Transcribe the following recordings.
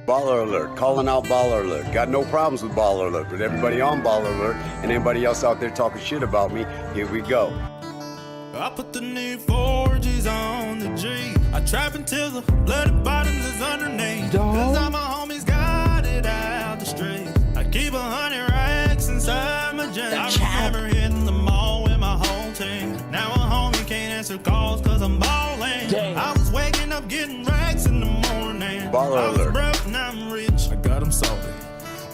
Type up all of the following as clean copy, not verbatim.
Baller alert, calling out baller alert. Got no problems with baller alert, but everybody on baller alert and anybody else out there talking shit about me, here we go. I put the new 4Gs on the G. I trap until the bloody bottoms is underneath. Cause all my homies got it out the street. I keep 100 racks inside my jeans. I remember hitting the mall with my whole team. Now a homie can't answer calls cause I'm balling. I was waking up getting racks in the morning. Baller I was alert. broke and I'm rich. I got them salty.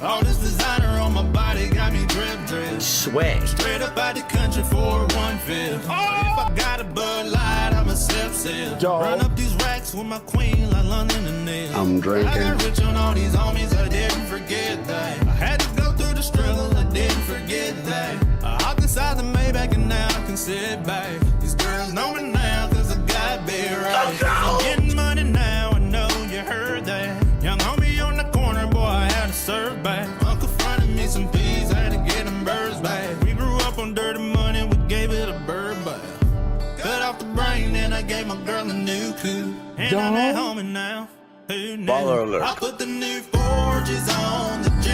All this designer on my body got me drip drip. Sway. Straight up out the country for 1/5. If I got a Bud Light, I'm a sip. Run up these racks with my queen like London and Neil. I'm drinking. I got rich on all these homies, I didn't forget that. I had to go through the struggle, I didn't forget that. I hopped inside the Maybach and now I can sit back. These girls know me now cause I got big racks. I'm getting money now, I know you heard that. Young homie on the corner, boy, I had to serve back. Uncle fronted me some peas, I had to get them birds back. We grew up on dirty money, we gave it a bird bath. Cut off the brain, and I gave my girl a new coupe. And I'm at home now. Who knew? Baller alert. I put the new 4Gs on the G.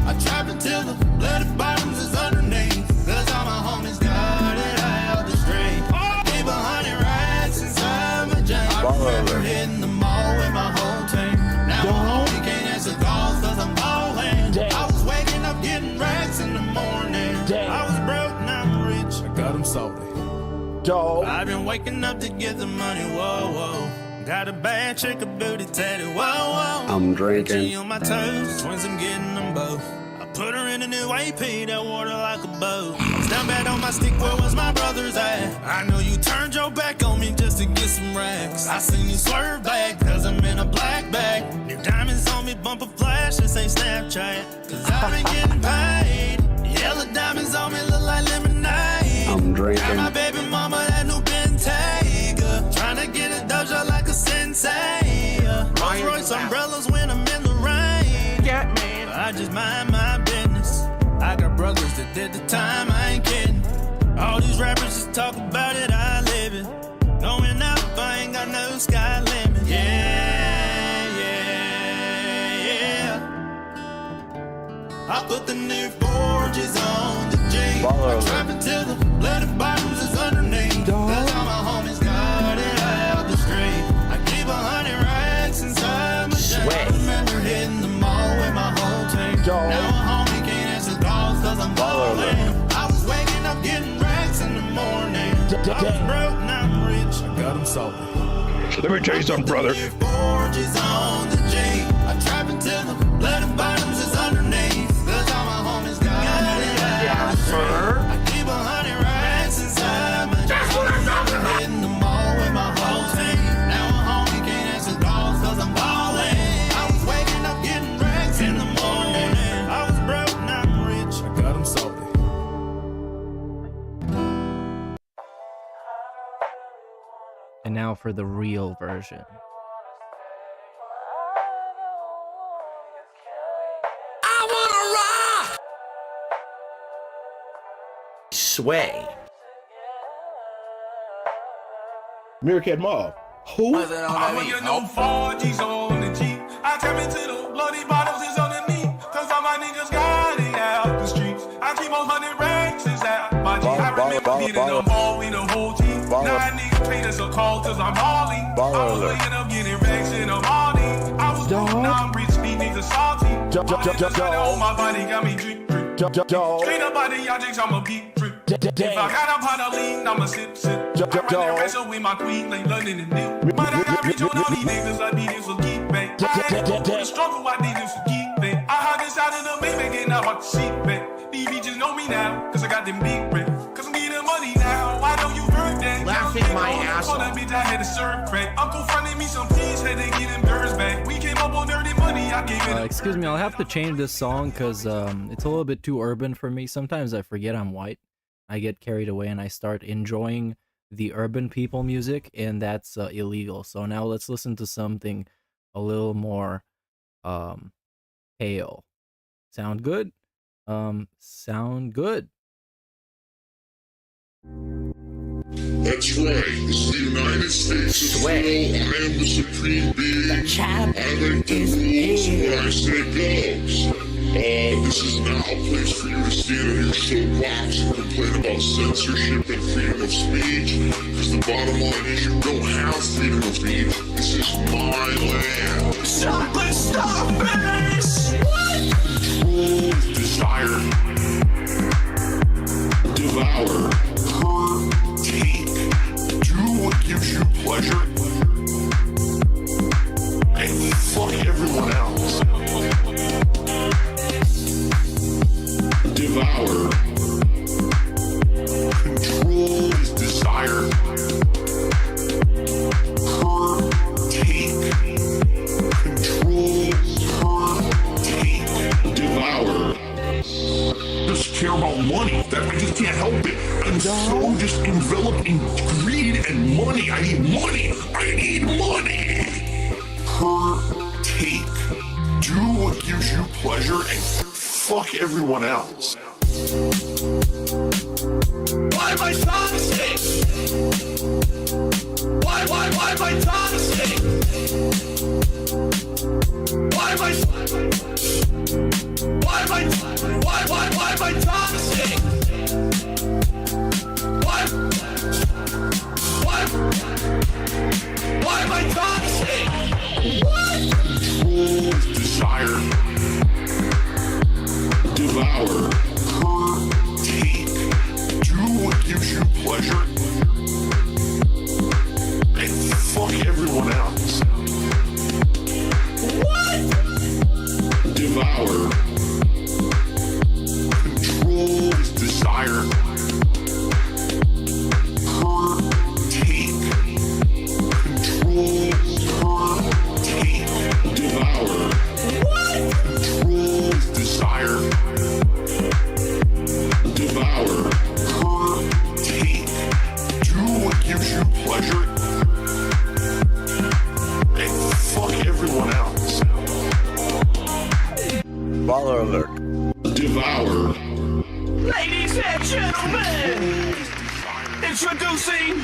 I trap until the bloody bottoms is underneath. Cause all my homies got it out the street. I keep 100 racks inside my jeans. I remember hitting the mall with my whole team. Now my homie can't answer calls cause I'm balling. I was waking up getting racks in the morning. I was broke, now I'm rich. I got them salty. I've been waking up to get the money, whoa, whoa. Got a bad chick, a booty tatted, whoa, whoa. I'm drinking. G on my toes, twins, I'm getting them both. I put her in a new AP, that water like a boat. I was down bad on my stick, where was my brother's at? I know you turned your back on me just to get some racks. I seen you swerve back, cause I'm in a black bag. New diamonds on me, bumper flash, this ain't Snapchat. Cause I've been getting paid. Yellow diamonds on me look like lemonade. I'm drinking. Got my baby mama that new Bentayga. Tryna get a Doja like a sensei. Rolls Royce umbrellas when I'm in the rain. Yeah, man. I just mind my business. I got brothers that did the time, I ain't kidding. All these rappers just talk about it, I live it. Going up, I ain't got no sky limit. Yeah, yeah, yeah. I put the new 4Gs on the G. I trap until the bloody bottoms is underneath. Cause all my homies got it out the street. I keep 100 racks inside my jeans. I remember hitting the mall with my whole team. Now a homie can't answer calls cause I'm balling. I was waking up getting racks in the morning. I was broke, now I'm rich. I got them salty. Let me tell you something, brother. 4Gs on the G. I trap until the bloody bottoms is underneath. Cause all my homies got it out the street. I keep 100 racks inside my jeans. I'm hitting the mall with my whole team. Now a homie can't answer calls cause I'm balling. I was waking up getting racks in the morning. I was broke, now I'm rich. I got them salty. And now for the real version. I wanna rock. Sway. Meerkat Mob. Who? I'm on your new 4Gs on the G. I tap into the bloody bottoms is underneath. Cause all my niggas got it out the streets. I keep 100 racks inside my G. I remember being in the mall with the whole team. Now I need to pay us a call cause I'm balling. I was waking up getting racks in the morning. I was broke, now I'm rich, these niggas salty. On my body got me drink. Straight up body, y'all jinx, I'm a beat drip. If I got up on a lean, I'm a sip. I run that wrestle with my queen like London and Neil. But I got rich on all these niggas, I need this for keep back. I had to go through the struggle, I need this for keep back. I hug inside of the Maybach and now I see back. These bitches know me now, cause I got them big racks. Cause I'm getting money now, I know you heard that. Laughing my ass off. That bitch, I had to serve crack. Uncle fronted me some peas, had to get them birds back. We came up on dirty money, I gave it Excuse me, I'll have to change this song because it's a little bit too urban for me. Sometimes I forget I'm white. I get carried away and I start enjoying the urban people music, and that's illegal. So now let's listen to something a little more pale. Sound good? Sound good. That's right. This is the United States of Sway. Phil. I am the supreme being. The champ I make the is rules here. where I say goes. This is not a place for you to stand on your soapbox and complain about censorship and freedom of speech. Because the bottom line is you don't have freedom of speech. This is my land. Chocolate starfish! Control is desire. Devour. Hurt. Take. Do what gives you pleasure. And fuck everyone else. Devour. Control is desire. Hurt. Take. Control. Hurt. Take. Devour. Just care about money. That I just can't help it. I'm so just enveloped in greed and money. I need money. I need money. Hurt. Take. Do what gives you pleasure and fuck everyone else. Why my tongue stink? Why my tongue stink? Why my tongue stink? Why my tongue stink? What? Control is desire. Devour. Hurt. Take. Do what gives you pleasure. And fuck everyone else. What? Devour. Control is desire. Hurt. Take. Control. Hurt. Take. Devour. What? Control is desire. Devour. Hurt. Take. Do what gives you pleasure. And fuck everyone else. Baller alert. Devour. Ladies and gentlemen, introducing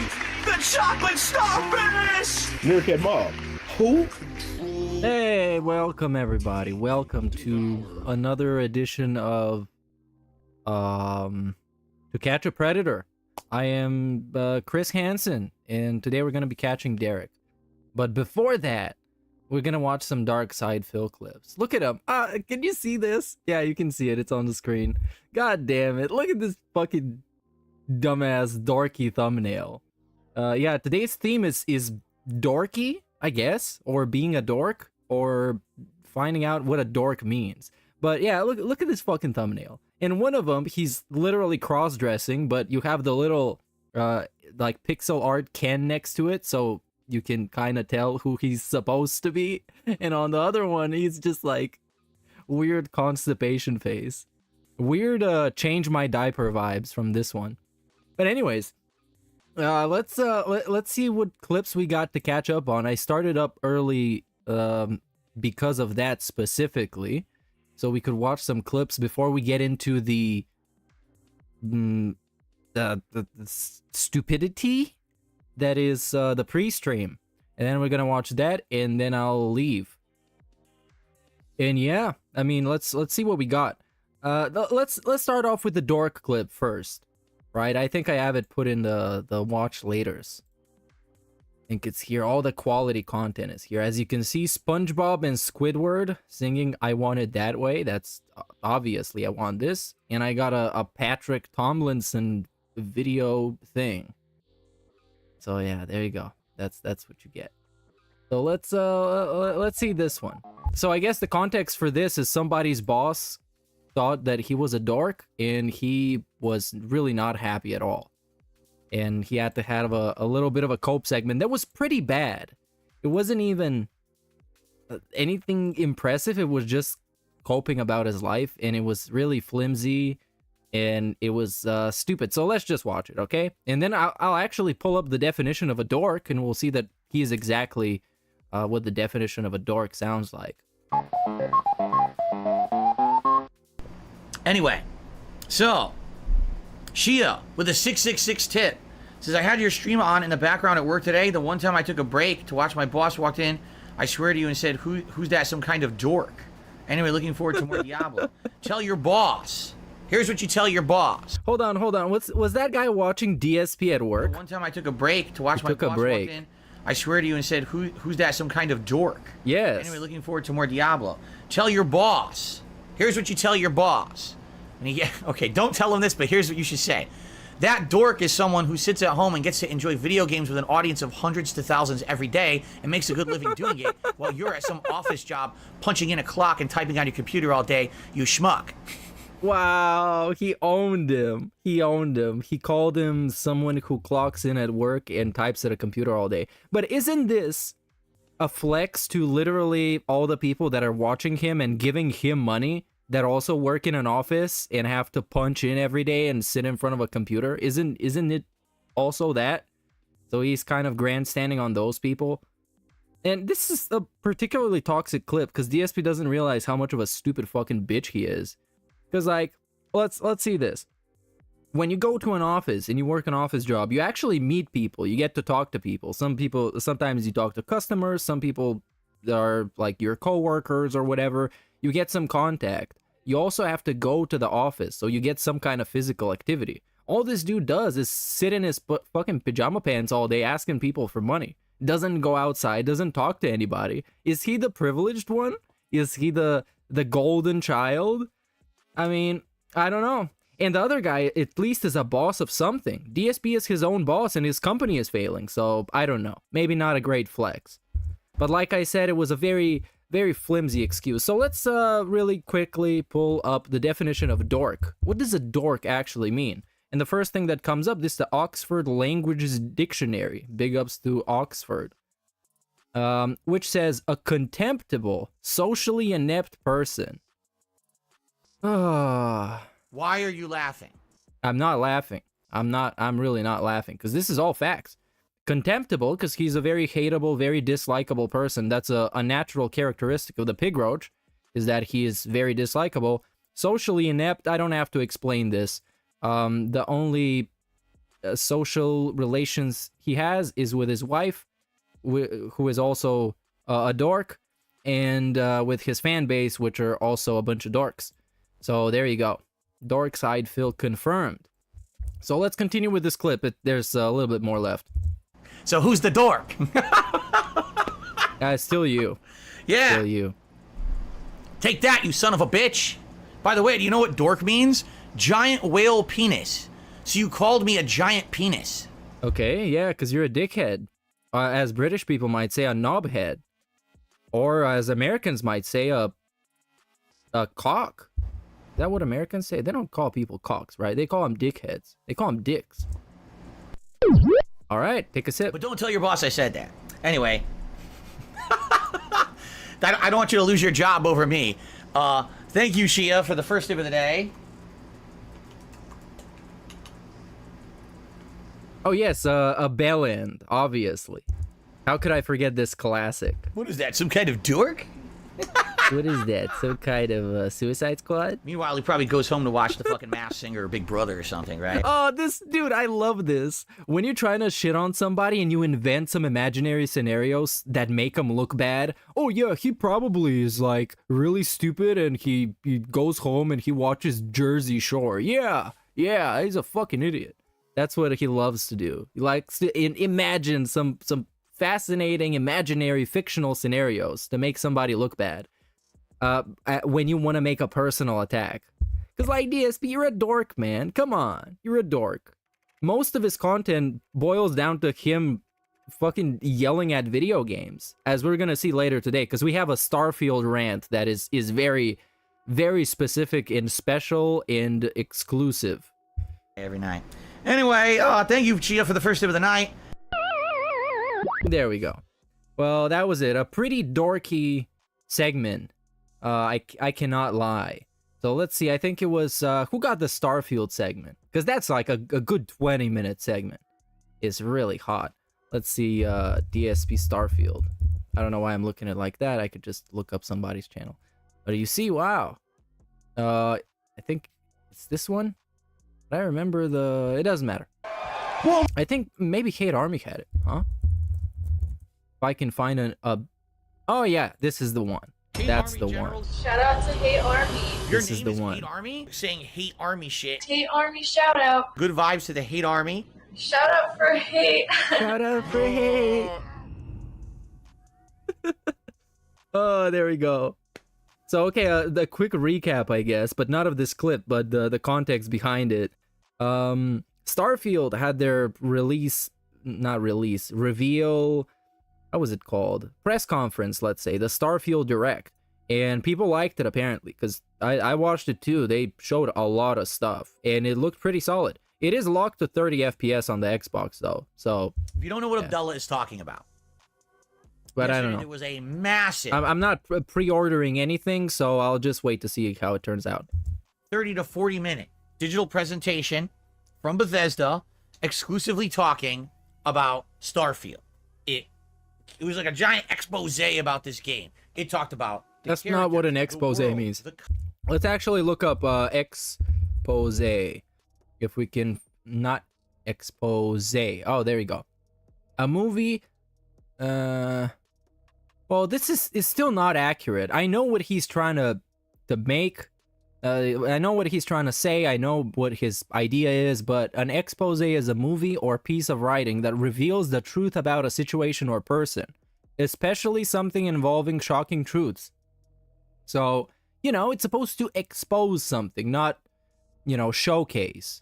the chocolate starfish! Meerkat Mob. Who? Hey, welcome everybody. Welcome to another edition of To Catch a Predator. I am Chris Hansen, and today we're gonna be catching Derek. But before that, we're gonna watch some DorkSide Phil clips. Look at him. Can you see this? Yeah, you can see it. It's on the screen. God damn it! Look at this fucking dumbass dorky thumbnail. Yeah, today's theme is dorky, I guess, or being a dork, or finding out what a dork means. But yeah, look at this fucking thumbnail. In one of them, he's literally cross-dressing, but you have the little like pixel art Ken next to it, so you can kind of tell who he's supposed to be. And on the other one, he's just like weird constipation face. Weird change my diaper vibes from this one. But anyways, let's see what clips we got to catch up on. I started up early because of that specifically, so we could watch some clips before we get into the stupidity that is the Prestream. And then we're gonna watch that, and then I'll leave. And yeah, I mean, let's see what we got. Let's start off with the dork clip first, right? I think I have it put in the watch laters. I think it's here. All the quality content is here. As you can see, SpongeBob and Squidward singing "I Want It That Way." That's obviously I want this. And I got a Patrick Tomlinson video thing. So yeah, there you go. That's what you get. So let's see this one. So I guess the context for this is somebody's boss thought that he was a dork, and he was really not happy at all. And he had to have a little bit of a cope segment that was pretty bad. It wasn't even anything impressive. It was just coping about his life, and it was really flimsy, and it was stupid. So let's just watch it, okay? And then I'll actually pull up the definition of a dork, and we'll see that he is exactly what the definition of a dork sounds like. Anyway, so Shia with a 666 tit Says, I had your stream on in the background at work today. The one time I took a break to watch, my boss walked in. I swear to you and said, who's that? Some kind of dork. Anyway, looking forward to more Diablo. Tell your boss. Here's what you tell your boss. Hold on. Was that guy watching DSP at work? The one time I took a break to watch, my boss walked in. I swear to you and said, who's that? Some kind of dork. Yes. Anyway, looking forward to more Diablo. Tell your boss. Here's what you tell your boss. And he, okay, don't tell him this, but here's what you should say. That dork is someone who sits at home and gets to enjoy video games with an audience of hundreds to thousands every day and makes a good living doing it while you're at some office job punching in a clock and typing on your computer all day, you schmuck. Wow, he owned him. He owned him. He called him someone who clocks in at work and types at a computer all day. But isn't this a flex to literally all the people that are watching him and giving him money that also work in an office and have to punch in every day and sit in front of a computer? Isn't it also that? So he's kind of grandstanding on those people. And this is a particularly toxic clip because DSP doesn't realize how much of a stupid fucking bitch he is. Because, like, let's see this. When you go to an office and you work an office job, you actually meet people. You get to talk to people. Sometimes you talk to customers. Some people are like your coworkers or whatever. You get some contact. You also have to go to the office, so you get some kind of physical activity. All this dude does is sit in his fucking pajama pants all day asking people for money. Doesn't go outside, doesn't talk to anybody. Is he the privileged one? Is he the golden child? I mean, I don't know. And the other guy, at least, is a boss of something. DSP is his own boss and his company is failing, so I don't know. Maybe not a great flex. But like I said, it was a very, very flimsy excuse. So let's really quickly pull up the definition of dork. What does a dork actually mean? And the first thing that comes up, this is the Oxford Languages Dictionary. Big ups to Oxford. Which says, a contemptible, socially inept person. Why are you laughing? I'm not laughing. I'm really not laughing, because this is all facts. Contemptible, because he's a very hateable, very dislikable person. That's a natural characteristic of the pig roach, is that he is very dislikable. Socially inept, I don't have to explain this. The only social relations he has is with his wife, who is also a dork, and with his fan base, which are also a bunch of dorks. So there you go. DorkSide Phil confirmed. So let's continue with this clip. There's a little bit more left. So who's the dork? Still you. Yeah. Still you. Take that, you son of a bitch. By the way, do you know what dork means? Giant whale penis. So you called me a giant penis. Okay, yeah, because you're a dickhead. As British people might say, a knobhead. Or as Americans might say, a cock. Is that what Americans say? They don't call people cocks, right? They call them dickheads. They call them dicks. All right, take a sip. But don't tell your boss I said that. Anyway. I don't want you to lose your job over me. Thank you, Shia, for the first tip of the day. Oh, yes, a bell end, obviously. How could I forget this classic? What is that, some kind of dork? What is that? Some kind of Suicide Squad? Meanwhile, he probably goes home to watch the fucking Masked Singer or Big Brother or something, right? Oh, this dude, I love this. When you're trying to shit on somebody and you invent some imaginary scenarios that make them look bad. Oh yeah, he probably is like really stupid and he goes home and he watches Jersey Shore. Yeah, he's a fucking idiot. That's what he loves to do. He likes to imagine some fascinating imaginary fictional scenarios to make somebody look bad. When you want to make a personal attack. Because like DSP, you're a dork, man. Come on. You're a dork. Most of his content boils down to him fucking yelling at video games. As we're going to see later today. Because we have a Starfield rant that is very, very specific and special and exclusive. Every night. Anyway, thank you, Chia, for the first tip of the night. There we go. Well, that was it. A pretty dorky segment. I cannot lie. So let's see. I think it was who got the Starfield segment, because that's like a good 20-minute segment. It's really hot. Let's see. DSP Starfield. I don't know why I'm looking at it like that. I could just look up somebody's channel. But you see, wow. I think it's this one. But I remember it doesn't matter. I think maybe Hate Army had it, huh? If I can find a... Oh yeah, this is the one. That's the one. Shout out to Hate Army. Your This is name the one. Hate Army? Saying Hate Army shit. Hate Army shout out. Good vibes to the Hate Army. Shout out for hate. Shout out for hate. Oh, there we go. So, okay, the quick recap, I guess, but not of this clip, but the context behind it. Starfield had their reveal, how was it called? Press conference, let's say, the Starfield Direct. And people liked it, apparently, because I watched it too. They showed a lot of stuff, and it looked pretty solid. It is locked to 30 FPS on the Xbox, though, so... If you don't know what Abdullah is talking about. But I don't know. It was a massive... I'm not pre-ordering anything, so I'll just wait to see how it turns out. 30 to 40 minute digital presentation from Bethesda, exclusively talking about Starfield. It was like a giant expose about this game. It talked about... That's not what an expose means. Let's actually look up expose. If we can not expose. Oh, there we go. A movie. Well, this is still not accurate. I know what he's trying to make. I know what he's trying to say. I know what his idea is, but an expose is a movie or piece of writing that reveals the truth about a situation or person, especially something involving shocking truths. So, you know, it's supposed to expose something, not, you know, showcase.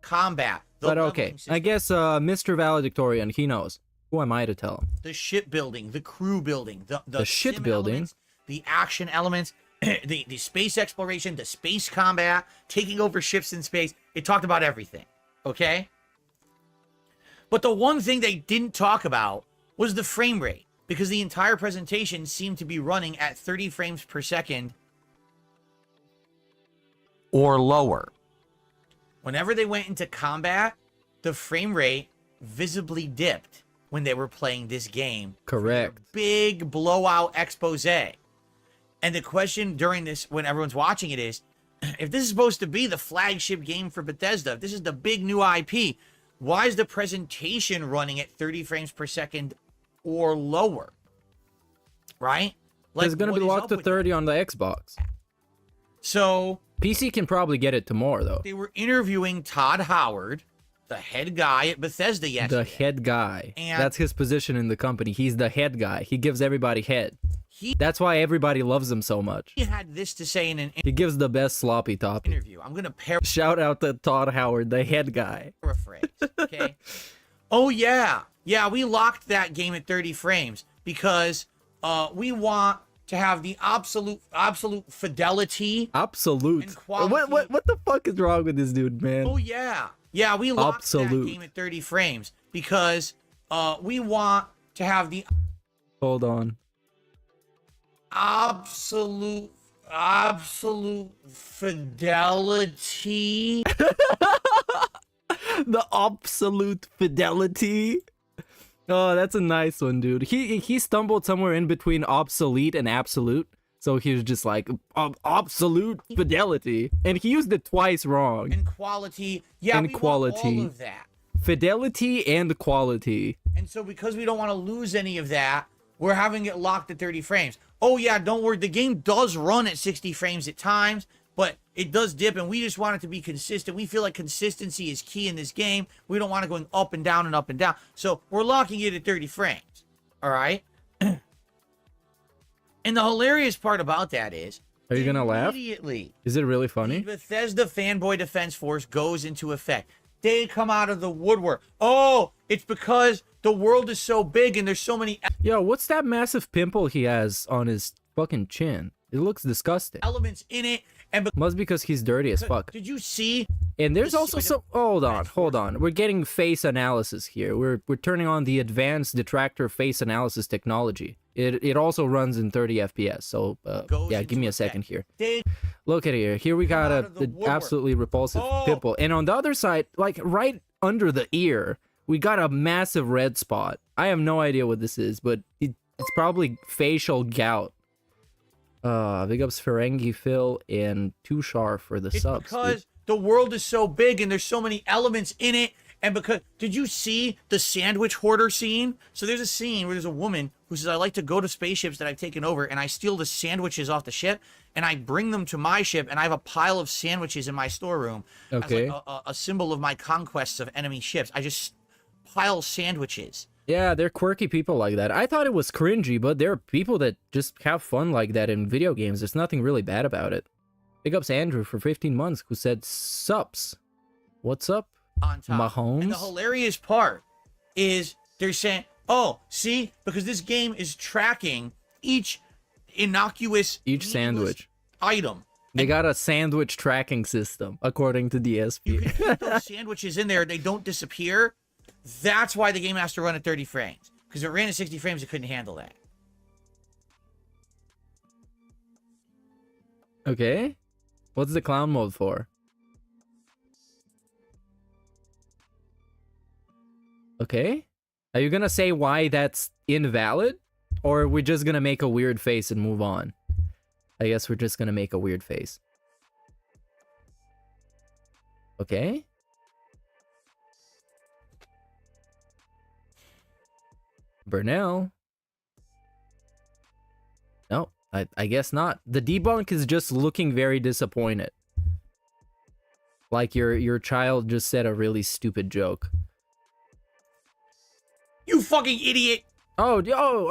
Combat. But okay, I guess Mr. Valedictorian, he knows. Who am I to tell him? The shipbuilding, the crew building, the shipbuilding, elements, the action elements, the space exploration, the space combat, taking over ships in space. It talked about everything, okay? But the one thing they didn't talk about was the frame rate, because the entire presentation seemed to be running at 30 frames per second or lower. Whenever they went into combat, the frame rate visibly dipped when they were playing this game. Correct. Big blowout expose. And the question during this, when everyone's watching it, is, if this is supposed to be the flagship game for Bethesda, if this is the big new IP, why is the presentation running at 30 frames per second or lower? Right? Like, it's going to be locked to 30 on the Xbox. So... PC can probably get it to more, though. They were interviewing Todd Howard, the head guy at Bethesda yesterday. The head guy. And that's his position in the company. He's the head guy. He gives everybody head. That's why everybody loves him so much. He had this to say in an He gives the best sloppy topic. interview. I'm going to Shout out to Todd Howard, the head guy. paraphrase, okay? Oh, yeah. Yeah, we locked that game at 30 frames because we want to have the absolute fidelity. Absolute. And quality. What the fuck is wrong with this dude, man? Oh, yeah. Yeah, we locked that game at 30 frames because we want to have the... Hold on. Absolute fidelity. The absolute fidelity. Oh, that's a nice one, dude. He stumbled somewhere in between obsolete and absolute. So he was just like, absolute fidelity. And he used it twice wrong. And quality. Yeah, and we quality. want all of that. Fidelity and quality. And so because we don't want to lose any of that, we're having it locked at 30 frames. Oh, yeah, don't worry. The game does run at 60 frames at times, but it does dip, and we just want it to be consistent. We feel like consistency is key in this game. We don't want it going up and down and up and down. So we're locking it at 30 frames. All right? And the hilarious part about that is... Are you going to laugh? Immediately. Is it really funny? The Bethesda Fanboy Defense Force goes into effect. They come out of the woodwork. Oh, it's because the world is so big and there's so many... Yo, what's that massive pimple he has on his fucking chin? It looks disgusting. Elements in it. And must be because he's dirty as fuck. Did you see? And there's also some... Hold on. We're getting face analysis here. We're turning on the advanced detractor face analysis technology. It also runs in 30 FPS. So, yeah, give me a second here. Look at here. Here we got a absolutely repulsive pimple. And on the other side, like right under the ear, we got a massive red spot. I have no idea what this is, but it's probably facial gout. Big ups Ferengi Phil and Tushar for the subs. Because the world is so big and there's so many elements in it, And because, did you see the sandwich hoarder scene? So there's a scene where there's a woman who says, I like to go to spaceships that I've taken over and I steal the sandwiches off the ship and I bring them to my ship and I have a pile of sandwiches in my storeroom. Okay. As like a symbol of my conquests of enemy ships. I just pile sandwiches. Yeah, they're quirky people like that. I thought it was cringy, but there are people that just have fun like that in video games. There's nothing really bad about it. Big ups Andrew for 15 months who said, sups. What's up? On top. Mahomes? And the hilarious part is they're saying, oh, see, because this game is tracking each innocuous sandwich item. They got a sandwich tracking system, according to DSP. You can keep those sandwiches in there, they don't disappear. That's why the game has to run at 30 frames. Because if it ran at 60 frames, it couldn't handle that. Okay. What's the clown mode for? Okay. Are you gonna say why that's invalid? Or are we just gonna make a weird face and move on? I guess we're just gonna make a weird face. Okay. Burnell. No, I guess not. The debunk is just looking very disappointed. Like your child just said a really stupid joke. You fucking idiot! Oh,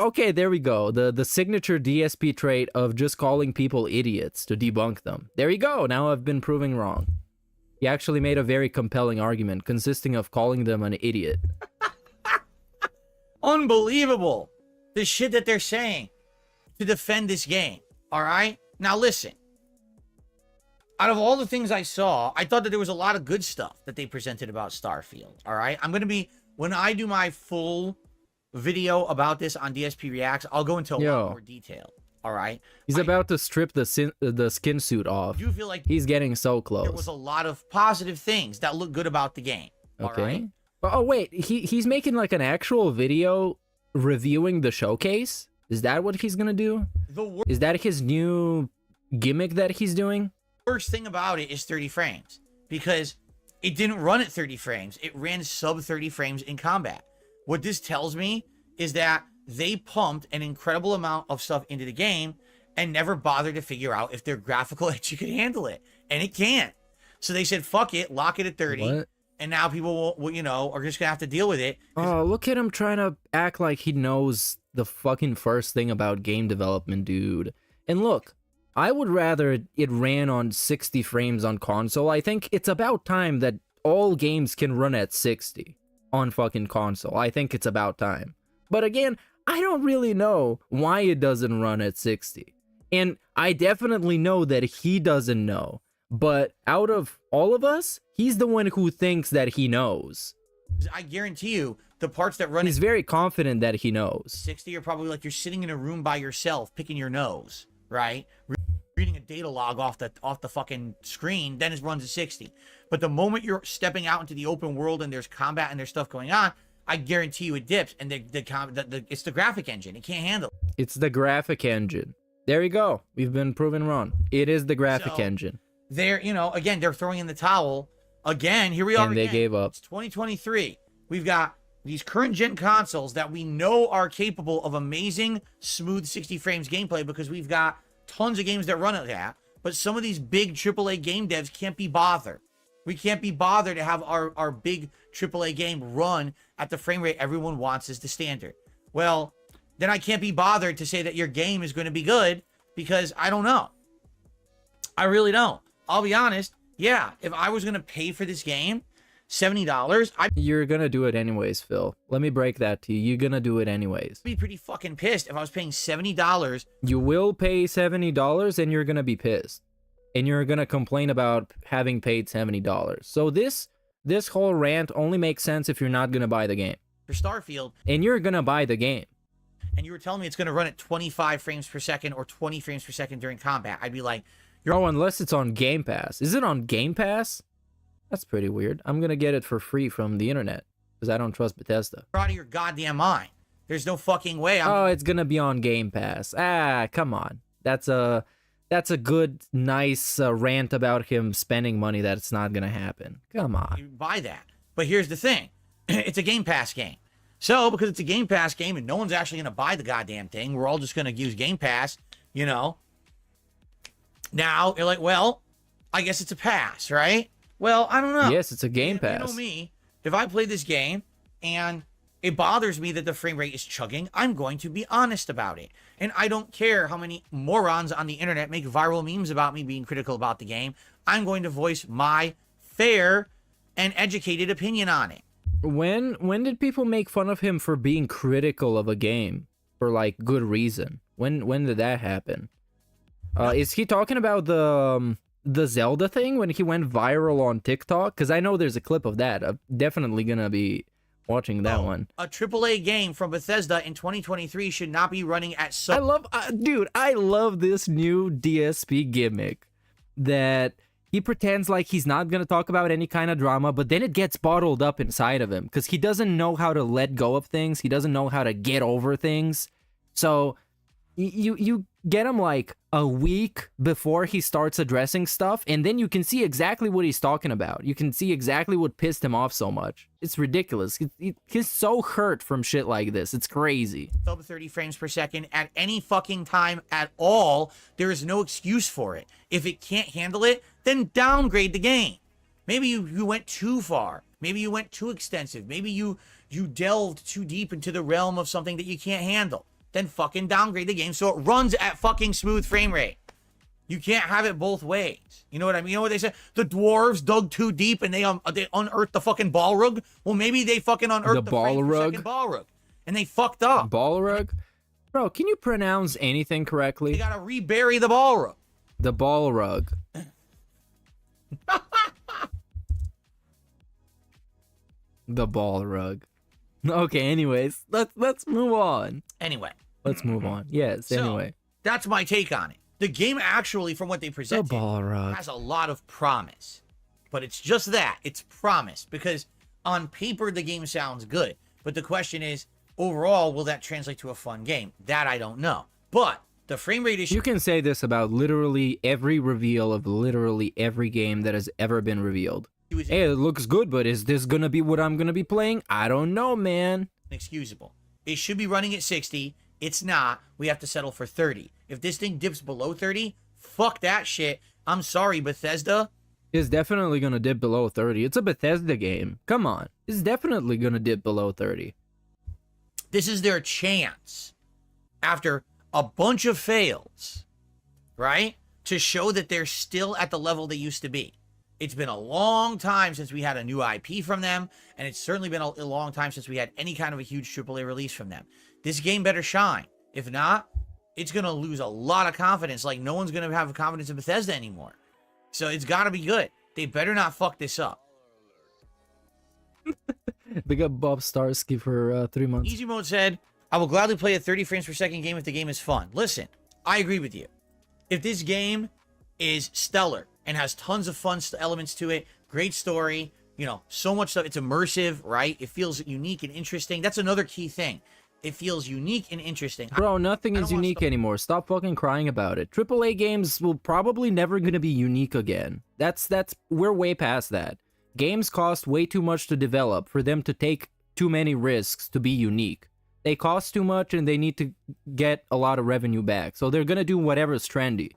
okay, there we go. The signature DSP trait of just calling people idiots to debunk them. There you go. Now I've been proven wrong. He actually made a very compelling argument consisting of calling them an idiot. Unbelievable. The shit that they're saying to defend this game. All right? Now listen. Out of all the things I saw, I thought that there was a lot of good stuff that they presented about Starfield. All right? I'm going to be, when I do my full video about this on DSPReacts, I'll go into a lot more detail. All right? He's about to strip the skin suit off. I do feel like he's getting so close. There was a lot of positive things that look good about the game. Okay. All right? Oh wait, he's making like an actual video reviewing the showcase? Is that what he's gonna do? Is that his new gimmick that he's doing? Worst thing about it is 30 frames. Because it didn't run at 30 frames. It ran sub 30 frames in combat. What this tells me is that they pumped an incredible amount of stuff into the game and never bothered to figure out if their graphical engine could handle it. And it can't. So they said, fuck it, lock it at 30. What? And now people will, you know, are just gonna have to deal with it. Oh, look at him trying to act like he knows the fucking first thing about game development, dude. And look, I would rather it ran on 60 frames on console. I think it's about time that all games can run at 60 on fucking console. I think it's about time. But again, I don't really know why it doesn't run at 60. And I definitely know that he doesn't know. But out of all of us, he's the one who thinks that he knows. I guarantee you, the parts that run... He's very confident that he knows. 60 are probably like you're sitting in a room by yourself, picking your nose, right? Reading a data log off the fucking screen, then it runs at 60. But the moment you're stepping out into the open world and there's combat and there's stuff going on, I guarantee you it dips. And it's the graphic engine. It can't handle it. It's the graphic engine. There you go. We've been proven wrong. It is the graphic engine. They're, you know, again, they're throwing in the towel. Again, here we are. And they gave up. It's 2023. We've got these current gen consoles that we know are capable of amazing, smooth 60 frames gameplay because we've got tons of games that run at that. But some of these big AAA game devs can't be bothered. We can't be bothered to have our big AAA game run at the frame rate everyone wants as the standard. Well, then I can't be bothered to say that your game is going to be good because I don't know. I really don't. I'll be honest. Yeah, if I was going to pay for this game, $70, You're gonna do it anyways, Phil. Let me break that to you. You're gonna do it anyways. I'd be pretty fucking pissed if I was paying $70. You will pay $70 and you're gonna be pissed. And you're gonna complain about having paid $70. So this whole rant only makes sense if you're not gonna buy the game. For Starfield. And you're gonna buy the game. And you were telling me it's gonna run at 25 frames per second or 20 frames per second during combat. I'd be like, oh, unless it's on Game Pass. Is it on Game Pass? That's pretty weird. I'm gonna get it for free from the internet because I don't trust Bethesda. You're out of your goddamn mind. There's no fucking way. Oh, it's gonna be on Game Pass. Ah, come on. That's a good, nice rant about him spending money that's not gonna happen. Come on. You buy that. But here's the thing. It's a Game Pass game. So, because it's a Game Pass game and no one's actually going to buy the goddamn thing, we're all just going to use Game Pass, you know. Now, you're like, well, I guess it's a pass, right? Well, I don't know. Yes, it's a Game Pass. You know me. If I play this game and it bothers me that the frame rate is chugging, I'm going to be honest about it. And I don't care how many morons on the internet make viral memes about me being critical about the game. I'm going to voice my fair and educated opinion on it. When did people make fun of him for being critical of a game for like good reason? When did that happen? Is he talking about the Zelda thing when he went viral on TikTok? Because I know there's a clip of that. I'm definitely gonna be watching that one. A AAA game from Bethesda in 2023 should not be running at I love, dude, I love this new DSP gimmick that he pretends like he's not going to talk about any kind of drama, but then it gets bottled up inside of him because he doesn't know how to let go of things. He doesn't know how to get over things. So you get him like a week before he starts addressing stuff, and then you can see exactly what he's talking about. You can see exactly what pissed him off so much. It's ridiculous. He's so hurt from shit like this. It's crazy. Sub 30 frames per second at any fucking time at all. There is no excuse for it. If it can't handle it, then downgrade the game. Maybe you went too far. Maybe you went too extensive. Maybe you delved too deep into the realm of something that you can't handle. Then fucking downgrade the game so it runs at fucking smooth frame rate. You can't have it both ways. You know what I mean? You know what they said? The dwarves dug too deep and they unearthed the fucking Balrog. Well, maybe they fucking unearthed the Balrog. Balrog. And they fucked up. Balrog? Bro, can you pronounce anything correctly? They gotta rebury the Balrog. The Balrog. The Balrog. Okay, anyways, let's move on. Anyway. Let's move on. Yes, anyway. That's my take on it. The game actually, from what they presented, Balrog has a lot of promise. But it's just that. It's promise. Because on paper, the game sounds good. But the question is, overall, will that translate to a fun game? That I don't know. But the frame rate issue... You can say this about literally every reveal of literally every game that has ever been revealed. Hey, it looks good, but is this gonna be what I'm gonna be playing? I don't know, man. Inexcusable. It should be running at 60. It's not. We have to settle for 30. If this thing dips below 30, fuck that shit. I'm sorry, Bethesda. It's definitely gonna dip below 30. It's a Bethesda game. Come on. It's definitely gonna dip below 30. This is their chance. After a bunch of fails, right? To show that they're still at the level they used to be. It's been a long time since we had a new IP from them, and it's certainly been a long time since we had any kind of a huge AAA release from them. This game better shine. If not, it's going to lose a lot of confidence. Like, no one's going to have confidence in Bethesda anymore. So it's got to be good. They better not fuck this up. They got Bob Starsky for 3 months. Easy Mode said, I will gladly play a 30 frames per second game if the game is fun. Listen, I agree with you. If this game is stellar and has tons of fun elements to it, great story, you know, so much stuff, it's immersive, right? It feels unique and interesting. That's another key thing. It feels unique and interesting. Bro, nothing is unique anymore. Stop fucking crying about it. AAA games will probably never gonna be unique again. We're way past that. Games cost way too much to develop for them to take too many risks to be unique. They cost too much and they need to get a lot of revenue back. So they're gonna do whatever's trendy.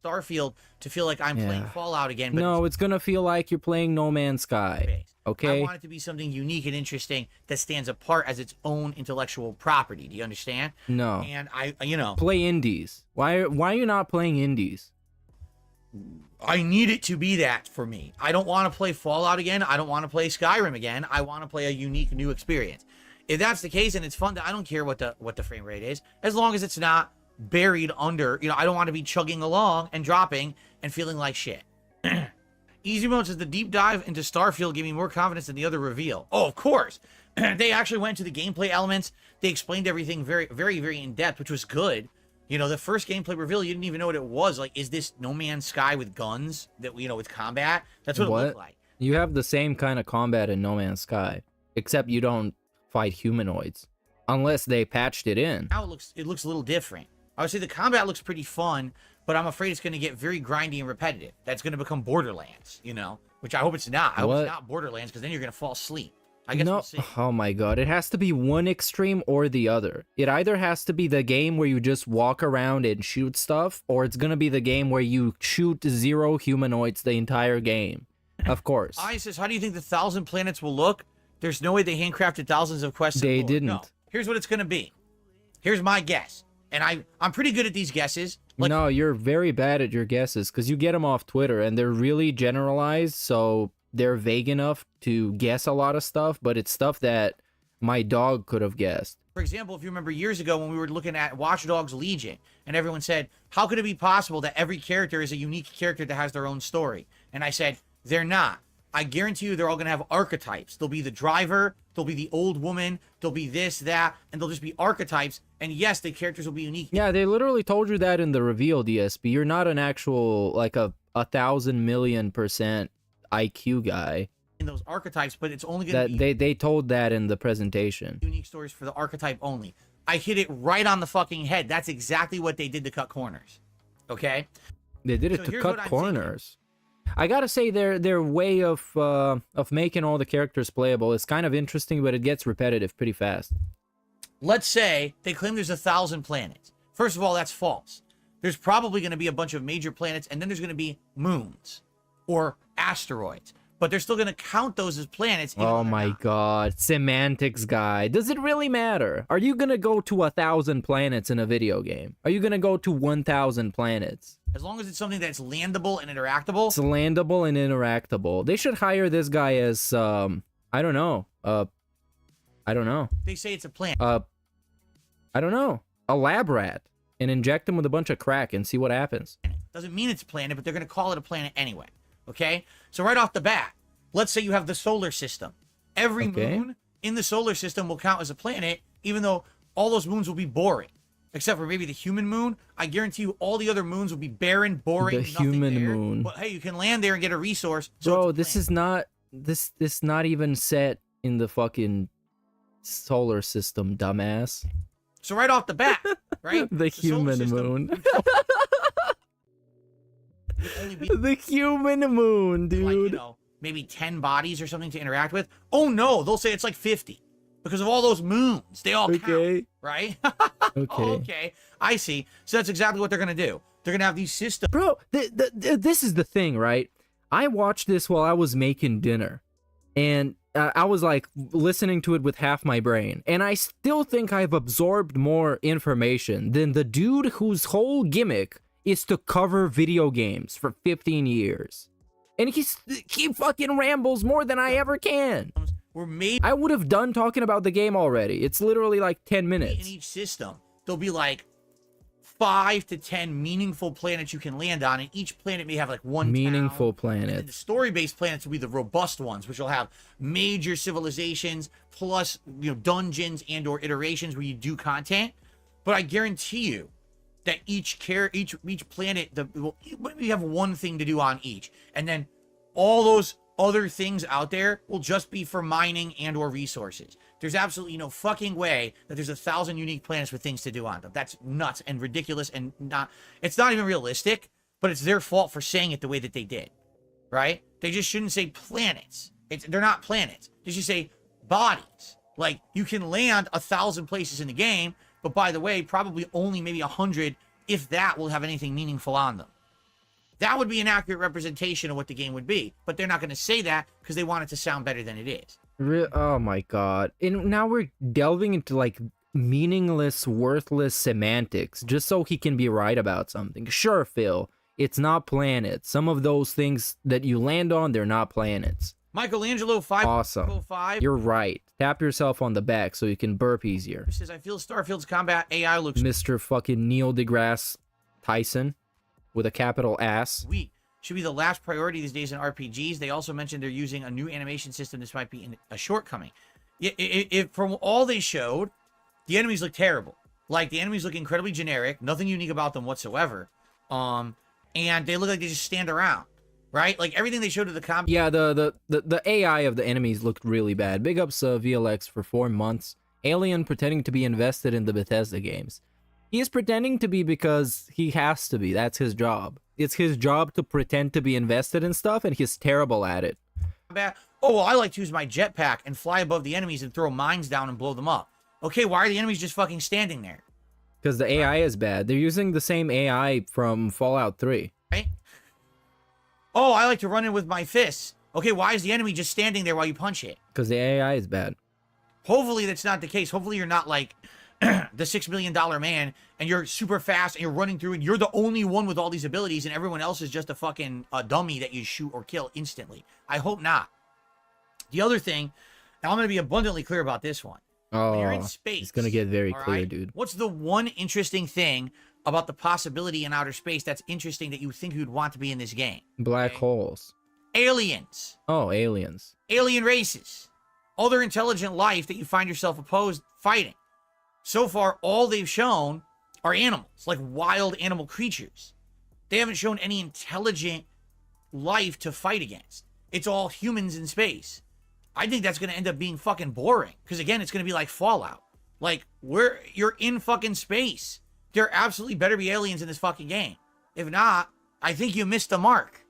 Starfield to feel like I'm playing Fallout again. But no, it's gonna feel like you're playing No Man's Sky. Okay? I want it to be something unique and interesting that stands apart as its own intellectual property. Do you understand? No. And you know, play indies. Why are you not playing indies? I need it to be that for me. I don't want to play Fallout again. I don't want to play Skyrim again. I want to play a unique new experience. If that's the case and it's fun, I don't care what the frame rate is, as long as it's not buried under, you know, I don't want to be chugging along and dropping and feeling like shit. Easy Mode says the deep dive into Starfield gave me more confidence than the other reveal. Oh, of course. They actually went to the gameplay elements. They explained everything very, very, very in depth, which was good. You know, the first gameplay reveal, you didn't even know what it was. Like, is this No Man's Sky with guns that, you know, with combat? That's what it looked like. You have the same kind of combat in No Man's Sky, except you don't fight humanoids, unless they patched it in. Now it looks a little different. I would say the combat looks pretty fun, but I'm afraid it's going to get very grindy and repetitive. That's going to become Borderlands, you know, which I hope it's not. I hope it's not Borderlands, because then you're going to fall asleep. I guess we'll see. Oh my god, it has to be one extreme or the other. It either has to be the game where you just walk around and shoot stuff, or it's gonna be the game where you shoot 0 humanoids the entire game. Of course. Isis, how do you think the 1,000 planets will look? There's no way they handcrafted thousands of quests. They didn't. No. Here's what it's gonna be. Here's my guess. And I'm pretty good at these guesses. Like, no, you're very bad at your guesses, because you get them off Twitter, and they're really generalized, so they're vague enough to guess a lot of stuff, but it's stuff that my dog could have guessed. For example, if you remember years ago when we were looking at Watch Dogs Legion, and everyone said, how could it be possible that every character is a unique character that has their own story? And I said, they're not. I guarantee you they're all going to have archetypes. There'll be the driver, there'll be the old woman, there'll be this, that, and they'll just be archetypes. And yes, the characters will be unique. Yeah, they literally told you that in the reveal, DSP. You're not an actual, like, a 1,000,000,000% IQ guy. In those archetypes, but it's only going to be... They told that in the presentation. Unique stories for the archetype only. I hit it right on the fucking head. That's exactly what they did to cut corners. Okay? They did it to cut corners. I gotta say, their way of making all the characters playable is kind of interesting, but it gets repetitive pretty fast. Let's say they claim there's 1,000 planets. First of all, that's false. There's probably going to be a bunch of major planets, and then there's going to be moons or asteroids. But they're still going to count those as planets. Oh my god. Semantics guy. Does it really matter? Are you going to go to 1,000 planets in a video game? Are you going to go to 1,000 planets? As long as it's something that's landable and interactable. It's landable and interactable. They should hire this guy as, I don't know. I don't know. They say it's a planet. I don't know. A lab rat. And inject him with a bunch of crack and see what happens. Doesn't mean it's a planet, but they're going to call it a planet anyway. Okay? So right off the bat, let's say you have the solar system. Every moon in the solar system will count as a planet, even though all those moons will be boring. Except for maybe the human moon. I guarantee you all the other moons will be barren, boring, the human moon. But hey, you can land there and get a resource. So bro, this is not this not even set in the fucking solar system, dumbass. So right off the bat, right? the human moon. The human moon, dude. Like, you know, maybe 10 bodies or something to interact with. Oh no, they'll say it's like 50 because of all those moons. They all count, right? Okay, I see. So that's exactly what they're gonna do. They're gonna have these systems. Bro, this is the thing, right? I watched this while I was making dinner, and I was like listening to it with half my brain, and I still think I've absorbed more information than the dude whose whole gimmick is to cover video games for 15 years. And he fucking rambles more than I ever can. I would have done talking about the game already. It's literally like 10 minutes. In each system, there'll be like 5 to 10 meaningful planets you can land on, and each planet may have like one meaningful town. planet. And the story-based planets will be the robust ones, which will have major civilizations plus, you know, dungeons and or iterations where you do content. But I guarantee you that each planet, we have one thing to do on each, and then all those other things out there will just be for mining and or resources. There's absolutely no fucking way that there's 1,000 unique planets with things to do on them. That's nuts and ridiculous, and it's not even realistic, but it's their fault for saying it the way that they did, right? They just shouldn't say planets. They're not planets. They should say bodies. Like, you can land 1,000 places in the game, but by the way, probably only maybe 100, if that, will have anything meaningful on them. That would be an accurate representation of what the game would be, but they're not going to say that because they want it to sound better than it is. Oh my god. And now we're delving into like meaningless, worthless semantics just so he can be right about something. Sure, Phil, it's not planets. Some of those things that you land on, they're not planets. Michelangelo 5. Awesome. You're right. Tap yourself on the back so you can burp easier. He says, I feel Starfield's combat AI looks Mr. fucking Neil deGrasse Tyson with a capital ass. Weak. Should be the last priority these days in RPGs. They also mentioned they're using a new animation system. This might be a shortcoming. From all they showed, the enemies look terrible. Like, the enemies look incredibly generic. Nothing unique about them whatsoever. And they look like they just stand around. Right? Like, everything they showed to the combat. Yeah, the AI of the enemies looked really bad. Big ups VLX for 4 months. Alien pretending to be invested in the Bethesda games. He is pretending to be because he has to be. That's his job. It's his job to pretend to be invested in stuff, and he's terrible at it. Oh, well, I like to use my jetpack and fly above the enemies and throw mines down and blow them up. Okay, why are the enemies just fucking standing there? Because the AI is bad. They're using the same AI from Fallout 3. Right? Oh, I like to run in with my fists. Okay, why is the enemy just standing there while you punch it? Because the AI is bad. Hopefully that's not the case. Hopefully you're not like the $6 million man and you're super fast and you're running through and you're the only one with all these abilities and everyone else is just a fucking dummy that you shoot or kill instantly. I hope not. The other thing, and I'm going to be abundantly clear about this one. When you're in space, it's going to get very clear, right, dude. What's the one interesting thing about the possibility in outer space that's interesting that you think you'd want to be in this game? Black holes. Aliens. Oh, aliens. Alien races. Other intelligent life that you find yourself opposed fighting. So far, all they've shown are animals, like wild animal creatures. They haven't shown any intelligent life to fight against. It's all humans in space. I think that's going to end up being fucking boring. Because again, it's going to be like Fallout. Like, you're in fucking space. There absolutely better be aliens in this fucking game. If not, I think you missed the mark.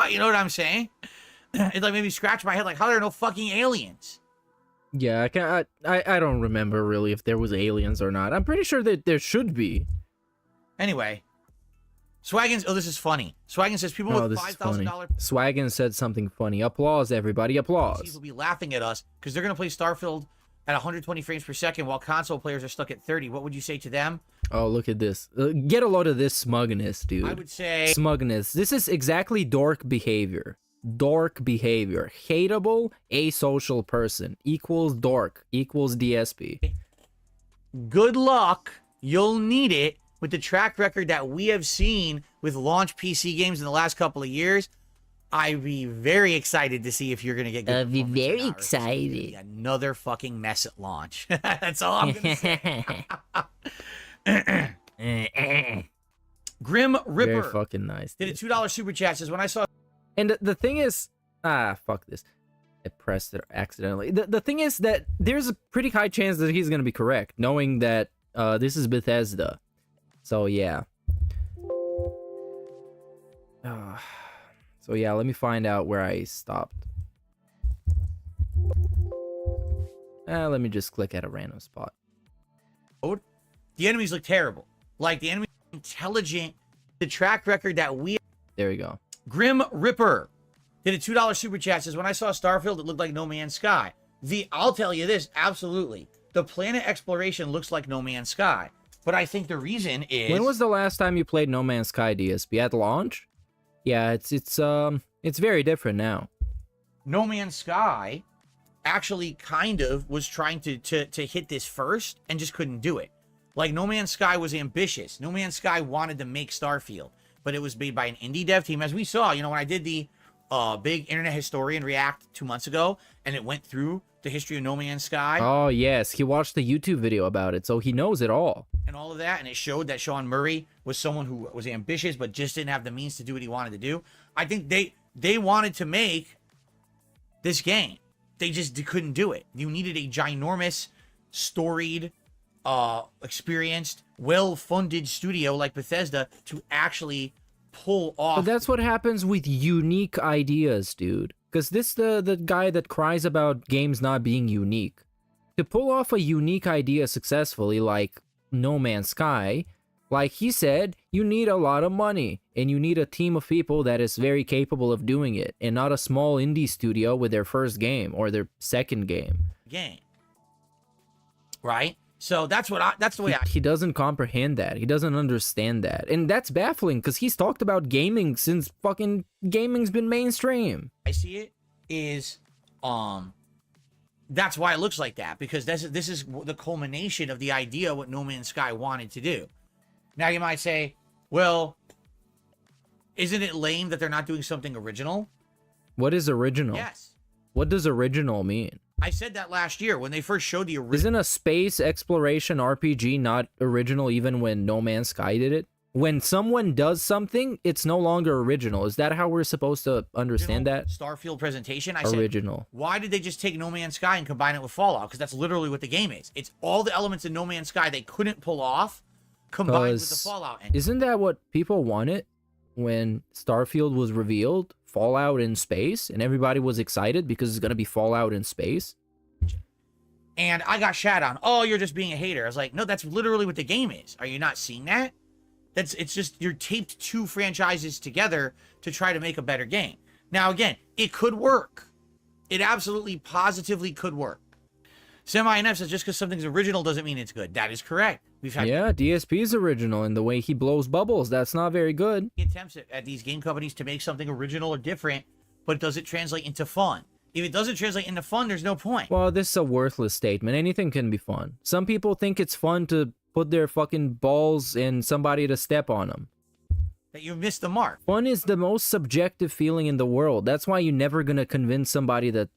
You know what I'm saying? It like made me scratch my head like, how are there no fucking aliens? Yeah, I don't remember really if there was aliens or not. I'm pretty sure that there should be. Anyway. Swaggins, oh, this is funny. Swaggins says people with $5,000... Swaggins said something funny. Applause, everybody, applause. Will be laughing at us because they're going to play Starfield at 120 frames per second while console players are stuck at 30. What would you say to them? Oh, look at this. Get a load of this smugness, dude. I would say... Smugness. This is exactly dork behavior. Dork behavior. Hateable, asocial person. Equals dork. Equals DSP. Good luck. You'll need it. With the track record that we have seen with launch PC games in the last couple of years, I'd be very excited to see if you're going to get good. I'd be very excited. Another fucking mess at launch. That's all I'm going to say. Grim Ripper. Very fucking nice. Did a $2 super chat. Says, when I saw... And the thing is... fuck this. I pressed it accidentally. The thing is that there's a pretty high chance that he's going to be correct, knowing that this is Bethesda. So yeah. So yeah, let me find out where I stopped. Let me just click at a random spot. The enemies look terrible. Like the enemies are intelligent. The track record that we... There we go. Grim Ripper did a $2 super chat. Says, when I saw Starfield, it looked like No Man's Sky. I'll tell you this, absolutely. The planet exploration looks like No Man's Sky. But I think the reason is... When was the last time you played No Man's Sky, DSP? At launch? Yeah, it's very different now. No Man's Sky actually kind of was trying to hit this first and just couldn't do it. Like, No Man's Sky was ambitious. No Man's Sky wanted to make Starfield, but it was made by an indie dev team. As we saw, you know, when I did the big Internet Historian React 2 months ago, and it went through the history of No Man's Sky. Oh, yes. He watched the YouTube video about it, so he knows it all. And all of that, and it showed that Sean Murray was someone who was ambitious, but just didn't have the means to do what he wanted to do. I think they wanted to make this game. They just couldn't do it. You needed a ginormous, storied, experienced, well-funded studio like Bethesda to actually pull off. But that's what happens with unique ideas, dude. Because this the guy that cries about games not being unique. To pull off a unique idea successfully, like No Man's Sky, like he said, you need a lot of money, and you need a team of people that is very capable of doing it, and not a small indie studio with their first game or their second game. Right? So that's the way he doesn't comprehend that. He doesn't understand that. And that's baffling because he's talked about gaming since fucking gaming's been mainstream. I see it is that's why it looks like that, because this is the culmination of the idea of what No Man's Sky wanted to do. Now you might say, well, isn't it lame that they're not doing something original? What is original? Yes. What does original mean? I said that last year when they first showed the original. Isn't a space exploration RPG not original even when No Man's Sky did it? When someone does something, it's no longer original. Is that how we're supposed to understand that? Starfield presentation, I original. Said, why did they just take No Man's Sky and combine it with Fallout? Because that's literally what the game is. It's all the elements in No Man's Sky they couldn't pull off combined with the 'Cause Fallout engine. Isn't that what people wanted when Starfield was revealed? Fallout in space, and everybody was excited because it's gonna be Fallout in space. And I got shat on. Oh, you're just being a hater. I was like, no, that's literally what the game is. Are you not seeing that? It's just you're taped two franchises together to try to make a better game. Now, again, it could work. It absolutely, positively could work. Semi-NF says just because something's original doesn't mean it's good. That is correct. We've had DSP's original, and the way he blows bubbles, that's not very good. attempts at these game companies to make something original or different, but does it translate into fun? If it doesn't translate into fun, there's no point. Well, this is a worthless statement. Anything can be fun. Some people think it's fun to put their fucking balls in somebody to step on them. That you missed the mark. Fun is the most subjective feeling in the world. That's why you're never gonna convince somebody that,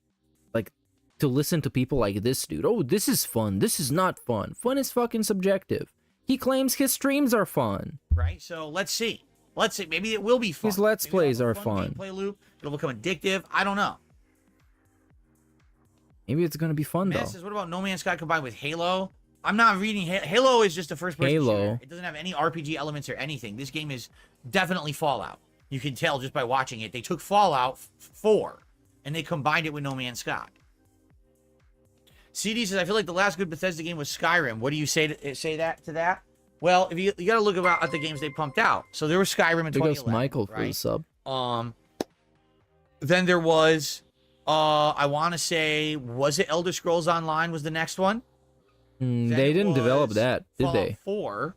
like, to listen to people like this dude. Oh, this is fun. This is not fun. Fun is fucking subjective. He claims his streams are fun. Right? So let's see. Let's see. Maybe it will be fun. His Let's Maybe Plays it'll are have a fun. Gameplay loop. It'll become addictive. I don't know. Maybe it's gonna be fun Man though. says, what about No Man's Sky combined with Halo? I'm not reading Halo is just a first-person shooter. It doesn't have any RPG elements or anything. This game is definitely Fallout. You can tell just by watching it. They took Fallout 4 and they combined it with No Man's Sky. CD says, I feel like the last good Bethesda game was Skyrim. What do you say to that? Well, if you got to look at the games they pumped out. So there was Skyrim in 2011. Big ups Michael for the sub. Then there was, I want to say, was it Elder Scrolls Online was the next one? They didn't develop that, did Fallout they? 4,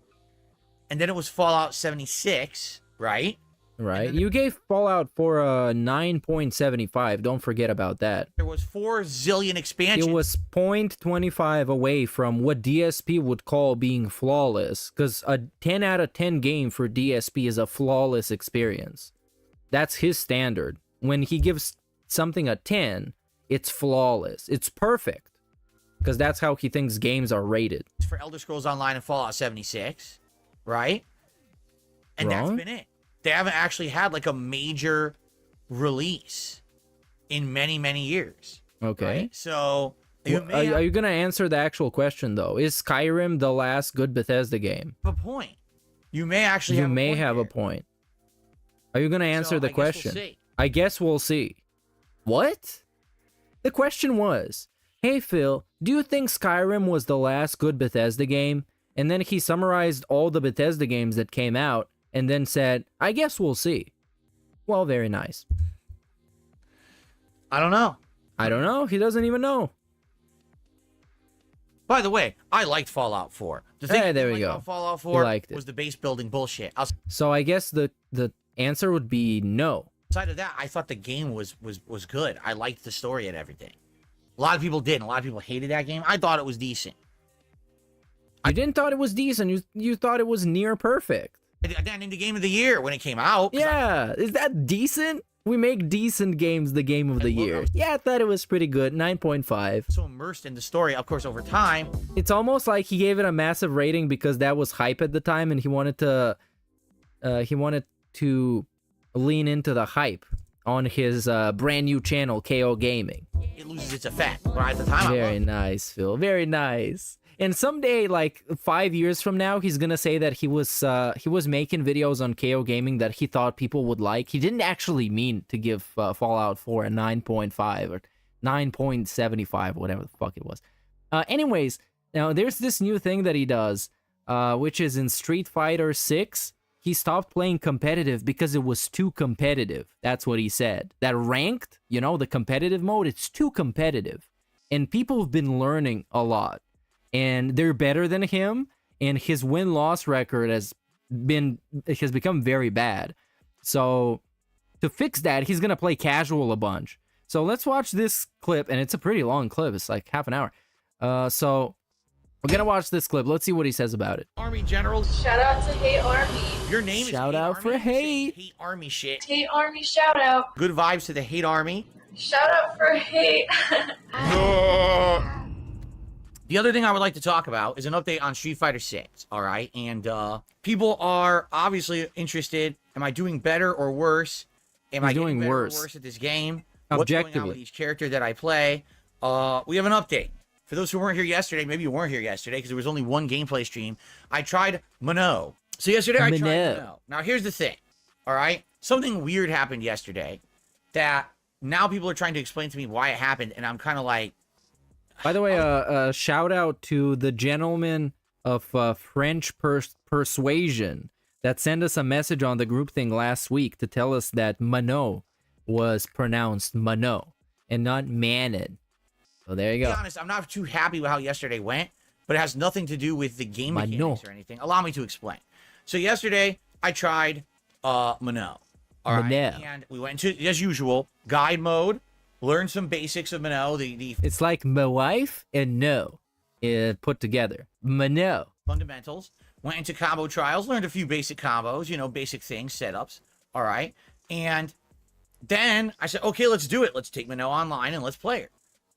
and then it was Fallout 76, right? Right. You gave Fallout 4 a 9.75. Don't forget about that. There was 4 zillion expansions. It was 0.25 away from what DSP would call being flawless, because a 10 out of 10 game for DSP is a flawless experience. That's his standard. When he gives something a 10, it's flawless. It's perfect. Because that's how he thinks games are rated. For Elder Scrolls Online and Fallout 76, right? And that's been it. They haven't actually had like a major release in many, many years. Okay. Right? So, are you going to answer the actual question, though? Is Skyrim the last good Bethesda game? a point. You may actually have a point. Are you going to answer the question? We'll see. I guess we'll see. What? The question was, hey, Phil, do you think Skyrim was the last good Bethesda game? And then he summarized all the Bethesda games that came out and then said, I guess we'll see. Well, very nice. I don't know. I don't know. He doesn't even know. By the way, I liked Fallout 4. The thing there I we go. about Fallout He 4 liked it. was the base building bullshit. So I guess the answer would be no. Outside of that, I thought the game was good. I liked the story and everything. A lot of people didn't. A lot of people hated that game. I thought it was decent. I didn't thought it was decent. You thought it was near perfect. Then in the game of the year when it came out. Yeah, is that decent? We make decent games the game of the year. Yeah, I thought it was pretty good. 9.5. So immersed in the story, of course, over time. It's almost like he gave it a massive rating because that was hype at the time, and he wanted to lean into the hype on his brand new channel, KO Gaming. It loses its effect. But at the time, Very nice, Phil. Very nice. And someday, like 5 years from now, he's gonna say that he was making videos on KO Gaming that he thought people would like. He didn't actually mean to give Fallout 4 a 9.5 or 9.75, whatever the fuck it was. Anyways, now there's this new thing that he does, which is in Street Fighter 6. He stopped playing competitive because it was too competitive. That's what he said. That ranked, the competitive mode, it's too competitive. And people have been learning a lot. And they're better than him, and his win-loss record has become very bad. So to fix that, he's gonna play casual a bunch. So let's watch this clip, and it's a pretty long clip. It's like half an hour. So we're gonna watch this clip. Let's see what he says about it. Army generals. Shout out to Hate Army. Your name is Shout Hate out Army. for You say Hate. Hate Army shit. Hate Army shout out. Good vibes to the Hate Army. Shout out for Hate. The other thing I would like to talk about is an update on Street Fighter 6, all right? And people are obviously interested. Am I doing better or worse? Am I doing getting better worse. or worse at this game? Objectively. What's going on with each character that I play? We have an update. For those who weren't here yesterday, maybe you weren't here yesterday because there was only one gameplay stream. I tried Mono. So yesterday I tried Mono. Now here's the thing. All right, something weird happened yesterday that now people are trying to explain to me why it happened, and I'm kind of like. By the way, shout out to the gentleman of French persuasion that sent us a message on the group thing last week to tell us that Mono was pronounced Mono and not Manid. So there you go. To be honest, I'm not too happy with how yesterday went, but it has nothing to do with the game mechanics or anything. Allow me to explain. So yesterday I tried Mono. All right, and we went into, as usual, guide mode. Learned some basics of Mono. It's like my wife and no, put together. Mono fundamentals. Went into combo trials. Learned a few basic combos. You know, basic things, setups. All right, and then I said, okay, let's do it. Let's take Mono online and let's play it.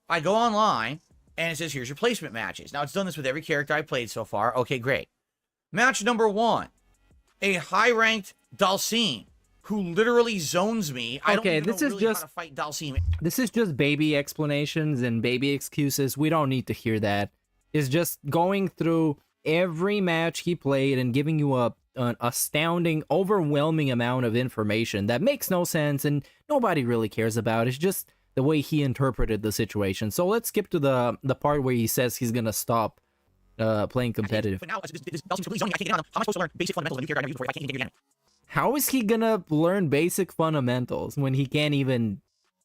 I go online and it says, here's your placement matches. Now it's done this with every character I played so far. Okay, great. Match number 1, a high-ranked Dalsim who literally zones me. I don't even know really how to fight Dalsim. This is just baby explanations and baby excuses. We don't need to hear that. It's just going through every match he played and giving you an astounding, overwhelming amount of information that makes no sense and nobody really cares about. It's just the way he interpreted the situation. So let's skip to the part where he says he's gonna stop playing competitive. But now, this Dalsim's completely zoning me. I can't get on him. How am I supposed to learn basic fundamentals of a new character I've never used before? I can't even get your How is he gonna learn basic fundamentals when he can't even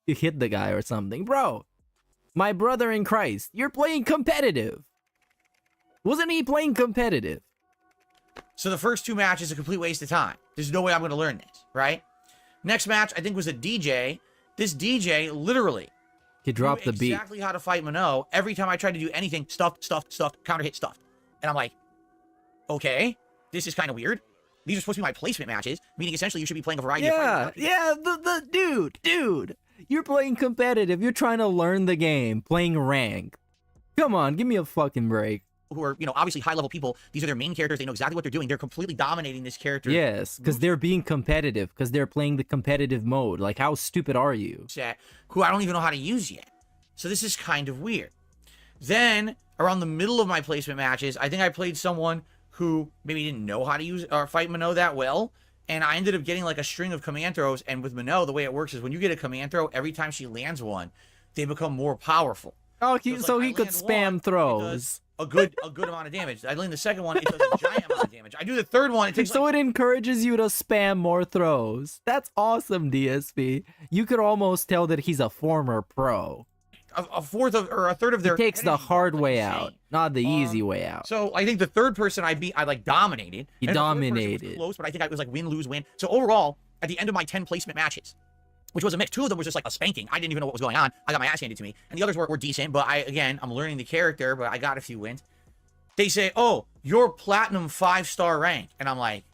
hit the guy or something? Bro, my brother in Christ, you're playing competitive. Wasn't he playing competitive? So the first 2 matches a complete waste of time. There's no way I'm going to learn this, right? Next match, I think, was a DJ. This DJ, literally, he dropped the beat. Exactly how to fight Mono. Every time I tried to do anything, stuffed, counter hit, stuffed. And I'm like, okay, this is kind of weird. These are supposed to be my placement matches, meaning essentially you should be playing a variety of fights. Yeah, dude, you're playing competitive. You're trying to learn the game, playing rank. Come on, give me a fucking break. Who are, you know, obviously high-level people. These are their main characters. They know exactly what they're doing. They're completely dominating this character. Yes, because they're being competitive, because they're playing the competitive mode. Like, how stupid are you? Who I don't even know how to use yet. So this is kind of weird. Then, around the middle of my placement matches, I think I played someone who maybe didn't know how to use or fight Mono that well, and I ended up getting like a string of command throws. And with Mono, the way it works is when you get a command throw, every time she lands one, they become more powerful. Oh, so he could spam throws. A good amount of damage. I land the second one, it does a giant amount of damage. I do the third one, it takes so it encourages you to spam more throws. That's awesome, DSP. You could almost tell that he's a former pro. A third of their. He takes the hard way out, not the easy way out. So I think the third person I beat, I like dominated. He dominated. Was close, but I think I was like win, lose, win. So overall, at the end of my 10 placement matches, which was a mix, 2 of them was just like a spanking. I didn't even know what was going on. I got my ass handed to me, and the others were decent. But I'm learning the character, but I got a few wins. They say, "Oh, you're platinum 5-star rank," and I'm like,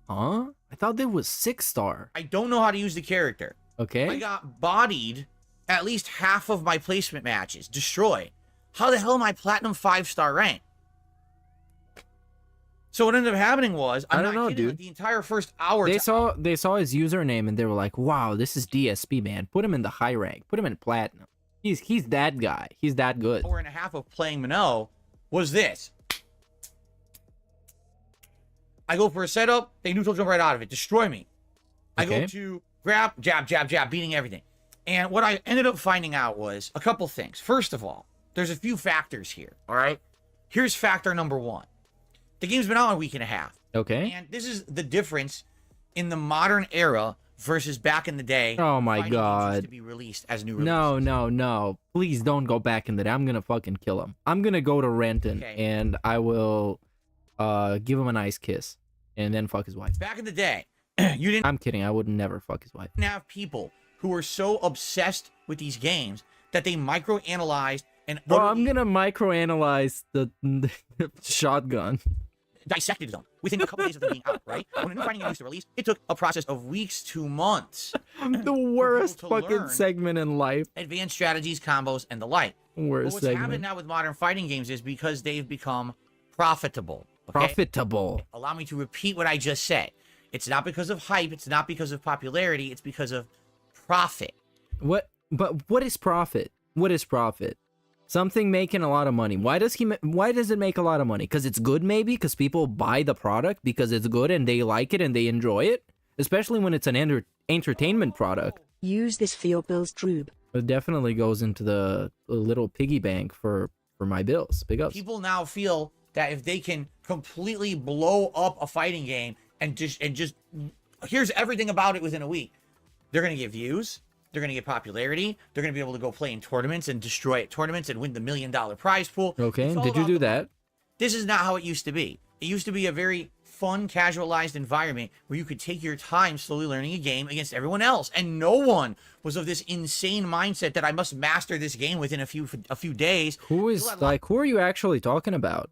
"Huh? I thought they was 6-star." I don't know how to use the character. Okay. I got bodied at least half of my placement matches, destroyed. How the hell am I platinum 5-star rank? So what ended up happening was, I don't know, dude. The entire first hour, they saw his username and they were like, "Wow, this is DSP, man. Put him in the high rank. Put him in platinum. He's that guy. He's that good." Hour and a half of playing Mono was this. I go for a setup, they neutral jump right out of it, destroy me. I go to grab, jab, jab, jab, beating everything. And what I ended up finding out was a couple things. First of all, there's a few factors here, all right? Here's factor number 1. The game's been out a week and a half. Okay. And this is the difference in the modern era versus back in the day. Oh my god. To be released as new releases. No. Please don't go back in the day. I'm gonna fucking kill him. I'm gonna go to Renton and I will give him a nice kiss and then fuck his wife. Back in the day, you didn't. I'm kidding. I would never fuck his wife. Have people who were so obsessed with these games that they microanalyzed and. Bro, I'm gonna microanalyze the shotgun. Dissected them within a couple days of them being out, right? When a new finding used to release, it took a process of weeks to months. The worst fucking segment in life. Advanced strategies, combos, and the like. Worst what's segment. happened now with modern fighting games is because they've become profitable. Okay? Profitable. Allow me to repeat what I just said. It's not because of hype. It's not because of popularity. It's because of profit. But what is profit? What is profit? Something making a lot of money. Why does it make a lot of money? Because it's good, maybe? Because people buy the product because it's good and they like it and they enjoy it? Especially when it's an entertainment product. Use this for your bills, Droob. It definitely goes into the little piggy bank for my bills. Big ups. People now feel that if they can completely blow up a fighting game and just here's everything about it within a week, they're gonna get views, they're gonna get popularity, they're gonna be able to go play in tournaments and destroy at tournaments and win the $1 million prize pool. Okay, did you do that? This is not how it used to be. It used to be a very fun, casualized environment where you could take your time slowly learning a game against everyone else, and no one was of this insane mindset that I must master this game within a few days. Who are you actually talking about?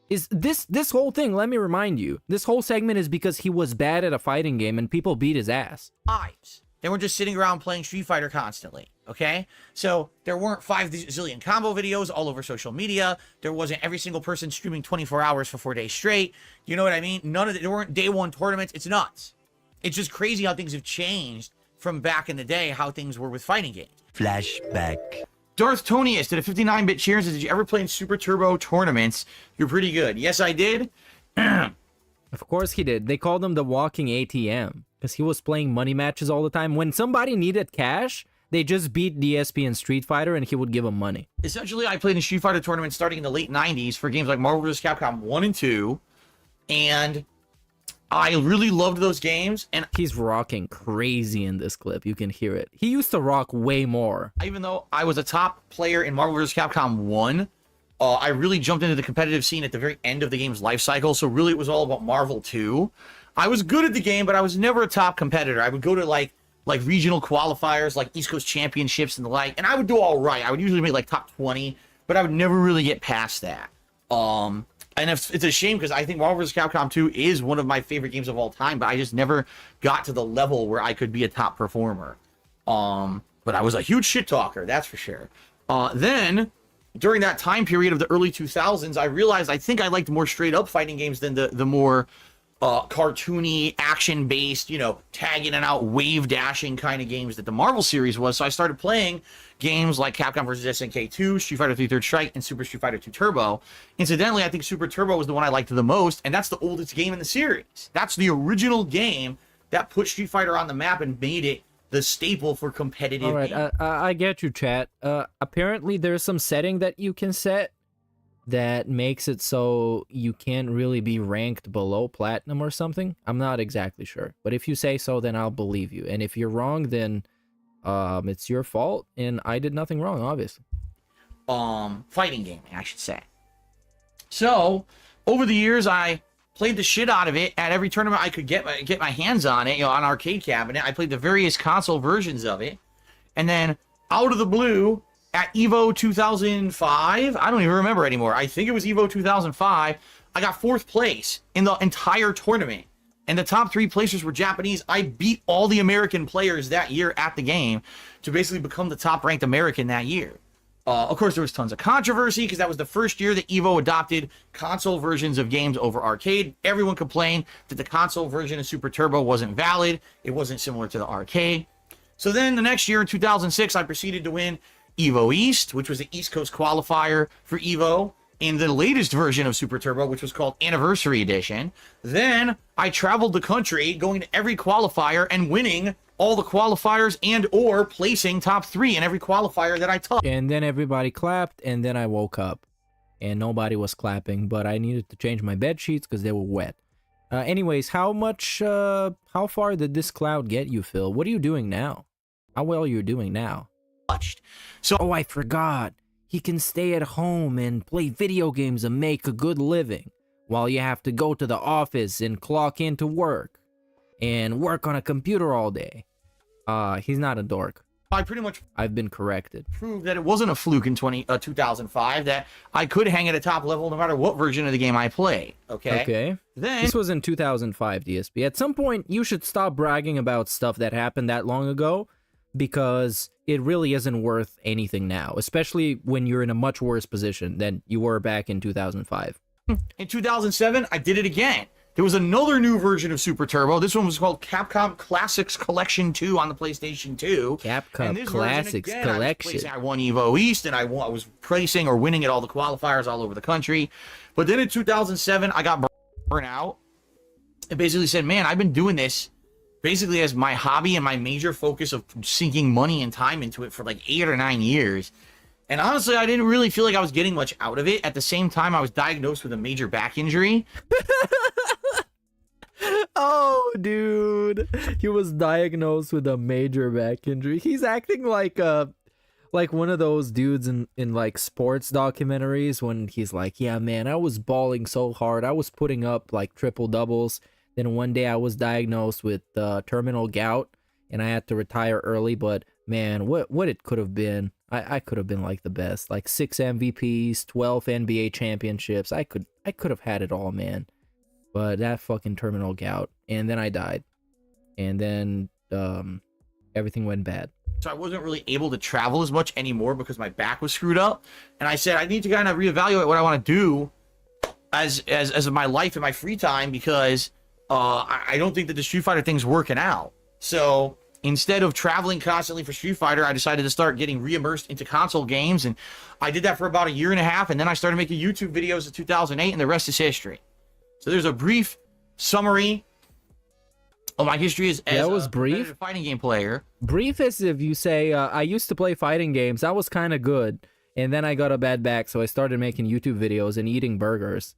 Is this whole thing, let me remind you, this whole segment is because he was bad at a fighting game and people beat his ass. Lives. They weren't just sitting around playing Street Fighter constantly, okay? So there weren't 5 zillion combo videos all over social media. There wasn't every single person streaming 24 hours for 4 days straight. You know what I mean? There weren't day one tournaments. It's nuts. It's just crazy how things have changed from back in the day, how things were with fighting games. Flashback. Darth Tonius did a 59-bit cheers. Did you ever play in Super Turbo tournaments? You're pretty good. Yes, I did. Of course he did. They called him the walking ATM because he was playing money matches all the time. When somebody needed cash, they just beat DSP in Street Fighter and he would give them money. Essentially, I played in Street Fighter tournaments starting in the late 90s for games like Marvel vs. Capcom 1 and 2. And I really loved those games. And he's rocking crazy in this clip. You can hear it. He used to rock way more. Even though I was a top player in Marvel vs. Capcom 1, I really jumped into the competitive scene at the very end of the game's life cycle. So really, it was all about Marvel 2. I was good at the game, but I was never a top competitor. I would go to like regional qualifiers, like East Coast Championships and the like, and I would do all right. I would usually make like top 20, but I would never really get past that. And it's a shame because I think Marvel vs. Capcom 2 is one of my favorite games of all time, but I just never got to the level where I could be a top performer. But I was a huge shit talker, that's for sure. Then, during that time period of the early 2000s, I realized I think I liked more straight-up fighting games than the more cartoony, action-based, you know, tag in and out, wave dashing kind of games that the Marvel series was. So I started playing games like Capcom vs. SNK 2, Street Fighter 3 Third Strike, and Super Street Fighter 2 Turbo. Incidentally, I think Super Turbo was the one I liked the most, and that's the oldest game in the series. That's the original game that put Street Fighter on the map and made it the staple for competitive. All right, I get you, chat. Apparently, there's some setting that you can set that makes it so you can't really be ranked below platinum or something. I'm not exactly sure, but if you say so, then I'll believe you. And if you're wrong, then it's your fault, and I did nothing wrong, obviously. Fighting game, I should say. So, over the years, I played the shit out of it at every tournament I could get my hands on it, you know, on arcade cabinet. I played the various console versions of it. And then, out of the blue, at EVO 2005, I don't even remember anymore. I think it was EVO 2005. I got 4th place in the entire tournament. And the top 3 placers were Japanese. I beat all the American players that year at the game to basically become the top-ranked American that year. Of course, there was tons of controversy because that was the first year that EVO adopted console versions of games over arcade. Everyone complained that the console version of Super Turbo wasn't valid. It wasn't similar to the arcade. So then the next year, in 2006, I proceeded to win EVO East, which was the East Coast qualifier for EVO, in the latest version of Super Turbo, which was called Anniversary Edition. Then I traveled the country, going to every qualifier and winning all the qualifiers and or placing top 3 in every qualifier that I touched. And then everybody clapped, and then I woke up and nobody was clapping, but I needed to change my bed sheets because they were wet. Anyways, how far did this cloud get you, Phil? What are you doing now? How well are you doing now? So, oh, I forgot. He can stay at home and play video games and make a good living while you have to go to the office and clock into work and work on a computer all day. He's not a dork. I pretty much I've been corrected. Proved that it wasn't a fluke in 2005, that I could hang at a top level no matter what version of the game I play. Okay. Then this was in 2005, DSP. At some point, you should stop bragging about stuff that happened that long ago, because it really isn't worth anything now, especially when you're in a much worse position than you were back in 2005. In 2007, I did it again. There was another new version of Super Turbo. This one was called Capcom Classics Collection 2 on the PlayStation 2. Capcom Classics Collection. I won Evo East, and I was placing or winning at all the qualifiers all over the country. But then in 2007, I got burnt out. It basically said, man, I've been doing this basically as my hobby and my major focus of sinking money and time into it for like 8 or 9 years. And honestly, I didn't really feel like I was getting much out of it. At the same time, I was diagnosed with a major back injury. Oh, dude. He was diagnosed with a major back injury. He's acting like one of those dudes in like sports documentaries when he's like, yeah, man, I was balling so hard. I was putting up like triple doubles. Then one day I was diagnosed with terminal gout and I had to retire early. But man, what it could have been. I could have been like the best, like 6 MVPs, 12 NBA championships. I could have had it all, man. But that fucking terminal gout, and then I died, and then everything went bad. So I wasn't really able to travel as much anymore because my back was screwed up. And I said I need to kind of reevaluate what I want to do as my life and my free time, because I don't think that the Street Fighter thing's working out. So instead of traveling constantly for Street Fighter, I decided to start getting re-immersed into console games, and I did that for about 1.5 years, and then I started making YouTube videos in 2008, and the rest is history. So there's a brief summary of my history as was brief fighting game player. Brief as if you say, I used to play fighting games. I was kind of good, and then I got a bad back, so I started making YouTube videos and eating burgers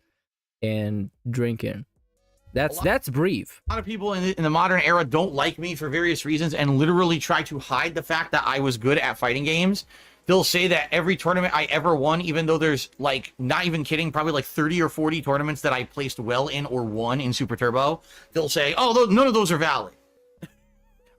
and drinking. That's brief. A lot of people in the modern era don't like me for various reasons and literally try to hide the fact that I was good at fighting games. They'll say that every tournament I ever won, even though there's, like, not even kidding, probably like 30 or 40 tournaments that I placed well in or won in Super Turbo, they'll say, oh, none of those are valid.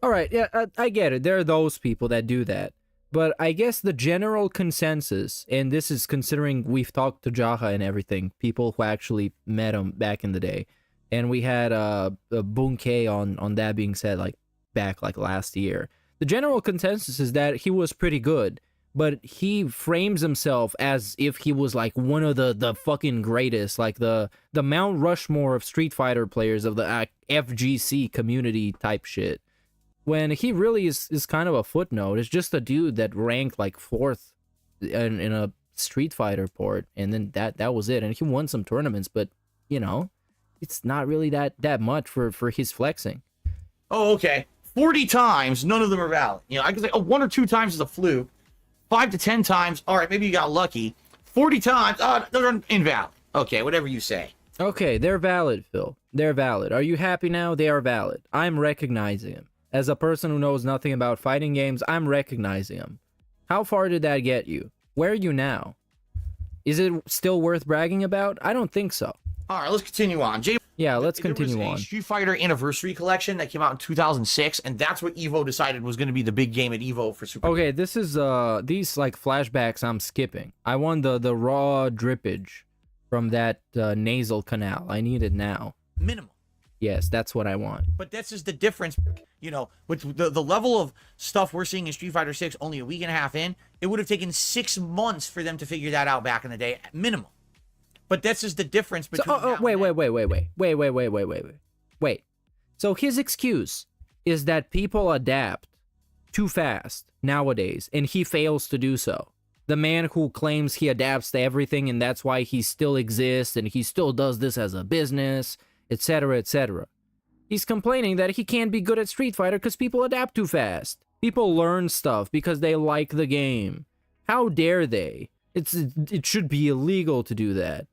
All right, yeah, I get it. There are those people that do that. But I guess the general consensus, and this is considering we've talked to Jaha and everything, people who actually met him back in the day, and we had a Bunke on that being said, like, back, like, last year. The general consensus is that he was pretty good. But he frames himself as if he was like one of the fucking greatest, like the Mount Rushmore of Street Fighter players of the FGC community type shit. When he really is kind of a footnote. It's just a dude that ranked like 4th in a Street Fighter port, and then that was it. And he won some tournaments, but you know, it's not really that much for his flexing. Oh, okay. 40 times, none of them are valid. You know, I could say 1 or 2 times is a fluke. 5 to 10 times, all right, maybe you got lucky. 40 times, they're invalid. Okay, whatever you say. Okay, they're valid, Phil. They're valid. Are you happy now? They are valid. I'm recognizing them. As a person who knows nothing about fighting games, I'm recognizing them. How far did that get you? Where are you now? Is it still worth bragging about? I don't think so. All right, let's continue on. Yeah, let's continue on. There was a Street Fighter Anniversary Collection that came out in 2006, and that's what Evo decided was going to be the big game at Evo for Super. Okay, this is these like flashbacks I'm skipping. I want the raw drippage from that nasal canal. I need it now. Minimal. Yes, that's what I want. But that's just the difference, you know, with the level of stuff we're seeing in Street Fighter 6 only a week and a half in. It would have taken 6 months for them to figure that out back in the day, at minimum. But that's just the difference between. Wait. So his excuse is that people adapt too fast nowadays, and he fails to do so. The man who claims he adapts to everything, and that's why he still exists, and he still does this as a business, etc., etc. He's complaining that he can't be good at Street Fighter because people adapt too fast. People learn stuff because they like the game. How dare they? It should be illegal to do that.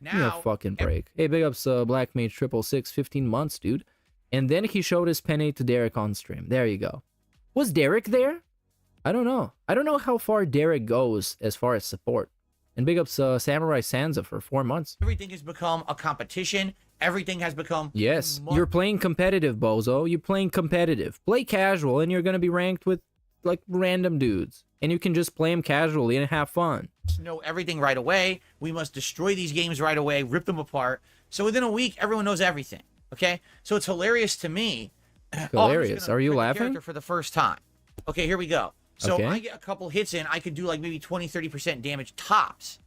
Give me a fucking break. Hey, big ups, Black Mage 666, 15 months, dude. And then he showed his penny to Derek on stream. There you go. Was Derek there? I don't know. I don't know how far Derek goes as far as support. And big ups, Samurai Sansa for 4 months. Everything has become a competition. Everything has become. Yes, you're playing competitive, bozo. You're playing competitive. Play casual, and you're gonna be ranked with like random dudes. And you can just play them casually and have fun. Know everything right away. We must destroy these games right away, rip them apart. So within a week, everyone knows everything. Okay? So it's hilarious to me. Hilarious. Are you laughing? For the first time. Okay, here we go. So okay. I get a couple hits in, I could do like maybe 20-30% damage tops.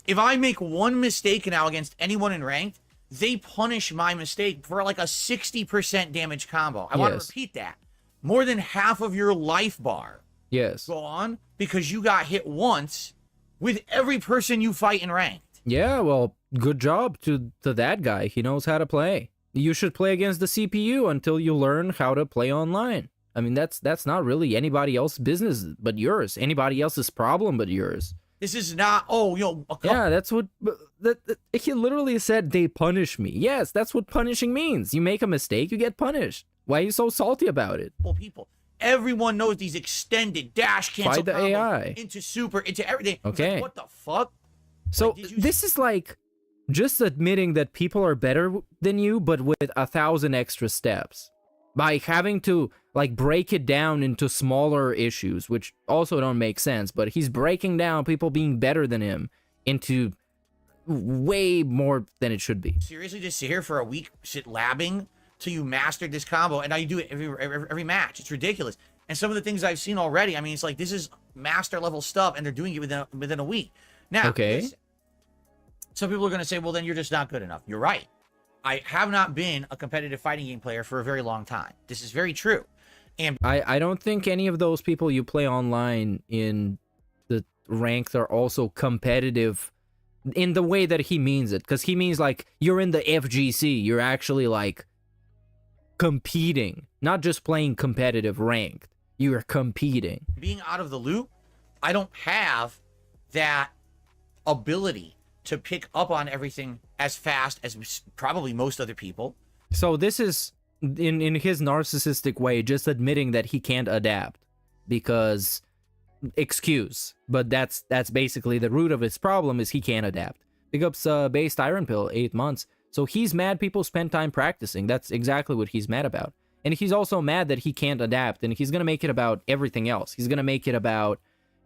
If I make one mistake now against anyone in ranked, they punish my mistake for like a 60% damage combo. I want to repeat that. More than half of your life bar gone because you got hit once with every person you fight in ranked. Yeah, well, good job to that guy. He knows how to play. You should play against the CPU until you learn how to play online. I mean, that's not really anybody else's business but yours. Anybody else's problem but yours. This is not, yeah, that's what, he literally said they punish me. Yes, that's what punishing means. You make a mistake, you get punished. Why are you so salty about it? People, everyone knows these extended dash cancel Fight the AI. into super, into everything. Okay. Like, what the fuck? So this is like just admitting that people are better than you, but with 1,000 extra steps. By having to like break it down into smaller issues, which also don't make sense, but he's breaking down people being better than him into way more than it should be. Seriously, just sit here for a week, sit labbing till you mastered this combo, and now you do it every match. It's ridiculous. And some of the things I've seen already, I mean, it's like this is master level stuff, and they're doing it within a week. Now, listen, some people are going to say, well, then you're just not good enough. You're right. I have not been a competitive fighting game player for a very long time. This is very true. And I don't think any of those people you play online in the ranked are also competitive in the way that he means it. Because he means like you're in the FGC. You're actually like competing, not just playing competitive ranked. You're competing. Being out of the loop, I don't have that ability to pick up on everything as fast as probably most other people. So this is, in his narcissistic way, just admitting that he can't adapt because excuse, but that's basically the root of his problem is he can't adapt. Big ups Based Iron Pill, 8 months. So he's mad people spend time practicing. That's exactly what he's mad about. And he's also mad that he can't adapt, and he's gonna make it about everything else. He's gonna make it about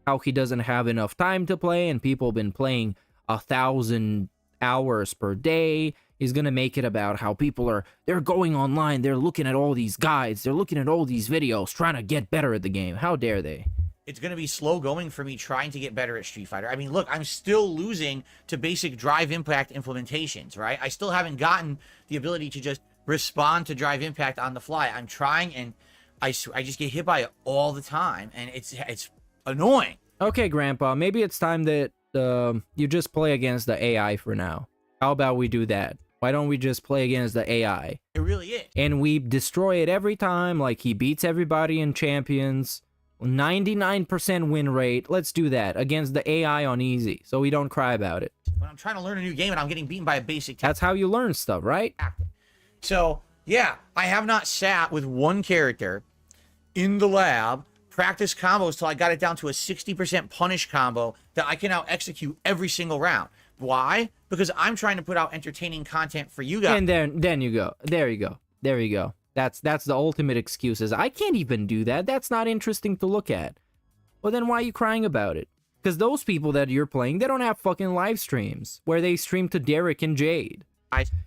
how he doesn't have enough time to play, and people have been playing 1,000 hours per day. He's gonna make it about how people they're going online, they're looking at all these guides, they're looking at all these videos, trying to get better at the game. How dare they? It's going to be slow going for me trying to get better at Street Fighter. I mean, look, I'm still losing to basic drive impact implementations, right? I still haven't gotten the ability to just respond to drive impact on the fly. I'm trying, and I just get hit by it all the time, and it's annoying. Okay, Grandpa, maybe it's time that you just play against the AI for now. How about we do that? Why don't we just play against the AI? It really is. And we destroy it every time, like he beats everybody in Champions. 99% win rate. Let's do that against the AI on easy, so we don't cry about it. When I'm trying to learn a new game and I'm getting beaten by a basic That's how you learn stuff, right? So, yeah, I have not sat with one character in the lab, practice combos till I got it down to a 60% punish combo that I can now execute every single round. Why? Because I'm trying to put out entertaining content for you guys. And then you go. There you go. There you go. That's the ultimate excuse is I can't even do that. That's not interesting to look at. Well, then why are you crying about it? Because those people that you're playing, they don't have fucking live streams where they stream to Derek and Jade.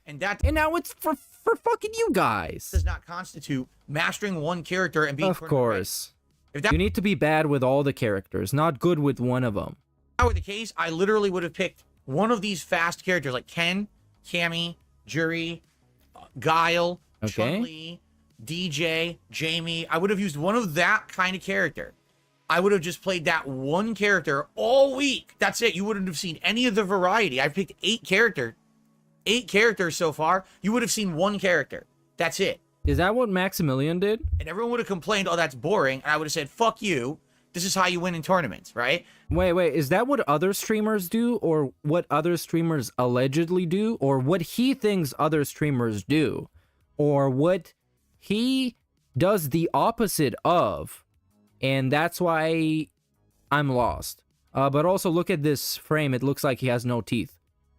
And now it's for fucking you guys. Does not constitute mastering one character and being... Of course. You need to be bad with all the characters, not good with one of them. If that were the case, I literally would have picked one of these fast characters like Ken, Cammy, Jury, Guile, Chun-Li, DJ, Jamie. I would have used one of that kind of character. I would have just played that one character all week. That's it. You wouldn't have seen any of the variety. I've picked 8 characters so far. You would have seen one character. That's it. Is that what Maximilian did? And everyone would have complained, oh, that's boring. And I would have said, fuck you. This is how you win in tournaments, right? Wait. Is that what other streamers do? Or what other streamers allegedly do? Or what he thinks other streamers do? Or what he does the opposite of? And that's why I'm lost. But also look at this frame. It looks like he has no teeth.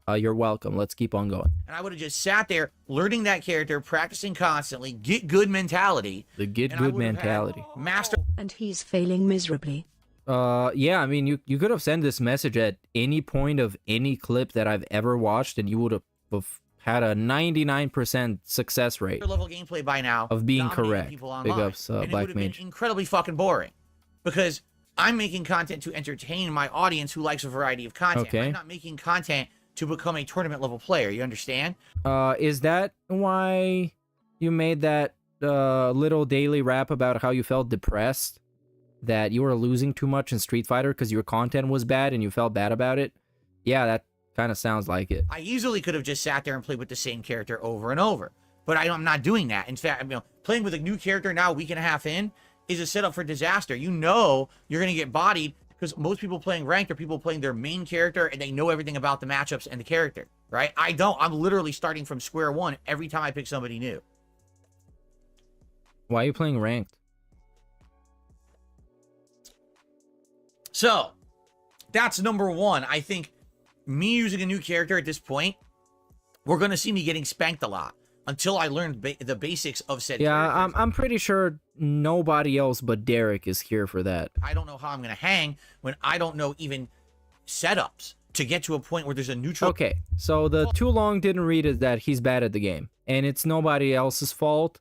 You're welcome. Let's keep on going. And I would have just sat there learning that character, practicing constantly, get good mentality. The get good mentality. Master. And he's failing miserably. Yeah, I mean, you could have sent this message at any point of any clip that I've ever watched, and you would have had a 99% success rate level gameplay by now of being correct. Big ups, and it Black would have Mage. been incredibly fucking boring because I'm making content to entertain my audience who likes a variety of content. Okay. I'm not making content to become a tournament level player. You understand? Is that why you made that little daily rap about how you felt depressed? That you were losing too much in Street Fighter because your content was bad and you felt bad about it? Yeah, that kind of sounds like it. I easily could have just sat there and played with the same character over and over. But I'm not doing that. In fact, playing with a new character now, a week and a half in, is a setup for disaster. You know you're going to get bodied because most people playing ranked are people playing their main character and they know everything about the matchups and the character, right? I don't. I'm literally starting from square one every time I pick somebody new. Why are you playing ranked? So, that's number one. I think me using a new character at this point, we're going to see me getting spanked a lot until I learn the basics of said characters. I'm pretty sure nobody else but Derek is here for that. I don't know how I'm going to hang when I don't know even setups to get to a point where there's a neutral... Okay, so the too long didn't read is that he's bad at the game. And it's nobody else's fault,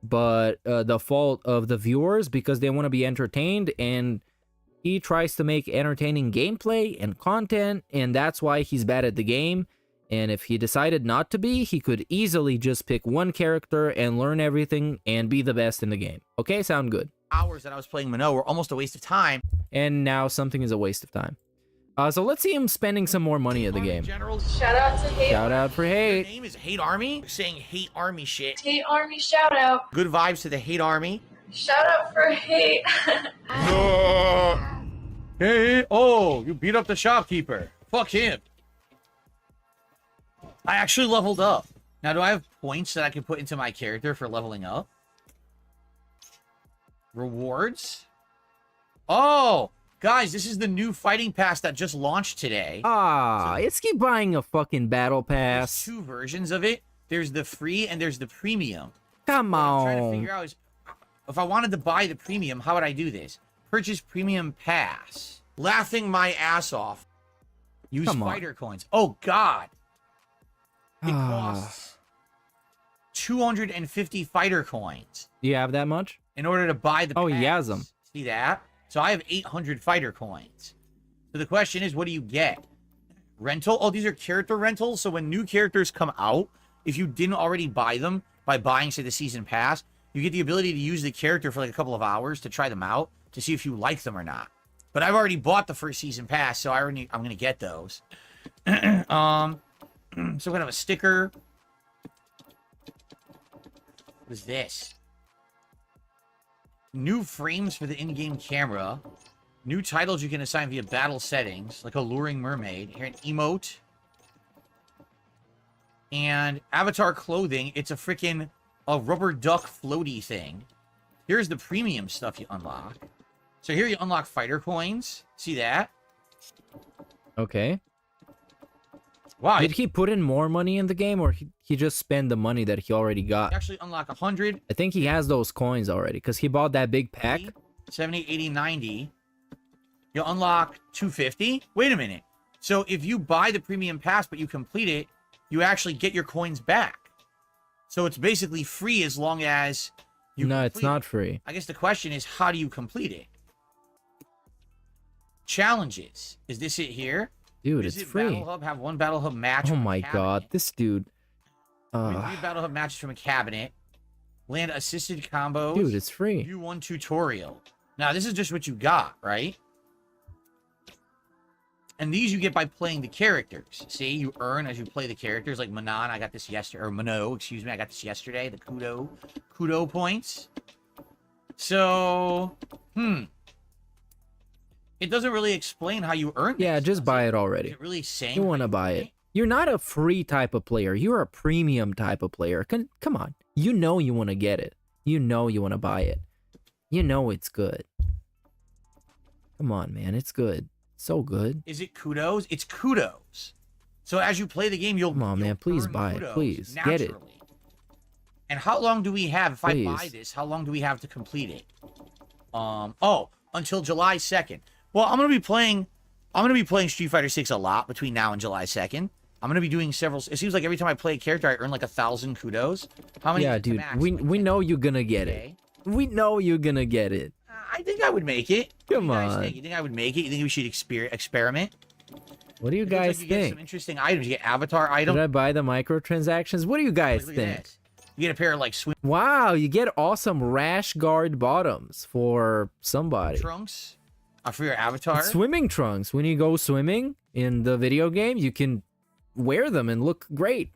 but the fault of the viewers because they want to be entertained, and he tries to make entertaining gameplay and content, and that's why he's bad at the game. And if he decided not to be, he could easily just pick one character and learn everything and be the best in the game. Okay, sound good. Hours that I was playing Minot were almost a waste of time. And now something is a waste of time. So let's see him spending some more money at the game. Shout out to Hate. Shout out for Your Hate. name is Hate Army? You're saying Hate Army shit. Hate Army shout out. Good vibes to the Hate Army. Shout out for Hate. Hey, oh, you beat up the shopkeeper. Fuck him. I actually leveled up. Now, do I have points that I can put into my character for leveling up? Rewards? Oh, guys, this is the new fighting pass that just launched today. Let's keep buying a fucking battle pass. There's two versions of it. There's the free and there's the premium. Come What I'm trying to on. figure out is, if I wanted to buy the premium, how would I do this? Purchase premium pass. Laughing my ass off. Use Come on. fighter coins. Oh, God. It costs 250 fighter coins Do you have that much? in order to buy the Oh, pass. he has them. See that? So I have 800 fighter coins. So the question is, what do you get? Rental? Oh, these are character rentals. So when new characters come out, if you didn't already buy them by buying, say, the season pass, you get the ability to use the character for like a couple of hours to try them out to see if you like them or not. But I've already bought the first season pass, so I'm going to get those. So we have a sticker. What is this? New frames for the in-game camera. New titles you can assign via battle settings, like Alluring Mermaid. Here, an emote. And avatar clothing. It's a freaking rubber duck floaty thing. Here's the premium stuff you unlock. So here you unlock fighter coins. See that? Okay. Wow. Did he put in more money in the game, or he just spent the money that he already got? You actually unlock 100, I think he has those coins already, because he bought that big pack. 70, 80, 90. You'll unlock 250. Wait a minute. So if you buy the premium pass, but you complete it, you actually get your coins back. So it's basically free as long as you No, it's complete not it. free. I guess the question is, how do you complete it? Challenges. Is this it here? Dude, Visit it's free. Battle Hub, have one Battle Hub match. Oh from a my god, cabinet. this dude. Win 3 Battle Hub matches from a cabinet. Land assisted combos. Dude, it's free. View 1 tutorial. Now, this is just what you got, right? And these you get by playing the characters. See, you earn as you play the characters. Like Manon, I got this yesterday. Or Mano, excuse me, I got this yesterday. The Kudo points. So, it doesn't really explain how you earn Yeah, this, just does buy it Is already. it really saying You how want to buy earn it. You're not a free type of player. You're a premium type of player. Come on. You know you want to get it. You know you want to buy it. You know it's good. Come on, man. It's good. So good. Is it kudos? It's kudos. So as you play the game, you'll Come on, you'll man. Please earn buy it. kudos Please. Get it. naturally. And how long do we have? If I buy Please. this, how long do we have to complete it? Until July 2nd. Well, I'm gonna be playing Street Fighter 6 a lot between now and July 2nd. I'm gonna be doing several. It seems like every time I play a character, I earn like 1,000 kudos. How many? Yeah, is the dude. max? We Like 10? know you're gonna get it. Okay. We know you're gonna get it. I think I would make it. What do Come you guys on. think? You think I would make it? You think we should experiment? What do you It looks guys like you get some think? interesting items. You get avatar items. Did I buy the microtransactions? What do you guys Look at think? this. You get a pair of like swim Wow, you get awesome rash guard bottoms for somebody. trunks for your avatar. Swimming trunks. When you go swimming in the video game, you can wear them and look great.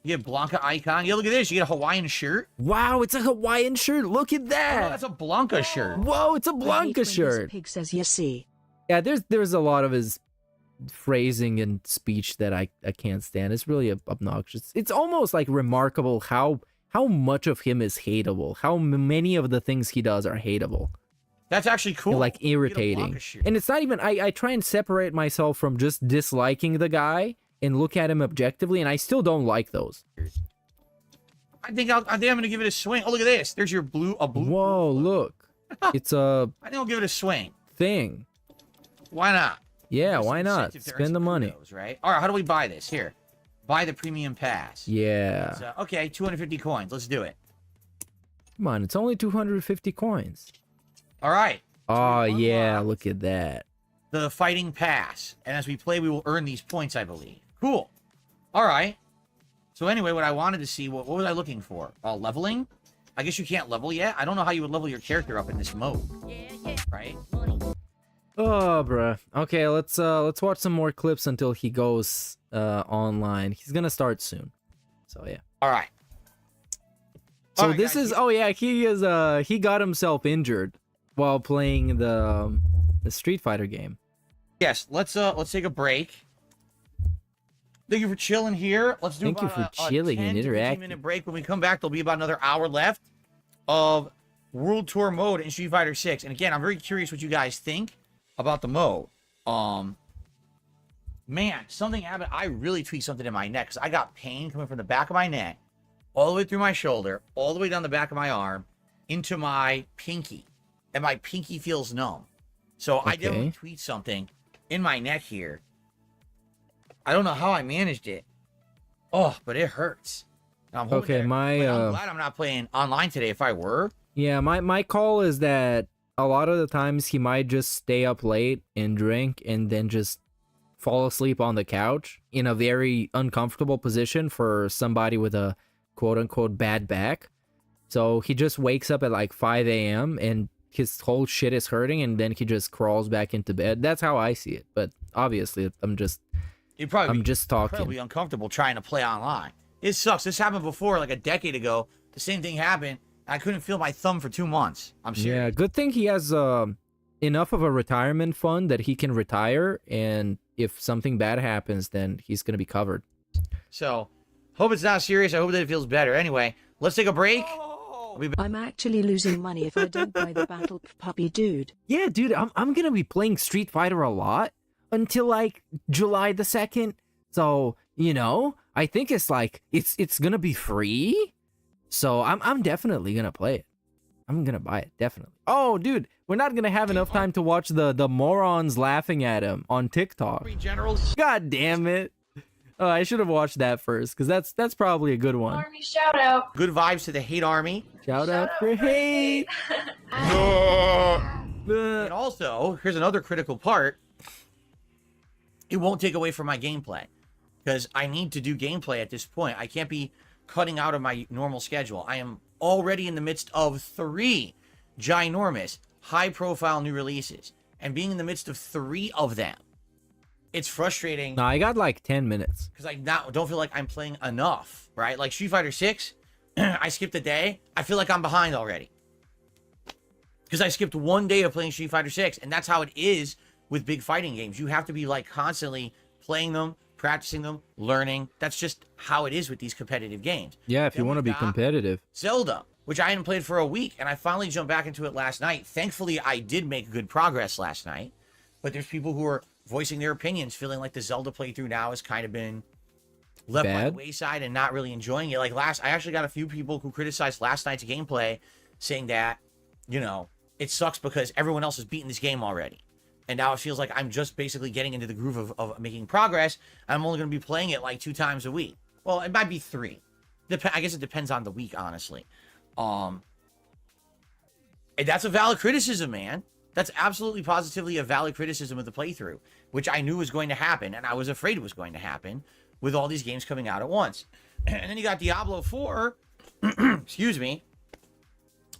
You get Blanca icon. Yeah, look at this. You get a Hawaiian shirt. Wow, it's a Hawaiian shirt. Look at Oh, that. that's a Blanca shirt. Whoa, it's a I hate Blanca when shirt. this pig says you see. Yeah, there's a lot of his phrasing and speech that I can't stand. It's really obnoxious. It's almost like remarkable how much of him is hateable. How many of the things he does are hateable. That's actually cool. And, like You get a irritating. Blanca shirt. And it's not even I try and separate myself from just disliking the guy and look at him objectively, and I still don't like those. I think I'm gonna give it a swing. Oh, look at this. There's your blue. Whoa, look. It's a I think I'll give it a swing. thing. Why not? Yeah, There's why some not? incentive to earn Spend the some money. kudos, right? All right, how do we buy this? Here. Buy the premium pass. Yeah. So, okay, 250 coins. Let's do it. Come on, it's only 250 coins. All right. Oh, we yeah, unlocked look at that. The fighting pass. And as we play, we will earn these points, I believe. Cool. All right. So anyway, what I wanted to see, what was I looking for? Leveling? I guess you can't level yet. I don't know how you would level your character up in this mode. Right? Oh, bruh. Okay, let's watch some more clips until he goes online. He's gonna start soon. So yeah. All right. So All right, this guys, is he got himself injured while playing the Street Fighter game. Yes, let's take a break. Thank you for chilling here. Let's do Thank you about for a chilling 10 and to 15 interacting. minute break. When we come back, there'll be about another hour left of World Tour mode in Street Fighter 6. And again, I'm very curious what you guys think about the mode. Man, something happened. I really tweaked something in my neck because I got pain coming from the back of my neck, all the way through my shoulder, all the way down the back of my arm, into my pinky. And my pinky feels numb. So I definitely tweaked something in my neck here. I don't know how I managed it. Oh, but it hurts. I'm Okay, I'm glad I'm not playing online today. If I were, Yeah, my call is that a lot of the times he might just stay up late and drink and then just fall asleep on the couch in a very uncomfortable position for somebody with a quote-unquote bad back. So he just wakes up at like 5 a.m. and his whole shit is hurting, and then he just crawls back into bed. That's how I see it. But obviously, I'm just talking. Incredibly uncomfortable trying to play online. It sucks. This happened before, like a decade ago. The same thing happened. I couldn't feel my thumb for 2 months. I'm serious. Yeah, good thing he has enough of a retirement fund that he can retire, and if something bad happens, then he's gonna be covered. So, hope it's not serious. I hope that it feels better. Anyway, let's take a break. I'm actually losing money if I don't buy the Battle Puppy dude. Yeah, dude, I'm gonna be playing Street Fighter a lot until like July the 2nd. So, you know, I think it's like it's gonna be free. So I'm definitely gonna play it. I'm gonna buy it, definitely. Oh, dude, we're not gonna have enough time to watch the morons laughing at him on TikTok. Generals. God damn it. Oh, I should have watched that first, because that's probably a good one. Army shout out. Good vibes to the Hate Army. Shout out for hate. And also, here's another critical part. It won't take away from my gameplay, because I need to do gameplay at this point. I can't be cutting out of my normal schedule. I am already in the midst of 3 ginormous, high-profile new releases, and being in the midst of 3 of them, it's frustrating. No, I got like 10 minutes. Because I don't feel like I'm playing enough, right? Like Street Fighter 6, I skipped a day. I feel like I'm behind already. Because I skipped 1 day of playing Street Fighter 6, and that's how it is with big fighting games. You have to be like constantly playing them, practicing them, learning. That's just how it is with these competitive games. Yeah, if you want to be competitive. Zelda, which I hadn't played for a week, and I finally jumped back into it last night. Thankfully, I did make good progress last night. But there's people who are voicing their opinions, feeling like the Zelda playthrough now has kind of been left by the wayside and not really enjoying it. Like I actually got a few people who criticized last night's gameplay, saying that, you know, it sucks because everyone else has beaten this game already. And now it feels like I'm just basically getting into the groove of making progress. I'm only going to be playing it like 2 times a week. Well, it might be 3. I guess it depends on the week, honestly. And that's a valid criticism, man. That's absolutely positively a valid criticism of the playthrough, which I knew was going to happen, and I was afraid it was going to happen with all these games coming out at once. And then you got Diablo 4, excuse me,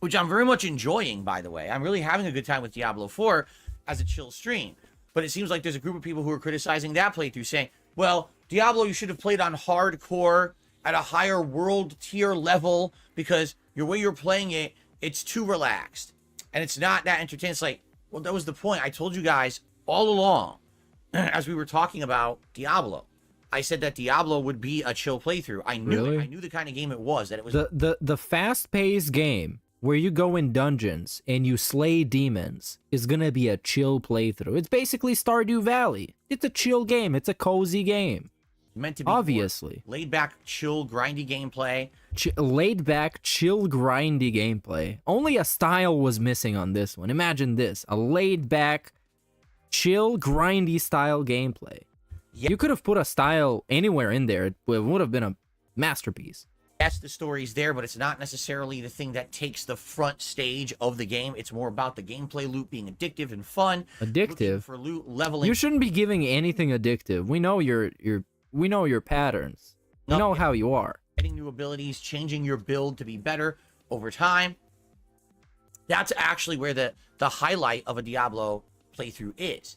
which I'm very much enjoying, by the way. I'm really having a good time with Diablo 4 as a chill stream. But it seems like there's a group of people who are criticizing that playthrough, saying, well, Diablo, you should have played on hardcore at a higher world tier level because your way you're playing it, it's too relaxed. And it's not that entertaining. It's like, well, that was the point. I told you guys all along, as we were talking about Diablo. I said that Diablo would be a chill playthrough. I knew it. I knew the kind of game it was. That it was the fast-paced game where you go in dungeons and you slay demons is gonna be a chill playthrough. It's basically Stardew Valley. It's a chill game. It's a cozy game. Meant to be obviously laid back, chill, grindy gameplay. Laid back, chill, grindy gameplay. Only a style was missing on this one. Imagine this: a laid back, chill, grindy style gameplay. Yeah. You could have put a style anywhere in there. It would have been a masterpiece. Yes, the story's there, but it's not necessarily the thing that takes the front stage of the game. It's more about the gameplay loop being addictive and fun. Addictive for loot leveling. You shouldn't be giving anything addictive. We know we know your patterns. We know how you are. Getting new abilities, changing your build to be better over time. That's actually where the highlight of a Diablo playthrough is.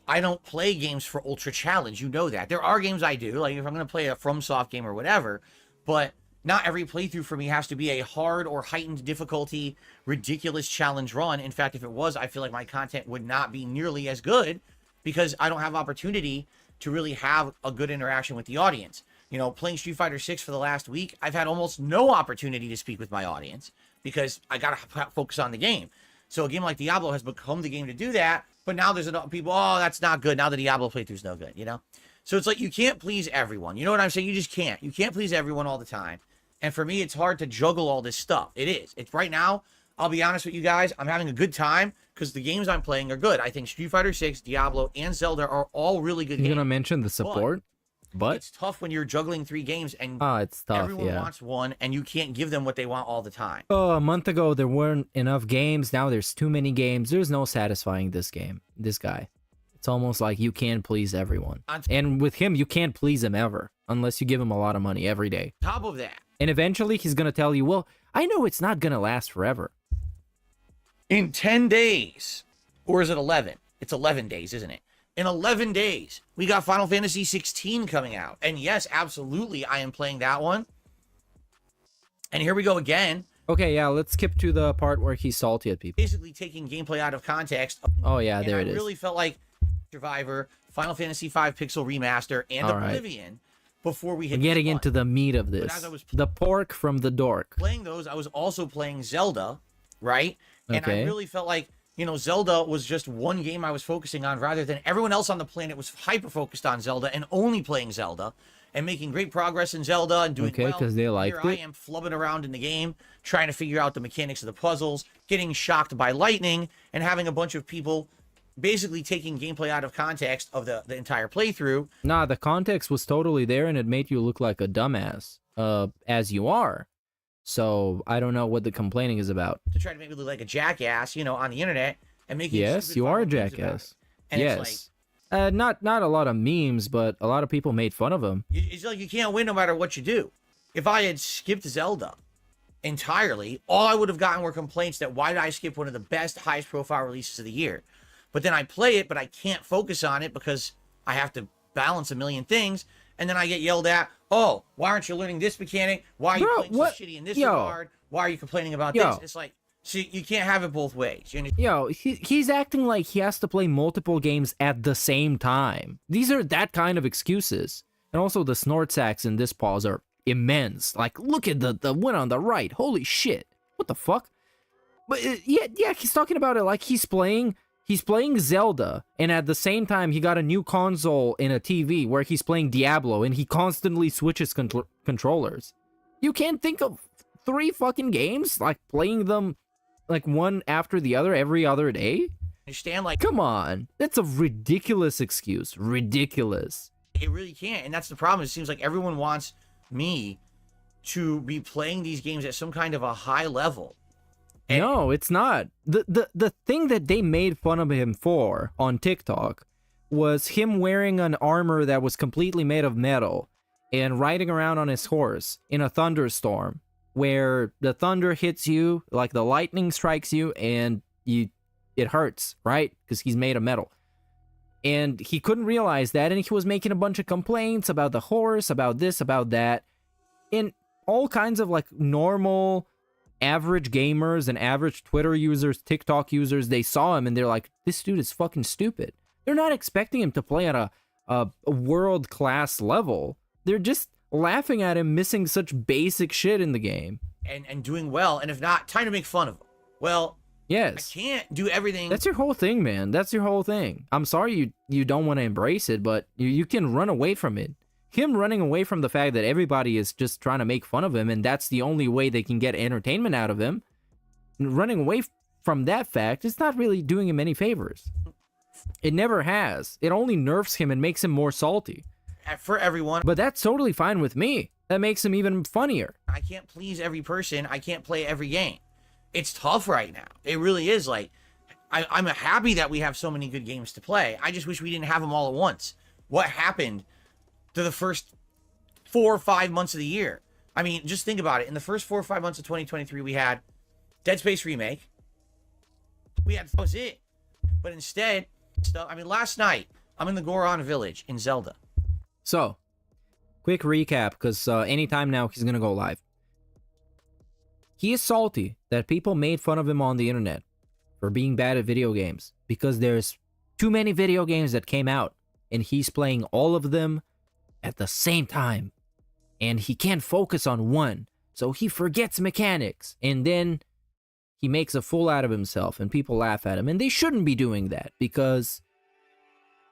I don't play games for ultra challenge. You know that. There are games I do, like if I'm going to play a FromSoft game or whatever, but not every playthrough for me has to be a hard or heightened difficulty, ridiculous challenge run. In fact, if it was, I feel like my content would not be nearly as good because I don't have opportunity to really have a good interaction with the audience. You know, playing Street Fighter 6 for the last week, I've had almost no opportunity to speak with my audience because I got to focus on the game. So a game like Diablo has become the game to do that. But now there's enough people, oh, that's not good. Now the Diablo playthrough's no good, you know? So it's like you can't please everyone. You know what I'm saying? You just can't. You can't please everyone all the time. And for me, it's hard to juggle all this stuff. It is. It's right now, I'll be honest with you guys, I'm having a good time because the games I'm playing are good. I think Street Fighter 6, Diablo, and Zelda are all really good games. You're going to mention the support? But it's tough when you're juggling 3 games and it's tough, everyone wants one and you can't give them what they want all the time. Oh, a month ago there weren't enough games. Now there's too many games. There's no satisfying this guy. It's almost like you can't please everyone. And with him, you can't please him ever unless you give him a lot of money every day. Top of that. And eventually he's going to tell you, well, I know it's not going to last forever. In 10 days, or is it 11? It's 11 days, isn't it? In 11 days, we got Final Fantasy 16 coming out. And yes, absolutely, I am playing that one. And here we go again. Okay, yeah, let's skip to the part where he's salty at people. Basically taking gameplay out of context. Oh, yeah, there it is. I really felt like Survivor, Final Fantasy V Pixel Remaster, and Oblivion before we hit getting into the meat of this. As I was the pork from the dork. Playing those, I was also playing Zelda, right? And I really felt like, you know, Zelda was just one game I was focusing on rather than everyone else on the planet was hyper-focused on Zelda and only playing Zelda and making great progress in Zelda and doing well. Because they liked it. Here I am flubbing around in the game, trying to figure out the mechanics of the puzzles, getting shocked by lightning, and having a bunch of people basically taking gameplay out of context of the entire playthrough. Nah, the context was totally there and it made you look like a dumbass, as you are. So, I don't know what the complaining is about. To try to make me look like a jackass, you know, on the internet and make Yes, you are a jackass. Yes. Like, not a lot of memes, but a lot of people made fun of him. It's like you can't win no matter what you do. If I had skipped Zelda entirely, all I would have gotten were complaints that why did I skip one of the best, highest profile releases of the year? But then I play it, but I can't focus on it because I have to balance a million things. And then I get yelled at, oh, why aren't you learning this mechanic? Why are you playing so shitty in this regard? Why are you complaining about this? It's like, see, you can't have it both ways. He's acting like he has to play multiple games at the same time. These are that kind of excuses. And also the snort sacks in this pause are immense. Like, look at the one on the right. Holy shit. What the fuck? But yeah, he's talking about it like he's playing Zelda, and at the same time, he got a new console and a TV where he's playing Diablo, and he constantly switches controllers. You can't think of 3 fucking games, like playing them like one after the other every other day? Understand, like, come on. That's a ridiculous excuse. Ridiculous. It really can't, and that's the problem. It seems like everyone wants me to be playing these games at some kind of a high level. No, it's not. The thing that they made fun of him for on TikTok was him wearing an armor that was completely made of metal and riding around on his horse in a thunderstorm where the thunder hits you, like the lightning strikes you, and it hurts, right? Because he's made of metal. And he couldn't realize that, and he was making a bunch of complaints about the horse, about this, about that. And all kinds of like normal, average gamers and average Twitter users, TikTok users, they saw him and they're like, this dude is fucking stupid. They're not expecting him to play at a world-class level. They're just laughing at him missing such basic shit in the game. And doing well, and if not, time to make fun of him. Well, yes. I can't do everything. That's your whole thing, man. That's your whole thing. I'm sorry you don't want to embrace it, but you can run away from it. Him running away from the fact that everybody is just trying to make fun of him, and that's the only way they can get entertainment out of him. Running away from that fact, it's not really doing him any favors. It never has. It only nerfs him and makes him more salty. For everyone. But that's totally fine with me. That makes him even funnier. I can't please every person. I can't play every game. It's tough right now. It really is. Like, I'm happy that we have so many good games to play. I just wish we didn't have them all at once. What happened to the first 4 or 5 months of the year? I mean, just think about it. In the first 4 or 5 months of 2023, we had Dead Space Remake. That was it. But instead, I mean, last night, I'm in the Goron Village in Zelda. So, quick recap, because anytime now he's going to go live. He is salty that people made fun of him on the internet for being bad at video games because there's too many video games that came out and he's playing all of them at the same time. And he can't focus on one, so he forgets mechanics. And then he makes a fool out of himself and people laugh at him. And they shouldn't be doing that because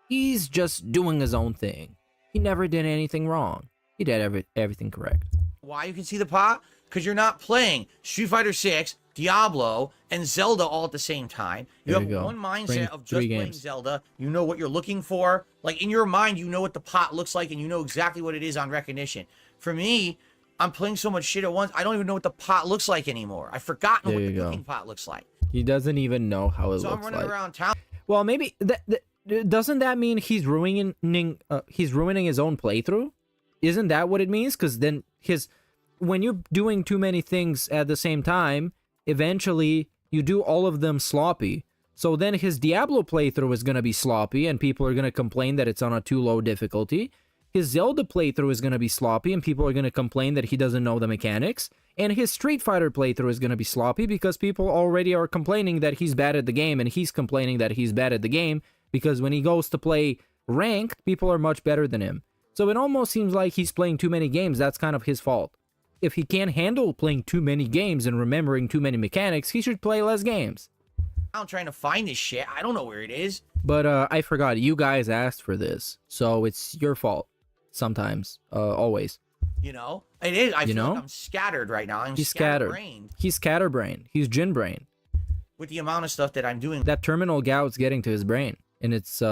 he's just doing his own thing. He never did anything wrong. He did everything correct. Why you can see the pot? Because you're not playing Street Fighter 6, Diablo, and Zelda all at the same time. You have one mindset of just playing Zelda. You know what you're looking for. Like, in your mind, you know what the pot looks like, and you know exactly what it is on recognition. For me, I'm playing so much shit at once, I don't even know what the pot looks like anymore. I've forgotten what the cooking pot looks like. He doesn't even know how it looks like. So I'm running around town. Well, maybe... doesn't that mean he's ruining his own playthrough? Isn't that what it means? Because then when you're doing too many things at the same time, eventually you do all of them sloppy. So then his Diablo playthrough is going to be sloppy and people are going to complain that it's on a too low difficulty. His Zelda playthrough is going to be sloppy and people are going to complain that he doesn't know the mechanics. And his Street Fighter playthrough is going to be sloppy because people already are complaining that he's bad at the game, and he's complaining that he's bad at the game because when he goes to play ranked, people are much better than him. So it almost seems like he's playing too many games. That's kind of his fault. If he can't handle playing too many games and remembering too many mechanics, he should play less games. I'm trying to find this shit. I don't know where it is. But I forgot. You guys asked for this, so it's your fault. Sometimes. Always. You know? It is. I feel like I'm scattered right now. He's scatterbrained. He's scatterbrained. He's gin-brained. With the amount of stuff that I'm doing. That terminal gout's getting to his brain. And it's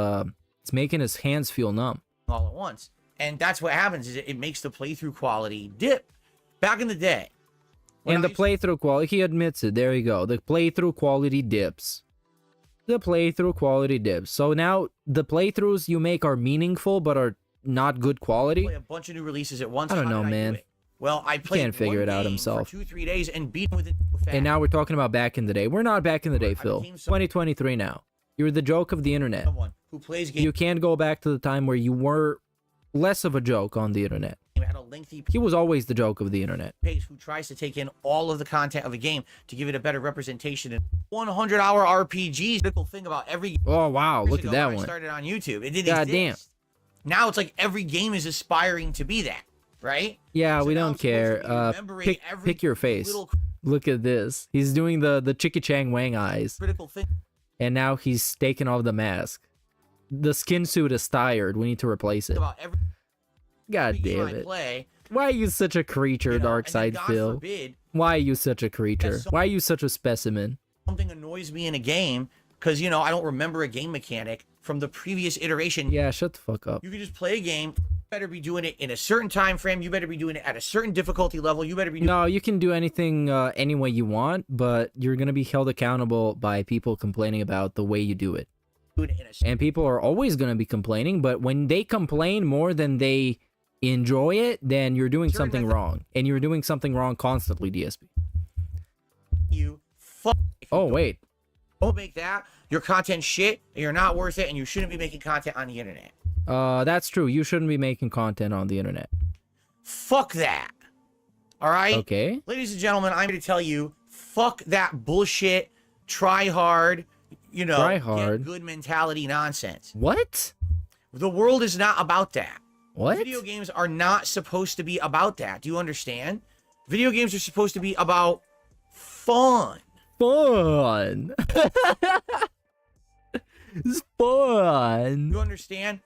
making his hands feel numb. All at once. And that's what happens, is it makes the playthrough quality dip. Back in the day. And the playthrough quality, he admits it. There you go. The playthrough quality dips. The playthrough quality dips. So now the playthroughs you make are meaningful but are not good quality. Play a bunch of new releases at once. I don't know, man. Well, I played can't figure it out himself. For 2-3 days and beat him with it. And now we're talking about back in the day. We're not back in the day, Phil. 2023 now. You're the joke of the internet. Someone who plays games. You can't go back to the time where you were less of a joke on the internet. He was always the joke of the internet. Who tries to take in all of the content of a game to give it a better representation. And 100-hour RPGs. Critical thing about every. Oh wow! Look at that one. I started on YouTube. It didn't God exist. Damn. Now it's like every game is aspiring to be that, right? Yeah, so we don't care. Pick your face. Look at this. He's doing the Chicky Chang Wang eyes. Critical thing. And now he's taken off the mask. The skin suit is tired. We need to replace it. God damn it. Why are you such a creature, DorkSide Phil? Why are you such a creature? Why are you such a specimen? Something annoys me in a game because, you know, I don't remember a game mechanic from the previous iteration. Yeah, shut the fuck up. You can just play a game better be doing it in a certain time frame. You better be doing it at a certain difficulty level. You better be doing No, you can do anything any way you want, but you're going to be held accountable by people complaining about the way you do it. And people are always going to be complaining, but when they complain more than they enjoy it, then you're doing something wrong. And you're doing something wrong constantly, DSP. You fuck. Oh, wait. Don't make that. Your content shit, and you're not worth it, and you shouldn't be making content on the internet. That's true. You shouldn't be making content on the internet. Fuck that. All right? Okay. Ladies and gentlemen, I'm going to tell you, fuck that bullshit, try hard, you know, Try hard. get good mentality nonsense. What? The world is not about that. What? Video games are not supposed to be about that. Do you understand? Video games are supposed to be about fun. Fun. It's fun. You understand?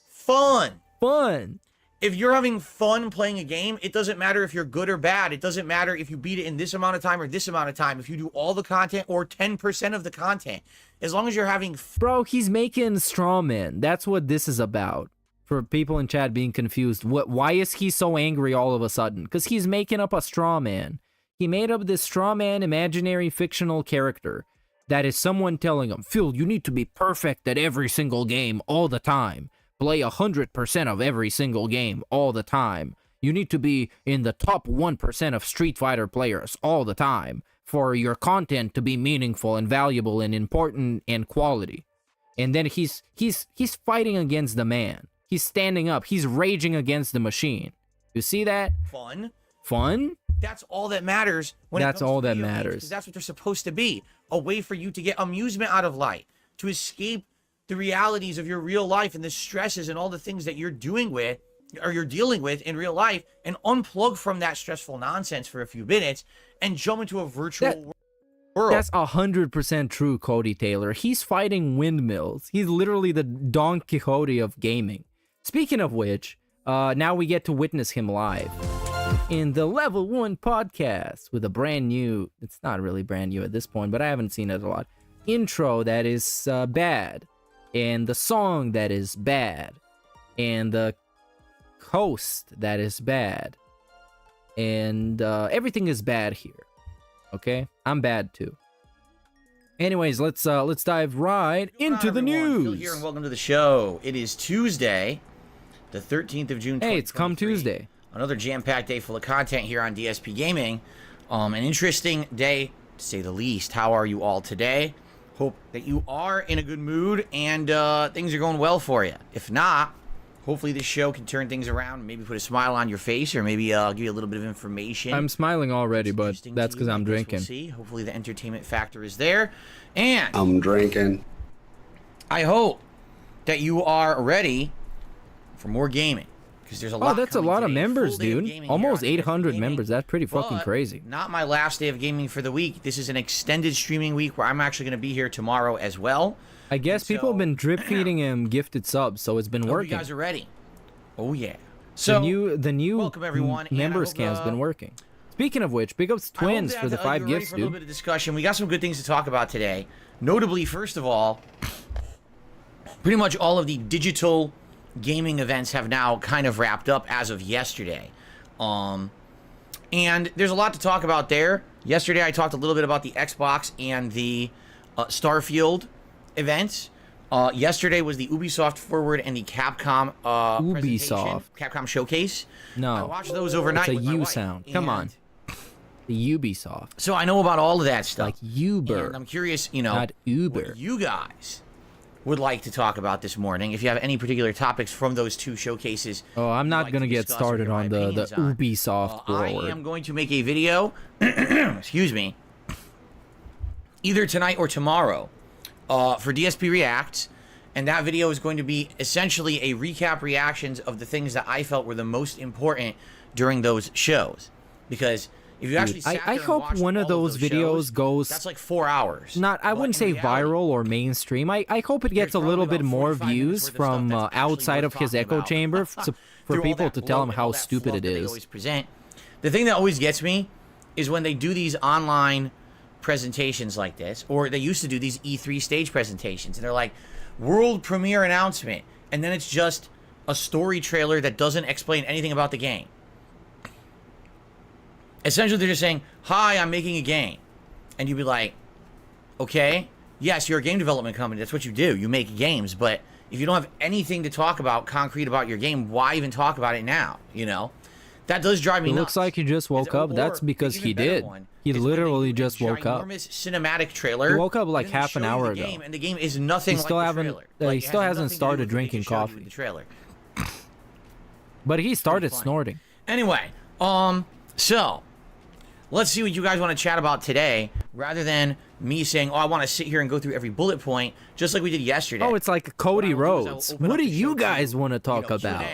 Fun. Fun. If you're having fun playing a game, it doesn't matter if you're good or bad. It doesn't matter if you beat it in this amount of time or this amount of time. If you do all the content or 10% of the content. As long as you're having Bro, he's making straw men. That's what this is about. For people in chat being confused. Why is he so angry all of a sudden? Because he's making up a straw man. He made up this straw man imaginary fictional character. That is someone telling him, Phil, you need to be perfect at every single game all the time. Play 100% of every single game all the time. You need to be in the top 1% of Street Fighter players all the time for your content to be meaningful and valuable and important and quality. And then he's fighting against the man. He's standing up. He's raging against the machine. You see that? fun. Fun? That's all that matters. That's all that video games, matters. because that's what they're supposed to be. A way for you to get amusement out of life. To escape the realities of your real life and the stresses and all the things that you're doing with or you're dealing with in real life, and unplug from that stressful nonsense for a few minutes and jump into a virtual world. That's 100% true, Cody Taylor. He's fighting windmills. He's literally the Don Quixote of gaming. Speaking of which, now we get to witness him live in the Level 1 podcast with a brand new, it's not really brand new at this point, but I haven't seen it a lot, intro that is bad, and the song that is bad, and the host that is bad, and everything is bad here. Okay, I'm bad too. Anyways, let's dive right into the news. Phil here, and welcome to the show. It is Tuesday, the 13th of June. Hey, it's come Tuesday. Another jam-packed day full of content here on DSP Gaming. An interesting day, to say the least. How are you all today? Hope that you are in a good mood and things are going well for you. If not, hopefully this show can turn things around and maybe put a smile on your face, or maybe give you a little bit of information. I'm smiling already, but that's because I'm drinking. We'll see. Hopefully the entertainment factor is there. And I'm drinking. I hope that you are ready for more gaming. There's a lot that's a lot of today. members, Full day of dude. gaming Almost here on 800 DSP members. That's pretty fucking But crazy. Not my last day of gaming for the week. This is an extended streaming week where I'm actually going to be here tomorrow as well. I guess people have been drip feeding him gifted subs, so it's been working. You guys are ready. Oh yeah. So the new welcome everyone. member scam's been working. Speaking of which, big ups Twins for the 5 gifts, for a little bit of discussion. We got some good things to talk about today. Notably, first of all, pretty much all of the digital gaming events have now kind of wrapped up as of yesterday. And there's a lot to talk about there. Yesterday I talked a little bit about the Xbox and the Starfield events. Yesterday was the Ubisoft Forward and the Capcom presentation, Capcom Showcase. No. I watched those overnight. It's a with my U wife, sound. Come on. The Ubisoft. So I know about all of that stuff. Like Uber. And I'm curious, Not Uber. what you guys would like to talk about this morning. If you have any particular topics from those two showcases. Oh, I'm not going to get started on the Ubisoft I Forward. am going to make a video, excuse me, either tonight or tomorrow for DSPReacts. And that video is going to be essentially a recap reactions of the things that I felt were the most important during those shows. Because if you actually sat I there and hope watched one of all those videos shows, goes... That's like 4 hours. I wouldn't say viral or mainstream. I hope it gets a little bit more views from outside of his echo chamber for people to tell him how stupid it is. The thing that always gets me is when they do these online presentations like this, or they used to do these E3 stage presentations, and they're like, world premiere announcement, and then it's just a story trailer that doesn't explain anything about the game. Essentially, they're just saying, hi, I'm making a game. And you'd be like, okay, yes, you're a game development company. That's what you do. You make games. But if you don't have anything to talk about, concrete about your game, why even talk about it now? You know? That does drive me nuts. It looks like he just woke up. That's because he did. He literally just woke up. Enormous cinematic trailer. He woke up like half an hour ago. And the game is nothing like the trailer. He still hasn't started drinking coffee. But he started snorting. Anyway, so let's see what you guys want to chat about today, rather than me saying, oh, I want to sit here and go through every bullet point, just like we did yesterday. Oh, it's like Cody Rhodes. What do you guys want to talk about?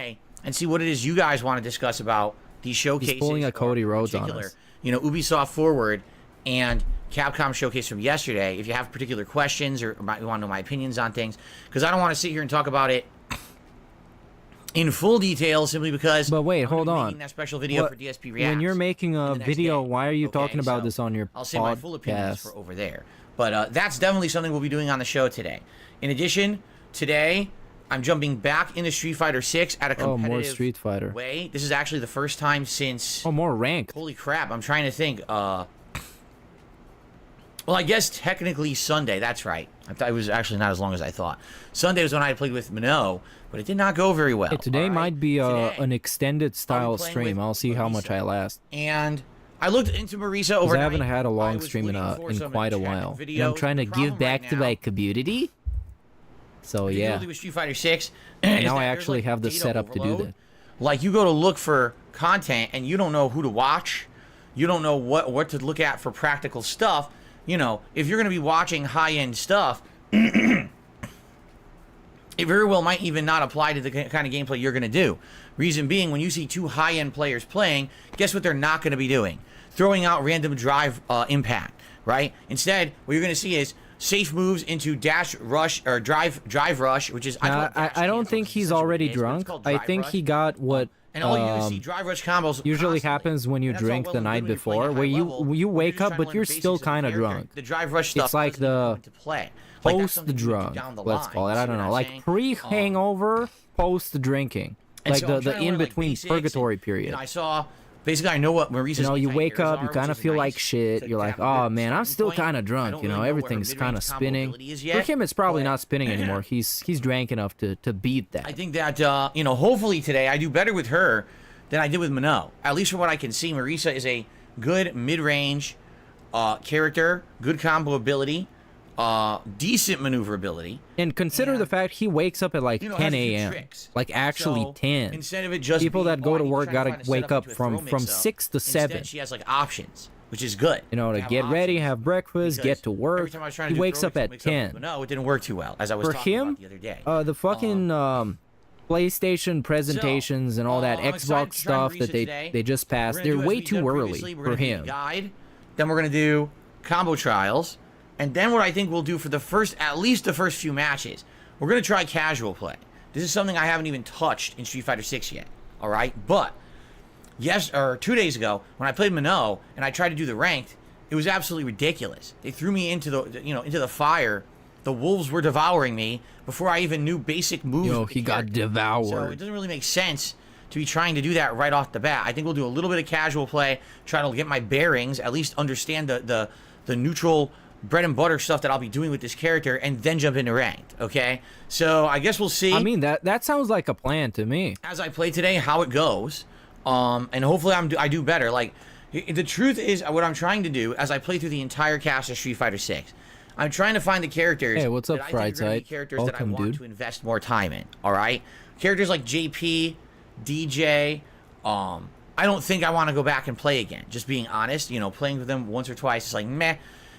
And see what it is you guys want to discuss about these showcases. He's pulling a Cody Rhodes on us. You know, Ubisoft Forward and Capcom Showcase from yesterday. If you have particular questions or you want to know my opinions on things, because I don't want to sit here and talk about it in full detail, simply because. But wait, hold on. That special video for DSPReacts. When you're making a video, why are you talking about this on your podcast? I'll say my full opinions for over there. But that's definitely something we'll be doing on the show today. In addition, today I'm jumping back into Street Fighter 6 at a competitive more Street Fighter way. This is actually the first time since. Oh, more ranked. Holy crap! I'm trying to think. Well, I guess technically Sunday. That's right. I thought it was actually not as long as I thought. Sunday was when I played with Minot, but it did not go very well. Hey, today might be an extended style stream. I'll see how much I last. And I looked into Marisa overnight. I haven't had a long stream in quite a while. And I'm trying to give back to my community. So yeah. With Street Fighter 6, now I actually have the setup to do that. Like, you go to look for content and you don't know who to watch. You don't know what to look at for practical stuff. You know, if you're going to be watching high-end stuff, it very well might even not apply to the kind of gameplay you're going to do. Reason being, when you see two high-end players playing, guess what they're not going to be doing? Throwing out random drive impact, right? Instead, what you're going to see is safe moves into dash rush or drive rush, which is I don't think he's already drunk. I think he got what and all you see drive rush combos usually happens when you drink the night before, where you wake up but you're still kind of drunk. The drive rush stuff it's like the post-drunk, let's call it. I don't know, like pre-hangover, post-drinking, like the in-between purgatory period. I saw. Basically, I know what Marisa's. You know, you wake up, you kind of feel like shit. You're like, oh man, I'm still kind of drunk. You know, everything's kind of spinning. For him, it's probably not spinning anymore. He's drank enough to beat that. I think that you know, hopefully today I do better with her than I did with Minot. At least from what I can see, Marisa is a good mid-range character, good combo ability, decent maneuverability. And consider the fact he wakes up at like 10 a.m. Like actually 10. Instead of it just people that go to work gotta wake up from 6 to 7. Instead, she has like options, which is good. You know, to get ready, have breakfast, get to work. He wakes up at 10. But no, it didn't work too well, as I was talking about the other day. The fucking PlayStation presentations and all that Xbox stuff that they just passed, they're way too early for him. Then we're gonna do combo trials. And then what I think we'll do for at least the first few matches, we're going to try casual play. This is something I haven't even touched in Street Fighter 6 yet, all right? But 2 days ago, when I played Minot and I tried to do the ranked, it was absolutely ridiculous. They threw me into the fire. The wolves were devouring me before I even knew basic moves. Yo, he got devoured. So it doesn't really make sense to be trying to do that right off the bat. I think we'll do a little bit of casual play, try to get my bearings, at least understand the neutral bread and butter stuff that I'll be doing with this character, and then jump into ranked, okay? So I guess we'll see. I mean, that sounds like a plan to me. As I play today, how it goes, and hopefully I do better. Like, the truth is, what I'm trying to do as I play through the entire cast of Street Fighter 6, I'm trying to find the characters. Hey, what's up, Frightsight? Characters that I want to invest more time in. All right, characters like JP, DJ. I don't think I want to go back and play again. Just being honest, you know, playing with them once or twice is like meh.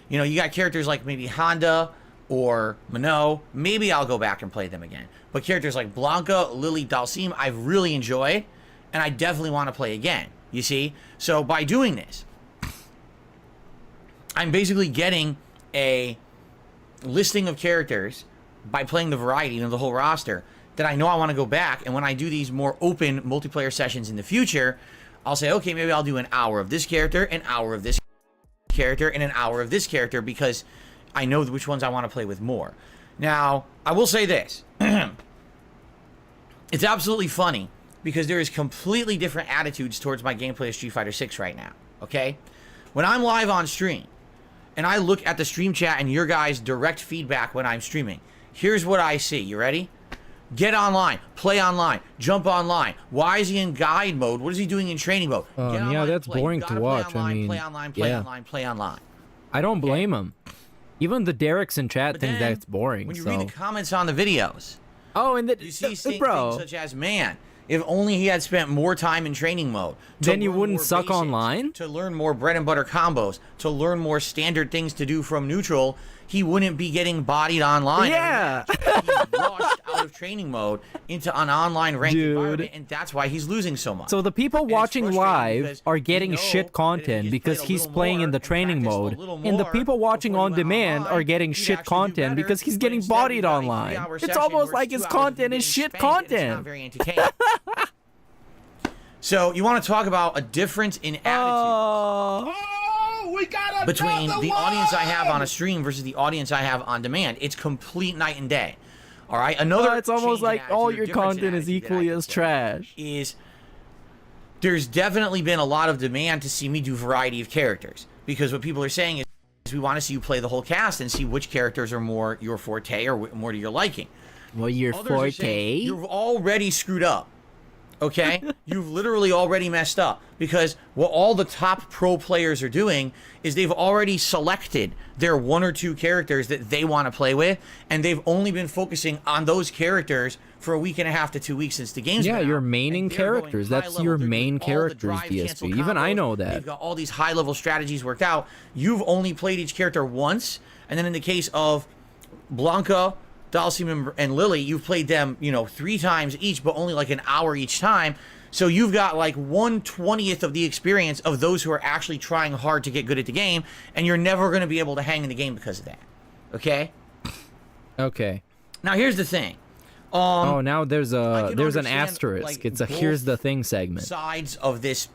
You know, you got characters like maybe Honda or Minot. Maybe I'll go back and play them again. But characters like Blanca, Lily, Dalsim, I've really enjoyed, and I definitely want to play again. You see? So by doing this, I'm basically getting a listing of characters by playing the variety of the whole roster that I know I want to go back. And when I do these more open multiplayer sessions in the future, I'll say, okay, maybe I'll do an hour of this character, an hour of this character, and an hour of this character, because I know which ones I want to play with more. Now, I will say this. it's absolutely funny because there is completely different attitudes towards my gameplay of Street Fighter 6 right now, okay? When I'm live on stream and I look at the stream chat and your guys' direct feedback when I'm streaming, here's what I see. You ready? Get online, play online, jump online. Why is he in guide mode? What is he doing in training mode? Get online, yeah, that's play. boring to watch. Online, I mean, play online, play online, play online. I don't blame him. Even the Derek's in chat But think then, that's boring. When you so. read the comments on the videos, and you see things bro, such as, man, if only he had spent more time in training mode. Then you wouldn't suck basics, online? To learn more bread and butter combos, to learn more standard things to do from neutral, he wouldn't be getting bodied online. Yeah. He's rushed out of training mode into an online ranked environment, and that's why he's losing so much. So the people watching live are getting shit content because he's playing in the training mode, and the people watching on demand are getting shit content because he's getting bodied online. It's almost like his content is shit content. It's not very entertaining. So you want to talk about a difference in attitude between the audience I have on a stream versus the audience I have on demand. It's complete night and day. All right, another. It's almost like all your content is equally as trash. There's definitely been a lot of demand to see me do variety of characters, because what people are saying is we want to see you play the whole cast and see which characters are more your forte or more to your liking. Well, your forte? You've already screwed up. Okay? You've literally already messed up, because what all the top pro players are doing is they've already selected their 1 or 2 characters that they want to play with, and they've only been focusing on those characters for a week and a half to 2 weeks since the game's been out. your maining characters. That's your main characters, DSP. Even I know that. They've got all these high-level strategies worked out. You've only played each character once, and then in the case of Blanca, Dalsim, and Lily, you've played them, 3 times each, but only like an hour each time. So you've got like 1/20th of the experience of those who are actually trying hard to get good at the game, and you're never going to be able to hang in the game because of that. Okay? Okay. Now here's the thing. Now there's an asterisk. Like, it's a here's the thing segment. Sides of this.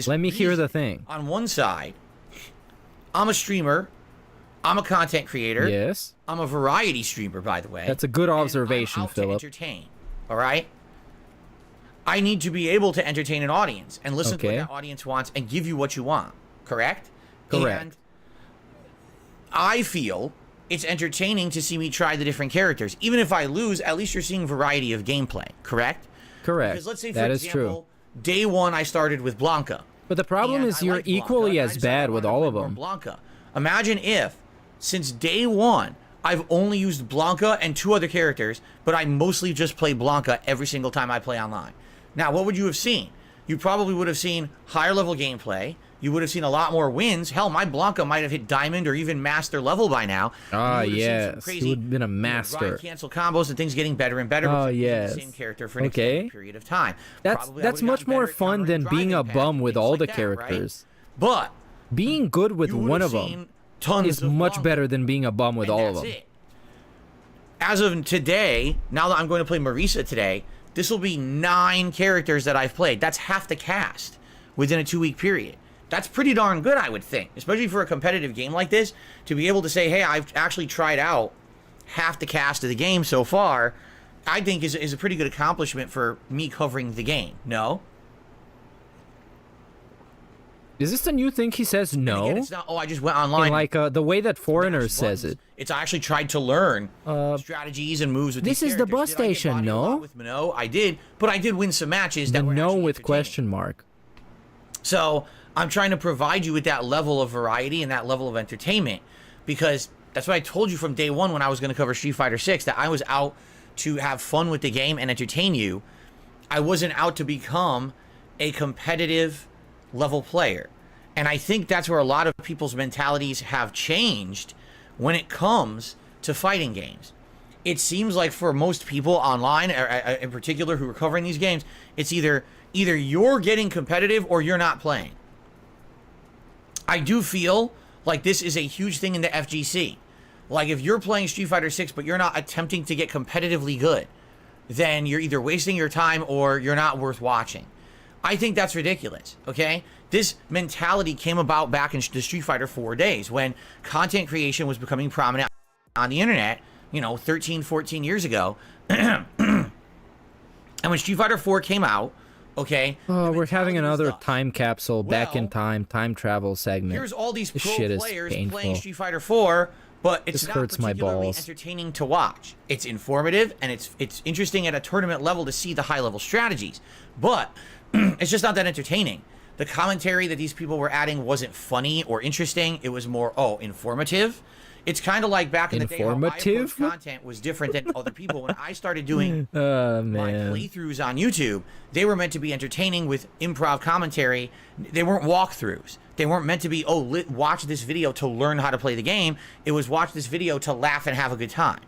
Let me hear the thing. On one side, I'm a streamer. I'm a content creator. Yes. I'm a variety streamer, by the way. That's a good observation, I'm out Philip. to entertain. All right? I need to be able to entertain an audience and listen to what that audience wants and give you what you want. Correct? Correct. And I feel it's entertaining to see me try the different characters. Even if I lose, at least you're seeing variety of gameplay. Correct? Correct. Because let's say, for that is example, true. day 1 I started with Blanca. But the problem is you're equally as bad with all of them. Blanca. Imagine if, since day 1, I've only used Blanca and 2 other characters, but I mostly just play Blanca every single time I play online. Now, what would you have seen? You probably would have seen higher level gameplay. You would have seen a lot more wins. Hell, my Blanca might have hit diamond or even master level by now. Yes. He would have been a master. Cancel combos and things getting better and better. Yes. The same character for an extended period of time. That's much more fun than being a bum with all the characters. Right? But being good with one of them is much better than being a bum with all of them. As of today, now that I'm going to play Marisa today, this will be 9 characters that I've played. That's half the cast within a 2-week period. That's pretty darn good, I would think, especially for a competitive game like this, to be able to say, hey, I've actually tried out half the cast of the game so far, I think is a pretty good accomplishment for me covering the game. No? Is this the new thing he says no? Again, it's not, I just went online. Like the way that Foreigner says it. It's I actually tried to learn strategies and moves with this these is the bus station, no? With Minot? I did, but I did win some matches that were no actually with question mark. So I'm trying to provide you with that level of variety and that level of entertainment, because that's what I told you from day 1 when I was going to cover Street Fighter 6, that I was out to have fun with the game and entertain you. I wasn't out to become a competitive level player. And I think that's where a lot of people's mentalities have changed when it comes to fighting games. It seems like for most people online, or in particular who are covering these games, it's either you're getting competitive or you're not playing. I do feel like this is a huge thing in the FGC. Like, if you're playing Street Fighter 6 but you're not attempting to get competitively good, then you're either wasting your time or you're not worth watching. I think that's ridiculous, okay? This mentality came about back in the Street Fighter 4 days when content creation was becoming prominent on the internet, 13, 14 years ago. And And when Street Fighter 4 came out, okay. Oh, we're having another thus. time capsule, back in time travel segment. Here's all these This pro shit is players painful. playing Street Fighter 4, but it's This not hurts my particularly balls. entertaining to watch. It's informative and it's interesting at a tournament level to see the high level strategies, but it's just not that entertaining. The commentary that these people were adding wasn't funny or interesting. It was more informative. It's kind of like back in the day how I approached content was different than other people. When I started doing my playthroughs on YouTube, they were meant to be entertaining with improv commentary. They weren't walkthroughs. They weren't meant to be, watch this video to learn how to play the game. It was watch this video to laugh and have a good time.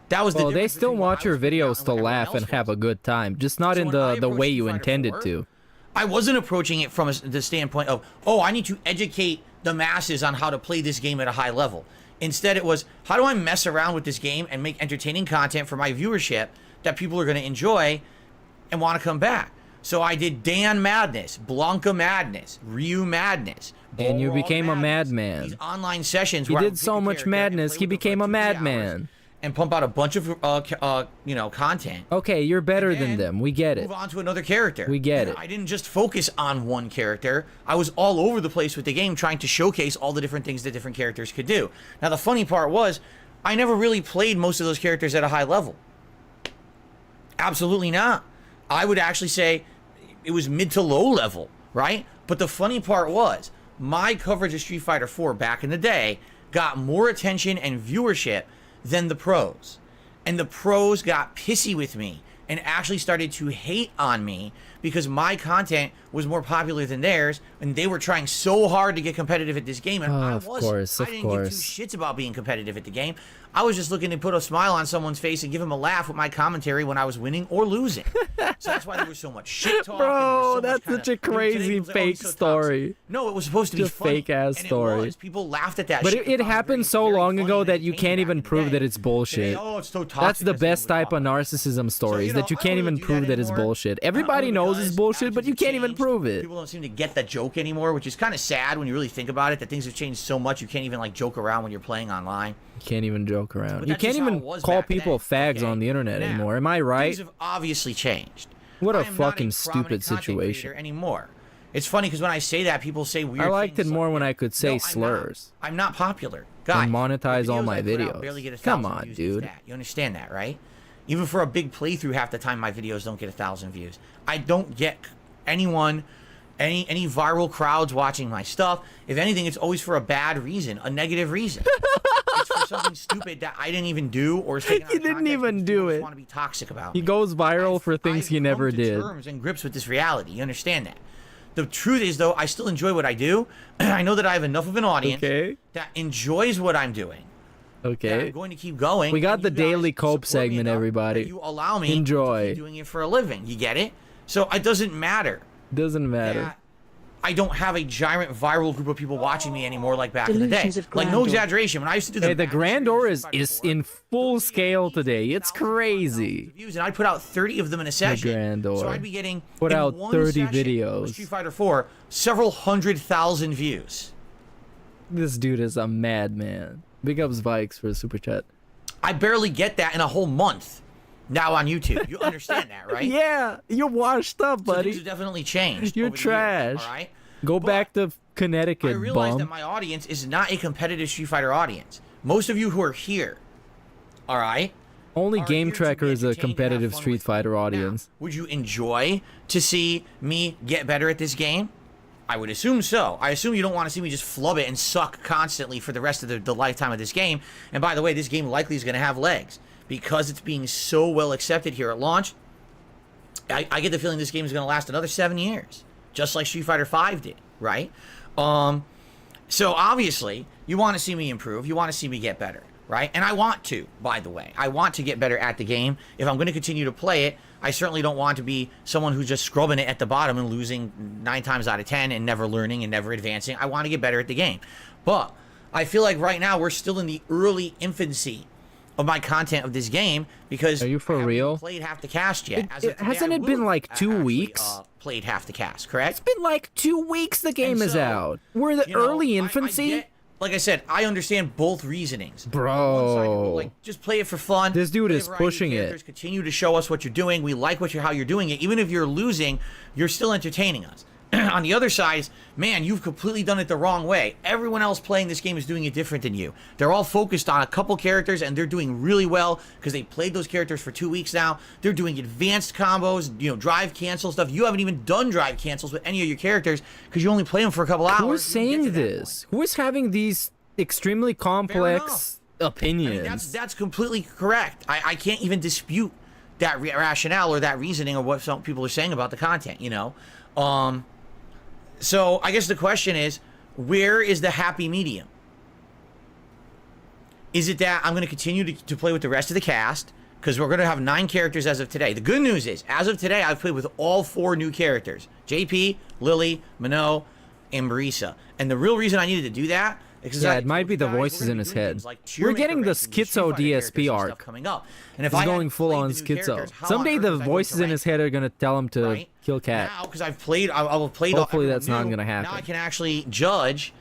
That was the difference. They still between what watch I your was putting out videos and to what everyone laugh else and have was. a good time, just not in when I the way approached you Street Fighter intended 4, to. I wasn't approaching it from the standpoint of, I need to educate the masses on how to play this game at a high level. Instead, it was, how do I mess around with this game and make entertaining content for my viewership that people are going to enjoy and want to come back? So I did Dan Madness, Blanca Madness, Ryu Madness. And you Balrog became a Madness. madman. These online sessions He where I did would so pick a much character and madness, play he with them for became a 2-3 hours madman. and pump out a bunch of content. Okay, you're better And than then them. We get it. Move on to another character. We get it. I didn't just focus on one character. I was all over the place with the game trying to showcase all the different things that different characters could do. Now the funny part was I never really played most of those characters at a high level. Absolutely not. I would actually say it was mid to low level, right? But the funny part was my coverage of Street Fighter 4 back in the day got more attention and viewership than the pros. And the pros got pissy with me and actually started to hate on me because my content was more popular than theirs, and they were trying so hard to get competitive at this game, and I wasn't. I didn't give two shits about being competitive at the game. I was just looking to put a smile on someone's face and give them a laugh with my commentary when I was winning or losing. So that's why there was so much shit talk. Bro, that's such a crazy fake story. No, it was supposed to be Just funny. fake ass and story. It was. People laughed at that But shit. it happened so long ago that you can't even prove that it's bullshit. Today, it's so toxic. That's the best type of narcissism stories, that you can't even prove that it's bullshit. Everybody knows it's bullshit, but you can't even prove it. People don't seem to get that joke anymore, which is kind of sad when you really think about it, that things have changed so much you can't even like joke around when you're playing online. You can't even joke around. But You that's can't just how even it was call back people then. fags on the internet Now, anymore. Am I right? Things have obviously changed. What a I am not fucking a stupid prominent content situation. creator anymore. It's funny because when I say that, people say weird I liked it things more like when that. I could say No, slurs. I'm not popular. Guys, And monetize the all videos my I put out videos. barely get 1,000 Come on, views, dude. if that. You understand that, right? Even for a big playthrough, half the time my videos don't get 1,000 views. I don't get anyone, any viral crowds watching my stuff. If anything, it's always for a bad reason, a negative reason. It's for something stupid that I didn't even do, or is taken out He of didn't context even because do people just it. want to be toxic about He me. goes viral for things he never I've come to did. terms and grips with this reality. You understand that? The truth is, though, I still enjoy what I do. I know that I have enough of an audience that enjoys what I'm doing. that Okay. I'm going to keep going. We got and the you guys daily cope support me segment, enough everybody. that you allow me Enjoy. to keep doing it for a living. You get it? So it doesn't matter. Doesn't matter. that I don't have a giant viral group of people watching me anymore like back in the day. Delusions of Like, no grandeur. exaggeration. When I used to do the Hey, the Madness grandeur series, is in full scale today. It's crazy. views, and I'd put out 30 of them in a session. grandeur. So I'd be getting Put in out one 30 session videos. with Street Fighter 4, several 100,000 views. This dude is a madman. Big ups Vikes for the super chat. I barely get that in a whole month now on YouTube. You understand that, right? Yeah, you're washed up, So things buddy. have definitely changed. You're over the years, trash. all right? Go But back to I Connecticut, realize bum. that my audience is not a competitive Street Fighter audience. Most of you who are here, all right? Only are Game here to Tracker be is a entertained and have competitive fun Street with me. Fighter audience. Now, would you enjoy to see me get better at this game? I would assume so. I assume you don't want to see me just flub it and suck constantly for the rest of the lifetime of this game. And by the way, this game likely is going to have legs because it's being so well accepted here at launch. I get the feeling this game is going to last another 7 years, just like Street Fighter 5 did, right? So obviously, you want to see me improve. You want to see me get better, right? And I want to, by the way. I want to get better at the game. If I'm going to continue to play it, I certainly don't want to be someone who's just scrubbing it at the bottom and losing 9 times out of 10 and never learning and never advancing. I want to get better at the game. But I feel like right now we're still in the early infancy of my content of this game because Are you for I haven't real? played half the cast yet. As of today, Hasn't I it been will like have 2 actually, weeks? Played half the cast, correct? It's been like 2 weeks the game And is so, out. We're in the you know, early I infancy. get like I said, I understand both reasonings. Bro. On one side, like, just play it for fun. This dude play a is variety of pushing it. characters, Continue to show us what you're doing. We like how you're doing it. Even if you're losing, you're still entertaining us. On the other side, man, you've completely done it the wrong way. Everyone else playing this game is doing it different than you. They're all focused on a couple characters, and they're doing really well because they played those characters for 2 weeks now. They're doing advanced combos, you know, drive cancel stuff. You haven't even done drive cancels with any of your characters because you only play them for a couple hours. Who is saying this? Who is having these extremely complex opinions? I mean, that's completely correct. I can't even dispute that rationale or that reasoning or what some people are saying about the content, you know? So I guess the question is, where is the happy medium? Is it that I'm going to continue to play with the rest of the cast? Because we're going to have 9 characters as of today. The good news is, as of today, I've played with all 4 new characters. JP, Lily, Minot, and Marisa. And the real reason I needed to do that is yeah, it might be the voices in his head. Like we're getting the schizo DSP arc. Coming up. And if He's I going full on schizo. Someday the voices in his head are going to tell him to kill Cat. Now, because I've played, I've played. Hopefully that's not going to happen. Now I can actually judge.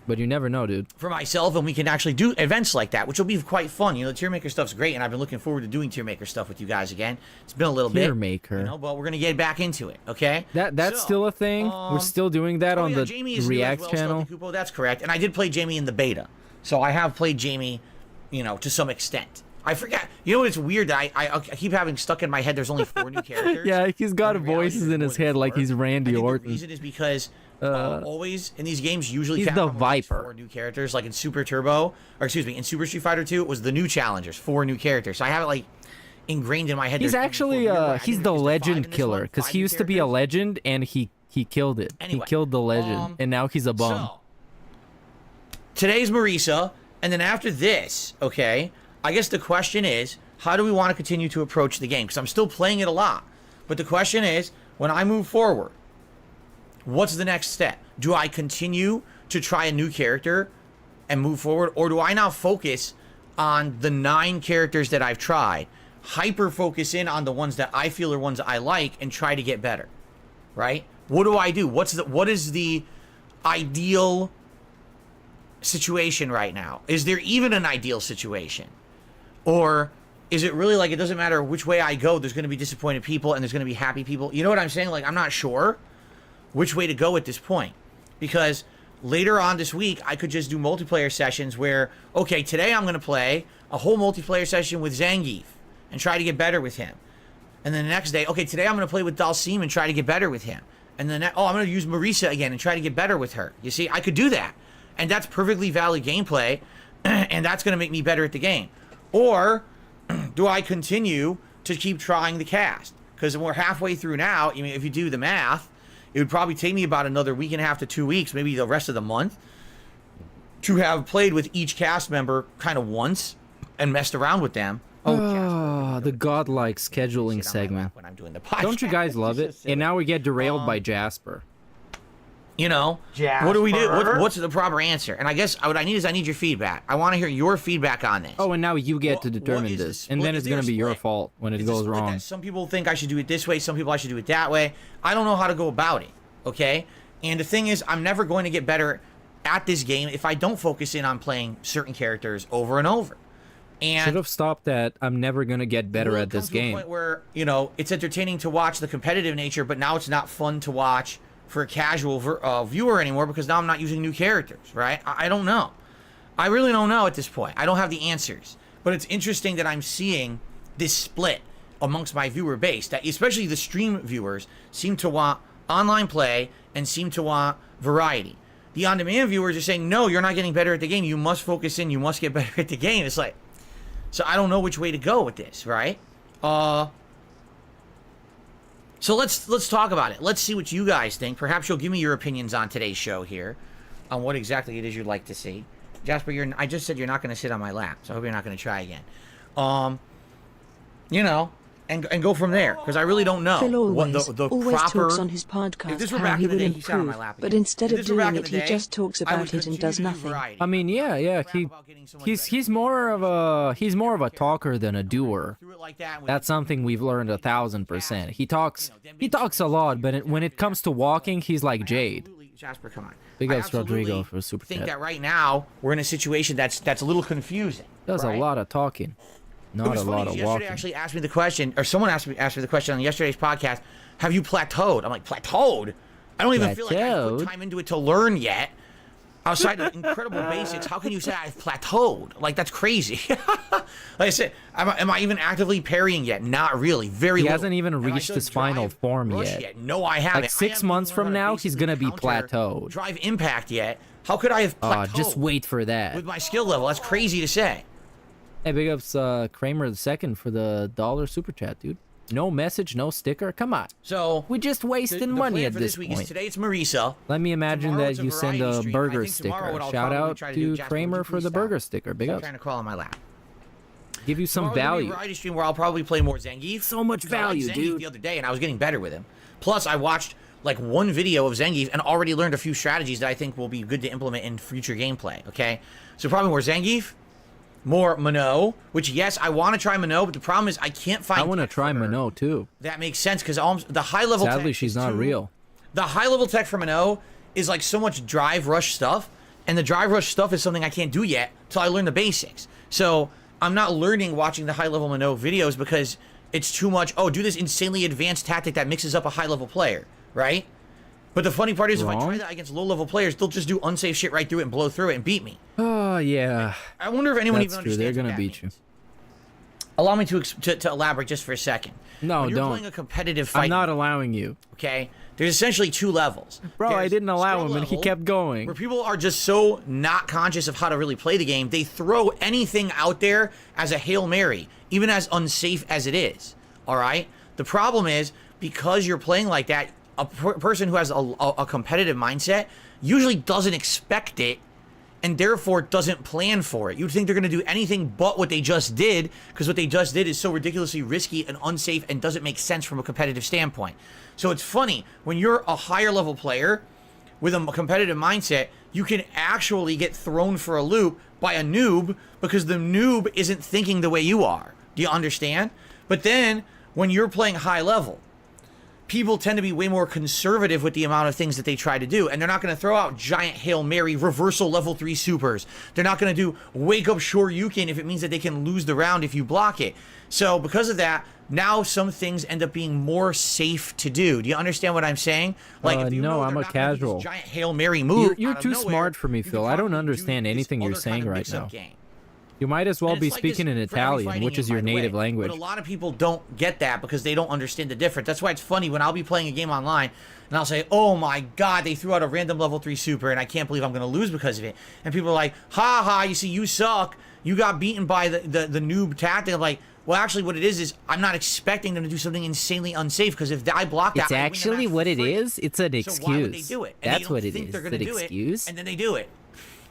But you never know, dude. For myself, and we can actually do events like that, which will be quite fun. You know, the tier maker stuff's great, and I've been looking forward to doing tier maker stuff with you guys again. It's been a little bit. Tier maker. You know, but we're gonna get back into it, okay? That's still a thing. We're still doing that on the Reacts channel. Kupo, that's correct, and I did play Jamie in the beta, so I have played Jamie, you know, to some extent. I forget. You know what's weird? I keep having stuck in my head. There's only 4 new characters. Yeah, he's got voices in his head like he's Randy Orton. The reason is because always in these games, usually he's the Viper. 4 new characters, like in Super Turbo, or excuse me, in Super Street Fighter 2, it was the new challengers, 4 new characters. So I have it like ingrained in my head. He's actually he's the legend killer because he used to be a legend and he killed it. Anyway, he killed the legend and now he's a bum. So, today's Marisa, and then after this, okay. I guess the question is, how do we want to continue to approach the game? Because I'm still playing it a lot. But the question is, when I move forward, what's the next step? Do I continue to try a new character and move forward? Or do I now focus on the 9 characters that I've tried, hyper focus in on the ones that I feel are ones I like, and try to get better? Right? What do I do? What is the ideal situation right now? Is there even an ideal situation? Or is it really like it doesn't matter which way I go, there's going to be disappointed people and there's going to be happy people? You know what I'm saying? Like, I'm not sure which way to go at this point. Because later on this week, I could just do multiplayer sessions where, okay, today I'm going to play a whole multiplayer session with Zangief and try to get better with him. And then the next day, okay, today I'm going to play with Dalsim and try to get better with him. And then, I'm going to use Marisa again and try to get better with her. You see, I could do that. And that's perfectly valid gameplay, and that's going to make me better at the game. Or do I continue to keep trying the cast? Because we're halfway through now. I mean, if you do the math, it would probably take me about another week and a half to 2 weeks, maybe the rest of the month, to have played with each cast member kind of once and messed around with them. Oh, the godlike scheduling segment. When I'm doing the podcast. Don't you guys love it? And now we get derailed by Jasper. You know, what do we do? What's the proper answer? And I guess what I need your feedback. I want to hear your feedback on this. Oh, and now you get to determine this. And then it's going to be your fault when it goes wrong. Some people think I should do it this way. Some people I should do it that way. I don't know how to go about it, okay? And the thing is, I'm never going to get better at this game if I don't focus in on playing certain characters over and over. And should have stopped that. I'm never going to get better at this game. To a point where, you know, it's entertaining to watch the competitive nature, but now it's not fun to watch for a casual viewer anymore because now I'm not using new characters, right? I don't know. I really don't know at this point. I don't have the answers. But it's interesting that I'm seeing this split amongst my viewer base, that especially the stream viewers seem to want online play and seem to want variety. The on-demand viewers are saying, no, you're not getting better at the game. You must focus in. You must get better at the game. It's like, so I don't know which way to go with this, right? So let's talk about it. Let's see what you guys think. Perhaps you'll give me your opinions on today's show here, on what exactly it is you'd like to see. Jasper, I just said you're not going to sit on my lap, so I hope you're not going to try again. You know, and go from there, because I really don't know Phil what the proper. Talks on his podcast if this were how back he in the will day, he sat on my improve, lap but again. instead If of this were back doing in it, the he day, just talks I would about it and continue does to do nothing. variety. I mean, yeah. He's more of a talker than a doer. That's something we've learned 1000%. He talks a lot, but when it comes to walking, he's like Jade. Jasper, come on. Big I ups Rodrigo absolutely for super think chat. that right now we're in a situation that's a little confusing. That's right? a lot of talking, not a lot of yesterday walking. actually asked me the question, or someone asked me the question on yesterday's podcast, have you plateaued? I'm like, plateaued? I don't even feel like I put time into it to learn yet. Outside of incredible basics, how can you say I've plateaued? Like, that's crazy. Like I said, am I even actively parrying yet? Not really. Very He little. hasn't even reached his final form yet. No, I haven't. Like 6 months from now, he's gonna be plateaued. Drive impact yet? How could I have plateaued? Just wait for that. With my skill level, that's crazy to say. Hey, big ups Kramer II for the $1 super chat, dude. No message, no sticker. Come on. So we're just wasting money at this point. Today it's Marisa. Let me imagine that you send a burger sticker. Shout out to Kramer for the burger sticker. Big ups. Trying to crawl on my lap. Give you some value. Variety stream where I'll probably play more Zangief. So much value, dude. The other day, and I was getting better with him. Plus, I watched like one video of Zangief and already learned a few strategies that I think will be good to implement in future gameplay. Okay, so probably more Zangief. More Minot, which, yes, I want to try Minot, but the problem is I can't find... I want to try Minot, too. That makes sense, because the high-level tech... Sadly, she's not real. The high-level tech for Minot is, like, so much drive rush stuff, and the drive rush stuff is something I can't do yet until I learn the basics. So, I'm not learning watching the high-level Minot videos because it's too much, oh, do this insanely advanced tactic that mixes up a high-level player, right? But the funny part is, if I try that against low-level players, they'll just do unsafe shit right through it and blow through it and beat me. Oh, yeah. I wonder if anyone even understands. That's true. They're going to beat you. Allow me to elaborate just for a second. No, when you're don't. Playing a competitive fight. I'm not allowing you. Okay? There's essentially two levels. Bro, I didn't allow him, and he kept going. Where people are just so not conscious of how to really play the game, they throw anything out there as a Hail Mary, even as unsafe as it is. All right? The problem is, because you're playing like that, a person who has a competitive mindset usually doesn't expect it and therefore doesn't plan for it. You'd think they're going to do anything but what they just did, because what they just did is so ridiculously risky and unsafe and doesn't make sense from a competitive standpoint. So it's funny, when you're a higher level player with a competitive mindset, you can actually get thrown for a loop by a noob because the noob isn't thinking the way you are. Do you understand? But then when you're playing high level, people tend to be way more conservative with the amount of things that they try to do. And they're not going to throw out giant Hail Mary reversal level 3 supers. They're not going to do wake up Shoryuken if it means that they can lose the round if you block it. So because of that, now some things end up being more safe to do. Do you understand what I'm saying? Like, if you no, know I'm a casual. Giant Hail Mary move. You're too smart for me, Phil. I don't understand anything you're saying right now. You might as well be speaking in Italian, which is your native language. But a lot of people don't get that because they don't understand the difference. That's why it's funny when I'll be playing a game online and I'll say, oh my God, they threw out a random level 3 super and I can't believe I'm going to lose because of it. And people are like, ha ha, you see, you suck. You got beaten by the noob tactic. I'm like, well, actually what it is I'm not expecting them to do something insanely unsafe, because if I block that, it's actually what it is. It's an excuse. So why would they do it? And that's what it is. They're going to do excuse? it, and then they do it.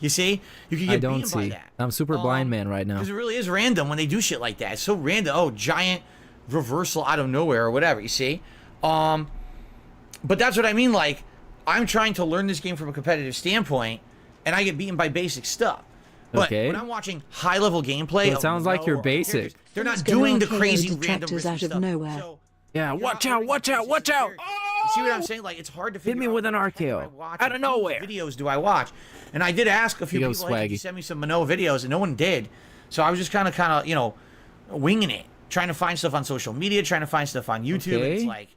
You see? You can get beaten by that. I'm super blind man right now. Because it really is random when they do shit like that. It's so random. Oh, giant reversal out of nowhere or whatever, you see? But that's what I mean. Like, I'm trying to learn this game from a competitive standpoint, and I get beaten by basic stuff. But when I'm watching high-level gameplay... So it sounds like you're basic. They're not doing the crazy random risky out of stuff. nowhere. So, yeah, watch out, watch out, watch out! You see what I'm saying? Like, it's hard to figure out. Hit me with an RKO. Out of nowhere. Videos do I watch? And I did ask a few people, hey, can you send me some Minot videos? And no one did. So I was just kind of, you know, winging it. Trying to find stuff on social media, trying to find stuff on YouTube. Okay. It's like...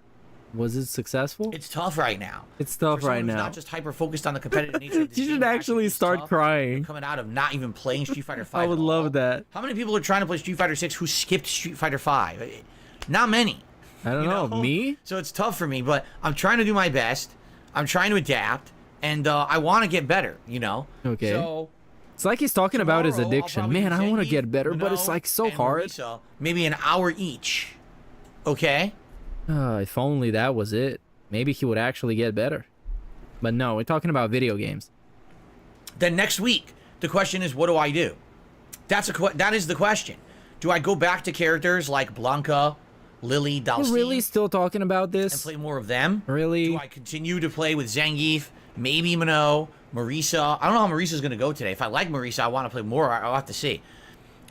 Was it successful? It's tough right now. It's tough right now. Not just hyper-focused on the competitive nature of this You should game, actually start crying. Coming out of not even playing Street Fighter 5. I would love that. How many people are trying to play Street Fighter 6 who skipped Street Fighter 5? Not many. I don't know. Me? So it's tough for me, but I'm trying to do my best. I'm trying to adapt, and I want to get better, you know? Okay. So it's like he's talking about his addiction. Man, I want to get better, but it's like so hard. Marisa, maybe an hour each. Okay? If only that was it. Maybe he would actually get better. But no, we're talking about video games. Then next week, the question is, what do I do? That is the question. Do I go back to characters like Blanca, Lily, Dalcine? You're really still talking about this? And play more of them? Really? Do I continue to play with Zangief, maybe Minot, Marisa? I don't know how Marisa's going to go today. If I like Marisa, I want to play more. I'll have to see.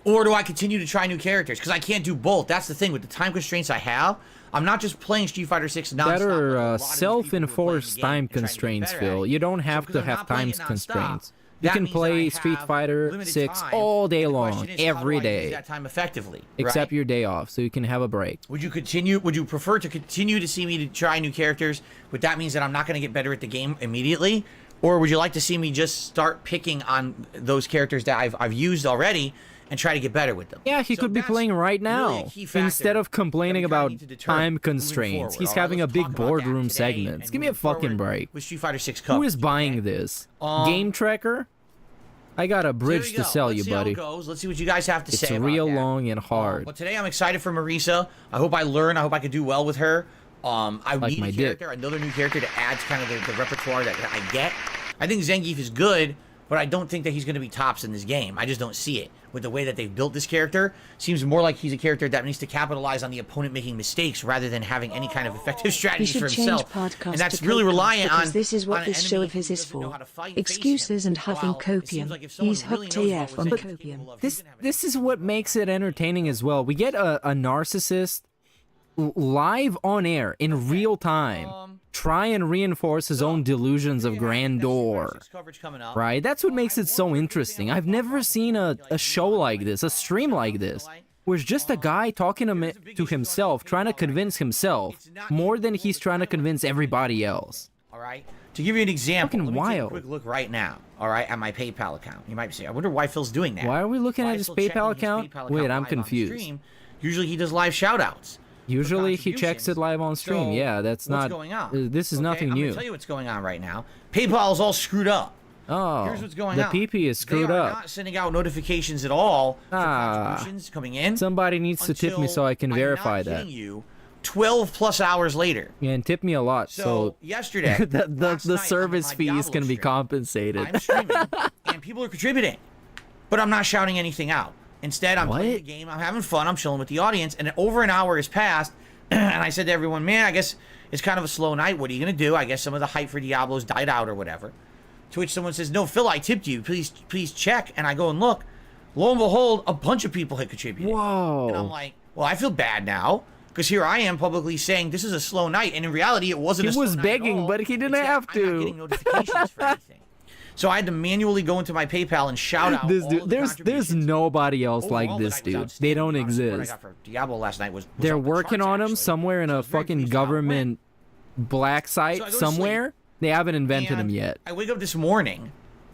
Or do I continue to try new characters? Because I can't do both. That's the thing. With the time constraints I have, I'm not just playing Street Fighter 6 nonstop. That like a lot are of these people who are playing self-enforced the game time and trying to get constraints, better at Phil. it. You don't So have because to I'm have not playing time it nonstop, constraints. You that can means that I play have Street Fighter limited 6 time, all day and the long, question is, how do every I use day, that time effectively, except right? your day off, so you can have a break. Would you continue? Would you prefer to continue to see me to try new characters? But that means that I'm not going to get better at the game immediately, or would you like to see me just start picking on those characters that I've used already and try to get better with them? Yeah, he So could be that's playing right really a now. key factor Instead of that complaining we kinda about need to determine time moving constraints, forward. he's All right, having a let's big talk about that boardroom today segment. and Give me a moving fucking forward break. with Street Fighter 6 Who coverage, is buying okay? this? Game Tracker? I got a There bridge we to go. sell Let's you, see buddy. How it goes. Let's see what you guys have to It's say about real that. long and hard. But today I'm excited for Marisa. I hope I learn. I hope I can do well with her. I Like need my a dick. character, another new character to add to kind of the repertoire that I get. I think Zangief is good, but I don't think that he's going to be tops in this game. I just don't see it. With the way that they've built this character, seems more like he's a character that needs to capitalize on the opponent making mistakes rather than having any kind of effective He strategy should for change himself. podcast And that's to really Copium, reliant because on this is on what an this enemy show who of his is doesn't know for. how to fight and face Excuses him. and huffing While it seems copium. like if someone He's really hooked knows AF what on Zangief's copium. capable of, he's This gonna have an this is what makes it entertaining as well. We get a narcissist live on air in real time try and reinforce his own delusions of grandeur. Right? That's what makes it so interesting. I've never seen a show like this, a stream like this, where it's just a guy talking to himself, trying to convince himself more than he's trying to convince everybody else. All right. To give you an example, Fucking let me take a wild. quick look right now. All right, at my PayPal account. You might say, I wonder why Phil's doing that. Why are we looking Why at is his Phil checking PayPal his account? PayPal Wait, account I'm live on confused. stream? Usually he does live shout-outs. Usually he checks it live on stream. So, Yeah, that's what's not. going on? This is Okay, nothing I'm new. gonna tell you what's going on right now. PayPal is all screwed up. Oh, Here's what's going the on. PP is screwed they are up. not sending out notifications at all for contributions coming in. Somebody needs to tip me so I can until verify I'm not that. kidding you, 12 plus hours later. Yeah, and tip me a lot. So yesterday, the service fee is going to be compensated. I'm streaming, and people are contributing, but I'm not shouting anything out. Instead, I'm playing the game, I'm having fun, I'm chilling with the audience, and over an hour has passed, and I said to everyone, man, I guess it's kind of a slow night. What are you going to do? I guess some of the hype for Diablo's died out or whatever. To which someone says, no, Phil, I tipped you. Please check. And I go and look. Lo and behold, a bunch of people had contributed. Whoa. And I'm like, well, I feel bad now. Because here I am publicly saying this is a slow night. And in reality, it wasn't a slow night. He was begging, but he didn't have I'm not to. getting notifications for anything. So I had to manually go into my PayPal and shout out This all dude, of the there's contributions. nobody else Overall, like the this night was dude. outstanding. They don't Honestly, what I exist. got for Diablo last night was They're off the working charts, on him actually. somewhere in So I a was very fucking pleased with how it went. government black site So I go to somewhere. sleep. They haven't invented him And yet. I wake up this morning.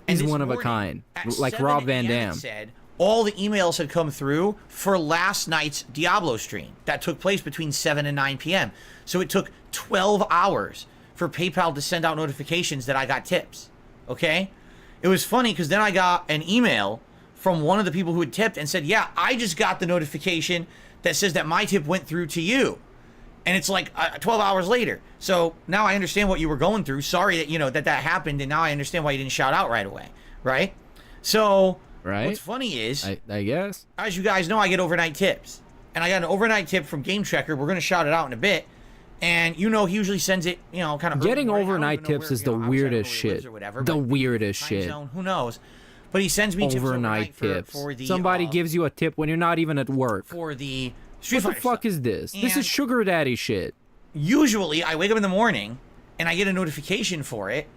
And He's this one of a morning, kind, at like 7 Rob Van a.m. it Dam. said all the emails had come through for last night's Diablo stream that took place between 7 and 9 p.m. So it took 12 hours for PayPal to send out notifications that I got tips. Okay? It was funny because then I got an email from one of the people who had tipped and said, yeah, I just got the notification that says that my tip went through to you. And it's like 12 hours later. So now I understand what you were going through. Sorry that, that happened. And now I understand why you didn't shout out right away. Right? So what's funny is, I guess, as you guys know, I get overnight tips. And I got an overnight tip from Game Tracker. We're going to shout it out in a bit. And he usually sends it, kind of getting early, overnight tips is the weirdest shit. The weirdest shit. Zone, who knows? But he sends me overnight tips tips. for the, Somebody gives you a tip when you're not even at work. For the Street What the Fighter fuck stuff. is this? This is And sugar daddy shit. Usually, I wake up in the morning and I get a notification for it,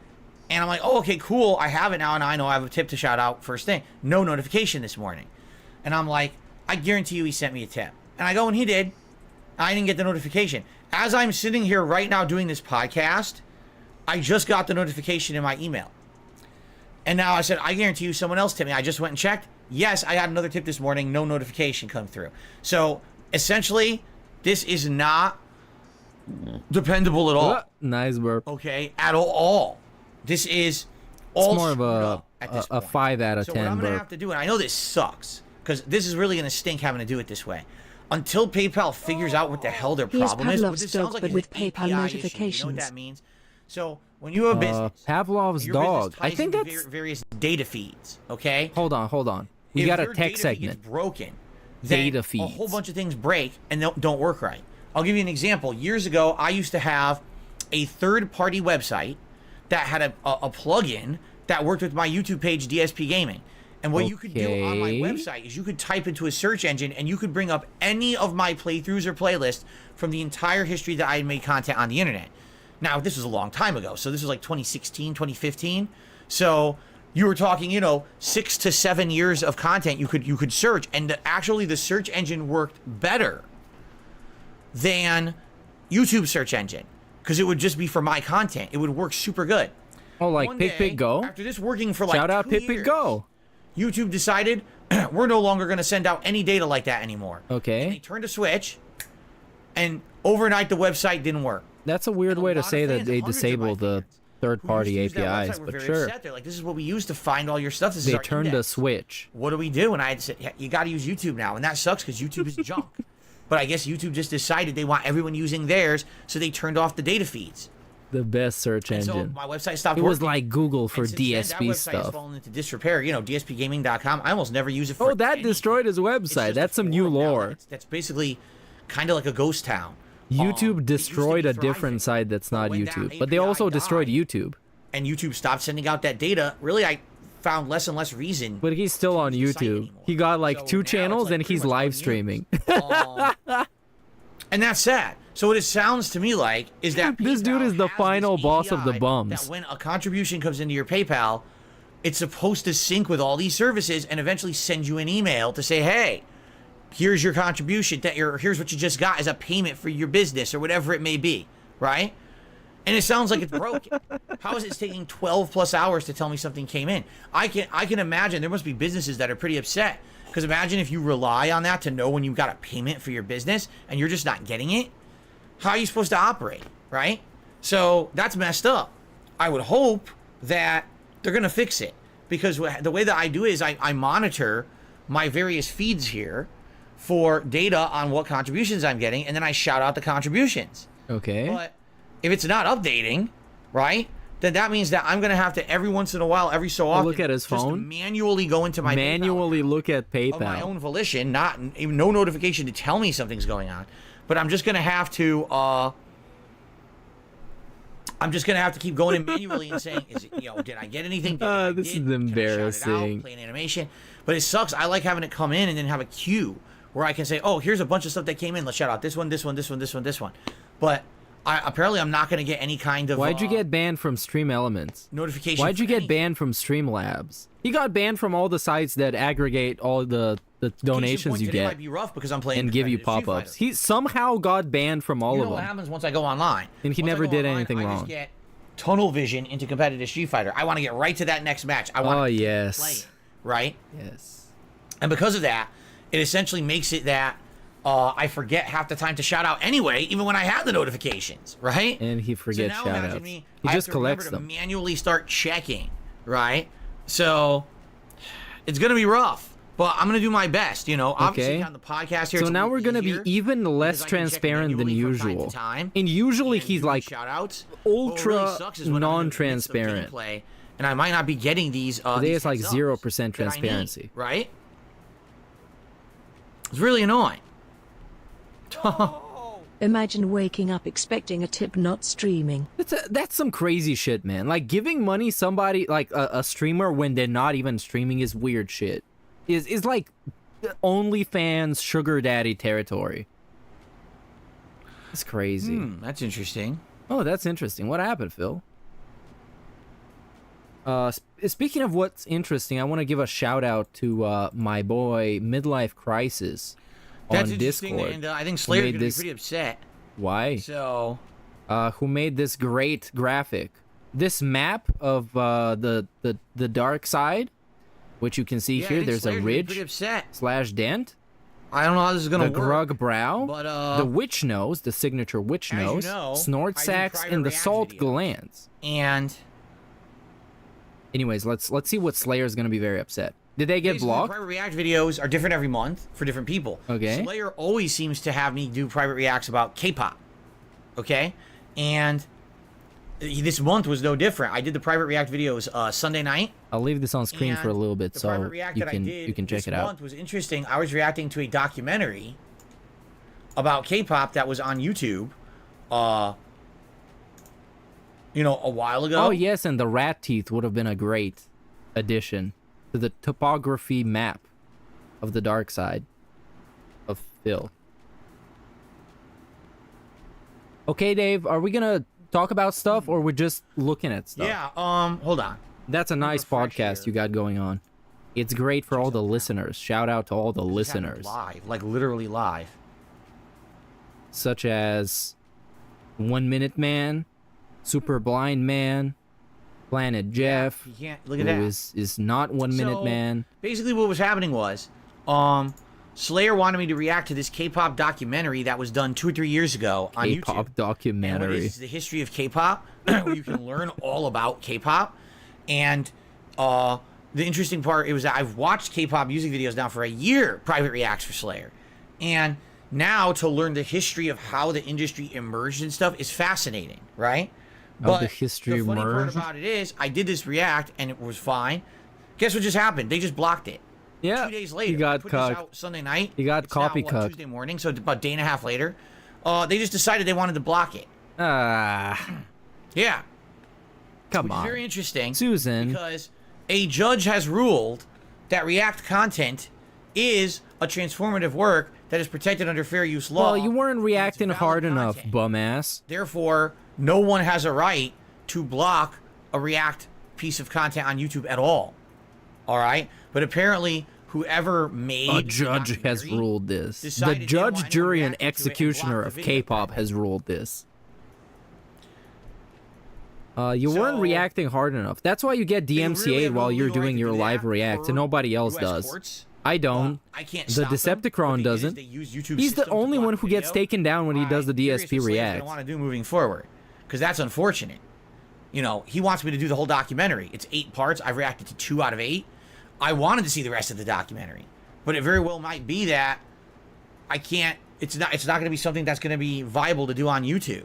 and I'm like, oh, okay, cool, I have it now, and I know I have a tip to shout out first thing. No notification this morning. And I'm like, I guarantee you he sent me a tip. And I go, and he did. I didn't get the notification. As I'm sitting here right now doing this podcast, I just got the notification in my email. And now I said, I guarantee you someone else tipped me. I just went and checked. Yes, I got another tip this morning. No notification come through. So, essentially, this is not dependable at all. Nice burp. Okay, at all. This is all It's more of screwed up at this a point. 5 out of So 10 what I'm going to burp. have to do, and I know this sucks, because this is really going to stink having to do it this way. Until PayPal figures out what the hell their He is problem is, what Pavlov's this dog, sounds like but is with an PayPal API issue. You know notifications. what that means? So when you have a business, Pavlov's your business dog. I ties think into that's. various data feeds. Okay. Hold on. We If got a your tech data feed segment. is broken, then Data a feeds. whole bunch of things break and don't work right. I'll give you an example. Years ago, I used to have a third-party website that had a plugin that worked with my YouTube page, DSPgaming. And what you could do on my website is you could type into a search engine and you could bring up any of my playthroughs or playlists from the entire history that I had made content on the internet. Now, this was a long time ago. So this was like 2016, 2015. So you were talking, 6 to 7 years of content you could search. And actually the search engine worked better than YouTube search engine because it would just be for my content. It would work super good. Oh, like Pig Go? After this working for like Shout out 2 Pig Go. YouTube decided we're no longer going to send out any data like that anymore. Okay. And they turned a switch, and overnight the website didn't work. That's a weird way to say that they disable the third-party APIs, but sure. They're like, this is what we use to find all your stuff. This They is our turned index. a switch. What do we do? And I had said, yeah, you got to use YouTube now, and that sucks because YouTube is junk. But I guess YouTube just decided they want everyone using theirs, so they turned off the data feeds. The best search engine. So my website stopped It working. was like Google for And since then, DSP that website stuff. has fallen into disrepair. DSPgaming.com. I almost never use it for Oh, that anything. destroyed his website. That's some new lore. That's basically kind of like a ghost town. YouTube destroyed a thriving. different site that's not when that YouTube, but they API also destroyed died, YouTube. And YouTube stopped sending out that data. Really, I found less and less reason. But he's still on use the site YouTube. anymore. He got like So 2 now it's, channels like, and pretty he's much live unused. streaming. And that's sad. So what it sounds to me like is that This dude PayPal is the has final this boss of the API bums. That when a contribution comes into your PayPal, it's supposed to sync with all these services and eventually send you an email to say, hey, here's your contribution. Here's what you just got as a payment for your business or whatever it may be, right? And it sounds like it's broken. How is it taking 12 plus hours to tell me something came in? I can imagine there must be businesses that are pretty upset. Because imagine if you rely on that to know when you got a payment for your business and you're just not getting it. How are you supposed to operate, right? So that's messed up. I would hope that they're going to fix it. Because the way that I do it is I monitor my various feeds here for data on what contributions I'm getting, and then I shout out the contributions. Okay. But if it's not updating, right, then that means that I'm going to have to every once in a while, every so often, look at his just phone? manually go into my Manually PayPal look at of my PayPal. own volition, no notification to tell me something's going on. But I'm just going to have to keep going in manually and saying, did I get anything? This is embarrassing. Play an animation. But it sucks. I like having it come in and then have a queue where I can say, oh, here's a bunch of stuff that came in. Let's shout out this one, this one, this one, this one, this one. But apparently I'm not going to get any kind of Why'd you get banned from Stream Elements? notification. Why'd you for get anything. banned from Streamlabs? He got banned from all the sites that aggregate all the donations you Today get might be rough because I'm playing and give you competitive Street pop-ups. Fighter. He somehow got banned from all You know of what them. happens once I go online? And he Once I never go did online, anything I wrong. just get tunnel vision into competitive Street Fighter. I want to get right to that next match. I want Oh, to play yes. it, right? Yes. And because of that, it essentially makes it that I forget half the time to shout out anyway, even when I have the notifications, right? And he forgets so now imagine shout-outs. me, He I have just to remember collects to them. manually start checking, right? So it's gonna be rough, but I'm gonna do my best. Obviously Okay. on the podcast here. So it's a now little we're gonna be easier even less because I can check transparent than manually from time usual. to time And usually and he's do like shout-outs. ultra What really sucks is when I'm in the midst of non-transparent. gameplay, and I might not be getting these. Today These it's like heads-ups 0% that I need, transparency. right? It's really annoying. Imagine waking up expecting a tip not streaming. That's some crazy shit, man. Like giving money somebody like a streamer when they're not even streaming is weird shit. Is like OnlyFans sugar daddy territory. It's crazy. That's interesting. Oh, that's interesting. What happened, Phil? Speaking of what's interesting, I want to give a shout out to my boy Midlife Crisis That's on interesting, Discord. and I think Slayer's made gonna this- be pretty upset. Why? So, Who made this great graphic? This map of the dark side, which you can see yeah, I here. think There's Slayer's a gonna be pretty ridge upset. / dent. I don't know how this is gonna The work. grug brow, but, the witch nose, the signature witch as you nose, know, snort I do sacks, private and the react salt videos. glands. And Anyways, let's see what Slayer's gonna be very upset. Did they get basically, blocked? private react videos are different every month for different people. Okay. Slayer always seems to have me do private reacts about K-pop. Okay, and this month was no different. I did the private react videos Sunday night. I'll leave this on screen for a And little bit the so private react you that I can did check this it out. month was interesting. I was reacting to a documentary about K-pop that was on YouTube, a while ago. Oh yes, and the rat teeth would have been a great addition. to the topography map of the dark side of Phil. Okay, Dave, are we gonna talk about stuff or we're just looking at stuff? Yeah, hold on. That's a nice podcast you got going on. It's great for all the listeners. Shout out to all the listeners. Live, like literally live. Such as 1 Minute Man, Super Blind Man, Planet Jeff, You can't look at that. who is not 1 Minute Man. Basically, what was happening was, Slayer wanted me to react to this K-pop documentary that was done 2 or 3 years ago on YouTube. K-pop And what documentary. it is the history of K-pop, where you can learn all about K-pop. And the interesting part, it was that I've watched K-pop music videos now for a year, private reacts for Slayer. And now to learn the history of how the industry emerged and stuff is fascinating, right? But the history the funny part emerged? about it is, I did this react and it was fine. Guess what just happened? They just blocked it. Yeah, 2 days later, he got I put cucked. this out Sunday night. He got It's now, copy cucked. Tuesday morning, so about a day and a half later, they just decided they wanted to block it. Yeah, Come which is on. very interesting, Susan. because a judge has ruled that React content is a transformative work that is protected under fair use law. Well, you weren't reacting valid hard enough, content. bum-ass. Therefore, no one has a right to block a React piece of content on YouTube at all. All right? But apparently, whoever made A the judge has documentary ruled this. The decided they didn't judge, want anyone jury, and reacting to it and executioner blocked of the video K-pop from it. has ruled this. You weren't So, reacting hard enough. That's why you get DMCA'd really have while no you're legal right doing to your do live that reacts, per and nobody else US does. courts. I don't. I can't The stop them. What Decepticon they did is doesn't. they use YouTube He's the system to only block one the who gets video. taken down when he does the I'm curious DSP what Slayer's reacts. gonna want to do moving forward, because that's unfortunate. You know, he wants me to do the whole documentary. It's 8 parts. I've reacted to 2 out of 8. I wanted to see the rest of the documentary, but it very well might be that I can't. It's not going to be something that's going to be viable to do on YouTube,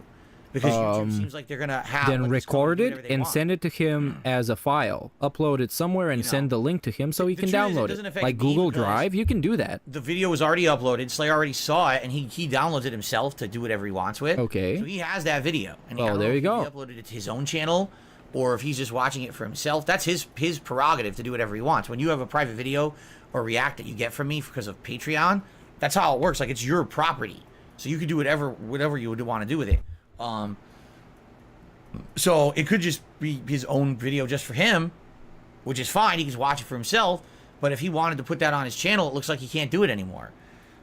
because YouTube seems like they're going to have. Then like, this company record do it whatever they and want. send it to him as a file. Upload it somewhere and You know, send the link to him so he the can truth is it download doesn't it. affect Like me Google because Drive, you can do that. The video was already uploaded. Slayer already saw it, and he downloads it himself to do whatever he wants with. Okay. So he has that video. And I Well, don't there know you if go. He uploaded it to his own channel, or if he's just watching it for himself. That's his prerogative to do whatever he wants. When you have a private video or react that you get from me because of Patreon, that's how it works. Like, it's your property, so you can do whatever you would want to do with it. So it could just be his own video just for him, which is fine. He can watch it for himself. But if he wanted to put that on his channel, it looks like he can't do it anymore.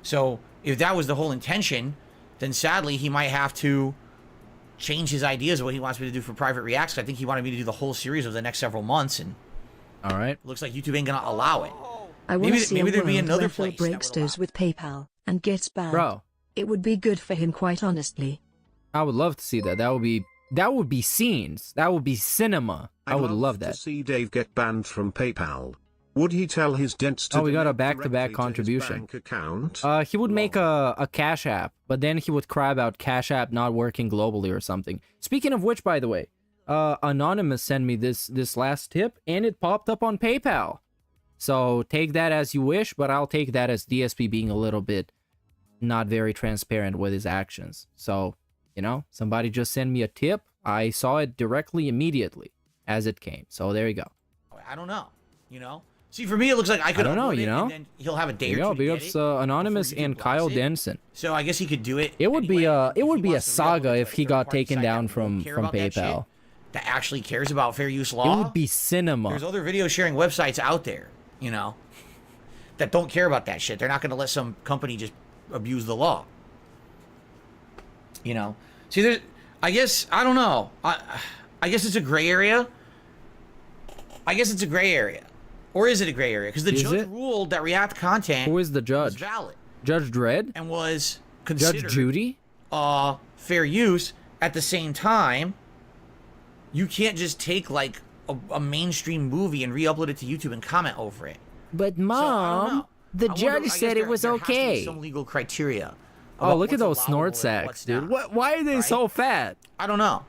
So if that was the whole intention, then sadly he might have to change his ideas of what he wants me to do for private reacts. I think he wanted me to do the whole series over the next several months, and All right. it looks like YouTube ain't gonna allow it. I want Maybe- to see maybe a there'd be world another where Phil place that would breaks allow toes with PayPal and gets banned. Bro, It would be good for him, quite honestly. I would love to see that. That would be scenes. That would be cinema. I would love to that. see Dave get banned from PayPal. Would he tell his debts to Oh, we got a donate back-to-back directly to his contribution. bank account? He would make a Cash App, but then he would cry about Cash App not working globally or something. Speaking of which, by the way, Anonymous sent me this last tip, and it popped up on PayPal. So take that as you wish, but I'll take that as DSP being a little bit not very transparent with his actions. So, you know, somebody just sent me a tip. I saw it directly, immediately, as it came. So there you go. I don't know. You know. See, for me, it looks like I could. don't know, upload you it, know? and then he'll have a day There you or go. two Big to ups get it Anonymous before YouTube and blocks Kyle it. Denson. So I guess he could do it. It would be anyway, it if would he be a wants to re-upload saga it to if a he got third-party taken site down that won't from care about that shit, PayPal. that actually cares about fair use It law. would be cinema. There's other video sharing websites out there, you know, that don't care about that shit. They're not going to let some company just abuse the law. You know. See, there's. I guess I don't know. I guess it's a gray area. Or is it a gray area? Because the Is judge it? ruled that React content Who is the was judge? valid Judge Dredd? and was considered Judge Judy? fair use. At the same time, you can't just take like a mainstream movie and re-upload it to YouTube and comment over it. But So, I don't mom, know. the I wonder- judge I guess said there- it was there has to be okay. some legal criteria. Oh, about look at those what's snort allowable and sacks, what's dude. not, Why are they right? so fat? I don't know.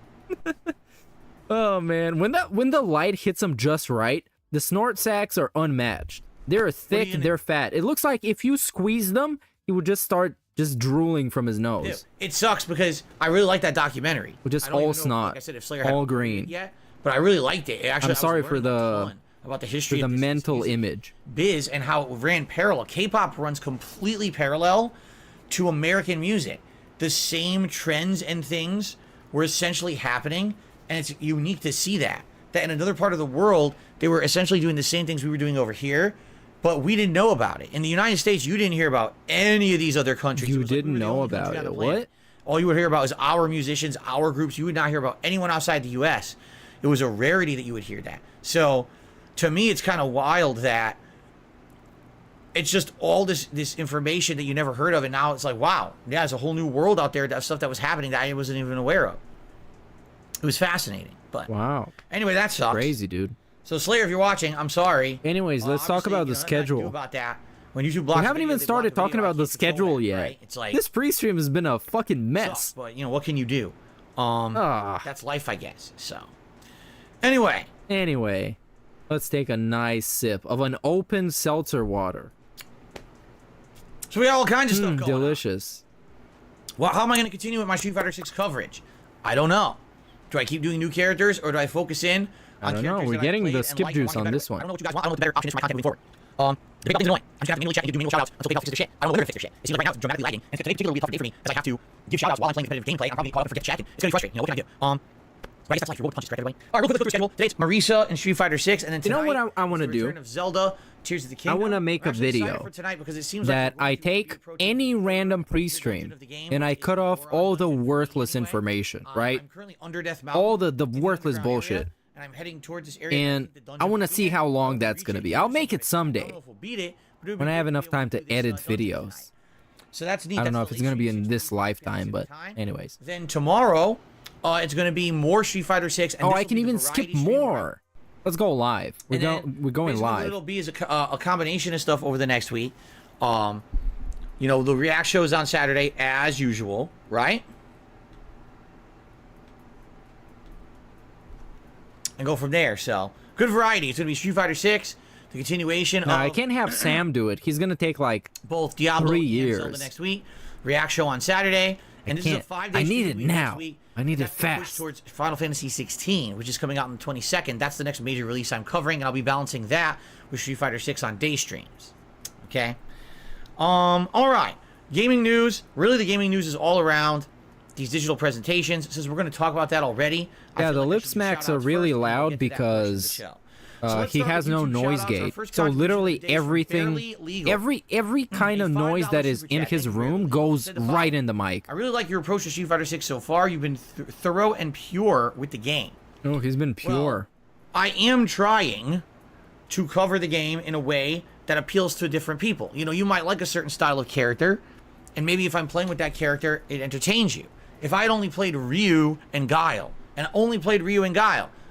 Oh man, when the light hits them just right, the snort sacks are unmatched. They're thick, gonna- they're fat. It looks like if you squeeze them, he would just start just drooling from his nose. Dude, it sucks because I really like that documentary. Which is I don't all even know, snot, like I said, if Slayer all hadn't uploaded green. it yet, but I really liked it. Actually, I'm sorry for the about the history the of this mental music image. biz and how it ran parallel. K-pop runs completely parallel to American music. The same trends and things were essentially happening, and it's unique to see that in another part of the world, they were essentially doing the same things we were doing over here, but we didn't know about it. In the United States, you didn't hear about any of these other countries. You didn't know about it. What? All you would hear about is our musicians, our groups. You would not hear about anyone outside the U.S. It was a rarity that you would hear that. So, to me, it's kind of wild that it's just all this information that you never heard of, and now it's like, wow, yeah, there's a whole new world out there, that stuff that was happening that I wasn't even aware of. It was fascinating, but wow. Anyway, that sucks. Crazy, dude. So Slayer, if you're watching, I'm sorry. Anyways, let's talk about the schedule. About that. When YouTube blocks we haven't even started talking about the schedule yet. Right? It's like this pre-stream has been a fucking mess. But what can you do? That's life, I guess. So, anyway, let's take a nice sip of an open seltzer water. So we got all kinds of stuff going delicious. On. Well, how am I going to continue with my Street Fighter 6 coverage? I don't know. Do I keep doing new characters, or do I focus in on characters? I don't know. We're getting the skip juice on this one. I don't know what you guys want. I don't know what the better option is for my content moving forward. The big thing's annoying. I'm just gonna have to manually check and do manual shoutouts until PayPal fixes the shit. I don't know when they're gonna fix their shit. It seems like right now it's dramatically lagging, and today particularly will be a tough day for me, as I have to give shoutouts while I'm playing competitive gameplay. I'm probably caught up and forget to chat. It's gonna be frustrating. What can I do? But I guess that's life. Your punches correct, everybody. All right, real quick, schedule. Today it's Marisa and Street Fighter 6, and then tonight, you know what I want to do? Return of Zelda, Tears of the Kingdom. I want to make a video that I take any random pre-stream and I cut off all the worthless information, right? All the worthless bullshit. And I'm heading towards this area. And I want to see how long that's going to be. I'll make it someday when I have enough time to edit videos. So that's neat. I don't know if it's going to be in this lifetime, but anyways. Then tomorrow, it's going to be more Street Fighter 6. And I can even skip more. Let's go live. We're going live. What it'll be is a combination of stuff over the next week. The React show is on Saturday as usual, right? And go from there. So good variety. It's gonna be Street Fighter 6, the continuation. No, I can't have Sam do it. He's gonna take like both Diablo 3 and years. Zelda next week. React show on Saturday, and this is a 5-day. I need it now. I need it fast. Towards Final Fantasy 16, which is coming out on the 22nd. That's the next major release I'm covering, and I'll be balancing that with Street Fighter 6 on day streams. Okay. All right. Gaming news. Really, the gaming news is all around these digital presentations. Since we're going to talk about that already. Yeah, the lip smacks are really loud because he has no noise gate. So literally everything, every kind of noise that is in his room goes right in the mic. I really like your approach to Street Fighter 6 so far. You've been thorough and pure with the game. Oh, he's been pure. Well, I am trying to cover the game in a way that appeals to different people. You might like a certain style of character, and maybe if I'm playing with that character, it entertains you. If I had only played Ryu and Guile,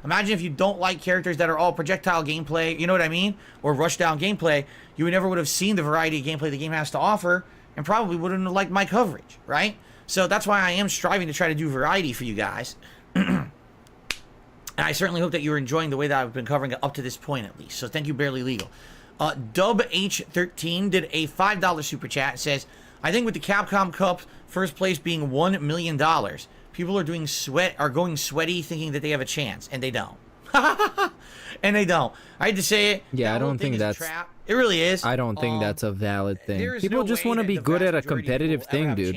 imagine if you don't like characters that are all projectile gameplay, you know what I mean? Or rushdown gameplay, you never would have seen the variety of gameplay the game has to offer, and probably wouldn't have liked my coverage, right? So that's why I am striving to try to do variety for you guys. And I certainly hope that you're enjoying the way that I've been covering it up to this point, at least. So thank you, Barely Legal. DubH13 did a $5 super chat. It says, I think with the Capcom Cup first place being $1 million, people are going sweaty thinking that they have a chance, and they don't. And they don't. I had to say it. Yeah, I don't think that's... It really is. I don't think that's a valid thing. People just want to be good at a competitive thing, dude.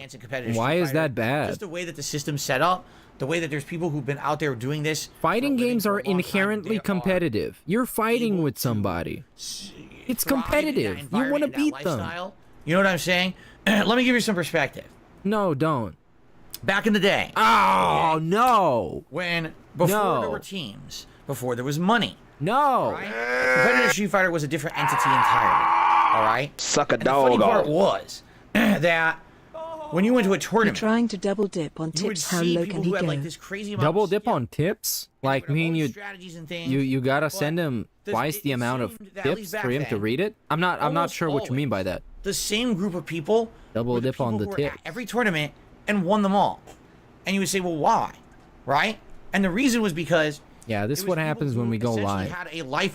Why is that bad? Just the way that the system's set up, the way that there's people who've been out there doing this. Fighting games are inherently competitive. You're fighting with somebody. It's competitive. You want to beat them. You know what I'm saying? Let me give you some perspective. No, don't. Back in the day. Oh, no. Before there were teams, before there was money. No. Right? Competitive Street Fighter was a different entity entirely. All right? Suck a and the funny dog. part was that when you went to a tournament, you're trying to double dip on tips. How low can he go? Like this crazy amount double of dip on tips? Like mean you gotta send him twice the amount of tips for him to read it? I'm not sure what you mean by that. The same group of people double dip on the tips. Every tournament and won them all. And you would say, well, why? Right? And the reason was because this is what happens when we go live.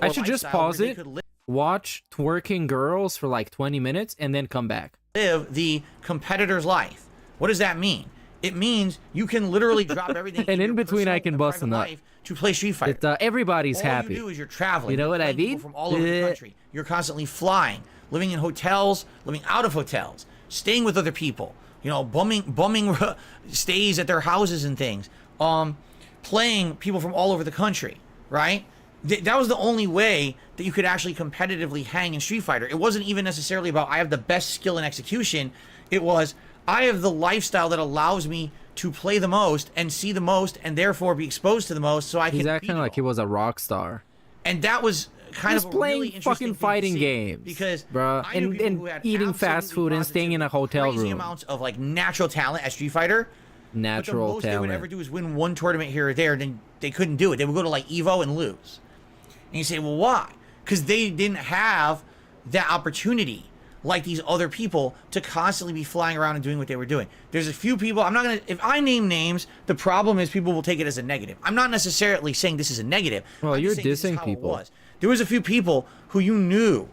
I should just pause it, watch twerking girls for like 20 minutes, and then come back. Live the competitor's life. What does that mean? It means you can literally drop everything. And in between, I can bust a nut. to play Street Fighter. Everybody's all happy. you do is you're traveling. You know You're what I playing people mean? From all over the country. You're constantly flying, living in hotels, living out of hotels, staying with other people. You know, bumming stays at their houses and things. Playing people from all over the country, right? That was the only way that you could actually competitively hang in Street Fighter. It wasn't even necessarily about I have the best skill and execution. It was I have the lifestyle that allows me to play the most and see the most and therefore be exposed to the most, so I can. He's acting like he was a rock star. And that was kind of a playing really interesting fucking thing fighting to see, games, because bruh, I knew people who had eating fast food and staying in a hotel crazy room. amounts of like natural talent at Street Fighter. Natural but the most they would talent. ever do is win one tournament here or there, and then they couldn't do it. They would go to like Evo and lose. And you say, well, why? Because they didn't have that opportunity like these other people to constantly be flying around and doing what they were doing. There's a few people, I'm not going to, if I name names, the problem is people will take it as a negative. I'm not necessarily saying this is a negative. Well, I'm you're just saying this is dissing how people. It was. There was a few people who you knew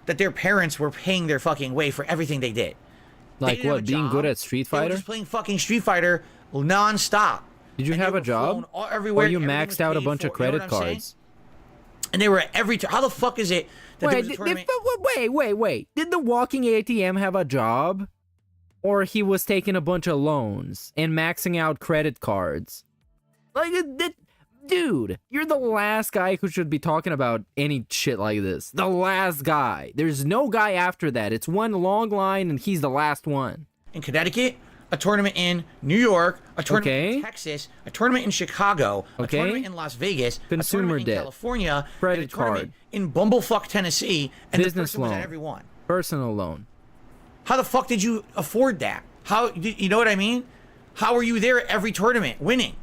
that their parents were paying their fucking way for everything they did. Like what? Being good at Street They were Fighter? just playing fucking Street Fighter non-stop. Did you have a job? Everywhere, or you everything maxed was out a paid bunch of for, you know credit what I'm saying? cards? And they were at every... How the fuck is it that there was a tournament... Wait. Did the walking ATM have a job? Or he was taking a bunch of loans and maxing out credit cards? Like, dude, you're the last guy who should be talking about any shit like this. The last guy. There's no guy after that. It's one long line and he's the last one. In Connecticut, a tournament in New York, a tournament in Texas, a tournament in Chicago, a tournament in Las Vegas, a Consumer tournament in debt. California, Credit and a tournament card. in Bumblefuck, Tennessee, and Business the person was loan. at every one. Personal loan. How the fuck did you afford that? How, you know what I mean? How were you there at every tournament, winning?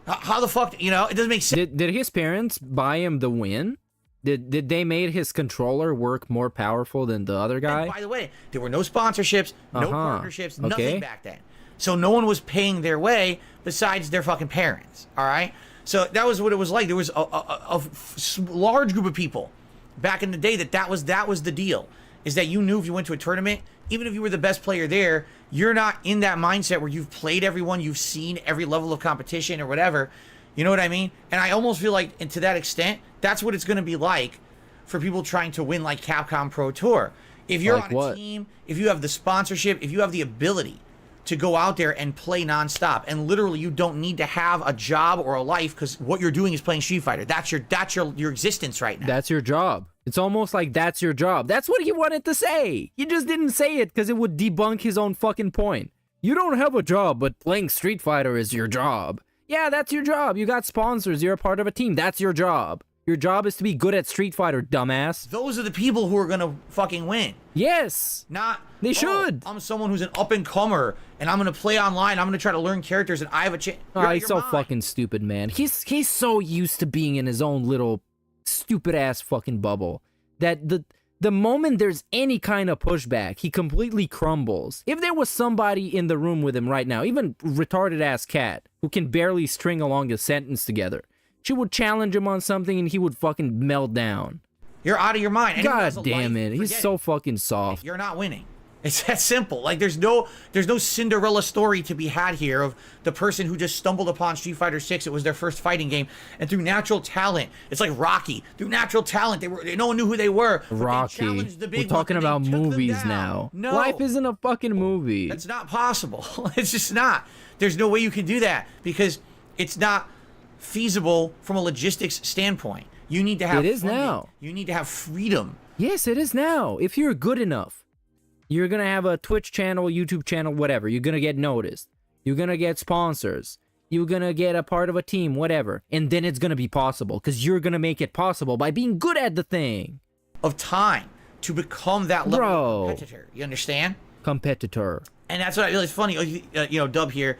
How the fuck, you know, it doesn't make sense. Did his parents buy him the win? Did they made his controller work more powerful than the other guy? And by the way, there were no sponsorships, no partnerships, nothing Okay. back then. So no one was paying their way besides their fucking parents. All right. So that was what it was like. There was a large group of people back in the day that was the deal. Is that you knew if you went to a tournament, even if you were the best player there, you're not in that mindset where you've played everyone, you've seen every level of competition or whatever. You know what I mean? And I almost feel like, and to that extent, that's what it's going to be like for people trying to win like Capcom Pro Tour. If you're Like on a what? team, if you have the sponsorship, if you have the ability to go out there and play nonstop, and literally you don't need to have a job or a life because what you're doing is playing Street Fighter. That's your existence right now. That's your job. It's almost like that's your job. That's what he wanted to say. He just didn't say it because it would debunk his own fucking point. You don't have a job, but playing Street Fighter is your job. Yeah, that's your job. You got sponsors. You're a part of a team. That's your job. Your job is to be good at Street Fighter, dumbass. Those are the people who are gonna fucking win. Yes. Not They should. I'm someone who's an up and comer, and I'm gonna play online. I'm gonna try to learn characters, and I have a chance. Oh, he's so fucking stupid, man. He's so used to being in his own little stupid ass fucking bubble that the moment there's any kind of pushback, he completely crumbles. If there was somebody in the room with him right now, even retarded ass Cat, who can barely string along a sentence together, she would challenge him on something and he would fucking melt down. You're out of your mind. Anyone who has God a damn life, it, he's forget so fucking soft. You're not winning. It's that simple. Like there's no Cinderella story to be had here of the person who just stumbled upon Street Fighter 6. It was their first fighting game, and through natural talent, it's like Rocky. Through natural talent, no one knew who they were. but they Rocky. challenged the big We're talking ones, and about they took them movies down. now. No, Life isn't a fucking movie. That's not possible. It's just not. There's no way you can do that because it's not feasible from a logistics standpoint. You need to have It is funding. now. You need to have freedom. Yes, it is now. If you're good enough, you're gonna have a Twitch channel, YouTube channel, whatever. You're gonna get noticed. You're gonna get sponsors. You're gonna get a part of a team, whatever. And then it's gonna be possible because you're gonna make it possible by being good at the thing. Of time to become that level Bro. of competitor. You understand? Competitor. And that's what I feel is funny. Dub here.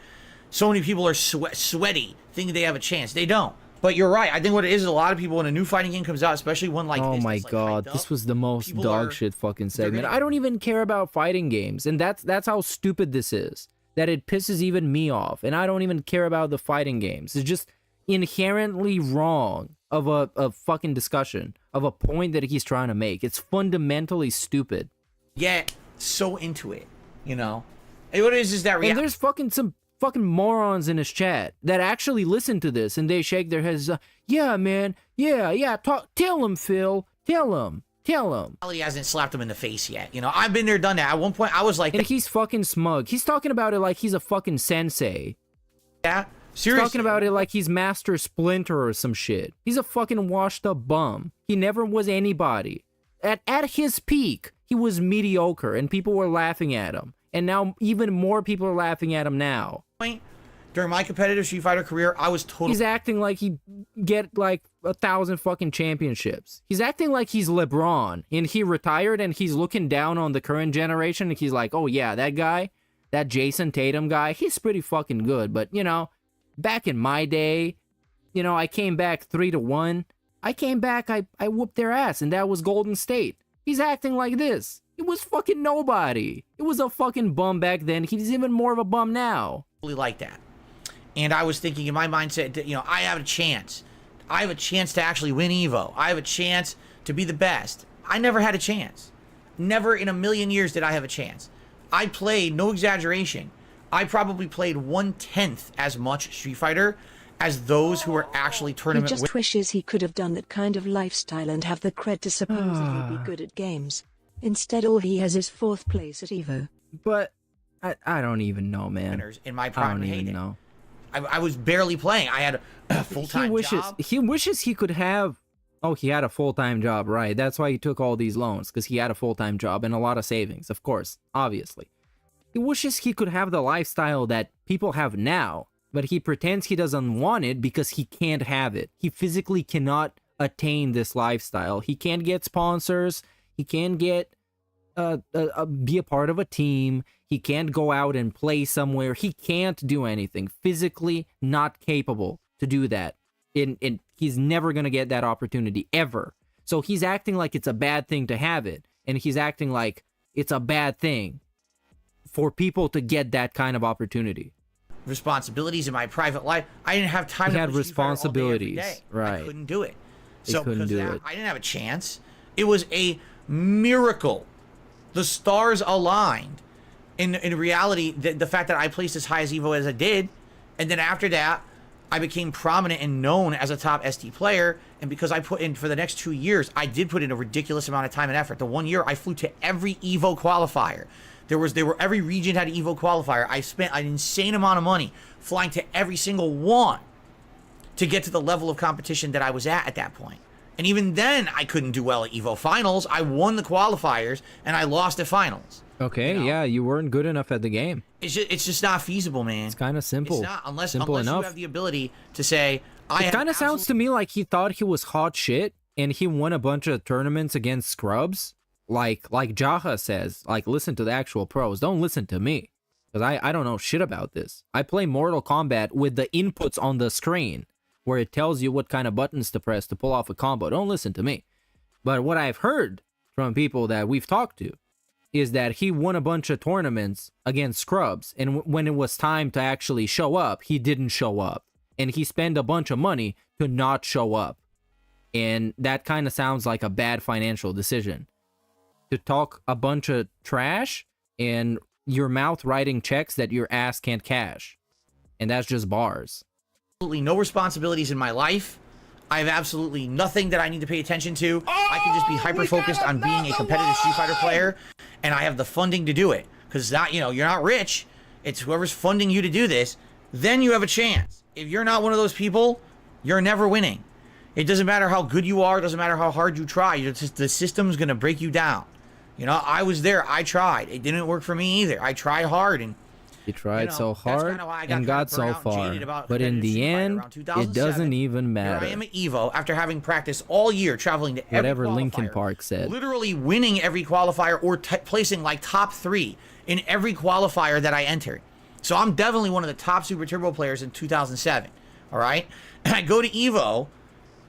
So many people are sweaty, thinking they have a chance. They don't. But you're right. I think what it is a lot of people when a new fighting game comes out, especially one like Oh this. my that's, like, god, hyped this up, was the most people dog are- shit fucking segment. gonna- I don't even care about fighting games, and that's how stupid this is. That it pisses even me off, and I don't even care about the fighting games. It's just inherently wrong of a fucking discussion of a point that he's trying to make. It's fundamentally stupid. Yet so into it, you know. And what it is that And reality. there's fucking some fucking morons in his chat that actually listen to this and they shake their heads. Yeah, man. Yeah. Tell him, Phil. Tell him. He hasn't slapped him in the face yet. You know, I've been there, done that. At one point, I was like, and he's fucking smug. He's talking about it like he's a fucking sensei. Yeah, seriously. He's talking about it like he's Master Splinter or some shit. He's a fucking washed up bum. He never was anybody. At his peak, he was mediocre and people were laughing at him. And now even more people are laughing at him now. During my competitive Street Fighter career, I was totally... He's acting like he get like 1,000 fucking championships. He's acting like he's LeBron and he retired and he's looking down on the current generation and he's like, oh yeah, that guy, that Jason Tatum guy, he's pretty fucking good. But, you know, back in my day, you know, I came back 3-1. I came back, I whooped their ass and that was Golden State. He's acting like this. It was fucking nobody. It was a fucking bum back then. He's even more of a bum now. Like that. And I was thinking in my mindset that, you know, I have a chance. I have a chance to actually win Evo. I have a chance to be the best. I never had a chance. Never in a million years did I have a chance. I played, no exaggeration, I probably played 1/10 as much Street Fighter as those who were actually tournament He just wishes he could have done that kind of lifestyle and have the cred to supposedly be good at games. Instead, all he has is 4th place at Evo. But I don't even know, man. In my prime, I don't even know. I was barely playing. I had a full-time job. He wishes he could have... Oh, he had a full-time job, right. That's why he took all these loans, because he had a full-time job and a lot of savings, of course, obviously. He wishes he could have the lifestyle that people have now, but he pretends he doesn't want it because he can't have it. He physically cannot attain this lifestyle. He can't get sponsors. He can't get... be a part of a team. He can't go out and play somewhere. He can't do anything. Physically not capable to do that. And he's never going to get that opportunity, ever. So he's acting like it's a bad thing to have it. And he's acting like it's a bad thing for people to get that kind of opportunity. Responsibilities in my private life. I didn't have time to had responsibilities, right. I couldn't do it. So couldn't because do of that, it. I didn't have a chance. It was a miracle. The stars aligned. In reality, the fact that I placed as high as Evo as I did, and then after that, I became prominent and known as a top ST player, and because I put in, for the next 2 years, I did put in a ridiculous amount of time and effort. The 1 year, I flew to every Evo qualifier. Every region had an Evo qualifier. I spent an insane amount of money flying to every single one to get to the level of competition that I was at that point. And even then, I couldn't do well at Evo finals. I won the qualifiers, and I lost at finals. Okay, you know? Yeah, you weren't good enough at the game. It's just not feasible, man. It's kind of simple. It's not, unless enough. You have the ability to say, It kind of sounds to me like he thought he was hot shit, and he won a bunch of tournaments against scrubs. Like Jaha says, like, listen to the actual pros. Don't listen to me, because I don't know shit about this. I play Mortal Kombat with the inputs on the screen, where it tells you what kind of buttons to press to pull off a combo. Don't listen to me. But what I've heard from people that we've talked to is that he won a bunch of tournaments against scrubs, and when it was time to actually show up, he didn't show up. And he spent a bunch of money to not show up. And that kind of sounds like a bad financial decision. To talk a bunch of trash and your mouth writing checks that your ass can't cash. And that's just bars. Absolutely no responsibilities in my life. I have absolutely nothing that I need to pay attention to. I can just be hyper-focused on being a competitive Street Fighter player, and I have the funding to do it. Because you're not rich. It's whoever's funding you to do this. Then you have a chance. If you're not one of those people, you're never winning. It doesn't matter how good you are. It doesn't matter how hard you try. The system's going to break you down. I was there. I tried. It didn't work for me either. I tried hard, and you tried so hard and got so far, but in the end, it doesn't even matter. Here I am at Evo after having practiced all year, traveling to whatever every Linkin Park said, literally winning every qualifier or placing like top 3 in every qualifier that I entered. So I'm definitely one of the top Super Turbo players in 2007. All right, and I go to Evo,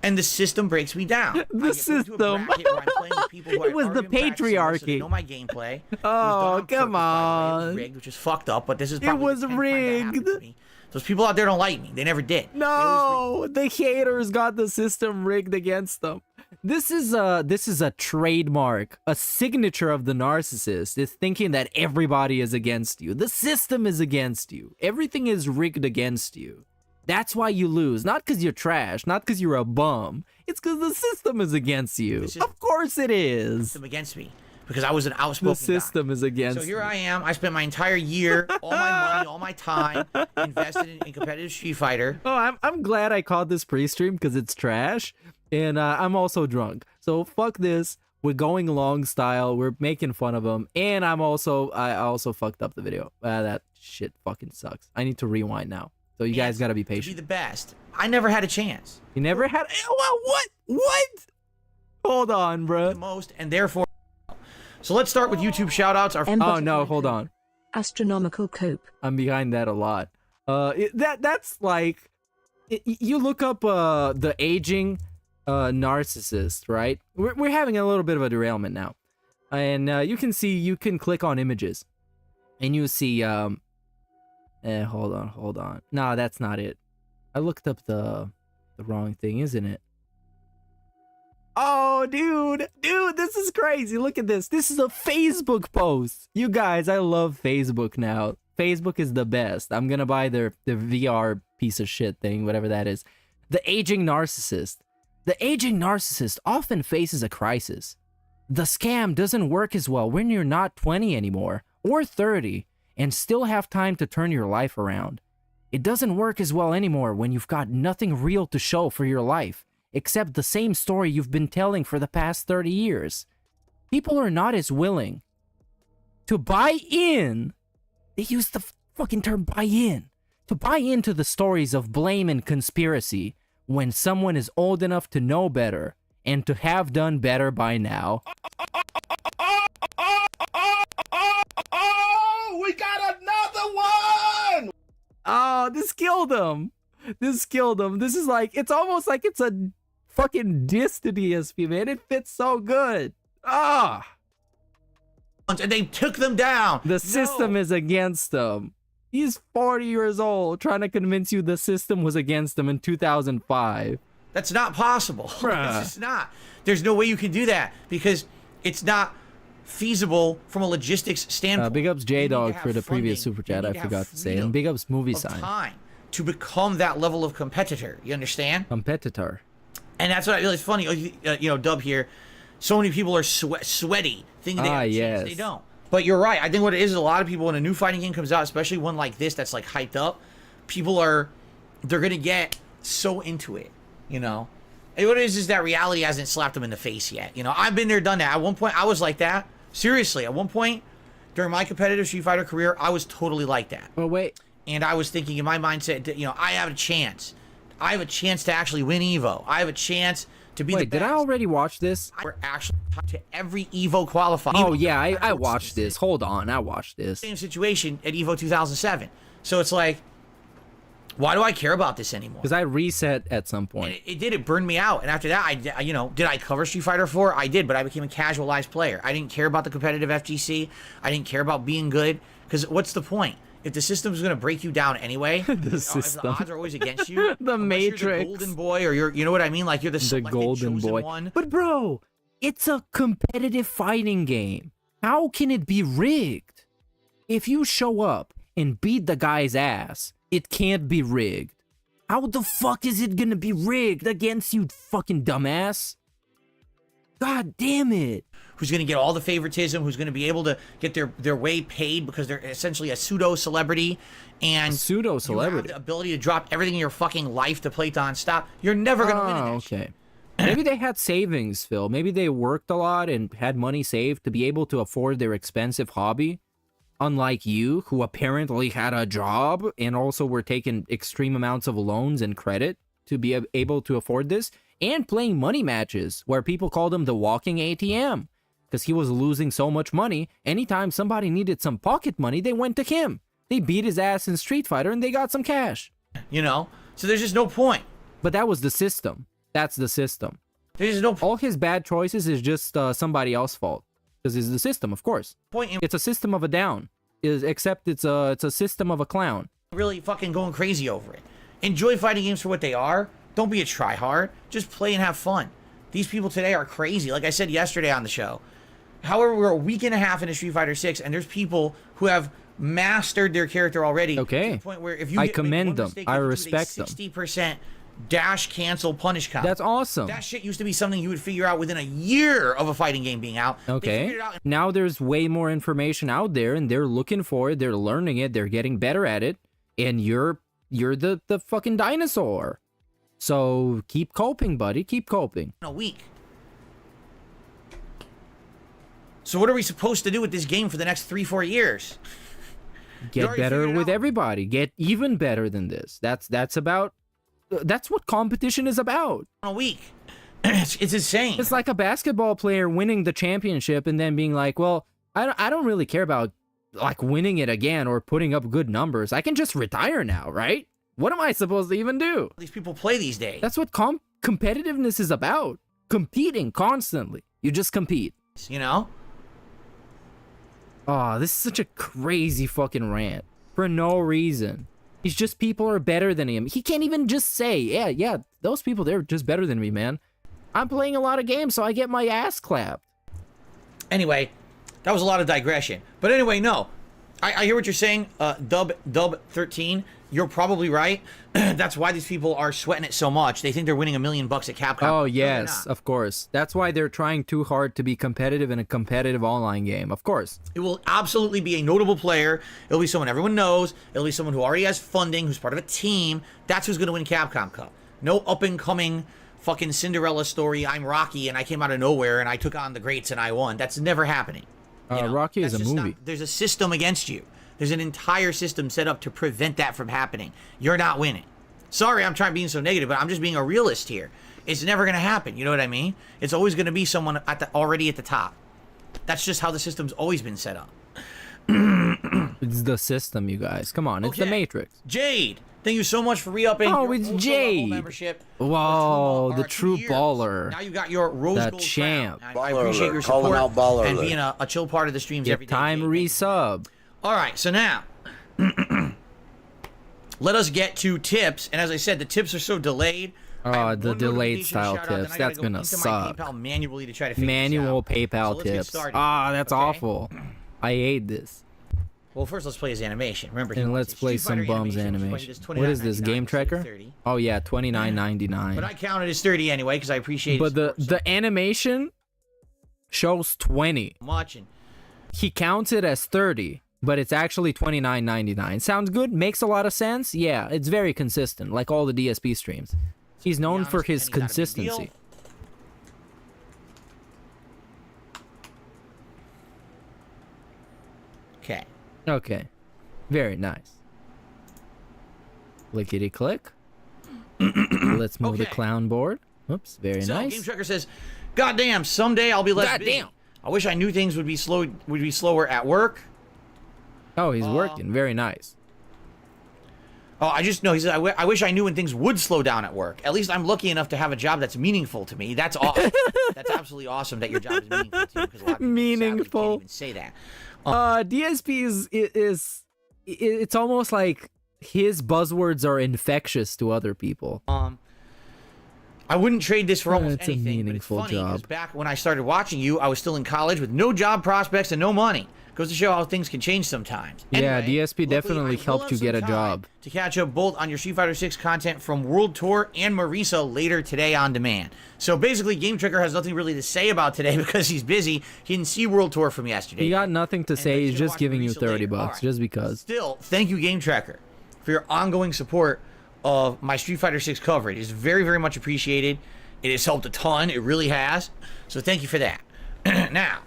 and the system breaks me down. The system. It was the patriarchy. Know my gameplay. Oh, come on. Rigged, which is fucked up, but this is probably it was rigged. Those people out there don't like me. They never did. No, the haters got the system rigged against them. This is a trademark, a signature of the narcissist is thinking that everybody is against you. The system is against you. Everything is rigged against you. That's why you lose. Not because you're trash, not because you're a bum. It's because the system is against you. Of course it is. System against me because I was an outspoken The system guy. is against So here you. I am. I spent my entire year, all my money, all my time invested in competitive Street Fighter. Oh, I'm glad I called this pre-stream because it's trash. And I'm also drunk. So fuck this. We're going long style. We're making fun of him. And I also fucked up the video. That shit fucking sucks. I need to rewind now. So you guys gotta be To be patient. the best. I never had a chance. You never had... What? Hold on, The bruh. most, and therefore... So let's start with YouTube shoutouts. Oh, no, hold on. Astronomical cope. I'm behind that a lot. That's like... you look up the aging narcissist, right? We're having a little bit of a derailment now. And you can click on images. And you see... hold on. No, that's not it. I looked up the wrong thing, isn't it? Oh, dude, this is crazy. Look at this. This is a Facebook post. You guys, I love Facebook now. Facebook is the best. I'm gonna buy their VR piece of shit thing, whatever that is. The aging narcissist. The aging narcissist often faces a crisis. The scam doesn't work as well when you're not 20 anymore, or 30, and still have time to turn your life around. It doesn't work as well anymore when you've got nothing real to show for your life, except the same story you've been telling for the past 30 years. People are not as willing to buy in. They use the fucking term buy in. To buy into the stories of blame and conspiracy when someone is old enough to know better and to have done better by now. Oh, we got another one! Oh, this killed him. This is like, it's almost like it's a fucking diss to DSP, man. It fits so good. Ah. And they took them down. The system is against them. He's 40 years old trying to convince you the system was against him in 2005. That's not possible. Bruh. It's just not. There's no way you can do that because it's not feasible from a logistics standpoint. Big ups You need to J-Dog have for the previous funding. super chat. You I need to have forgot to say. freedom And big ups Movie of Sign. time to become that level of competitor. You understand? Competitor. And that's what I feel is funny. Dub here. So many people are sweaty, thinking they have a chance. Yes. They don't. But you're right. I think what it is a lot of people when a new fighting game comes out, especially one like this that's like hyped up, they're gonna get so into it. And what it is that reality hasn't slapped them in the face yet. I've been there, done that. At one point, I was like that. Seriously, at one point during my competitive Street Fighter career, I was totally like that. Well, wait. And I was thinking in my mindset, I have a chance. I have a chance to actually win Evo. I have a chance to be the best. Did I already watch this? We're actually to every Evo qualifier. Oh, yeah, I watched this. Hold on, I watched this. Same situation at Evo 2007. So it's like, why do I care about this anymore? Because I reset at some point. It burned me out. And after that, did I cover Street Fighter 4? I did, but I became a casualized player. I didn't care about the competitive FGC. I didn't care about being good. Because what's the point? If the system's going to break you down anyway, the if the system. odds are always against you. The Matrix. You're the golden boy, or you know what I mean? Like you're the selected, golden chosen boy. one. But bro, it's a competitive fighting game. How can it be rigged? If you show up and beat the guy's ass, it can't be rigged. How the fuck is it gonna be rigged against you, fucking dumbass? God damn it. Who's going to get all the favoritism, who's going to be able to get their way paid because they're essentially a pseudo-celebrity. And pseudo-celebrity? You have the ability to drop everything in your fucking life to play non-stop. You're never going to win it. Okay. Maybe they had savings, Phil. Maybe they worked a lot and had money saved to be able to afford their expensive hobby. Unlike you, who apparently had a job and also were taking extreme amounts of loans and credit to be able to afford this. And playing money matches where people called him the walking ATM. Because he was losing so much money, anytime somebody needed some pocket money, they went to him. They beat his ass in Street Fighter and they got some cash. So there's just no point. But that was the system. That's the system. There's no point. All his bad choices is just somebody else's fault. Because it's the system, of course. It's a system of a down. Except it's a system of a clown. Really fucking going crazy over it. Enjoy fighting games for what they are. Don't be a tryhard. Just play and have fun. These people today are crazy. Like I said yesterday on the show. However, we're a week and a half into Street Fighter 6, and there's people who have mastered their character already. Okay. To the point where if you I make commend one them. mistake, I you do a respect them. 60% dash cancel punish combo. That's awesome. That shit used to be something you would figure out within a year of a fighting game being out. They Okay. figured it out in Now there's way more information out there, and they're looking for it. They're learning it. They're getting better at it. And you're the fucking dinosaur. So keep coping, buddy. Keep coping. a week. So what are we supposed to do with this game for the next 3-4 years? Get already better figured it with out. everybody. Get even better than this. That's what competition is about. A week. It's insane. It's like a basketball player winning the championship and then being like, well, I don't really care about like winning it again or putting up good numbers. I can just retire now, right? What am I supposed to even do? These people play these days. That's what competitiveness is about. Competing constantly. You just compete. You know? Oh, this is such a crazy fucking rant. For no reason. He's just, people are better than him. He can't even just say, yeah, those people, they're just better than me, man. I'm playing a lot of games, so I get my ass clapped. Anyway, that was a lot of digression. But anyway, no. I hear what you're saying, Dub13. You're probably right. That's why these people are sweating it so much. They think they're winning $1 million at Capcom. Oh, No, yes, they're of course. That's why they're trying too hard to be competitive in a competitive online game, of course. It will absolutely be a notable player. It'll be someone everyone knows. It'll be someone who already has funding, who's part of a team. That's who's going to win Capcom Cup. No up-and-coming fucking Cinderella story, I'm Rocky, and I came out of nowhere, and I took on the greats, and I won. That's never happening. You know, Rocky is that's a just movie. not- there's a system against you. There's an entire system set up to prevent that from happening. You're not winning. Sorry, I'm trying being so negative, but I'm just being a realist here. It's never going to happen. You know what I mean? It's always going to be someone already at the top. That's just how the system's always been set up. It's the system, you guys. Come on, it's the Okay. Matrix. Jade, thank you so much for re-upping Oh, your it's ultra Jade. level membership. Whoa, for the 2 true years. baller. Now you got your rose The gold champ. crown. I Baller appreciate alert. your Calling support out baller and alert. being a chill part of the streams every Get day. time Jade. resub. All right, so now let us get to tips. And as I said, the tips are so delayed. I Oh, have the one delayed notification style shout out, then tips. I gotta That's go gonna into my suck. PayPal manually to try to figure this Manual out. PayPal So let's get tips. started, Ah, that's okay? awful. I hate this. Well, first let's play his animation. Remember, he And wants let's a play Street Fighter some bums which animation. is What is this, $29.99 game instead of tracker? $30. Oh yeah, But $29.99. I counted as 30 anyway because I appreciate But his support the animation shows 20. so much. And He counts it as 30, but it's actually $29.99. Sounds good? Makes a lot of sense? Yeah, it's very consistent, like all the DSP streams. He's known for his Penny's not a big consistency. deal. Okay. Okay. Very nice. Lickety click. Let's move the Okay. clown board. Oops, very So nice. Game Tracker says, "God damn, someday I'll be less busy. Goddamn. I wish I knew things would be slower at work." Oh, he's working. Very nice. Oh, I just know he says, I wish I knew when things would slow down at work. At least I'm lucky enough to have a job that's meaningful to me. That's awesome. That's absolutely awesome that your job is meaningful to you. Because a lot of people sadly Meaningful. can't even say that. DSP is it's almost like his buzzwords are infectious to other people. I wouldn't trade this for almost It's a anything. meaningful but it's funny, 'cause job. back when I started watching you, I was still in college with no job prospects and no money. Goes to show how things can change sometimes. Yeah, Anyway, DSP luckily, definitely I will helped have you some get a time job. to catch up both on your Street Fighter 6 content from World Tour and Marisa later today on demand. So basically, Game Tracker has nothing really to say about today because he's busy. He didn't see World Tour from yesterday. He got nothing to say. He's just giving you 30 bucks Alright. just because. Still, thank you, Game Tracker, for your ongoing support of my Street Fighter 6 coverage. It's very, very much appreciated. It has helped a ton. It really has. So thank you for that. Now,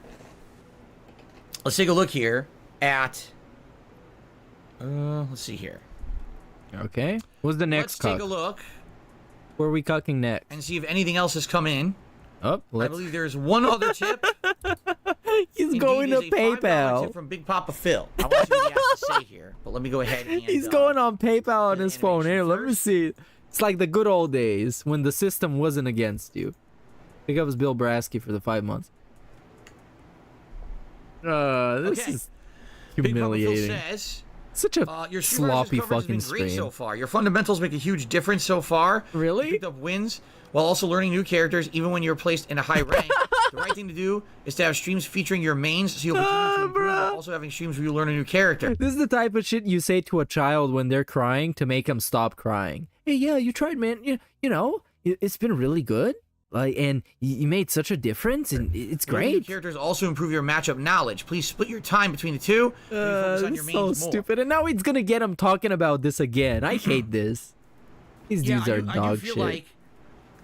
let's take a look here at... let's see here. Okay. What's the next Let's take a cuck? look Where are we cucking next? and see if anything else has come in. Oh, I let's. believe there's one other tip. He's Indeed, going to is a $5 PayPal. tip from Big Papa Phil. I want to see what he has to say here, but let me go ahead and... He's going on PayPal on the his phone. Here, animation let me first. see. It's like the good old days when the system wasn't against you. Pick up his Bill Brasky for the 5 months. This Okay. is Big Papa Phil humiliating. says, Such a your stream sloppy versus coverage fucking has been great stream. so far. Your fundamentals make a huge difference so far. Really? You picked up wins while also learning new characters, even when you're placed in a high rank. The right thing to do is to have streams featuring your mains, so you'll continue to improve while also having streams where you learn a new character. This is the type of shit you say to a child when they're crying to make them stop crying. Hey, yeah, you tried, man. You know, it's been really good. And you made such a difference, and it's Learning new great. characters also improve your matchup knowledge. Please split your time between the two. And focus on your mains So more. stupid. And now he's gonna get him talking about this again. I hate this. These dudes are I dog do feel shit. like,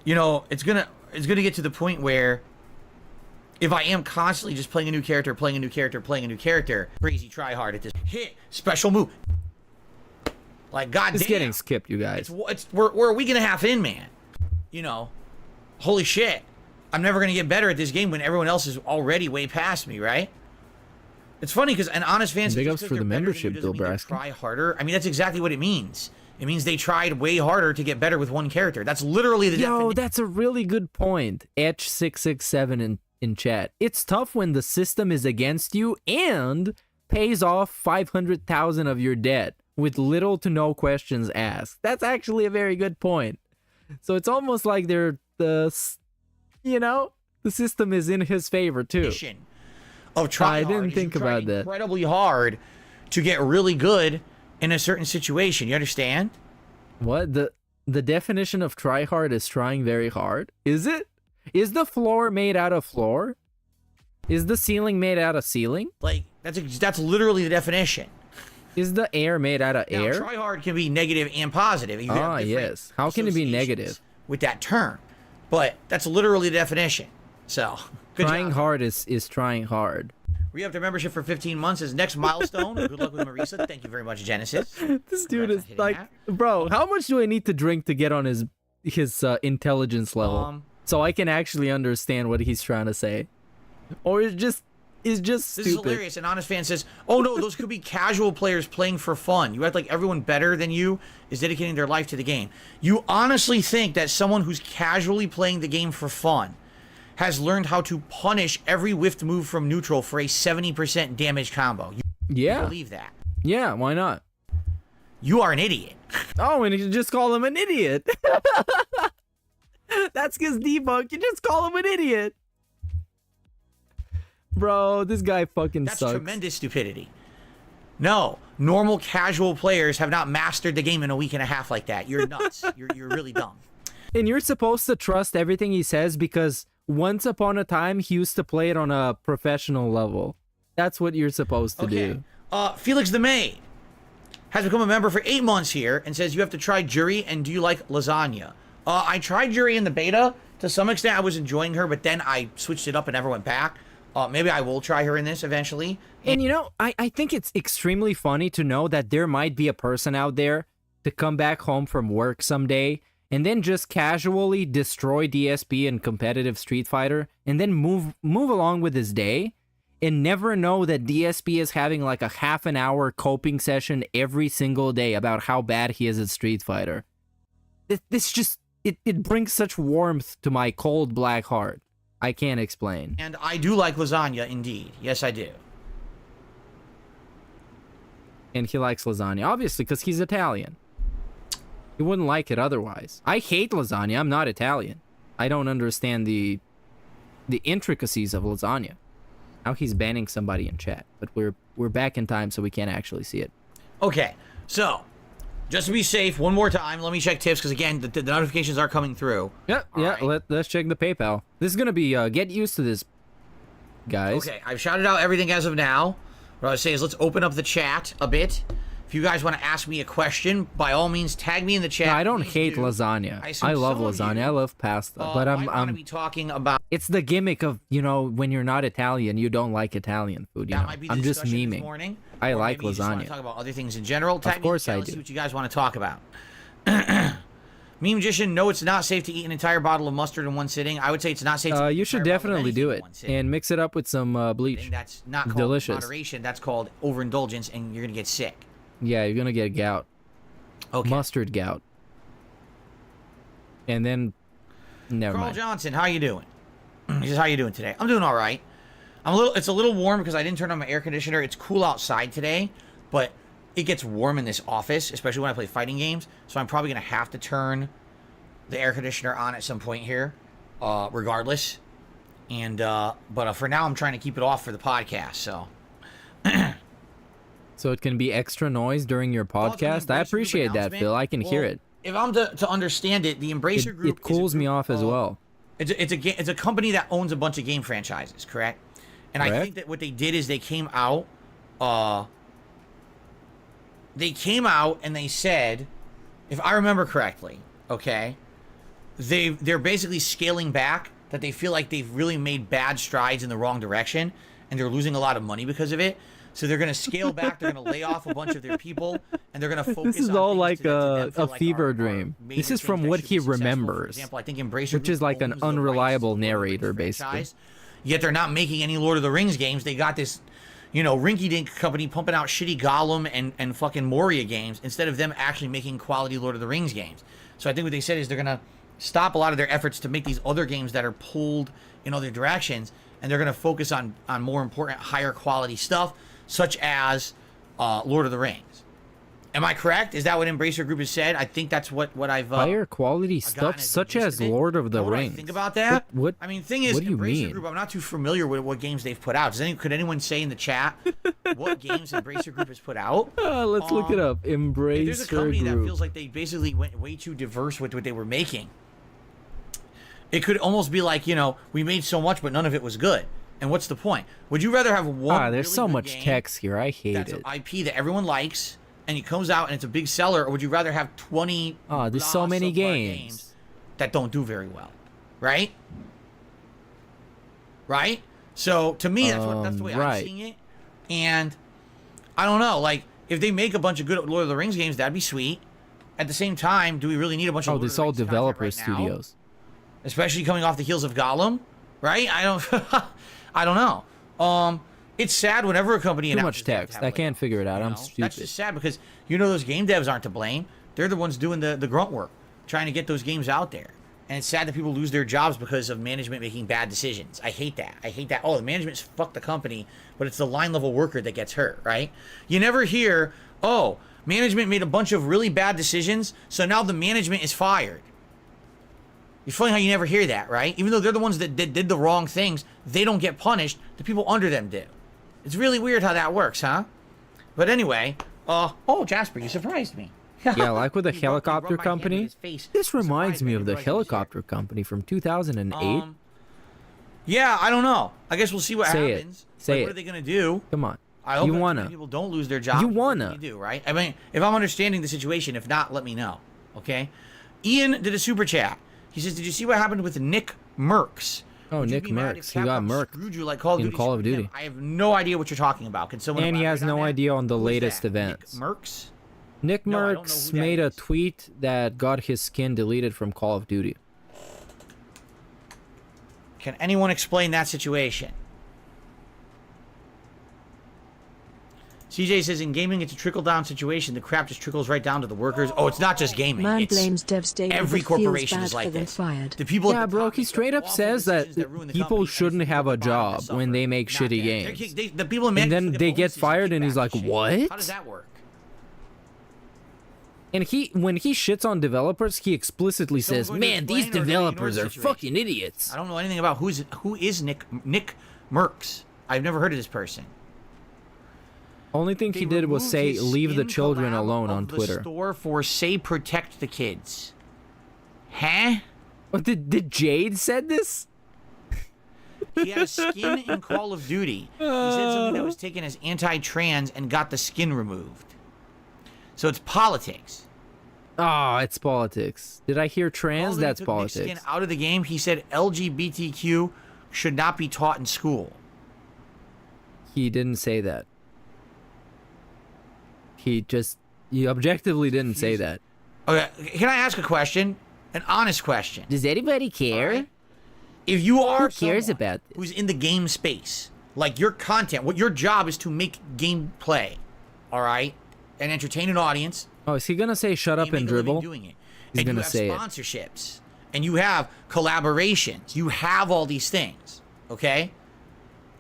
you know, it's gonna get to the point where if I am constantly just playing a new character, crazy try hard at this hit special move. Like goddamn, It's getting skipped, you guys. we're a week and a half in, man. You know, holy shit. I'm never gonna get better at this game when everyone else is already way past me, right? It's funny because an honest fan says Big just ups 'cause for they're the better than you membership, doesn't Bill mean they Braskin. try harder. I mean, that's exactly what it means. It means they tried way harder to get better with one character. That's literally the definition. That's a really good point. Etch667 in chat. It's tough when the system is against you and pays off 500,000 of your debt with little to no questions asked. That's actually a very good point. So it's almost like the system is in his favor too. Of trying I didn't think about that. Incredibly hard to get really good in a certain situation. You understand? What? The definition of try hard is trying very hard? Is it? Is the floor made out of floor? Is the ceiling made out of ceiling? Like that's literally the definition. Is the air made out of Now, air? try hard can be negative and positive. You have different Yes. How can it be associations negative? with that term? But that's literally the definition. So good Trying job. hard is trying hard. Re-up their membership for 15 months is next milestone. Good luck with Marisa. Thank you very much, Genesis. This dude is hitting like, that. bro, how much do I need to drink to get on his intelligence level so I can actually understand what he's trying to say? Or it's just stupid. This is hilarious. An honest fan says, "Oh no, those could be casual players playing for fun. You act like everyone better than you is dedicating their life to the game. You honestly think that someone who's casually playing the game for fun has learned how to punish every whiffed move from neutral for a 70% damage combo? You believe that? Yeah, why not? You are an idiot. Oh, and you just call him an idiot. That's his debunk. You just call him an idiot. Bro, this guy fucking That's sucks. tremendous stupidity. No, normal casual players have not mastered the game in a week and a half like that. You're nuts. You're really dumb. And you're supposed to trust everything he says because once upon a time he used to play it on a professional level. That's what you're supposed to do. Felix the Maid has become a member for 8 months here and says you have to try Jury and do you like lasagna? I tried Jury in the beta. To some extent I was enjoying her, but then I switched it up and never went back. Maybe I will try her in this eventually. And you know, I think it's extremely funny to know that there might be a person out there to come back home from work someday and then just casually destroy DSP in competitive Street Fighter and then move along with his day and never know that DSP is having like a half an hour coping session every single day about how bad he is at Street Fighter. This just, it brings such warmth to my cold black heart. I can't explain. And I do like lasagna, indeed. Yes, I do. And he likes lasagna, obviously, because he's Italian. He wouldn't like it otherwise. I hate lasagna. I'm not Italian. I don't understand the intricacies of lasagna. Now he's banning somebody in chat, but we're back in time, so we can't actually see it. Okay, so just to be safe, one more time, let me check tips because again, the notifications are coming through. Yeah, right. Let's check the PayPal. This is gonna be get used to this, guys. Okay, I've shouted out everything as of now. What I would say is let's open up the chat a bit. If you guys want to ask me a question, by all means, tag me in the chat. No, I don't hate lasagna. I love lasagna. I love pasta. But I'm be talking about. It's the gimmick of, you know, when you're not Italian, you don't like Italian food. You know, Might be the I'm just discussion this memeing. morning, I or like maybe you just want lasagna. to talk about other things in general. Tag Of course me in I the chat, let's do. see what you guys want to talk about. Meme Magician, no, it's not safe to eat an entire bottle of mustard in one sitting. I would say it's not safe to eat You an should entire bottle of definitely do anything it in one sitting. and mix it up with some I bleach. think that's not called Delicious. moderation. That's called overindulgence, and you're gonna get sick. Yeah, you're gonna get gout. Okay. Mustard gout. And then, never Carl mind. Johnson, how you doing? He says, how you doing today? I'm doing all right. It's a little warm because I didn't turn on my air conditioner. It's cool outside today, but it gets warm in this office, especially when I play fighting games. So I'm probably going to have to turn the air conditioner on at some point here, regardless. And but for now, I'm trying to keep it off for the podcast. So, so it can be extra noise during your podcast. I appreciate that, Phil. I can hear it. If I'm to understand it, the Embracer Group it cools me off as well. It's a company that owns a bunch of game franchises, correct? And I think that what they did is they came out and they said, if I remember correctly, okay, they're basically scaling back, that they feel like they've really made bad strides in the wrong direction and they're losing a lot of money because of it. So they're going to scale back, they're going to lay off a bunch of their people, and they're going to focus on... This is all like a fever dream. This is from what he remembers, For example, I think Embracer which is like an unreliable narrator, basically. Yet they're not making any Lord of the Rings games. They got this, you know, rinky-dink company pumping out shitty Gollum and fucking Moria games instead of them actually making quality Lord of the Rings games. So I think what they said is they're going to stop a lot of their efforts to make these other games that are pulled in other directions, and they're going to focus on more important, higher quality stuff, such as Lord of the Rings. Am I correct? Is that what Embracer Group has said? I think that's what I've higher quality stuff, such as Lord of the Rings. Think about that. What? I mean, thing is, what do you Embracer mean? Group. I'm not too familiar with what games they've put out. Could anyone say in the chat what games Embracer Group has put out? Let's look it up. Embracer There's a company Group. that feels like they basically went way too diverse with what they were making. It could almost be like, you know, we made so much, but none of it was good. And what's the point? Would you rather have one? There's so much text here. I hate that's it. An IP that everyone likes, and it comes out and it's a big seller, or would you rather have 20? There's so many games that don't do very well, right? Right. So to me, that's the way I'm seeing it. And I don't know, like if they make a bunch of good Lord of the Rings games, that'd be sweet. At the same time, do we really need a bunch of? This all developer studios, especially coming off the heels of Gollum, right? I don't know. It's sad whenever a company too much text. I can't figure it out. I'm stupid. That's just sad because those game devs aren't to blame. They're the ones doing the grunt work, trying to get those games out there. And it's sad that people lose their jobs because of management making bad decisions. I hate that. Oh, the management's fucked the company, but it's the line level worker that gets hurt, right? You never hear, oh, management made a bunch of really bad decisions, so now the management is fired. It's funny how you never hear that, right? Even though they're the ones that did the wrong things, they don't get punished. The people under them do. It's really weird how that works, huh? But anyway, oh, Jasper, you surprised me. Yeah, like with the helicopter company. This reminds me of the helicopter company from 2008. Yeah, I don't know. I guess we'll see what happens. Say it. What are they gonna do? Come on. I hope people don't lose their jobs. You wanna. You do, right? I mean, if I'm understanding the situation, if not, let me know. Okay. Ian did a super chat. He says, "Did you see what happened with Nick Merckx?" Oh, Nick Merckx. He got murked in Call of Duty. I have no idea what you're talking about. Can someone? And he has no idea on the latest events. Nick Merckx? Nick Merckx made a tweet that got his skin deleted from Call of Duty. Can anyone explain that situation? CJ says, in gaming, it's a trickle-down situation. The crap just trickles right down to the workers. Oh, it's not just gaming. Man blames devs daily, every but corporation feels is bad like for them this. fired. The people yeah, bro, he straight up says that people shouldn't have a job when they make shitty games. The people in and then they get fired, and he's like, what? How does that work? And when he shits on developers, he explicitly says, "Man, these developers are fucking idiots." I don't know anything about who is Nick Merckx. I've never heard of this person. Only thing he did was say, "Leave the children alone" on Twitter. The store for say protect the kids. Huh? What did Jade said this? He had a skin in Call of Duty. He said something that was taken as anti-trans and got the skin removed. So it's politics. Oh, it's politics. Did I hear trans? That's politics. Skin out of the game. He said LGBTQ should not be taught in school. He didn't say that. He objectively didn't say that. Okay, can I ask a question? An honest question. Does anybody care? Right. If you are Who cares about this? Who's in the game space, like your content, what your job is to make gameplay, all right, and entertain an audience. Oh, is he gonna say "shut up and dribble"? Doing it. He's gonna say it. You have sponsorships, and you have collaborations. You have all these things. Okay.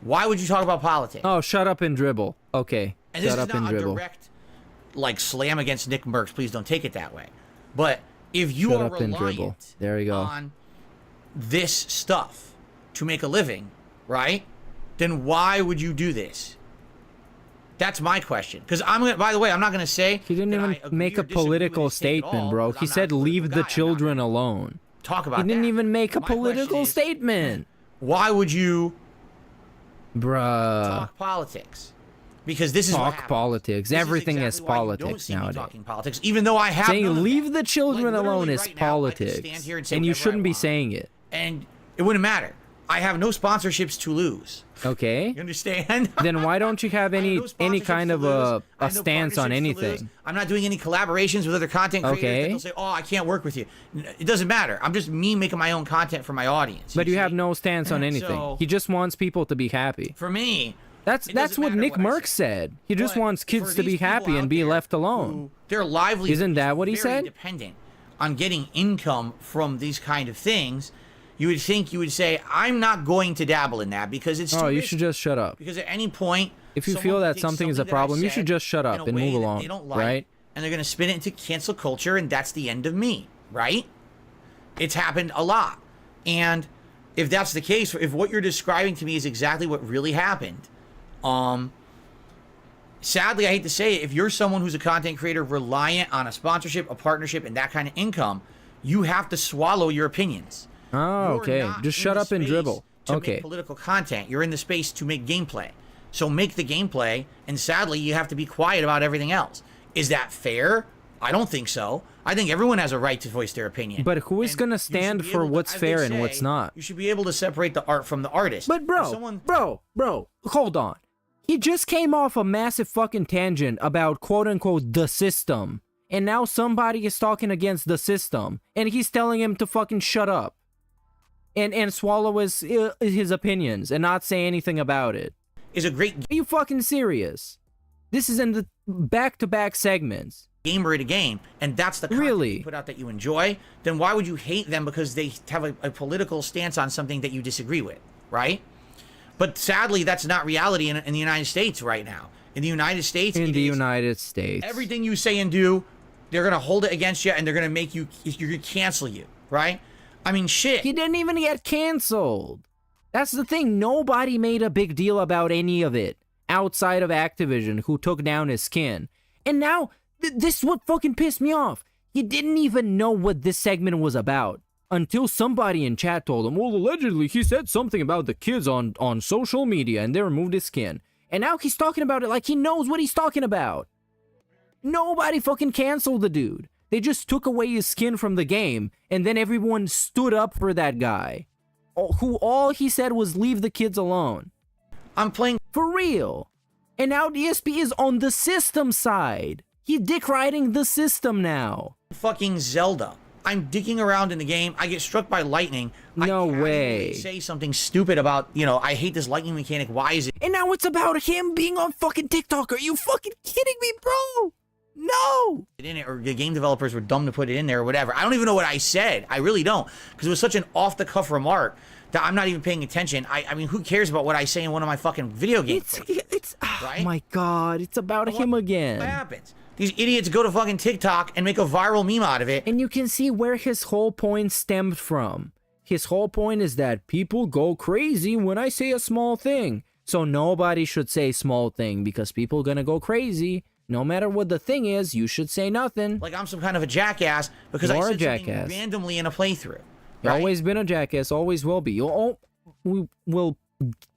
Why would you talk about politics? Oh, shut up and dribble. Okay. And shut this up is not and dribble. a direct like slam against Nick Merckx. Please don't take it that way. But if you are reliant there we go. on this stuff to make a living, right? Then why would you do this? That's my question. Because I'm gonna. By the way, I'm not gonna say he didn't even make a political statement, bro. He said, "Leave the children alone." Talk about. He didn't even make a political statement. Why would you, bruh, talk politics? Because this is what happens. politics. Everything is politics nowadays. Talking politics, even though I have saying "leave the children alone" is politics, and you shouldn't be saying it. And it wouldn't matter. I have no sponsorships to lose. Okay. You understand? Then why don't you have any kind of a stance on anything? I'm not doing any collaborations with other content creators that will say, "Oh, I can't work with you." It doesn't matter. I'm just me making my own content for my audience. But you have no stance on anything. So, he just wants people to be happy. For me, that's what Nick Merckx said. He just wants kids to be happy and be left alone. Their livelihood isn't that what he said? Dependent on getting income from these kind of things. You would think you would say, I'm not going to dabble in that because it's too risky. You should just shut up. Because at any point, if you feel that something is a problem, you should just shut up and move along, right? And they're going to spin it into cancel culture, and that's the end of me, right? It's happened a lot. And if that's the case, if what you're describing to me is exactly what really happened, sadly, I hate to say it, if you're someone who's a content creator reliant on a sponsorship, a partnership, and that kind of income, you have to swallow your opinions. Oh, okay. Just shut up and dribble. Okay. Make political content. You're in the space to make gameplay. So make the gameplay, and sadly, you have to be quiet about everything else. Is that fair? I don't think so. I think everyone has a right to voice their opinion. But who is going to stand for what's fair and what's not? You should be able to separate the art from the artist. But bro, hold on. He just came off a massive fucking tangent about quote-unquote the system. And now somebody is talking against the system. And he's telling him to fucking shut up. And swallow his opinions and not say anything about it. Is a great. Are you fucking serious? This is in the back-to-back segments. Gamer at a game, and that's the content you put out that you enjoy. Then why would you hate them because they have a political stance on something that you disagree with, right? But sadly, that's not reality in the United States right now. In the United States, everything you say and do, they're gonna hold it against you, and they're gonna make you. You're gonna cancel you, right? I mean, shit. He didn't even get canceled. That's the thing. Nobody made a big deal about any of it outside of Activision, who took down his skin. And now, this is what fucking pissed me off. He didn't even know what this segment was about until somebody in chat told him, well, allegedly, he said something about the kids on social media and they removed his skin. And now he's talking about it like he knows what he's talking about. Nobody fucking canceled the dude. They just took away his skin from the game, and then everyone stood up for that guy, who all he said was leave the kids alone. I'm playing for real. And now DSP is on the system side. He's dick riding the system now. Fucking Zelda. I'm digging around in the game. I get struck by lightning. No way. Say something stupid about, I hate this lightning mechanic. Why is it? And now it's about him being on fucking TikTok. Are you fucking kidding me, bro? No! Or the game developers were dumb to put it in there or whatever. I don't even know what I said. I really don't. Because it was such an off-the-cuff remark that I'm not even paying attention. I mean, who cares about what I say in one of my fucking video games? Oh my god, it's about him again. What happens? These idiots go to fucking TikTok and make a viral meme out of it. And you can see where his whole point stemmed from. His whole point is that people go crazy when I say a small thing. So nobody should say small thing because people are gonna go crazy. No matter what the thing is, you should say nothing. Like I'm some kind of a jackass because I said something randomly in a playthrough. Right? Always been a jackass, always will be. We will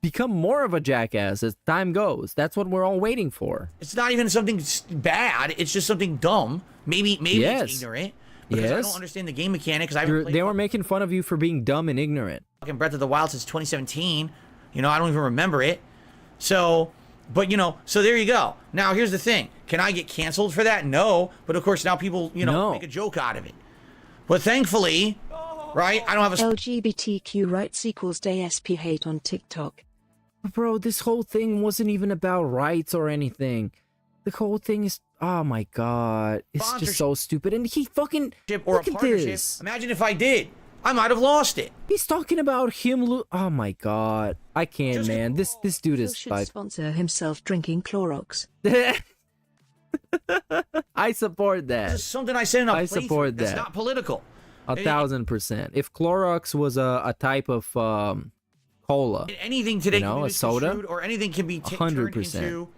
become more of a jackass as time goes. That's what we're all waiting for. It's not even something bad. It's just something dumb. Maybe it's ignorant. Because I don't understand the game mechanics. They were making fun of you for being dumb and ignorant. Fucking Breath of the Wild since 2017. I don't even remember it. So... But, so there you go. Now, here's the thing. Can I get canceled for that? No. But, of course, now people, make a joke out of it. But thankfully, right, I don't have a... LGBTQ rights equals DSP hate on TikTok. Bro, this whole thing wasn't even about rights or anything. The whole thing is... Oh, my God. It's just so stupid. And he fucking... Look at this. Imagine if I did. I might have lost it. He's talking about him. Oh my god, I can't, man. This dude is should sponsor himself drinking Clorox. I support This that. is something I said in a I playthrough. support That's that. not political. 1,000%. If Clorox was a type of cola, Anything today You know, can be a soda? misconstrued, or anything can be turned 100%. into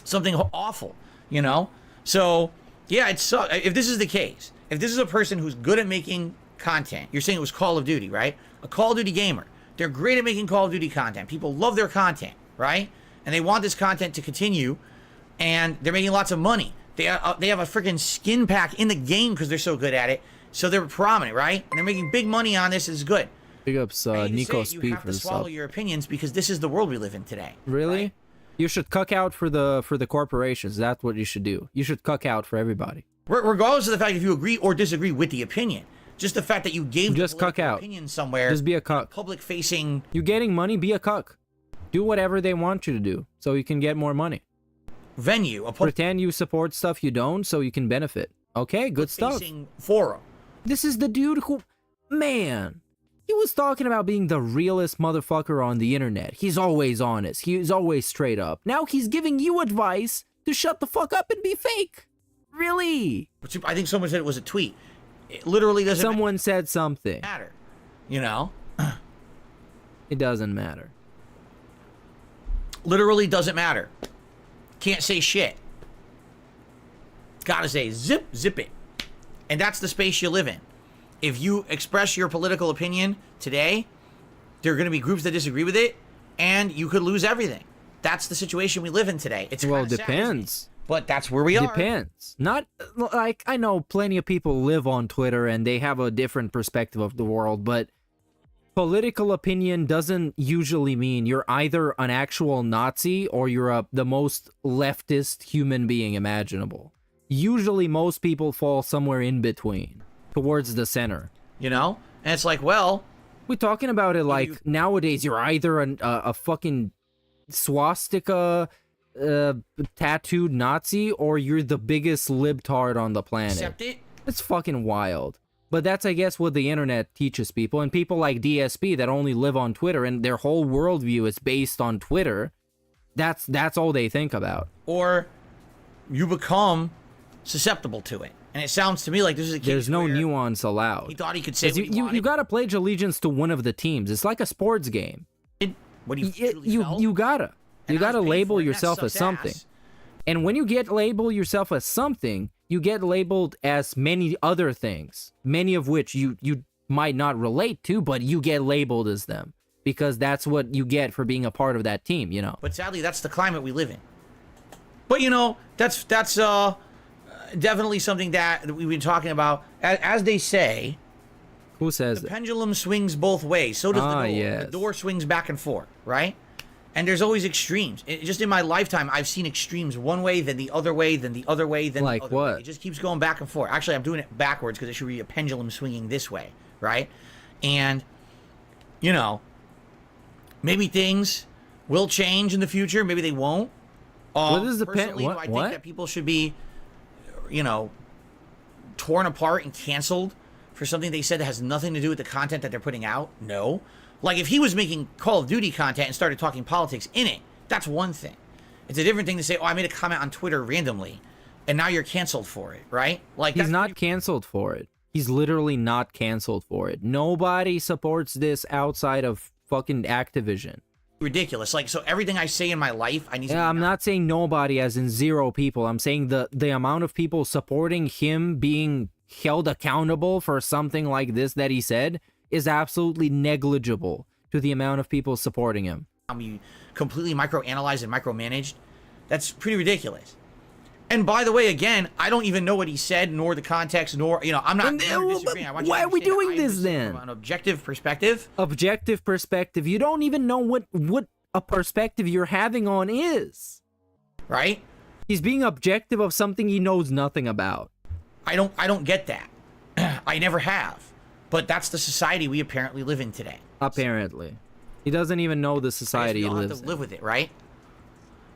something awful, you know? So, yeah, it's if this is the case, if this is a person who's good at making content, you're saying it was Call of Duty, right? A Call of Duty gamer. They're great at making Call of Duty content. People love their content, right? And they want this content to continue, and they're making lots of money. They have a freaking skin pack in the game because they're so good at it. So they're prominent, right? And they're making big money on this. It's good. big ups I hate to Nico say it, you Speed have for to the swallow sub. your opinions because this is the world we live in today. Really? right? You should cuck out for the corporations. That's what you should do. You should cuck out for everybody. Regardless of the fact if you agree or disagree with the opinion, just the fact that you gave Just the cuck out. opinion somewhere, Just be a cuck. public-facing You're getting money, be a cuck. Do whatever they want you to do so you can get more money. venue, a Pretend you support stuff you don't so you can benefit. Okay, good stuff. public-facing forum. This is the dude who, man, he was talking about being the realest motherfucker on the internet. He's always honest. He's always straight up. Now he's giving you advice to shut the fuck up and be fake. Really? I think someone said it was a tweet. It literally doesn't Someone said something. matter, you know? It doesn't matter. Literally doesn't matter. Can't say shit. Gotta say zip it. And that's the space you live in. If you express your political opinion today, there are going to be groups that disagree with it, and you could lose everything. That's the situation we live in today. It's Well, kinda sad, isn't it? depends. But that's where we are. Depends. Not like I know plenty of people live on Twitter and they have a different perspective of the world, but political opinion doesn't usually mean you're either an actual Nazi or you're the most leftist human being imaginable. Usually most people fall somewhere in between, towards the center. You know? And it's like, well, We're talking about it like nowadays you're either a fucking swastika tattooed Nazi or you're the biggest libtard on the planet. accept it. It's fucking wild. But that's, I guess, what the internet teaches people. And people like DSP that only live on Twitter and their whole worldview is based on Twitter, that's all they think about. Or you become susceptible to it. And it sounds to me like this is a case There's no where nuance allowed. he thought he could say 'Cause what he you wanted. gotta pledge allegiance to one of the teams. It's like a sports game. What he truly felt. You gotta. And You I was gotta paid label for it, and that yourself as sucks something. ass. And when you label yourself as something, you get labeled as many other things, many of which you might not relate to, but you get labeled as them because that's what you get for being a part of that team, you know. But sadly, that's the climate we live in. But you know, that's definitely something that we've been talking about. As they say, Who says the that? pendulum swings both ways. So does the door. Yes. The door swings back and forth, right? And there's always extremes. Just in my lifetime, I've seen extremes one way, then the other way, then the other way, then Like the other what? way. It just keeps going back and forth. Actually, I'm doing it backwards because it should be a pendulum swinging this way, right? And, you know, maybe things will change in the future. Maybe they won't. What is the personally, what? I think What? that people should be, you know, torn apart and canceled for something they said that has nothing to do with the content that they're putting out? No. Like, if he was making Call of Duty content and started talking politics in it, that's one thing. It's a different thing to say, oh, I made a comment on Twitter randomly, and now you're canceled for it, right? Like, He's that's not canceled for it. He's literally not canceled for it. Nobody supports this outside of fucking Activision. ridiculous. Like, so everything I say in my life, I need to... Yeah, I'm not saying nobody as in 0 people. I'm saying the amount of people supporting him being held accountable for something like this that he said is absolutely negligible to the amount of people supporting him. be completely microanalyzed and micromanaged. That's pretty ridiculous. And by the way, again, I don't even know what he said, nor the context, nor, you know, I'm not disagreeing. I want you Why to are we understand doing that I this am then? from an objective perspective. Objective perspective. You don't even know what a perspective you're having on is. Right? He's being objective of something he knows nothing about. I don't get that. I never have. But that's the society we apparently live in today. Apparently. He doesn't even know the society he I guess we all lives have to in. live with it, right?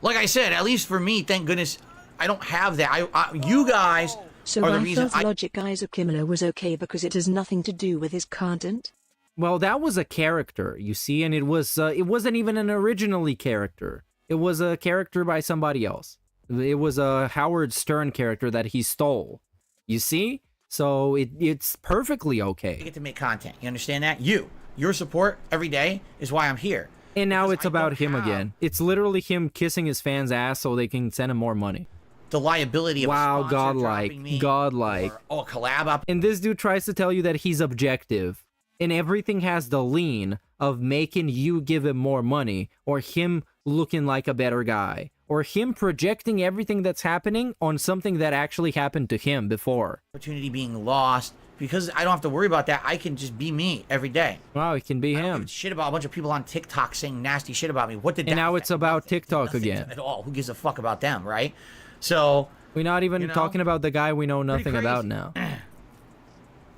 Like I said, at least for me, thank goodness, I don't have that. You guys So are the I reason felt Logic Isaac Kimler was okay because it has nothing to do with his content? Well, that was a character, you see, and it wasn't even an originally character. It was a character by somebody else. It was a Howard Stern character that he stole. You see? So it's perfectly okay. I get to make content. You understand that? Your support every day is why I'm here. And now Because it's I about don't him have again. It's literally him kissing his fans' ass so they can send him more money. The liability of Wow, a sponsor dropping me, godlike. or, a collab up. And this dude tries to tell you that he's objective. And everything has the lean of making you give him more money, or him looking like a better guy, or him projecting everything that's happening on something that actually happened to him before. Opportunity being lost. Because I don't have to worry about that. I can just be me every day. Wow, it can be I don't him. give a shit about a bunch of people on TikTok saying nasty shit about me. What did that And now affect? it's about Nothing. TikTok Nothing again. At all. Who gives a fuck about them, right? So We're not even you know, talking about the guy we know nothing about crazy. now.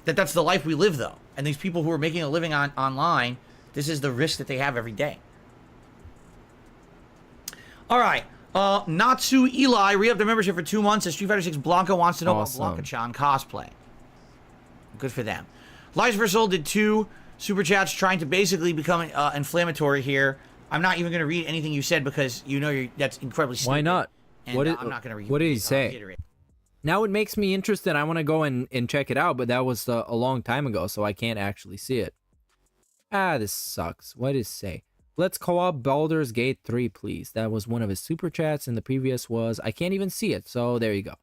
that's the life we live, though. And these people who are making a living online, this is the risk that they have every day. All right. Natsu Eli re-upped their membership for 2 months as Street Fighter 6 Blanca wants to know Awesome. about Blanca-chan cosplay. Good for them. Lies vs. Soul did 2 super chats trying to basically become inflammatory here. I'm not even going to read anything you said because you know that's incredibly stupid. Why not? And, I'm not going to read. What did he say? reiterate. Now it makes me interested. I want to go and check it out, but that was a long time ago, so I can't actually see it. Ah, this sucks. What does it say? Let's co-op Baldur's Gate 3, please. That was one of his super chats, and the previous was... I can't even see it, so there you go.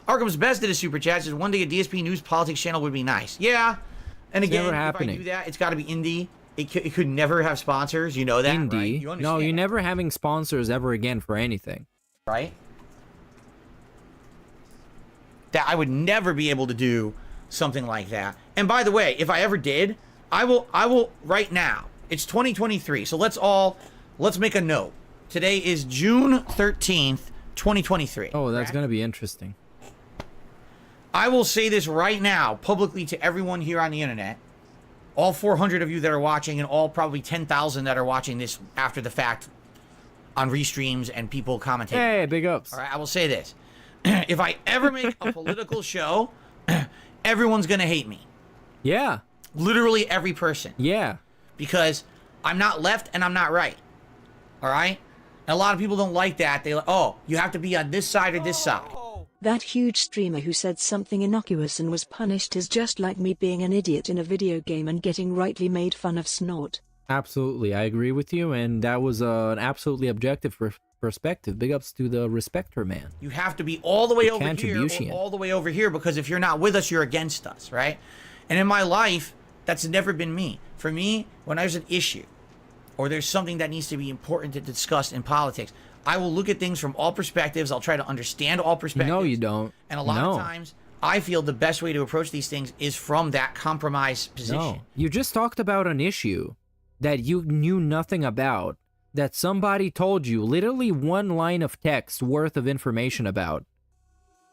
Arkham's Best did a super chat. Says one day a DSP News Politics channel would be nice. Yeah. And It's again, never if happening. I do that, it's got to be indie. It could never have sponsors. You know that, right? Indie? You No, understand you're that, never having sponsors ever again for anything. right? That I would never be able to do something like that. And by the way, if I ever did, I will right now. It's 2023, so let's make a note. Today is June 13th, 2023. Oh, that's correct? going to be interesting. I will say this right now publicly to everyone here on the internet, all 400 of you that are watching and all probably 10,000 that are watching this after the fact on Reestreams and people commentating. Hey, big ups. All right, I will say this. If I ever make a political show, everyone's going to hate me. Yeah. Literally every person. Yeah. Because I'm not left and I'm not right. All right? And a lot of people don't like that. They like, oh, you have to be on this side or this side. That huge streamer who said something innocuous and was punished is just like me being an idiot in a video game and getting rightly made fun of snort. Absolutely. I agree with you, and that was an absolutely objective perspective. Big ups to the Respecter man. You have to be all the way over here Contribution. or all the way over here, because if you're not with us, you're against us, right? And in my life, that's never been me. For me, when there's an issue or there's something that needs to be important to discuss in politics, I will look at things from all perspectives. I'll try to understand all perspectives. No, you don't. And a lot of times, I feel the best way to approach these things is from that compromise position. No. You just talked about an issue that you knew nothing about, that somebody told you literally one line of text worth of information about,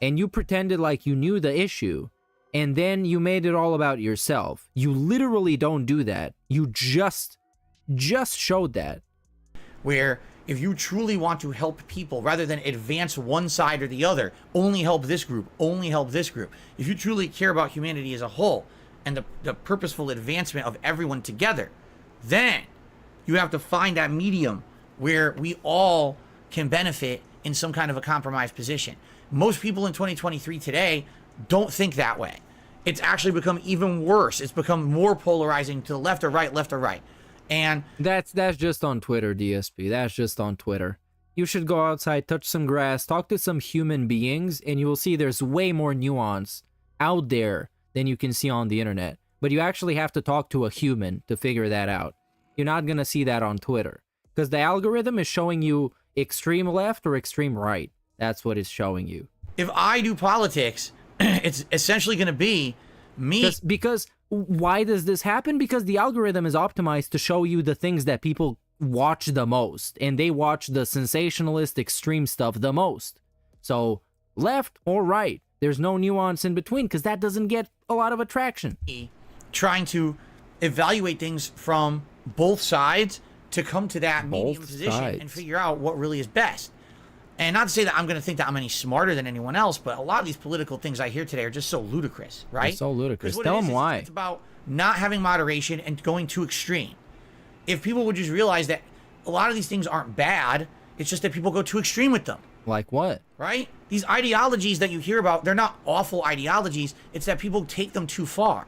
and you pretended like you knew the issue, and then you made it all about yourself. You literally don't do that. You just showed that. Where if you truly want to help people rather than advance one side or the other, only help this group, only help this group. If you truly care about humanity as a whole and the purposeful advancement of everyone together, then you have to find that medium where we all can benefit in some kind of a compromised position. Most people in 2023 today don't think that way. It's actually become even worse. It's become more polarizing to the left or right, left or right. And that's just on Twitter, DSP. That's just on Twitter. You should go outside, touch some grass, talk to some human beings, and you will see there's way more nuance out there than you can see on the internet. But you actually have to talk to a human to figure that out. You're not going to see that on Twitter, because the algorithm is showing you extreme left or extreme right. That's what it's showing you. If I do politics, it's essentially going to be me. Because why does this happen? Because the algorithm is optimized to show you the things that people watch the most, and they watch the sensationalist extreme stuff the most. So left or right, there's no nuance in between, because that doesn't get a lot of attraction. Trying to evaluate things from both sides to come to that medium position and figure out what really is best. And not to say that I'm going to think that I'm any smarter than anyone else, but a lot of these political things I hear today are just so ludicrous, right? They're so ludicrous. What Tell it is, them why. It's about not having moderation and going too extreme. If people would just realize that a lot of these things aren't bad, it's just that people go too extreme with them. Like what? Right? These ideologies that you hear about, they're not awful ideologies. It's that people take them too far.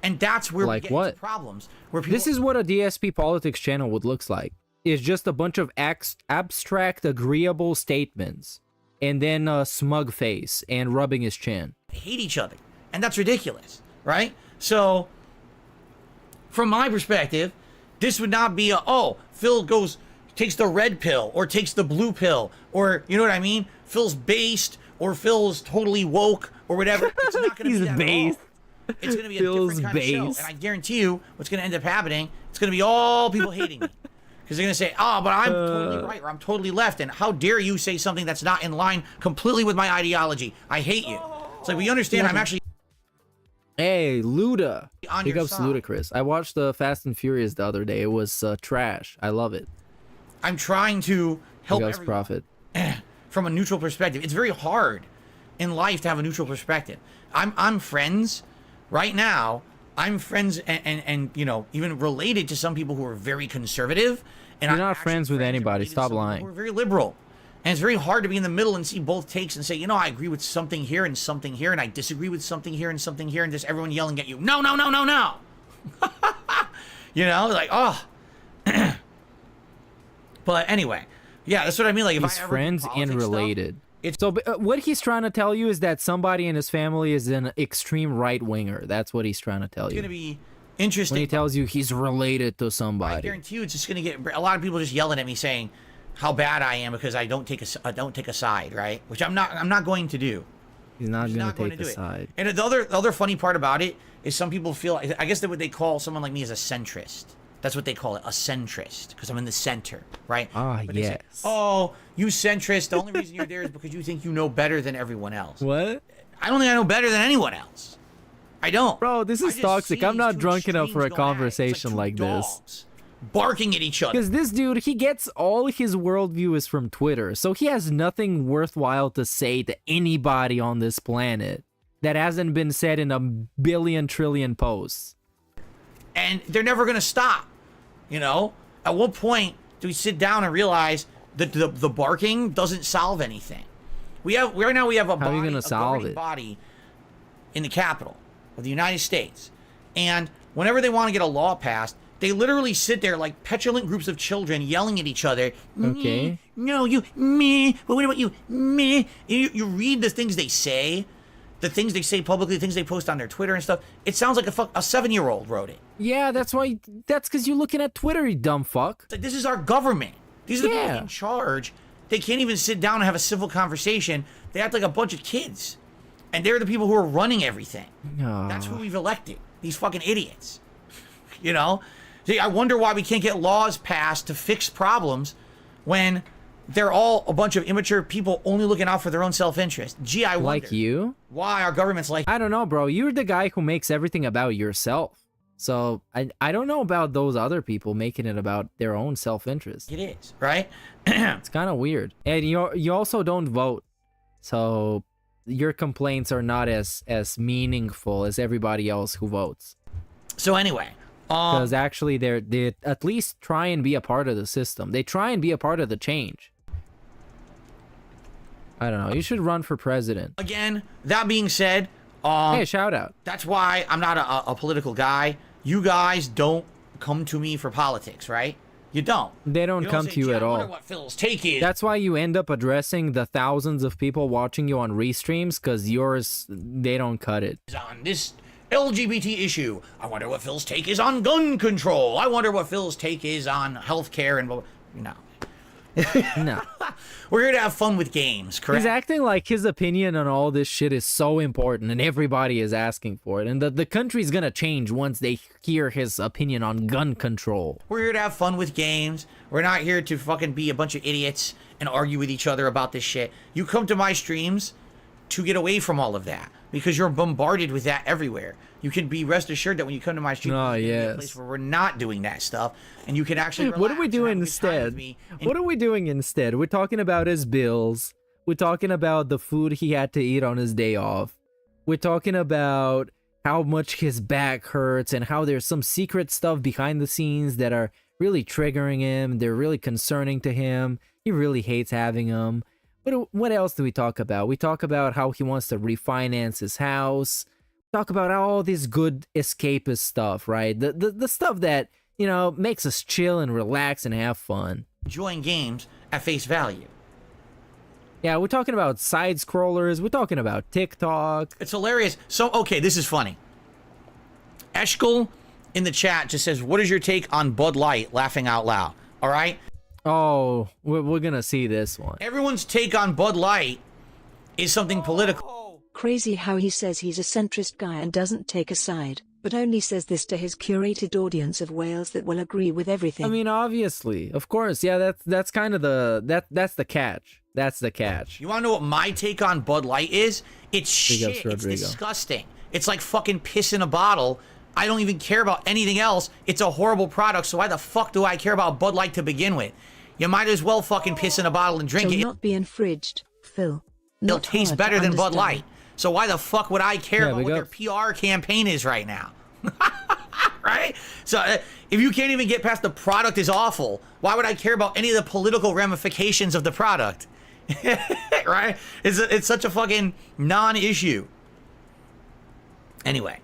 And that's where we get into problems. Where people... This is what a DSP politics channel would look like. It's just a bunch of abstract, agreeable statements. And then a smug face and rubbing his chin. Hate each other. And that's ridiculous. Right? So, from my perspective, this would not be a, oh, Phil takes the red pill or takes the blue pill, or you know what I mean? Phil's based or Phil's totally woke or whatever. It's not going to be that based. At all. It's going to be a different kind of show. And I guarantee you what's going to end up happening, it's going to be all people hating me. Because they're going to say, oh, but I'm totally right or I'm totally left. And how dare you say something that's not in line completely with my ideology? I hate you. It's like, we understand I'm actually... Hey, Luda. Big ups to Ludacris. I watched the Fast and Furious the other day. It was trash. I love it. I'm trying to help everyone profit. From a neutral perspective. It's very hard in life to have a neutral perspective. I'm friends right now. I'm friends and you know, even related to some people who are very conservative. And You're not friends with anybody. Stop lying. We're very liberal. And it's very hard to be in the middle and see both takes and say, you know, I agree with something here, and I disagree with something here, and just everyone yelling at you. No, no, no, no, no. You know, like, oh. But anyway, yeah, that's what I mean. Like, if he's I ever friends and related. So what he's trying to tell you is that somebody in his family is an extreme right winger. That's what he's trying to tell you. It's gonna be interesting when he tells you he's related to somebody. I guarantee you, it's just gonna get a lot of people just yelling at me saying how bad I am because I don't take a side, right? Which I'm not going to do. He's not going to take a side. And the other funny part about it is some people feel, I guess that what they call someone like me is a centrist. That's what they call it, a centrist, because I'm in the center, right? Ah, but yes. Say, oh, you centrist, the only reason you're there is because you think you know better than everyone else. What? I don't think I know better than anyone else. I don't. Bro, this is toxic. I'm not drunk enough for a conversation like this. Barking at each other. Because this dude, he gets all his worldview is from Twitter, so he has nothing worthwhile to say to anybody on this planet that hasn't been said in a billion trillion posts. And they're never gonna stop. You know, at what point do we sit down and realize that the barking doesn't solve anything? Right now we have a governing body in the Capitol of the United States, and whenever they want to get a law passed, they literally sit there like petulant groups of children yelling at each other. Okay. No, you, me. But what about you, me? You read the things they say, publicly, the things they post on their Twitter and stuff. It sounds like a 7-year-old wrote it. Yeah, that's because you're looking at Twitter, you dumb fuck. It's like, this is our government. These are the people in charge. They can't even sit down and have a civil conversation. They act like a bunch of kids. And they're the people who are running everything. That's who we've elected. These fucking idiots. You know? See, I wonder why we can't get laws passed to fix problems when they're all a bunch of immature people only looking out for their own self-interest. Gee, I wonder. Like you? Why our government's like... I don't know, bro. You're the guy who makes everything about yourself. So, I don't know about those other people making it about their own self-interest. It is, right? It's kind of weird. And you also don't vote. So, your complaints are not as meaningful as everybody else who votes. So anyway... Because actually, they at least try and be a part of the system. They try and be a part of the change. I don't know. You should run for president. Again, that being said... hey, shout out. That's why I'm not a political guy. You guys don't come to me for politics, right? You don't. They don't come to you at all. I wonder what Phil's take is. That's why you end up addressing the thousands of people watching you on Reestreams, because yours, they don't cut it. On this LGBT issue, I wonder what Phil's take is on gun control. I wonder what Phil's take is on healthcare and blah, blah. No. No. We're here to have fun with games, correct? He's acting like his opinion on all this shit is so important and everybody is asking for it. And the country's gonna change once they hear his opinion on gun control. We're here to have fun with games. We're not here to fucking be a bunch of idiots and argue with each other about this shit. You come to my streams to get away from all of that because you're bombarded with that everywhere. You can be rest assured that when you come to my stream, a place where we're not doing that stuff, and you can actually relax. What are we doing instead? What are we doing instead? We're talking about his bills. We're talking about the food he had to eat on his day off. We're talking about how much his back hurts and how there's some secret stuff behind the scenes that are really triggering him. They're really concerning to him. He really hates having them. What else do we talk about? We talk about how he wants to refinance his house. Talk about all this good escapist stuff, right? The stuff that, you know, makes us chill and relax and have fun. Enjoying games at face value. Yeah, we're talking about side scrollers. We're talking about TikTok. It's hilarious. So, okay, this is funny. Eshkel in the chat just says, what is your take on Bud Light? Laughing out loud. All right? Oh, we're gonna see this one. Everyone's take on Bud Light is something political. Crazy how he says he's a centrist guy and doesn't take a side, but only says this to his curated audience of whales that will agree with everything. I mean, obviously, of course, yeah. That's kind of that's the catch. That's the catch. You want to know what my take on Bud Light is? It's shit. It's Rodrigo. disgusting. It's like fucking piss in a bottle. I don't even care about anything else. It's a horrible product, so why the fuck do I care about Bud Light to begin with? You might as well fucking piss in a bottle and drink Shall it. not be infringed, Phil. It'll Not taste hard better to than Bud understand. Light. So why the fuck would I care Yeah, about what their PR campaign is right now? Right? So if you can't even get past the product is awful, why would I care about any of the political ramifications of the product? Right? It's such a fucking non-issue. Anyway.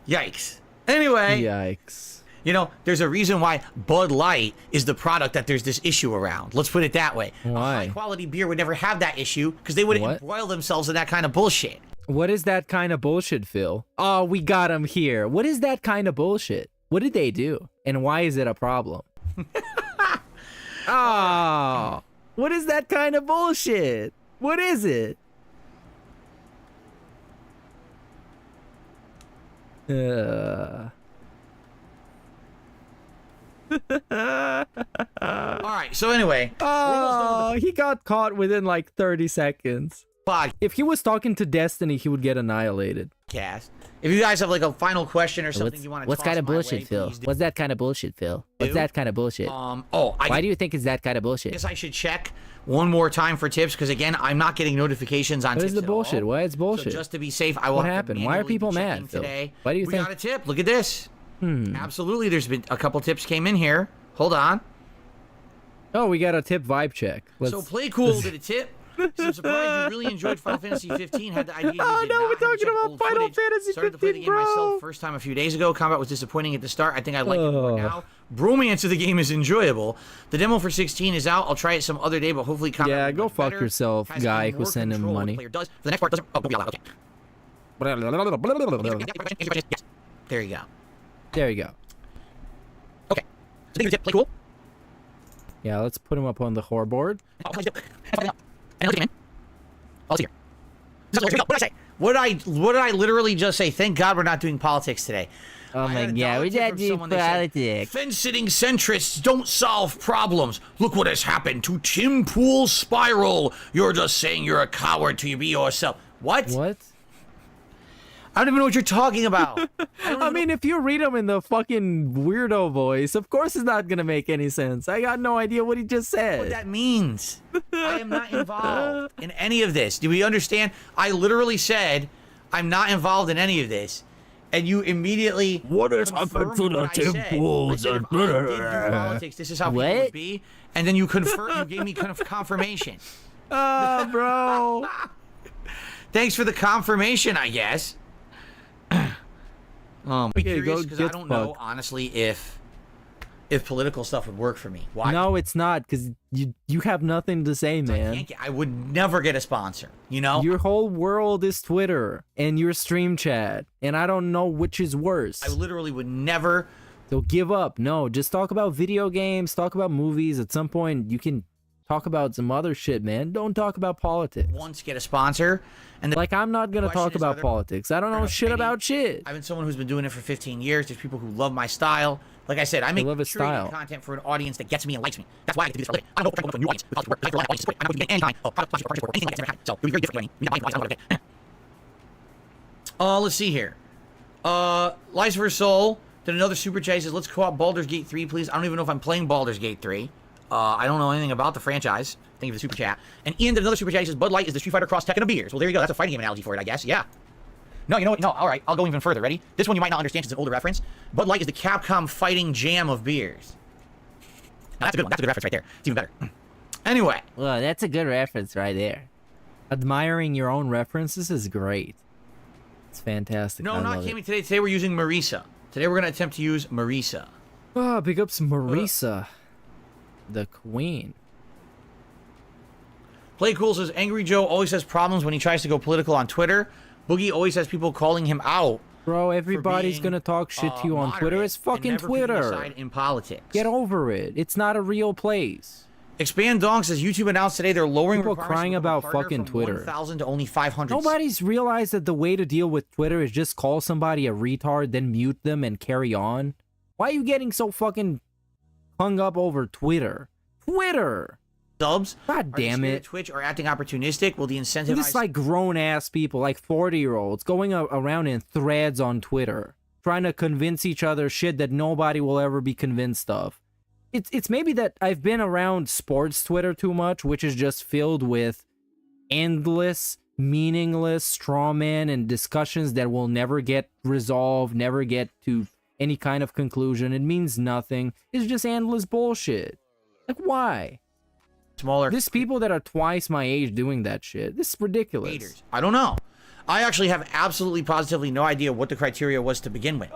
Yikes. Anyway. Yikes. You know, there's a reason why Bud Light is the product that there's this issue around. Let's put it that way. Why? A high-quality beer would never have that issue because they wouldn't embroil themselves in that kind of bullshit. What is that kind of bullshit, Phil? Oh, we got him here. What is that kind of bullshit? What did they do? And why is it a problem? Oh, what is that kind of bullshit? What is it? Alright, so anyway. Oh, he got caught within like 30 seconds. If he was talking to Destiny, he would get annihilated. Cast. If you guys have like a final question or something you want to What's kind of bullshit, Phil? What's that kind of bullshit, Phil? What's that kind of bullshit? Why do you think it's that kind of bullshit? I guess I should check one more time for tips because again, I'm not getting notifications on What tips is the bullshit? Why it's bullshit? So just to be safe, I will. What happened? Why are people mad, Phil? Today. Why do you we think? got a tip. Look at this. Absolutely, there's been a couple tips came in here. Hold on. Oh, we got a tip vibe check. So Play Cool did a tip. So I'm surprised you really enjoyed Final Fantasy 15. Had the idea. Oh no, we're talking about Final Fantasy 15, Started to play the game myself first time a few days ago. Combat was disappointing at the start. I think I like it more now. Bromance of the game is enjoyable. The demo for 16 is out. I'll try it some other day, but hopefully combat. Yeah, will be go much fuck better. yourself, Has guy even who more sent him control what money. the player does. For the next part doesn't. Oh, don't be loud. Okay. Yes. There you go. There you go. Okay. So tip. Play Cool. Yeah, let's put him up on the whore board. What did I literally just say? Thank God we're not doing politics today. Oh my God, we're not doing politics. Fence-sitting centrists don't solve problems. Look what has happened to Tim Pool Spiral. You're just saying you're a coward to be yourself. What? What? I don't even know what you're talking about. I mean, if you read him in the fucking weirdo voice, of course it's not gonna make any sense. I got no idea what he just said. What that means. I am not involved in any of this. Do we understand? I literally said I'm not involved in any of this. And you immediately what has happened to the temples? Politics. This is how people would be. And then you you gave me kind of confirmation. Oh, bro. Thanks for the confirmation, I guess. I'm curious because I don't know honestly if political stuff would work for me. Why? No, it's not, because you have nothing to say, man. I would never get a sponsor, you know? Your whole world is Twitter and your stream chat, and I don't know which is worse. I literally would never. So give up. No, just talk about video games, talk about movies. At some point, you can talk about some other shit, man. Don't talk about politics. Once get a sponsor. And like, I'm not going to talk about politics. I don't know shit about shit. I've been someone who's been doing it for 15 years. There's people who love my style. Like I said, I make curated content for an audience that gets me and likes me. That's why I get to do this for a living. I don't know if I'm going to a new audience. Because I for audiences. I know you can get any kind of product, or anything like that. So it would be very different for me. Let's see here. Lies for Soul did another super chat. He says, let's co-op Baldur's Gate 3, please. I don't even know if I'm playing Baldur's Gate 3. I don't know anything about the franchise. Thank you for the super chat. And Ian did another super chat. He says, Bud Light is the Street Fighter Cross Tekken of beers. Well, there you go. That's a fighting game analogy for it, I guess. Yeah. No, you know what? No, all right. I'll go even further. Ready? This one you might not understand because it's an older reference. Bud Light is the Capcom fighting jam of beers. That's a good one. That's a good reference right there. It's even better. Anyway. Well, that's a good reference right there. Admiring your own references is great. It's fantastic. No, I not love Cammy it. today. Today we're using Marisa. Today we're going to attempt to use Marisa. Oh, big ups Marisa. The queen. Play Cool says, Angry Joe always has problems when he tries to go political on Twitter. Boogie always has people calling him out. Bro, everybody's being, gonna talk shit to you on Twitter. It's fucking Twitter. In politics. Get over it. It's not a real place. Expand Dong says YouTube announced today they're lowering people crying about fucking Twitter. 1,000 to only 500. Nobody's realized that the way to deal with Twitter is just call somebody a retard, then mute them and carry on. Why are you getting so fucking hung up over Twitter? Twitter. Subs. God damn it. Twitch are acting opportunistic. Will the incentivize? This is like grown ass people, like 40-year-olds, going around in threads on Twitter, trying to convince each other shit that nobody will ever be convinced of. It's maybe that I've been around sports Twitter too much, which is just filled with endless, meaningless straw man and discussions that will never get resolved, never get to any kind of conclusion. It means nothing. It's just endless bullshit. Like, why? Smaller. There's people that are twice my age doing that shit. This is ridiculous. Haters. I don't know. I actually have absolutely positively no idea what the criteria was to begin with.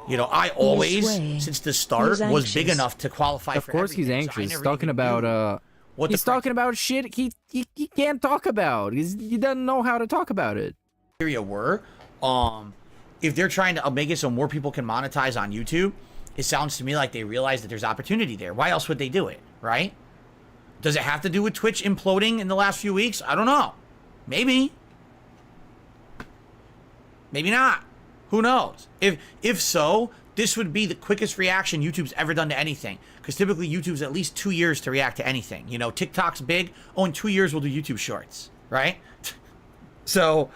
You know, I always, since the start, was big enough to qualify of for course he's everything, anxious. He's talking about, he's talking about shit he can't talk about. He doesn't know how to talk about it. Criteria were, if they're trying to make it so more people can monetize on YouTube, it sounds to me like they realize that there's opportunity there. Why else would they do it, right? Does it have to do with Twitch imploding in the last few weeks? I don't know. Maybe. Maybe not. Who knows? If so, this would be the quickest reaction YouTube's ever done to anything. Because typically YouTube's at least 2 years to react to anything. You know, TikTok's big. Oh, in 2 years we'll do YouTube Shorts, right? So,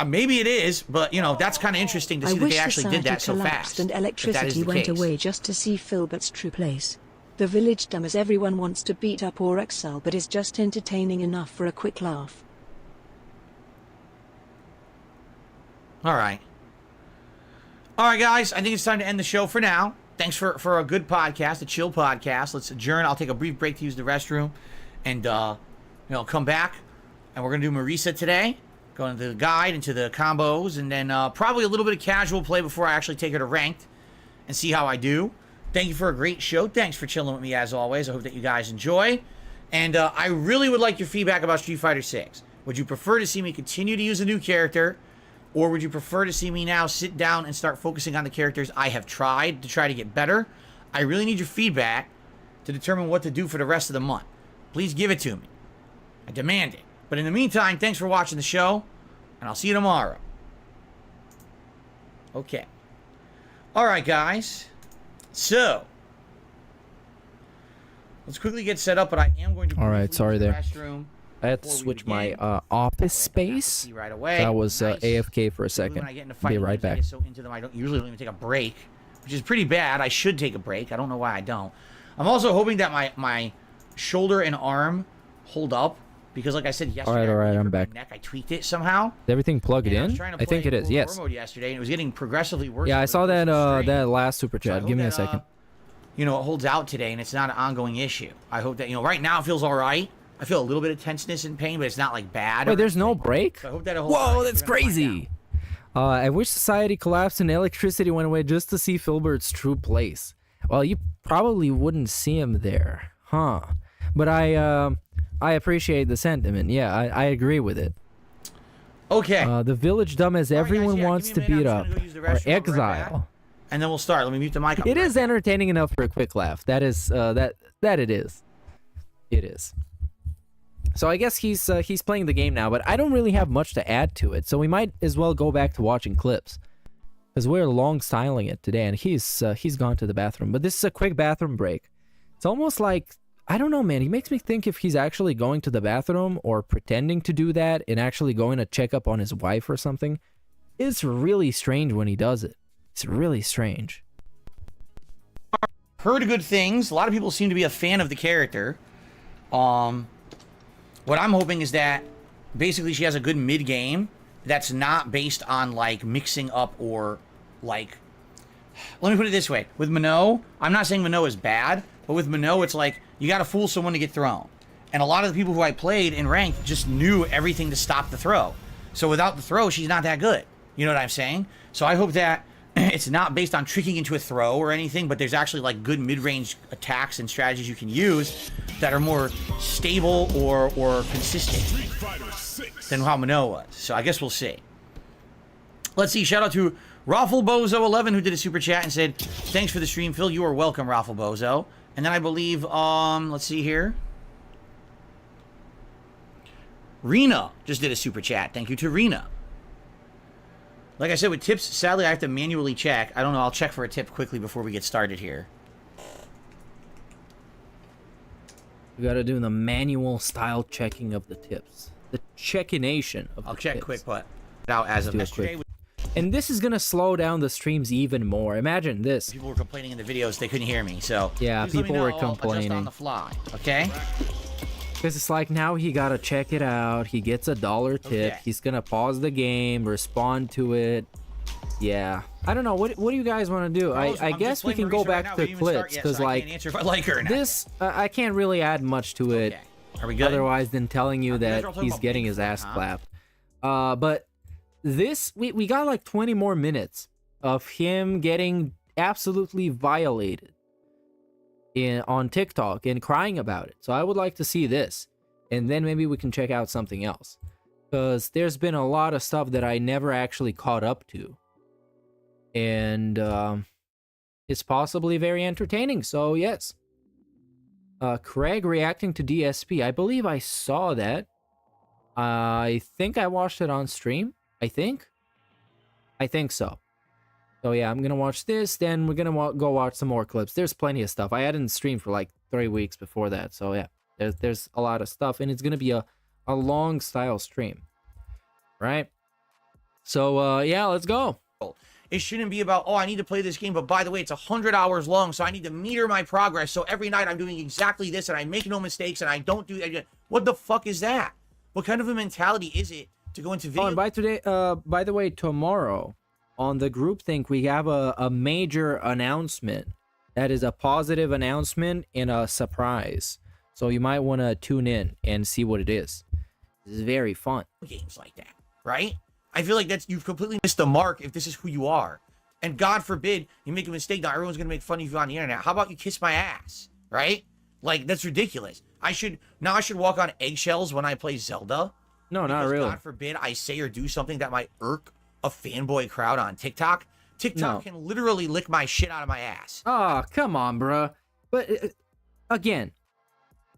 maybe it is, but you know, that's kind of interesting to see that they actually did that so fast. And electricity went away just to see Philbert's true place. The village dumb as everyone wants to beat up or excel, but is just entertaining enough for a quick laugh. All right, guys. I think it's time to end the show for now. Thanks for a good podcast, a chill podcast. Let's adjourn. I'll take a brief break to use the restroom, and come back. And we're gonna do Marisa today. Go into the guide, into the combos, and then probably a little bit of casual play before I actually take her to ranked and see how I do. Thank you for a great show. Thanks for chilling with me as always. I hope that you guys enjoy. And I really would like your feedback about Street Fighter 6. Would you prefer to see me continue to use a new character? Or would you prefer to see me now sit down and start focusing on the characters I have tried to try to get better? I really need your feedback to determine what to do for the rest of the month. Please give it to me. I demand it. But in the meantime, thanks for watching the show, and I'll see you tomorrow. Okay. All right, guys. So, let's quickly get set up, but I am going to... All right, sorry there. Restroom. I had to switch my office space. Right away. That was Nice. AFK for a second. When I get into fight, Be right back. I get so into them, I usually don't even take a break, which is pretty bad. I should take a break. I don't know why I don't. I'm also hoping that my shoulder and arm hold up, because like I said yesterday, All right, I'm back. Neck, I tweaked it somehow. Is everything plugged in? I think it is. Yes. Mode yesterday, and it was getting progressively worse. Yeah, I saw that that last super chat. Give me a second. It holds out today, and it's not an ongoing issue. I hope that right now it feels all right. I feel a little bit of tenseness and pain, but it's not like bad. Wait, there's no break? So I hope that it holds Whoa, that's crazy. I wish society collapsed and electricity went away just to see Philbert's true place. Well, you probably wouldn't see him there, huh? But I appreciate the sentiment. Yeah, I agree with it. Okay. The village dumb as everyone wants to beat up or exile. And then we'll start. Let me mute the mic. It is entertaining enough for a quick laugh. That is that it is. It is. So I guess he's playing the game now, but I don't really have much to add to it. So we might as well go back to watching clips, because we're long styling it today, and he's gone to the bathroom. But this is a quick bathroom break. It's almost like, I don't know, man. He makes me think if he's actually going to the bathroom or pretending to do that and actually going to check up on his wife or something. It's really strange when he does it. It's really strange. Heard good things. A lot of people seem to be a fan of the character. What I'm hoping is that basically she has a good mid-game that's not based on like mixing up or like, let me put it this way. With Minot, I'm not saying Minot is bad, But with Minnow, it's like, you gotta fool someone to get thrown. And a lot of the people who I played in ranked just knew everything to stop the throw. So without the throw, she's not that good. You know what I'm saying? So I hope that it's not based on tricking into a throw or anything, but there's actually like good mid-range attacks and strategies you can use that are more stable or consistent than how Minnow was. So I guess we'll see. Let's see. Shout out to Rafflebozo11 who did a super chat and said, thanks for the stream, Phil. You are welcome, Rafflebozo. And then I believe, let's see here. Rena just did a super chat. Thank you to Rena. Like I said, with tips, sadly, I have to manually check. I don't know. I'll check for a tip quickly before we get started here. We gotta do the manual style checking of the tips. The checkination of the tips. I'll check quick, but out as of yesterday. And this is gonna slow down the streams even more. Imagine this. People were complaining in the videos they couldn't hear me, so yeah, people were complaining. I'll adjust on the fly, okay? Because it's like now he gotta check it out. He gets a $1 tip. Okay. He's gonna pause the game, respond to it. Yeah, I don't know. What do you guys want to do? I guess we can go back to clips because like this, I can't really add much to it. Are we good? Otherwise than telling you that he's getting his ass clapped. But this, we got like 20 more minutes of him getting absolutely violated on TikTok and crying about it. So I would like to see this, and then maybe we can check out something else, because there's been a lot of stuff that I never actually caught up to, and it's possibly very entertaining. So yes, Craig reacting to DSP. I believe I saw that. I think I watched it on stream. I think so. So yeah, I'm gonna watch this, then we're gonna go watch some more clips. There's plenty of stuff. I hadn't streamed for like 3 weeks before that, so yeah, there's a lot of stuff, and it's gonna be a long style stream, right? So yeah, let's go. It shouldn't be about, oh, I need to play this game, but by the way, it's 100 hours long, so I need to meter my progress. So every night I'm doing exactly this, and I make no mistakes, and I don't do that. What the fuck is that? What kind of a mentality is it to go into video? Oh, and by the way, tomorrow on the groupthink, we have a major announcement. That is a positive announcement and a surprise. So you might want to tune in and see what it is. This is very fun. Games like that, right? I feel like you've completely missed the mark if this is who you are. And God forbid you make a mistake. Now everyone's going to make fun of you on the internet. How about you kiss my ass, right? Like, that's ridiculous. I should walk on eggshells when I play Zelda. No, not really. God forbid I say or do something that might irk a fanboy crowd on TikTok. TikTok can literally lick my shit out of my ass. Oh, come on, bruh. But again,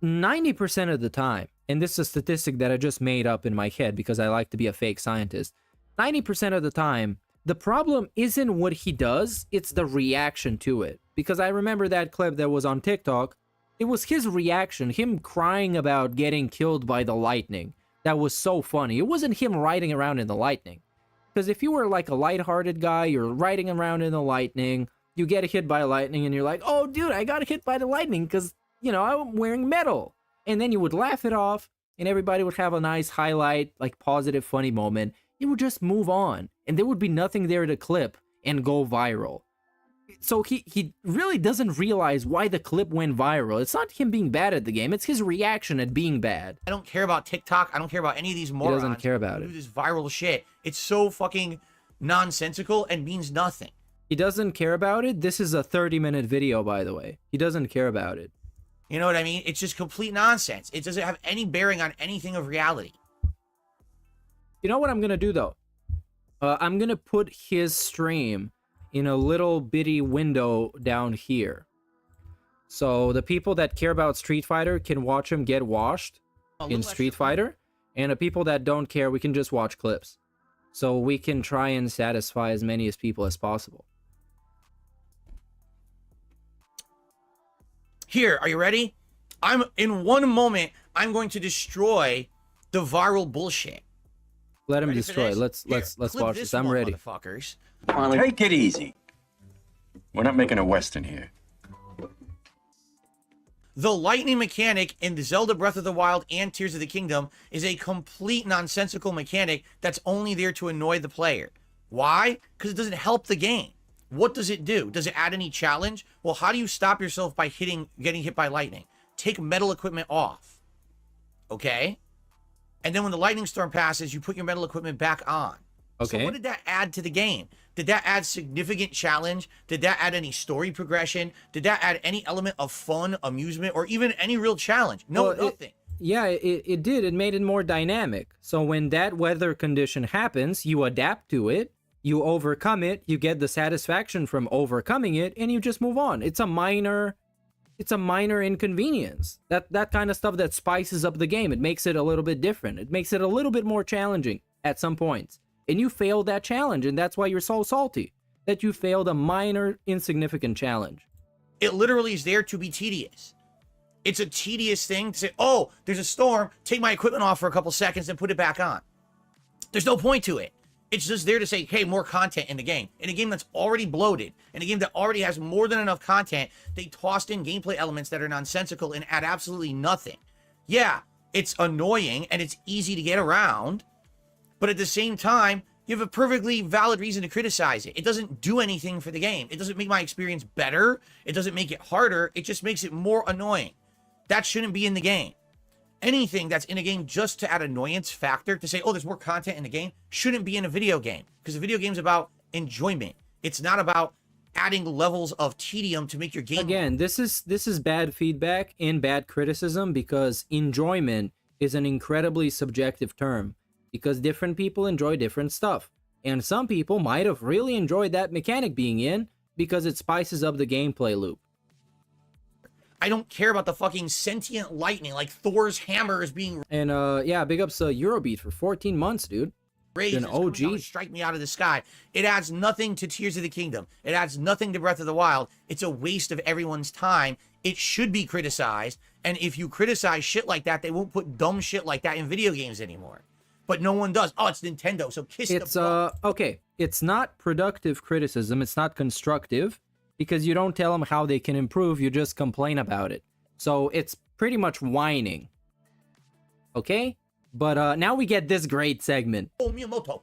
90% of the time, and this is a statistic that I just made up in my head because I like to be a fake scientist. 90% of the time, the problem isn't what he does, it's the reaction to it. Because I remember that clip that was on TikTok. It was his reaction, him crying about getting killed by the lightning. That was so funny. It wasn't him riding around in the lightning. Because if you were like a lighthearted guy, you're riding around in the lightning, you get hit by lightning, and you're like, oh, dude, I got hit by the lightning because, you know, I'm wearing metal. And then you would laugh it off, and everybody would have a nice highlight, like positive, funny moment. It would just move on, and there would be nothing there to clip and go viral. So he really doesn't realize why the clip went viral. It's not him being bad at the game. It's his reaction at being bad. I don't care about TikTok. I don't care about any of these morons. He doesn't care about it. Do this viral shit. It's so fucking nonsensical and means nothing. He doesn't care about it. This is a 30-minute video, by the way. He doesn't care about it. You know what I mean? It's just complete nonsense. It doesn't have any bearing on anything of reality. You know what I'm going to do, though? I'm going to put his stream in a little bitty window down here. So the people that care about Street Fighter can watch him get washed in Street Fighter. And the people that don't care, we can just watch clips. So we can try and satisfy as many as people as possible. Here, are you ready? In one moment, I'm going to destroy the viral bullshit. Let him destroy. Let's watch this. I'm ready. Motherfuckers. Take it easy. We're not making a Western here. The lightning mechanic in the Zelda Breath of the Wild and Tears of the Kingdom is a complete nonsensical mechanic that's only there to annoy the player. Why? Because it doesn't help the game. What does it do? Does it add any challenge? Well, how do you stop yourself by getting hit by lightning? Take metal equipment off. Okay? And then when the lightning storm passes, you put your metal equipment back on. Okay. So what did that add to the game? Did that add significant challenge? Did that add any story progression? Did that add any element of fun, amusement, or even any real challenge? No, Well, nothing. It did. It made it more dynamic. So when that weather condition happens, you adapt to it, you overcome it, you get the satisfaction from overcoming it, and you just move on. It's a minor inconvenience. That kind of stuff that spices up the game. It makes it a little bit different. It makes it a little bit more challenging at some points. And you failed that challenge, and that's why you're so salty that you failed a minor, insignificant challenge. It literally is there to be tedious. It's a tedious thing to say, oh, there's a storm, take my equipment off for a couple seconds and put it back on. There's no point to it. It's just there to say, hey, more content in the game. In a game that's already bloated, in a game that already has more than enough content, they tossed in gameplay elements that are nonsensical and add absolutely nothing. Yeah, it's annoying and it's easy to get around, but at the same time, you have a perfectly valid reason to criticize it. It doesn't do anything for the game. It doesn't make my experience better. It doesn't make it harder. It just makes it more annoying. That shouldn't be in the game. Anything that's in a game just to add annoyance factor, to say, oh, there's more content in the game, shouldn't be in a video game. Because a video game's about enjoyment. It's not about adding levels of tedium to make your game... Again, this is bad feedback and bad criticism, because enjoyment is an incredibly subjective term. Because different people enjoy different stuff. And some people might have really enjoyed that mechanic being in because it spices up the gameplay loop. I don't care about the fucking sentient lightning, like Thor's hammer is being... And yeah, big ups Eurobeat for 14 months, dude. Raised, an OG. Strike me out of the sky. It adds nothing to Tears of the Kingdom. It adds nothing to Breath of the Wild. It's a waste of everyone's time. It should be criticized. And if you criticize shit like that, they won't put dumb shit like that in video games anymore. But no one does. Oh, it's Nintendo, so kiss it's, the butt. Okay, it's not productive criticism. It's not constructive, because you don't tell them how they can improve. You just complain about it. So it's pretty much whining. Okay? But now we get this great segment. Oh, Miyamoto.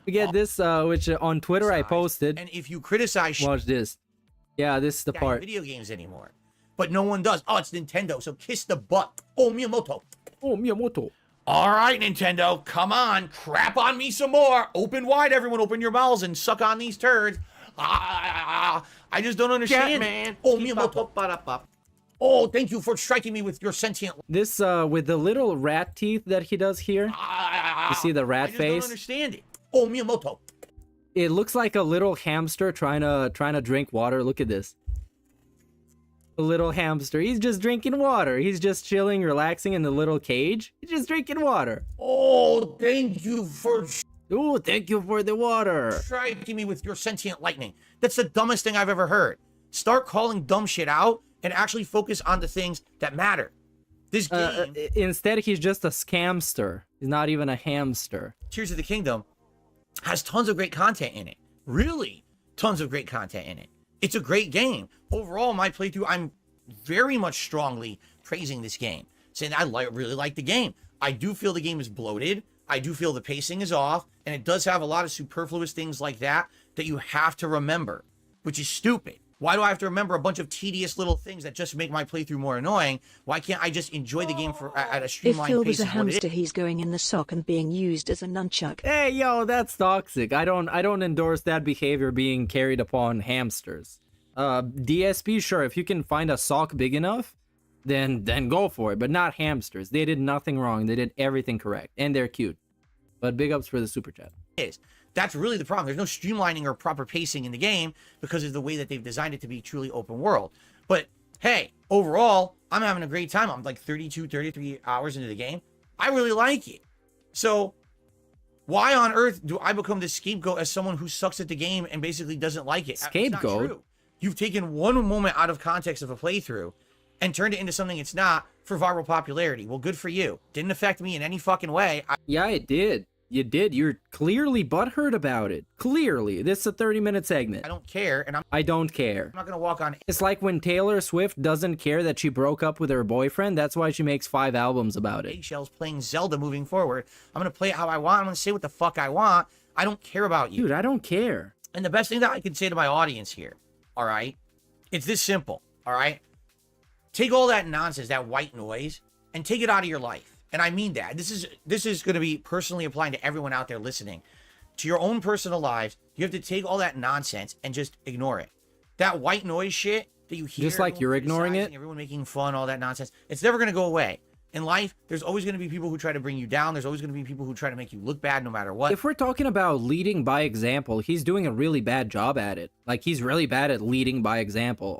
We get this, which on Twitter I posted. And if you criticize shit... Watch this. Yeah, this is the part. Video games anymore. But no one does. Oh, it's Nintendo, so kiss the butt. Oh, Miyamoto. Oh, Miyamoto. All right, Nintendo, come on, crap on me some more. Open wide, everyone, open your mouths and suck on these turds. I just don't understand, man. Oh, Miyamoto. Oh, thank you for striking me with your sentient... This, with the little rat teeth that he does here. You see the rat face? I don't understand it. Oh, Miyamoto. It looks like a little hamster trying to drink water. Look at this. A little hamster. He's just drinking water. He's just chilling, relaxing in the little cage. He's just drinking water. Oh, thank you for... Oh, thank you for the water. Striking me with your sentient lightning. That's the dumbest thing I've ever heard. Start calling dumb shit out and actually focus on the things that matter. This game... instead, he's just a scamster. He's not even a hamster. Tears of the Kingdom has tons of great content in it. Really, tons of great content in it. It's a great game. Overall, my playthrough, I'm very much strongly praising this game, saying I really like the game. I do feel the game is bloated. I do feel the pacing is off, and it does have a lot of superfluous things like that you have to remember, which is stupid. Why do I have to remember a bunch of tedious little things that just make my playthrough more annoying? Why can't I just enjoy the game at a streamlined pace? If Phil was a hamster, he's going in the sock and being used as a nunchuck. Hey, yo, that's toxic. I don't endorse that behavior being carried upon hamsters. DSP, sure, if you can find a sock big enough, then go for it, but not hamsters. They did nothing wrong. They did everything correct, and they're cute. But big ups for the super chat. That's really the problem. There's no streamlining or proper pacing in the game because of the way that they've designed it to be truly open world. But hey, overall, I'm having a great time. I'm like 32, 33 hours into the game. I really like it. So why on earth do I become the scapegoat as someone who sucks at the game and basically doesn't like it? Scapegoat? It's not true. You've taken one moment out of context of a playthrough and turned it into something it's not for viral popularity. Well, good for you. Didn't affect me in any fucking way. Yeah, it did. You did. You're clearly butthurt about it. Clearly. This is a 30-minute segment. I don't care, and I don't care. I'm not gonna walk on... It's like when Taylor Swift doesn't care that she broke up with her boyfriend. That's why she makes 5 albums about it. Eggshells playing Zelda moving forward. I'm gonna play it how I want. I'm gonna say what the fuck I want. I don't care about you. Dude, I don't care. And the best thing that I can say to my audience here, all right, it's this simple, all right? Take all that nonsense, that white noise, and take it out of your life. And I mean that. This is going to be personally applying to everyone out there listening. To your own personal lives, you have to take all that nonsense and just ignore it. That white noise shit that you hear, just like you're ignoring it, everyone making fun, all that nonsense, it's never going to go away. In life, there's always going to be people who try to bring you down. There's always going to be people who try to make you look bad no matter what. If we're talking about leading by example, he's doing a really bad job at it. Like, he's really bad at leading by example.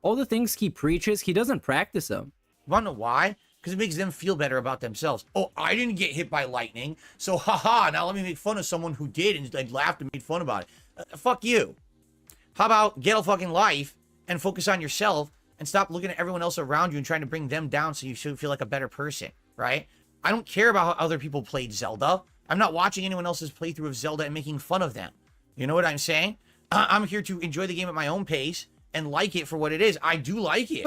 All the things he preaches, he doesn't practice them. You want to know why? Because it makes them feel better about themselves. Oh, I didn't get hit by lightning, so haha, now let me make fun of someone who did and like, laughed and made fun about it. Fuck you. How about get a fucking life and focus on yourself and stop looking at everyone else around you and trying to bring them down so you should feel like a better person, right? I don't care about how other people played Zelda. I'm not watching anyone else's playthrough of Zelda and making fun of them. You know what I'm saying? I'm here to enjoy the game at my own pace and like it for what it is. I do like it.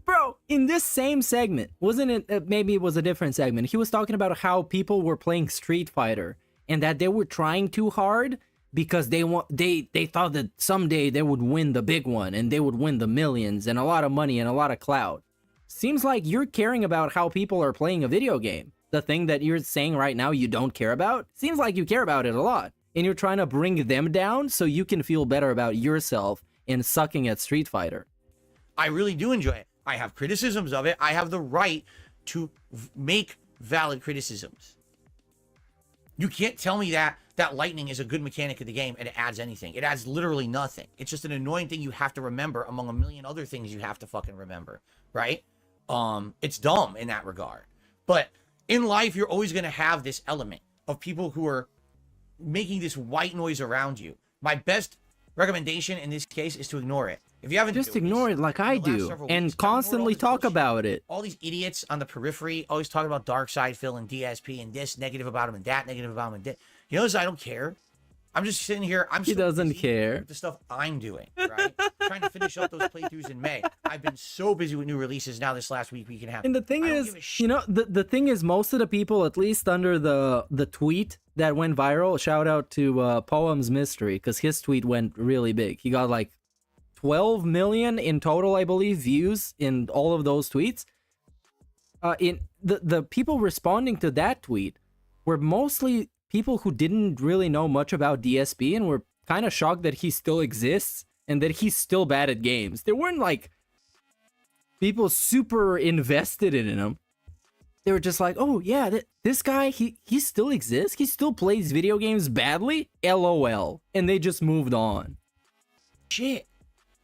Bro, in this same segment, wasn't it, maybe it was a different segment, he was talking about how people were playing Street Fighter and that they were trying too hard because they thought that someday they would win the big one and they would win the millions and a lot of money and a lot of clout. Seems like you're caring about how people are playing a video game. The thing that you're saying right now you don't care about, seems like you care about it a lot. And you're trying to bring them down so you can feel better about yourself and sucking at Street Fighter. I really do enjoy it. I have criticisms of it. I have the right to make valid criticisms. You can't tell me that lightning is a good mechanic of the game and it adds anything. It adds literally nothing. It's just an annoying thing you have to remember among a million other things you have to fucking remember, right? It's dumb in that regard. But in life, you're always going to have this element of people who are making this white noise around you. My best recommendation in this case is to ignore it. If you haven't, just ignore it like I do and constantly talk about it. All these idiots on the periphery always talking about DorkSide, Phil, and DSP, and this negative about him, and that negative about him, and that. You notice I don't care. I'm just sitting here. He doesn't care. With the stuff I'm doing, right? Trying to finish up those playthroughs in May. I've been so busy with new releases now this last week and a half. And the thing is, you know, the thing is, most of the people, at least under the tweet that went viral, shout out to Poems Mystery, because his tweet went really big. He got like 12 million in total, I believe, views in all of those tweets. In the people responding to that tweet were mostly people who didn't really know much about DSP and were kind of shocked that he still exists and that he's still bad at games. There weren't like people super invested in him. They were just like, oh yeah, this guy, he still exists. He still plays video games badly. LOL. And they just moved on. Shit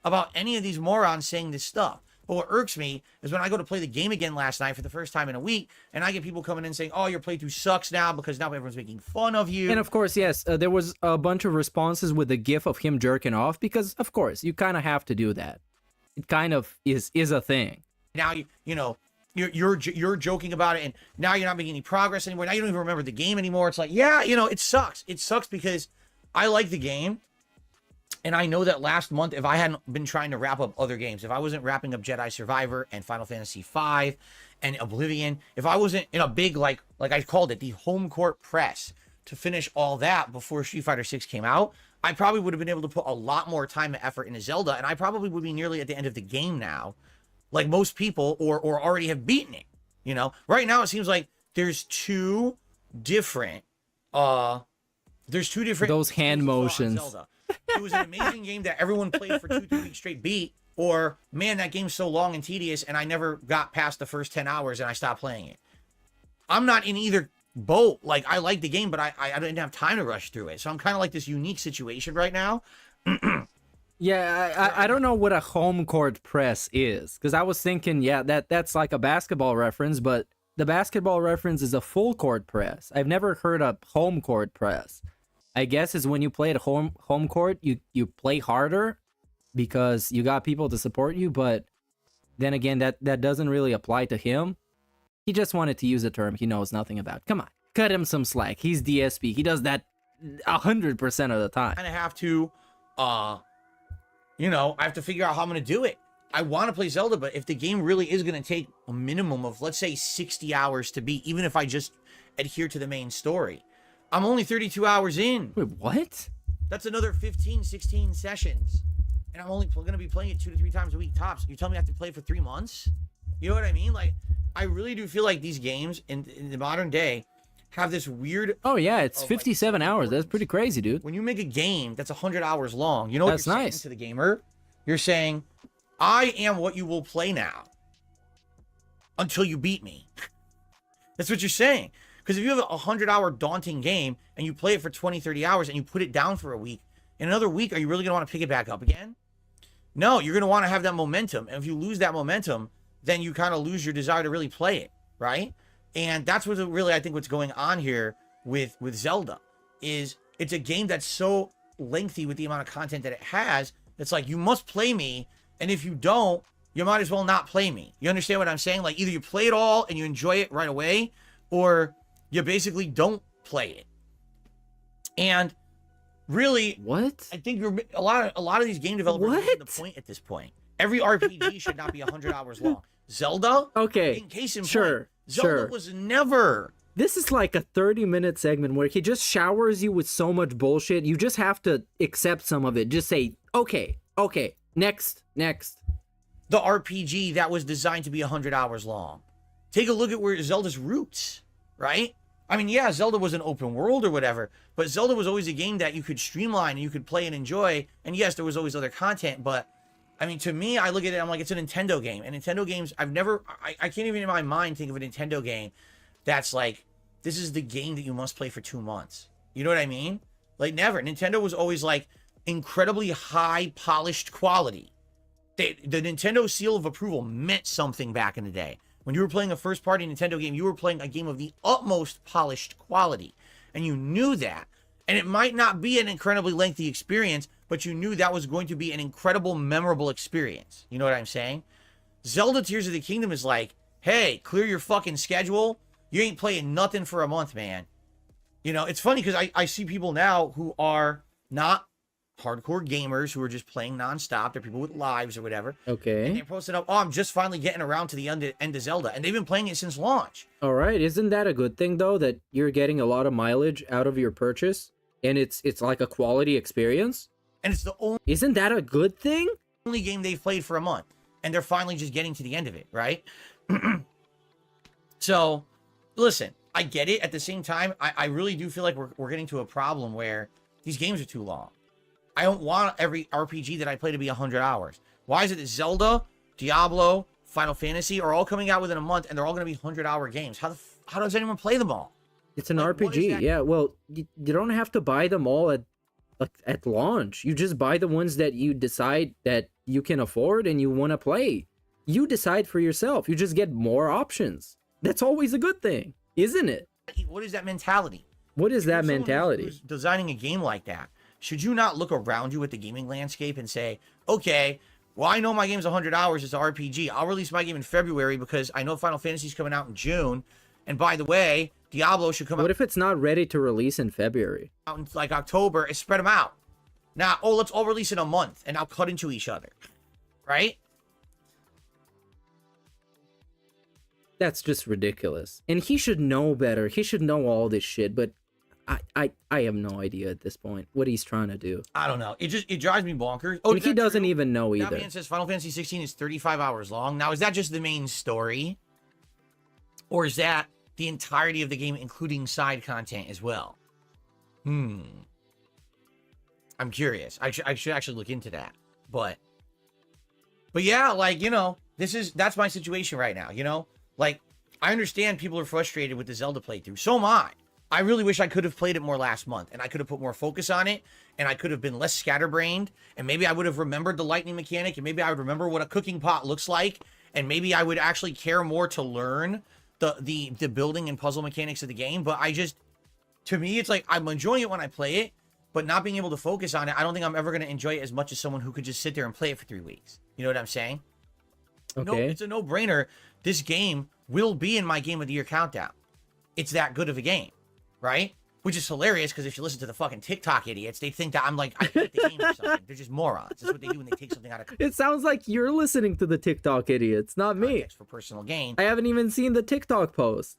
about any of these morons saying this stuff. But what irks me is when I go to play the game again last night for the first time in a week, and I get people coming in saying, oh, your playthrough sucks now because now everyone's making fun of you. And of course, yes, there was a bunch of responses with the gif of him jerking off because, of course, you kind of have to do that. It kind of is a thing. Now, you're joking about it, and now you're not making any progress anymore. Now you don't even remember the game anymore. It's like, yeah, it sucks. It sucks because I like the game. And I know that last month, if I hadn't been trying to wrap up other games, if I wasn't wrapping up Jedi Survivor and Final Fantasy V and Oblivion, if I wasn't in a big, like I called it, the home court press to finish all that before Street Fighter 6 came out, I probably would have been able to put a lot more time and effort into Zelda, and I probably would be nearly at the end of the game now, like most people, or already have beaten it. Right now it seems like there's two different those hand motions. Zelda. It was an amazing game that everyone played for 2-3 weeks straight beat, or man, that game's so long and tedious and I never got past the first 10 hours and I stopped playing it. I'm not in either boat. Like, I like the game, but I didn't have time to rush through it. So I'm kind of like this unique situation right now. Yeah, I don't know what a home court press is, because I was thinking, yeah, that's like a basketball reference, but the basketball reference is a full court press. I've never heard a home court press. I guess is when you play at home court, you play harder because you got people to support you, but then again, that doesn't really apply to him. He just wanted to use a term he knows nothing about. Come on, cut him some slack. He's DSP. He does that 100% of the time. I have to, I have to figure out how I'm going to do it. I want to play Zelda, but if the game really is going to take a minimum of, let's say, 60 hours to beat, even if I just adhere to the main story, I'm only 32 hours in. Wait, what? That's another 15, 16 sessions. And I'm only going to be playing it 2 to 3 times a week tops. You tell me I have to play it for 3 months? You know what I mean? Like, I really do feel like these games in the modern day have this weird... Oh, yeah, it's 57 hours. That's pretty crazy, dude. When you make a game that's 100 hours long, you know what That's you're nice. saying to the gamer? You're saying, I am what you will play now until you beat me. That's what you're saying. Because if you have a 100-hour daunting game and you play it for 20, 30 hours and you put it down for a week, in another week, are you really going to want to pick it back up again? No, you're going to want to have that momentum. And if you lose that momentum, then you kind of lose your desire to really play it, right? And that's what really, I think, what's going on here with Zelda is it's a game that's so lengthy with the amount of content that it has. It's like, you must play me. And if you don't, you might as well not play me. You understand what I'm saying? Like, either you play it all and you enjoy it right away, or you basically don't play it. And really, what? I think a lot of these game developers are missing the point at this point. Every RPG should not be 100 hours long. Zelda? Okay. In case in Sure. point, Zelda was never. This is like a 30-minute segment where he just showers you with so much bullshit. You just have to accept some of it. Just say, okay, next. The RPG that was designed to be 100 hours long. Take a look at where Zelda's roots, right? I mean, yeah, Zelda was an open world or whatever, but Zelda was always a game that you could streamline and you could play and enjoy. And yes, there was always other content, but I mean, to me, I look at it, I'm like, it's a Nintendo game. And Nintendo games, I can't even in my mind think of a Nintendo game that's like, this is the game that you must play for 2 months. You know what I mean? Like, never. Nintendo was always like incredibly high polished quality. The Nintendo seal of approval meant something back in the day. When you were playing a first party Nintendo game, you were playing a game of the utmost polished quality. And you knew that. And it might not be an incredibly lengthy experience, but you knew that was going to be an incredible, memorable experience. You know what I'm saying? Zelda Tears of the Kingdom is like, hey, clear your fucking schedule. You ain't playing nothing for a month, man. You know, it's funny because I see people now who are not hardcore gamers who are just playing nonstop. They're people with lives or whatever. Okay. And they're posting up, oh, I'm just finally getting around to the end of Zelda. And they've been playing it since launch. All right. Isn't that a good thing, though, that you're getting a lot of mileage out of your purchase? And it's like a quality experience? And it's the only... Isn't that a good thing? Only game they've played for a month. And they're finally just getting to the end of it, right? So, listen, I get it. At the same time, I really do feel like we're getting to a problem where these games are too long. I don't want every RPG that I play to be 100 hours. Why is it that Zelda, Diablo, Final Fantasy are all coming out within a month and they're all going to be 100-hour games? How does anyone play them all? It's an RPG, yeah. Well, you don't have to buy them all at launch. You just buy the ones that you decide that you can afford and you want to play. You decide for yourself. You just get more options. That's always a good thing, isn't it? What is that mentality? What is that mentality? Who's designing a game like that, should you not look around you at the gaming landscape and say, okay, well, I know my game's 100 hours. It's an RPG. I'll release my game in February because I know Final Fantasy's coming out in June. And by the way, Diablo should come out. What if it's not ready to release in February? Out in like October and spread them out. Now, oh, let's all release in a month and now cut into each other. Right? That's just ridiculous. And he should know better. He should know all this shit, but I have no idea at this point what he's trying to do. I don't know. It drives me bonkers. Oh, he doesn't even know either. That man says Final Fantasy 16 is 35 hours long. Now, is that just the main story? Or is that the entirety of the game, including side content as well? I'm curious. I should actually look into that. But yeah, like, you know, that's my situation right now, you know? Like, I understand people are frustrated with the Zelda playthrough. So am I. I really wish I could have played it more last month, and I could have put more focus on it, and I could have been less scatterbrained, and maybe I would have remembered the lightning mechanic, and maybe I would remember what a cooking pot looks like, and maybe I would actually care more to learn the building and puzzle mechanics of the game. But to me, it's like, I'm enjoying it when I play it, but not being able to focus on it, I don't think I'm ever going to enjoy it as much as someone who could just sit there and play it for 3 weeks. You know what I'm saying? Okay. No, it's a no-brainer. This game will be in my Game of the Year countdown. It's that good of a game, right? Which is hilarious, because if you listen to the fucking TikTok idiots, they think that I'm like, I hate the game or something. They're just morons. That's what they do when they take something out of It sounds like you're listening to the TikTok idiots, not me. For personal gain. I haven't even seen the TikTok post.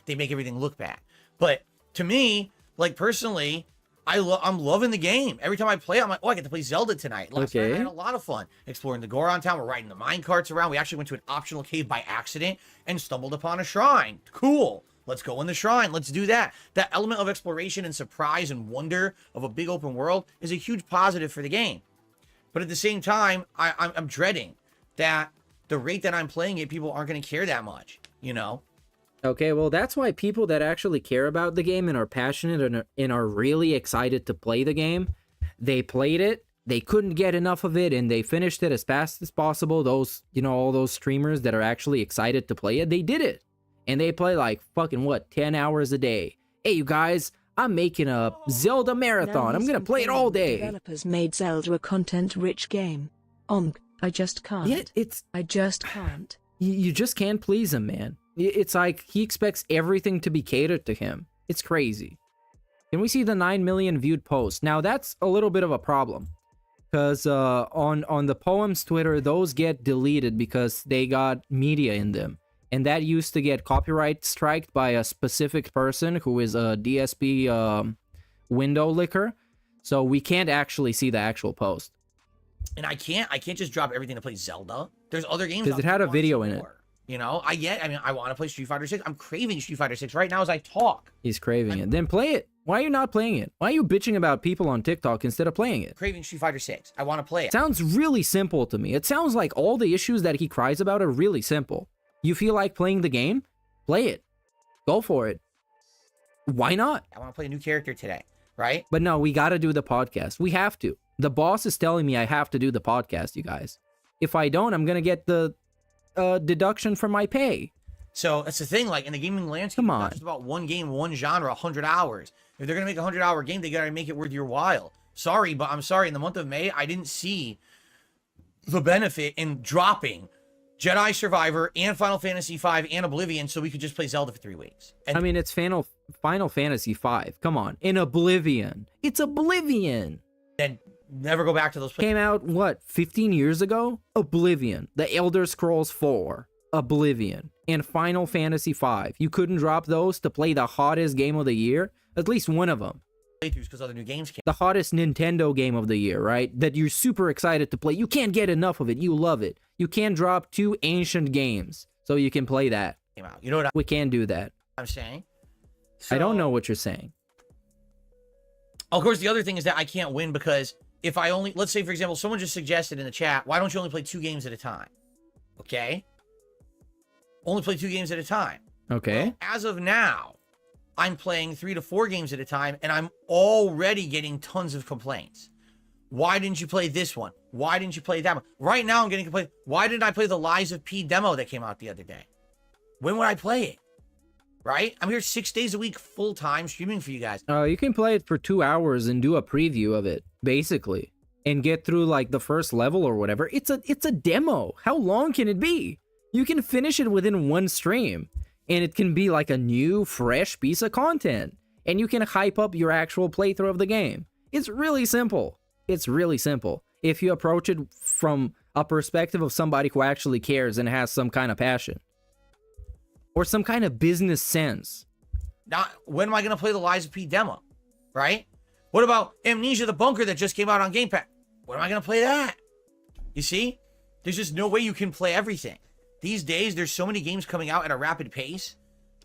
They make everything look bad. But to me, like, personally, I'm loving the game. Every time I play, I'm like, oh, I get to play Zelda tonight. Last night I had a lot of fun exploring the Goron town. We're riding the mine carts around. We actually went to an optional cave by accident and stumbled upon a shrine. Cool. Let's go in the shrine. Let's do that. That element of exploration and surprise and wonder of a big open world is a huge positive for the game. But at the same time, I'm dreading that the rate that I'm playing it, people aren't going to care that much, you know? Okay, well, that's why people that actually care about the game and are passionate and are really excited to play the game, they played it, they couldn't get enough of it, and they finished it as fast as possible. Those, you know, all those streamers that are actually excited to play it, they did it. And they play like fucking, what, 10 hours a day. Hey, you guys, I'm making a Zelda marathon. I'm going to play it all day. Developers made Zelda a content-rich game. I just can't. Yeah, I just can't. You just can't please him, man. It's like he expects everything to be catered to him. It's crazy. Can we see the 9 million viewed post? Now, that's a little bit of a problem. Because on the Poems Twitter, those get deleted because they got media in them. And that used to get copyright striked by a specific person who is a DSP window licker. So we can't actually see the actual post. And I can't just drop everything to play Zelda. There's other games. Because it had a video in it. You know, I want to play Street Fighter 6. I'm craving Street Fighter 6 right now as I talk. He's craving it. Then play it. Why are you not playing it? Why are you bitching about people on TikTok instead of playing it? Craving Street Fighter 6. I want to play it. Sounds really simple to me. It sounds like all the issues that he cries about are really simple. You feel like playing the game? Play it. Go for it. Why not? I want to play a new character today, right? But no, we got to do the podcast. We have to. The boss is telling me I have to do the podcast, you guys. If I don't, I'm going to get the deduction from my pay. So that's the thing, like in the gaming landscape, come on. It's just about one game, one genre, 100 hours. If they're going to make a 100-hour game, they got to make it worth your while. Sorry, but I'm sorry. In the month of May, I didn't see the benefit in dropping Jedi Survivor and Final Fantasy V and Oblivion so we could just play Zelda for 3 weeks. And I mean, it's Final Fantasy V. Come on. In Oblivion. It's Oblivion. Then never go back to those places. Came out, what, 15 years ago? Oblivion. The Elder Scrolls 4. Oblivion. And Final Fantasy V. You couldn't drop those to play the hottest game of the year? At least one of them. Playthroughs because other new games came. The hottest Nintendo game of the year, right? That you're super excited to play. You can't get enough of it. You love it. You can't drop 2 ancient games so you can play that. Came out. You know what we can't do that. I'm saying? I don't know what you're saying. Of course, the other thing is that I can't win because if I only, let's say, for example, someone just suggested in the chat, why don't you only play 2 games at a time? Okay? Only play 2 games at a time. Okay. Well, as of now, I'm playing 3 to 4 games at a time, and I'm already getting tons of complaints. Why didn't you play this one? Why didn't you play that one? Right now, I'm getting complaints. Why didn't I play the Lies of P demo that came out the other day? When would I play it? Right? I'm here 6 days a week, full-time, streaming for you guys. You can play it for 2 hours and do a preview of it, basically, and get through, like, the first level or whatever. It's a demo. How long can it be? You can finish it within 1 stream. And it can be like a new, fresh piece of content. And you can hype up your actual playthrough of the game. It's really simple. It's really simple. If you approach it from a perspective of somebody who actually cares and has some kind of passion. Or some kind of business sense. Now, when am I going to play the Lies of P demo? Right? What about Amnesia the Bunker that just came out on Game Pass? When am I going to play that? You see? There's just no way you can play everything. These days, there's so many games coming out at a rapid pace,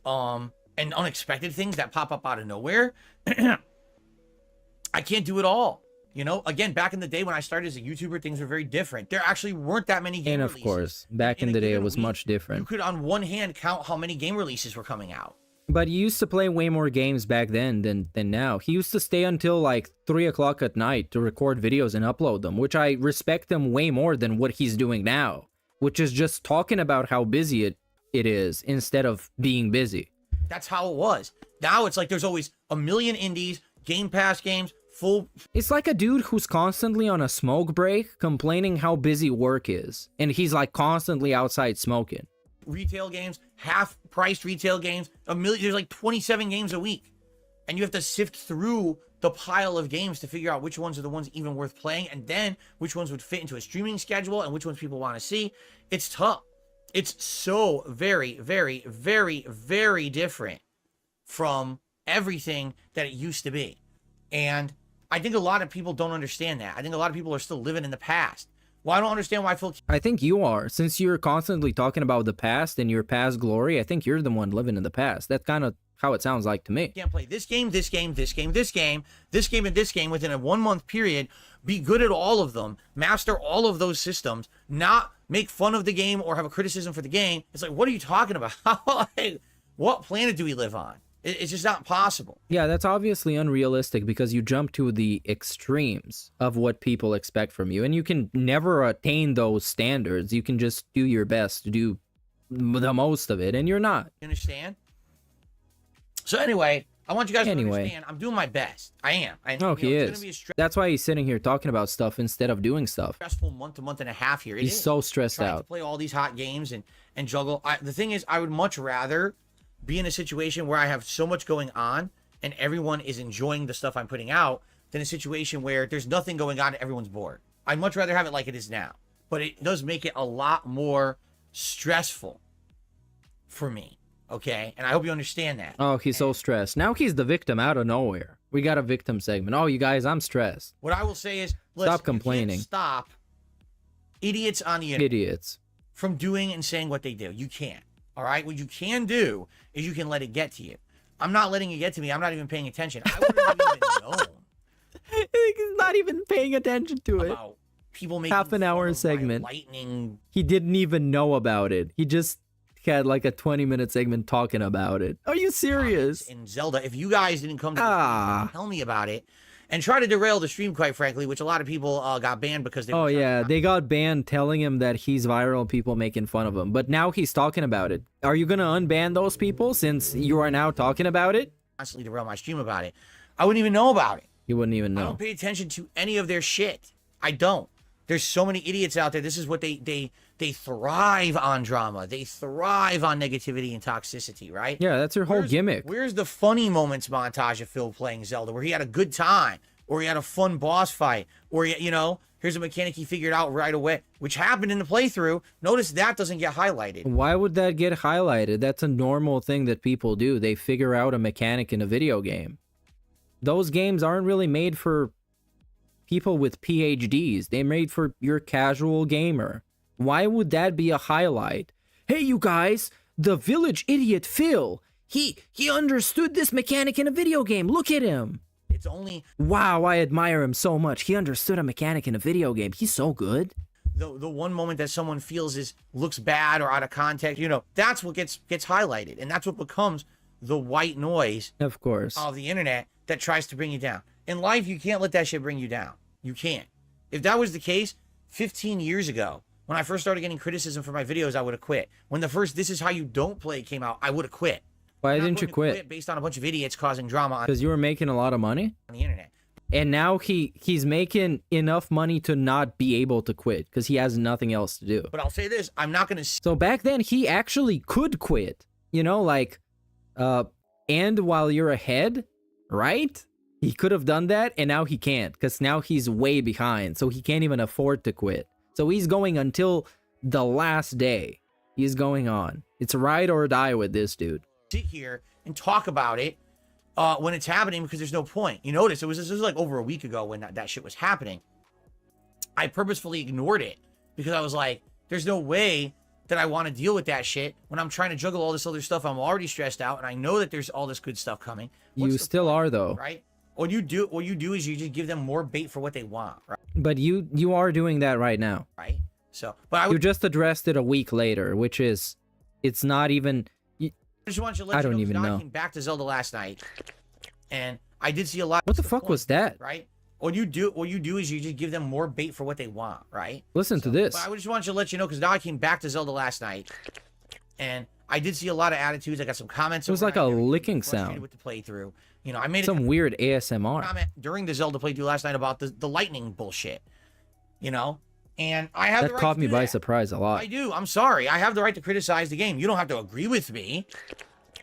and unexpected things that pop up out of nowhere. I can't do it all. You know, again, back in the day when I started as a YouTuber, things were very different. There actually weren't that many game releases. And of course, back in the day, it was much different. You could, on one hand, count how many game releases were coming out. But you used to play way more games back then than now. He used to stay until like 3 o'clock at night to record videos and upload them, which I respect him way more than what he's doing now. Which is just talking about how busy it is instead of being busy. That's how it was. Now it's like there's always a million indies, Game Pass games, full... It's like a dude who's constantly on a smoke break complaining how busy work is. And he's like constantly outside smoking. Retail games, half-priced retail games, there's like 27 games a week. And you have to sift through the pile of games to figure out which ones are the ones even worth playing, and then which ones would fit into a streaming schedule and which ones people want to see. It's tough. It's so very, very, very, very different from everything that it used to be. And I think a lot of people don't understand that. I think a lot of people are still living in the past. Well, I don't understand why Phil... I think you are. Since you're constantly talking about the past and your past glory, I think you're the one living in the past. That's kind of how it sounds like to me. Can't play this game, this game, this game, this game, this game, and this game within a 1 month period, be good at all of them, master all of those systems, not make fun of the game or have a criticism for the game. It's like, what are you talking about? What planet do we live on? It's just not possible. Yeah, that's obviously unrealistic because you jump to the extremes of what people expect from you, and you can never attain those standards. You can just do your best to do the most of it, and you're not. You understand? So anyway, I want you guys to understand, I'm doing my best. I am. He is. That's why he's sitting here talking about stuff instead of doing stuff. Stressful month to month and a half here. He's so stressed out. To play all these hot games and juggle. The thing is, I would much rather be in a situation where I have so much going on and everyone is enjoying the stuff I'm putting out than a situation where there's nothing going on and everyone's bored. I'd much rather have it like it is now. But it does make it a lot more stressful for me. Okay? And I hope you understand that. Oh, he's so stressed. Now he's the victim out of nowhere. We got a victim segment. Oh, you guys, I'm stressed. What I will say is, stop complaining. You can't stop idiots on the internet. Idiots. From doing and saying what they do. You can't. All right? What you can do is you can let it get to you. I'm not letting it get to me. I'm not even paying attention. I wouldn't have even known. He's not even paying attention to it. People making half an hour segment. Lightning. He didn't even know about it. He just had like a 20-minute segment talking about it. Are you serious? In Zelda, if you guys didn't come to the stream, tell me about it and try to derail the stream, quite frankly, which a lot of people got banned because they oh yeah, they got banned telling him that he's viral, people making fun of him. But now he's talking about it. Are you gonna unban those people since you are now talking about it? Constantly derail my stream about it. I wouldn't even know about it. You wouldn't even know. I don't pay attention to any of their shit. I don't. There's so many idiots out there. This is what they thrive on drama. They thrive on negativity and toxicity, right? Yeah, that's your whole gimmick. Where's the funny moments montage of Phil playing Zelda where he had a good time or he had a fun boss fight or, you know, here's a mechanic he figured out right away, which happened in the playthrough. Notice that doesn't get highlighted. Why would that get highlighted? That's a normal thing that people do. They figure out a mechanic in a video game. Those games aren't really made for people with PhDs. They're made for your casual gamer. Why would that be a highlight? Hey, you guys, the village idiot Phil, he understood this mechanic in a video game. Look at him. It's only... Wow, I admire him so much. He understood a mechanic in a video game. He's so good. The one moment that someone feels looks bad or out of context, you know, that's what gets highlighted. And that's what becomes the white noise, of course, of the internet that tries to bring you down. In life, you can't let that shit bring you down. You can't. If that was the case, 15 years ago, when I first started getting criticism for my videos, I would have quit. When the first This Is How You Don't Play came out, I would have quit. Why didn't you quit? Based on a bunch of idiots causing drama because you were making a lot of money on the internet. And now he's making enough money to not be able to quit because he has nothing else to do. But I'll say this, I'm not going to... So back then, he actually could quit. You know, like, and while you're ahead, right? He could have done that, and now he can't because now he's way behind. So he can't even afford to quit. So he's going until the last day. He's going on. It's ride or die with this dude. Sit here and talk about it when it's happening because there's no point. You notice this was like over a week ago when that shit was happening. I purposefully ignored it because I was like, there's no way that I want to deal with that shit when I'm trying to juggle all this other stuff. I'm already stressed out and I know that there's all this good stuff coming. You still are though, right? What you do is you just give them more bait for what they want, right? But you are doing that right now, right? So, but you just addressed it a week later, which is, it's not even. I just want you to let you know, I came back to Zelda last night, and I did see a lot. What the fuck was that? Right? What you do is you just give them more bait for what they want, right? Listen to this. But I just want you to let you know because now I came back to Zelda last night, and I did see a lot of attitudes. I got some comments. It was like a licking sound with the playthrough. You know, I made some weird ASMR comment during the Zelda playthrough last night about the lightning bullshit. You know, and I have that caught me by surprise a lot. I do. I'm sorry. I have the right to criticize the game. You don't have to agree with me.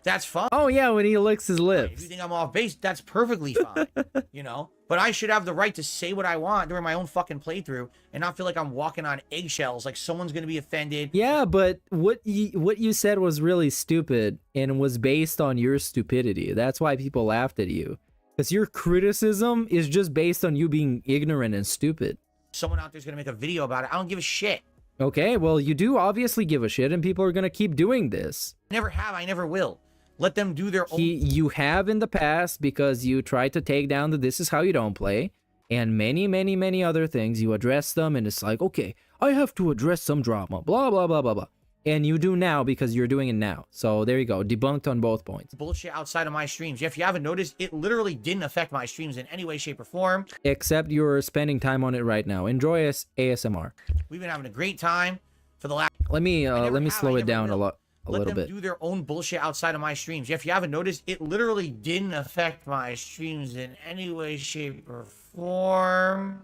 That's fine. Oh yeah, when he licks his lips. If you think I'm off base, that's perfectly fine. You know, but I should have the right to say what I want during my own fucking playthrough and not feel like I'm walking on eggshells, like someone's gonna be offended. Yeah, but what you said was really stupid and was based on your stupidity. That's why people laughed at you. Because your criticism is just based on you being ignorant and stupid. Someone out there's gonna make a video about it. I don't give a shit. Okay, well, you do obviously give a shit, and people are gonna keep doing this. Never have, I never will. Let them do their own. You have in the past because you tried to take down the This Is How You Don't Play, and many, many, many other things. You address them, and it's like, okay, I have to address some drama, blah, blah, blah, blah, blah. And you do now because you're doing it now. So there you go, debunked on both points. Bullshit outside of my streams. If you haven't noticed, it literally didn't affect my streams in any way, shape, or form. Except you're spending time on it right now. Enjoy ASMR. We've been having a great time for the last. Let me slow it down a little bit. Let them do their own bullshit outside of my streams. If you haven't noticed, it literally didn't affect my streams in any way, shape, or form.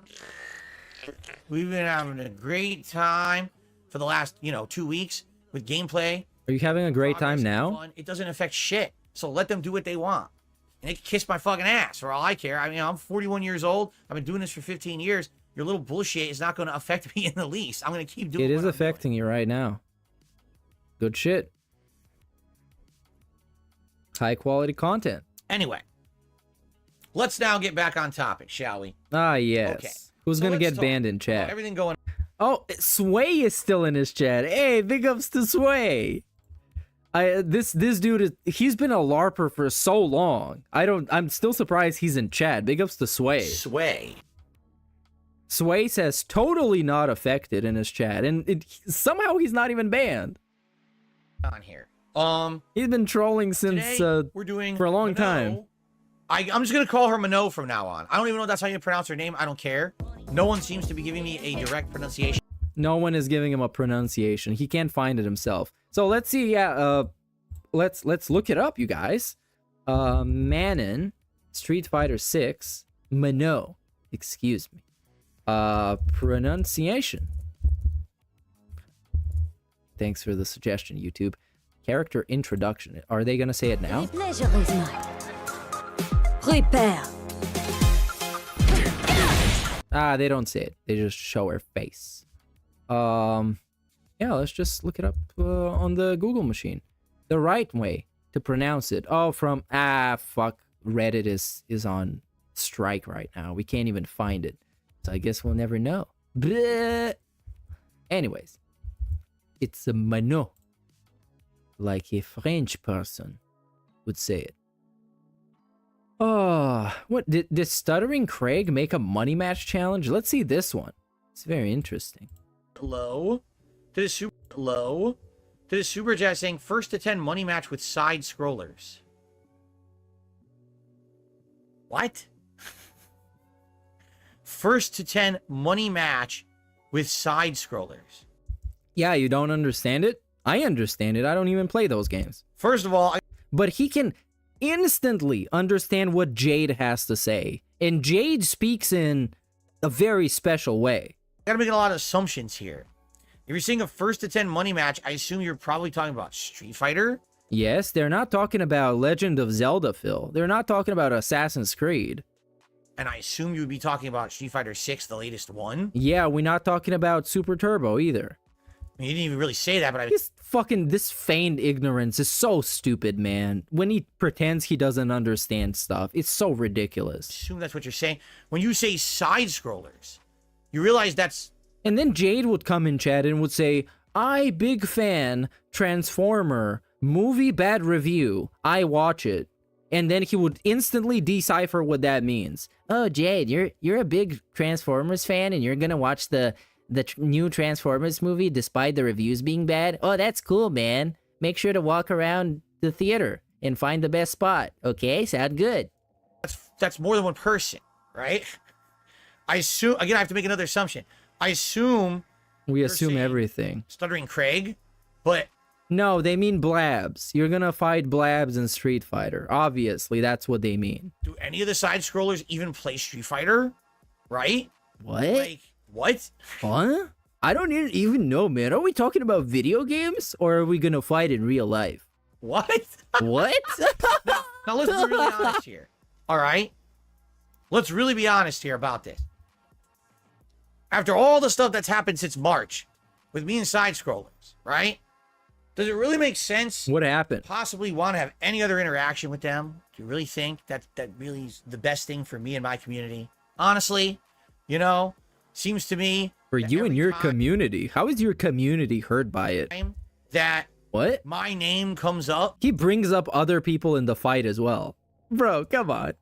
We've been having a great time for the last, 2 weeks with gameplay. Are you having a great time now? Fun. It doesn't affect shit. So let them do what they want. And they can kiss my fucking ass for all I care. I mean, I'm 41 years old. I've been doing this for 15 years. Your little bullshit is not going to affect me in the least. I'm going to keep doing it. It is affecting you right now. Good shit. High quality content. Anyway, let's now get back on topic, shall we? Ah, yes. Okay. Who's going to get banned in chat? Everything going. Oh, Sway is still in his chat. Hey, big ups to Sway. This dude he's been a LARPer for so long. I'm still surprised he's in chat. Big ups to Sway. Sway says totally not affected in his chat, and somehow he's not even banned. On here. He's been trolling since we're doing for a long Minot. time. I'm just gonna call her Minot from now on. I don't even know if that's how you pronounce her name. I don't care. No one seems to be giving me a direct pronunciation. No one is giving him a pronunciation. He can't find it himself. So let's see. Yeah. Let's look it up, you guys. Manon, Street Fighter 6, Minot. Excuse me. Pronunciation. Thanks for the suggestion, YouTube. Character introduction. Are they gonna say it now? Prepare. Ah, they don't say it. They just show her face. Yeah, let's just look it up on the Google machine. The right way to pronounce it. Oh, from fuck. Reddit is on strike right now. We can't even find it. So I guess we'll never know. Bleh. Anyways, it's a Minot, like a French person would say it. Oh, what did Stuttering Craig make a money match challenge? Let's see this one. It's very interesting. Low to the super chat saying first to 10 money match with side scrollers. What? First to 10 money match with side scrollers. Yeah, you don't understand it? I understand it. I don't even play those games. First of all, but he can instantly understand what Jade has to say. And Jade speaks in a very special way. I gotta make a lot of assumptions here. If you're seeing a first to 10 money match, I assume you're probably talking about Street Fighter. Yes, they're not talking about Legend of Zelda, Phil. They're not talking about Assassin's Creed. And I assume you would be talking about Street Fighter 6, the latest one. Yeah, we're not talking about Super Turbo either. I mean, you didn't even really say that, but this feigned ignorance is so stupid, man. When he pretends he doesn't understand stuff, it's so ridiculous. I assume that's what you're saying. When you say side scrollers, you realize that's... And then Jade would come in chat and would say, I big fan, Transformer, movie bad review, I watch it. And then he would instantly decipher what that means. Oh, Jade, you're a big Transformers fan and you're gonna watch the new Transformers movie despite the reviews being bad? Oh, that's cool, man. Make sure to walk around the theater and find the best spot. Okay, sound good. That's more than one person, right? I assume, again, I have to make another assumption. I assume... We assume everything. Stuttering Craig, but... No, they mean Blabs. You're gonna fight Blabs in Street Fighter. Obviously, that's what they mean. Do any of the side scrollers even play Street Fighter? Right? What? Like, what? Huh? I don't even know, man. Are we talking about video games or are we gonna fight in real life? What? What? Now let's be really honest here. All right? Let's really be honest here about this. After all the stuff that's happened since March with me and side scrollers, right? Does it really make sense? What happened? Possibly want to have any other interaction with them? Do you really think that really is the best thing for me and my community? Honestly, you know, seems to me For you and your community. How is your community hurt by it? that What? my name comes up He brings up other people in the fight as well. Bro, come on.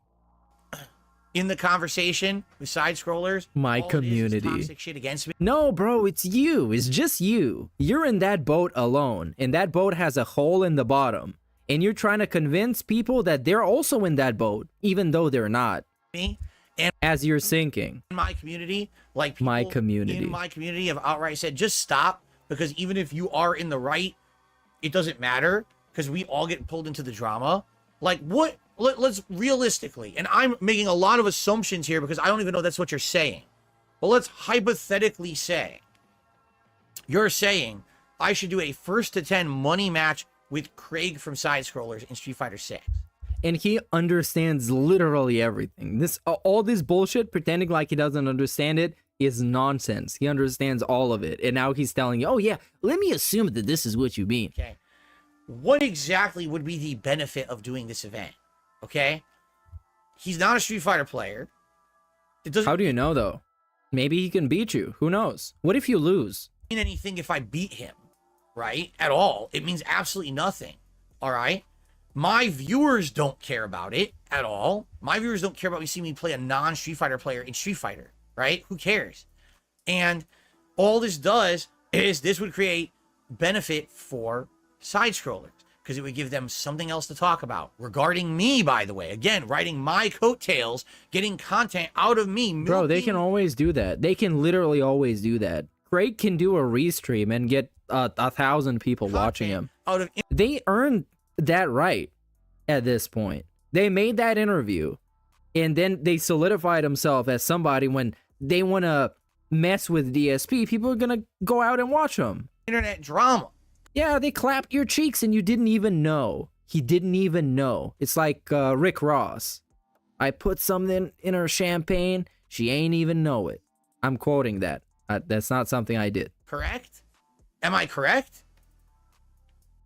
in the conversation with side scrollers. My all it is community. toxic shit against me. No, bro, it's you. It's just you. You're in that boat alone, and that boat has a hole in the bottom. And you're trying to convince people that they're also in that boat, even though they're not. Me and As you're sinking. my community, like people My community. in my community have outright said, just stop, because even if you are in the right, it doesn't matter, because we all get pulled into the drama. Like, what? Let's realistically, and I'm making a lot of assumptions here because I don't even know that's what you're saying. But let's hypothetically say you're saying I should do a 1st to 10 money match with Craig from Side Scrollers in Street Fighter 6. And he understands literally everything. This all this bullshit pretending like he doesn't understand it is nonsense. He understands all of it. And now he's telling you, oh yeah, let me assume that this is what you mean. Okay. What exactly would be the benefit of doing this event? Okay. He's not a Street Fighter player. It doesn't How do you know though? Maybe he can beat you. Who knows? What if you lose? mean anything if I beat him, right? At all. It means absolutely nothing. All right. My viewers don't care about it at all. My viewers don't care about me seeing me play a non-Street Fighter player in Street Fighter, right? Who cares? And all this does is this would create benefit for side scrollers because it would give them something else to talk about regarding me, by the way. Again, writing my coattails, getting content out of me. Bro, they can always do that. They can literally always do that. Craig can do a Reestream and get 1,000 people watching him. Out of They earned that right at this point. They made that interview and then they solidified himself as somebody when they want to mess with DSP. People are going to go out and watch them. Internet drama. Yeah, they clapped your cheeks and you didn't even know. He didn't even know. It's like Rick Ross. I put something in her champagne. She ain't even know it. I'm quoting that. That's not something I did. Correct? Am I correct?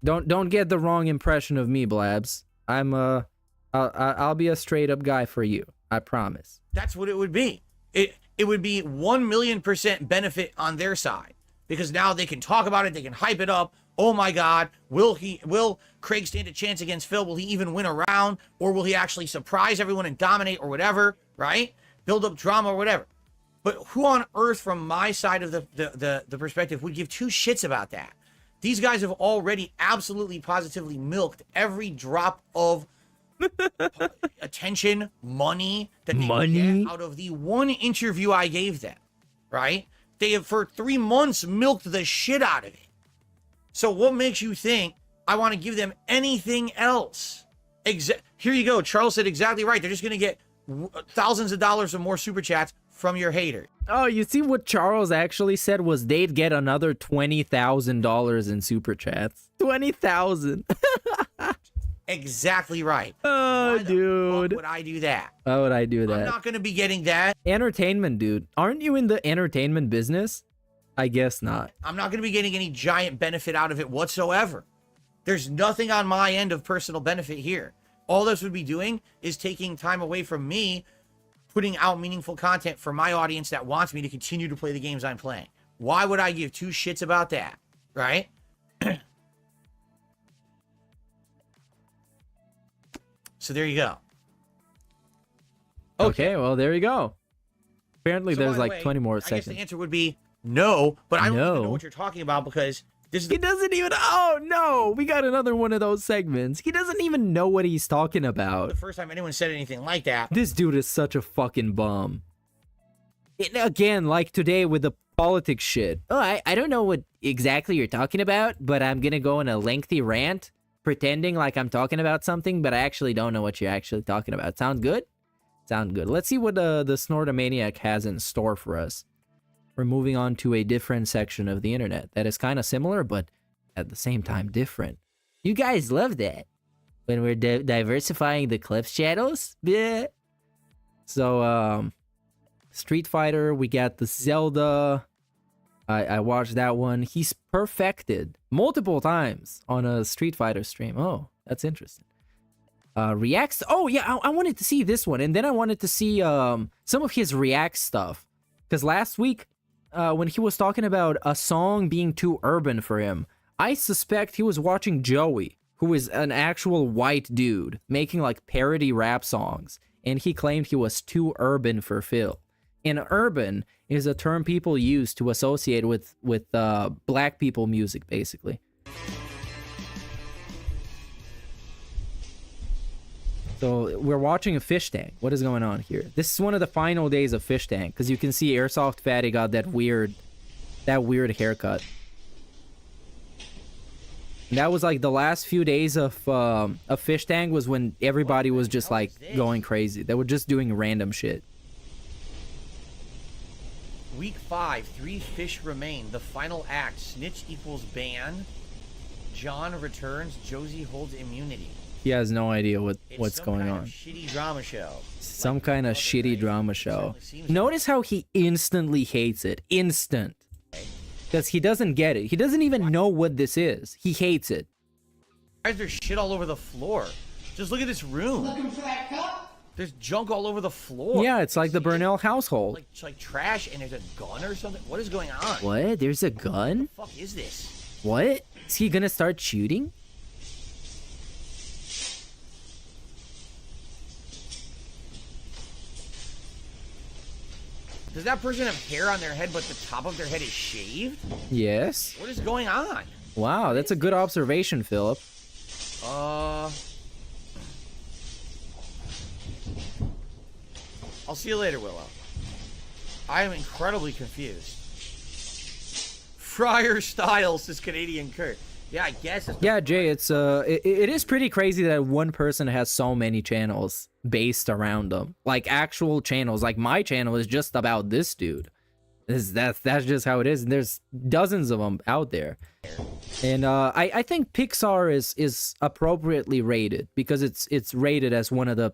Don't get the wrong impression of me, Blabs. I'll be a straight up guy for you. I promise. That's what it would be. It would be 1,000,000% benefit on their side because now they can talk about it. They can hype it up. Oh my God, will Craig stand a chance against Phil? Will he even win a round, or will he actually surprise everyone and dominate, or whatever? Right? Build up drama or whatever. But who on earth, from my side of the perspective, would give two shits about that? These guys have already absolutely positively milked every drop of attention, money that they get out of the one interview I gave them, right? They have for 3 months milked the shit out of it. So what makes you think I want to give them anything else? Here you go. Charles said exactly right. They're just going to get thousands of dollars or more super chats from your hater. Oh, you see what Charles actually said was they'd get another $20,000 in super chats. 20,000. Exactly right. Oh, dude. Why would I do that? Why would I do that? I'm not going to be getting that. Entertainment, dude. Aren't you in the entertainment business? I guess not. I'm not going to be getting any giant benefit out of it whatsoever. There's nothing on my end of personal benefit here. All this would be doing is taking time away from me, putting out meaningful content for my audience that wants me to continue to play the games I'm playing. Why would I give two shits about that? Right? So there you go. Okay, well, there you go. Apparently, So there's by the like way, 20 more I guess seconds. the answer would be no, but I don't even No. know what you're talking about because this is He doesn't even. Oh, no. We got another one of those segments. He doesn't even know what he's talking about. the first time anyone said anything like that. This dude is such a fucking bum. And again, like today with the politics shit. Oh, I don't know what exactly you're talking about, but I'm gonna go on a lengthy rant, pretending like I'm talking about something, but I actually don't know what you're actually talking about. Sound good? Sound good. Let's see what the Snortamaniac has in store for us. We're moving on to a different section of the internet that is kind of similar, but at the same time different. You guys love that. When we're diversifying the clips channels? Yeah. So, Street Fighter, we got the Zelda, I watched that one. He's perfected multiple times on a Street Fighter stream. Oh, that's interesting. Reacts. Oh yeah, I wanted to see this one, and then I wanted to see some of his React stuff, because last week when he was talking about a song being too urban for him, I suspect he was watching Joey, who is an actual white dude making like parody rap songs, and he claimed he was too urban for Phil. And urban is a term people use to associate with black people music, basically. So we're watching a fish tank. What is going on here? This is one of the final days of fish tank, because you can see AirsoftFatty got that weird haircut. And that was like the last few days of fish tank was when everybody was just like going crazy. They were just doing random shit. Week 5, 3 fish remain. The final act. Snitch equals ban. John returns. Josie holds immunity. He has no idea what's going on. Shitty drama show. Some kind of shitty drama show. Notice how he instantly hates it. Instant. Because he doesn't get it. He doesn't even know what this is. He hates it. Why is there shit all over the floor? Just look at this room. Looking for that cup? There's junk all over the floor. Yeah, it's like the Burnell household. Like trash, and there's a gun or something. What is going on? What? There's a gun? What the fuck is this? What? Is he gonna start shooting? Does that person have hair on their head, but the top of their head is shaved? Yes. What is going on? Wow, that's a good observation, Philip. I'll see you later, Willow. I am incredibly confused. Friar Styles is Canadian Kurt. Yeah, I guess. Yeah, Jay, it's it is pretty crazy that one person has so many channels based around them, like actual channels. Like my channel is just about this dude. That's just how it is. And there's dozens of them out there. And I think Pixar is appropriately rated, because it's rated as one of the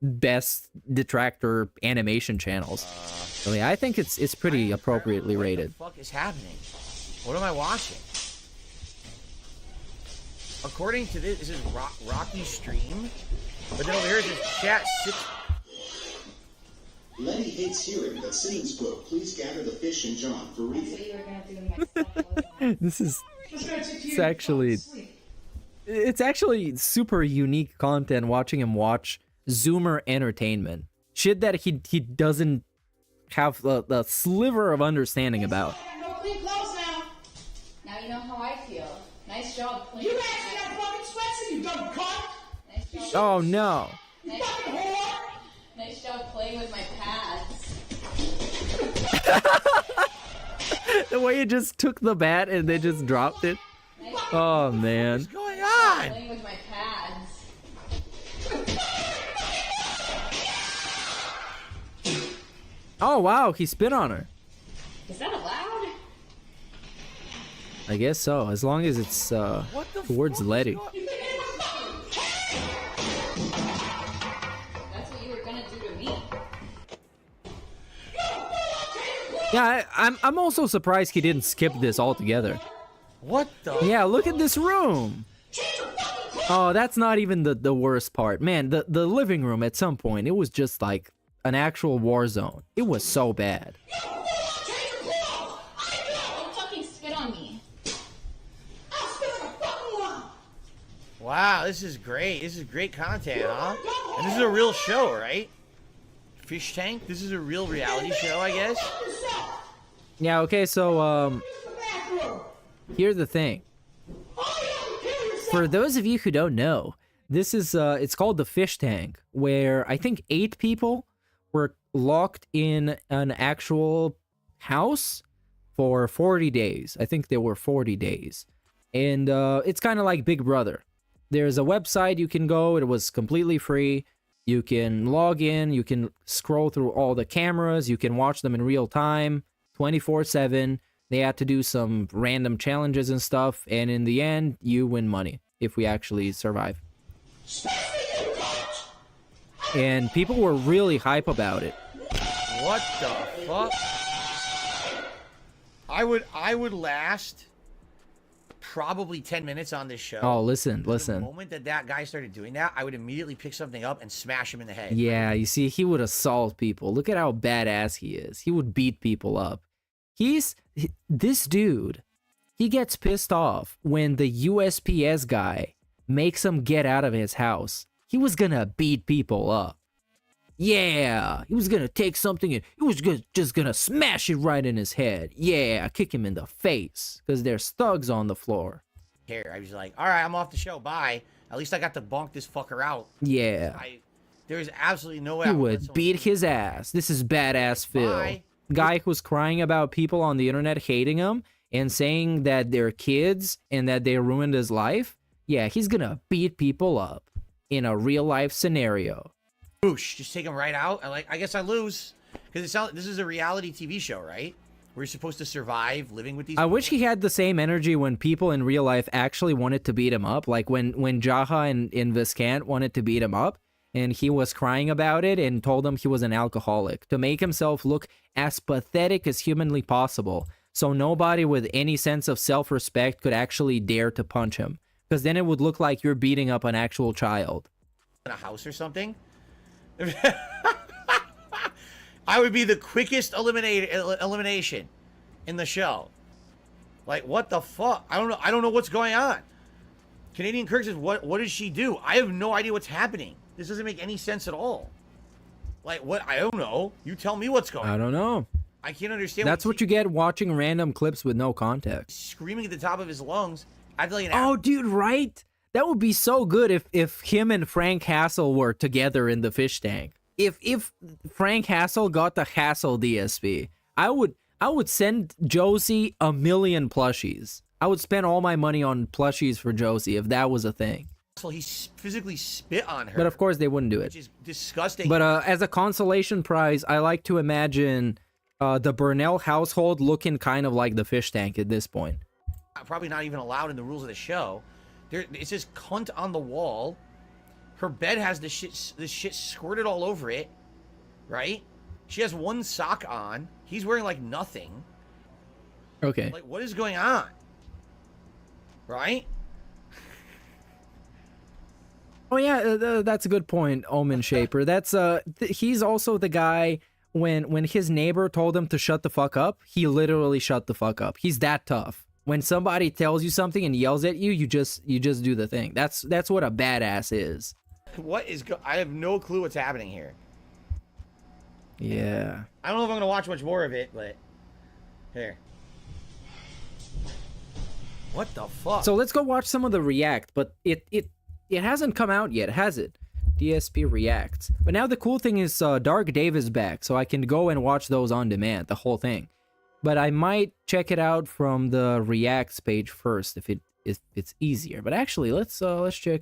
best detractor animation channels. So yeah, I think it's pretty appropriately rated. What the fuck is happening? What am I watching? According to this is Rocky Stream, but then over here it says chat 6. Letty hates hearing that Simmons book, Please Gather the Fish and John, for reading. This is it's actually super unique content watching him watch Zoomer entertainment. Shit that he doesn't have the sliver of understanding about. No clean clothes now. Now you know how I feel. Nice job playing. You actually got fucking sweats and you dumb cunt. Nice job. Oh no. You fucking whore. Nice job playing with my pads. The way you just took the bat and they just dropped it. Oh man. What's going on? Playing with my pads. Oh wow, he spit on her. Is that allowed? I guess so, as long as it's towards Letty. That's what you were gonna do to me. Yeah, I'm also surprised he didn't skip this altogether. What the? Yeah, look at this room. Oh, that's not even the worst part. Man, the living room at some point, it was just like an actual war zone. It was so bad. Don't fucking spit on me. Wow, this is great. This is great content, huh? And this is a real show, right? Fish Tank? This is a real reality show, I guess? Yeah, okay, so, here's the thing. For those of you who don't know, this is, it's called the Fish Tank, where I think 8 people were locked in an actual house for 40 days. I think there were 40 days. And, it's kind of like Big Brother. There's a website you can go. It was completely free. You can log in. You can scroll through all the cameras. You can watch them in real time, 24/7. They had to do some random challenges and stuff. And in the end, you win money if we actually survive. And people were really hype about it. What the fuck? I would last probably 10 minutes on this show. Oh, listen. The moment that guy started doing that, I would immediately pick something up and smash him in the head. Yeah, you see, he would assault people. Look at how badass he is. He would beat people up. This dude, he gets pissed off when the USPS guy makes him get out of his house. He was gonna beat people up. Yeah, he was gonna take something and he was just gonna smash it right in his head. Yeah, kick him in the face because there's thugs on the floor. Here, I was like, all right, I'm off the show. Bye. At least I got to bonk this fucker out. Yeah. There's absolutely no way He I would beat his ass. This is badass Phil. Bye. Guy who's crying about people on the internet hating him and saying that they're kids and that they ruined his life. Yeah, he's gonna beat people up in a real life scenario. Boosh, just take him right out. I guess I lose because this is a reality TV show, right? Where you're supposed to survive living with these. I wish he had the same energy when people in real life actually wanted to beat him up, like when Jaha and Viscant wanted to beat him up, and he was crying about it and told them he was an alcoholic to make himself look as pathetic as humanly possible, so nobody with any sense of self-respect could actually dare to punch him, because then it would look like you're beating up an actual child. In a house or something. I would be the quickest elimination in the show. Like, what the fuck? I don't know what's going on. Canadian Kirk says, what does she do? I have no idea what's happening. This doesn't make any sense at all. Like, what? I don't know. You tell me what's going on. I don't know. I can't understand. That's what you get watching random clips with no context. Screaming at the top of his lungs. I feel like oh, dude, right? That would be so good if him and Frank Hassel were together in the fish tank. If Frank Hassel got the Hassel DSP, I would send Josie 1 million plushies. I would spend all my money on plushies for Josie if that was a thing. So he physically spit on her. But of course they wouldn't do it. Which is disgusting. But as a consolation prize, I like to imagine the Burnell household looking kind of like the fish tank at this point. Probably not even allowed in the rules of the show. It says cunt on the wall. Her bed has this shit squirted all over it, right? She has one sock on. He's wearing like nothing. Okay. Like, what is going on? Right? Oh yeah, that's a good point, Omen Shaper. That's he's also the guy when his neighbor told him to shut the fuck up, he literally shut the fuck up. He's that tough. When somebody tells you something and yells at you, you just do the thing. That's what a badass is. What is I have no clue what's happening here. Yeah. I don't know if I'm gonna watch much more of it, but here. What the fuck? So let's go watch some of the React, but it hasn't come out yet, has it? DSPReacts. But now the cool thing is Dork Dave is back, so I can go and watch those on demand, the whole thing. But I might check it out from the Reacts page first if it's easier. But actually, let's check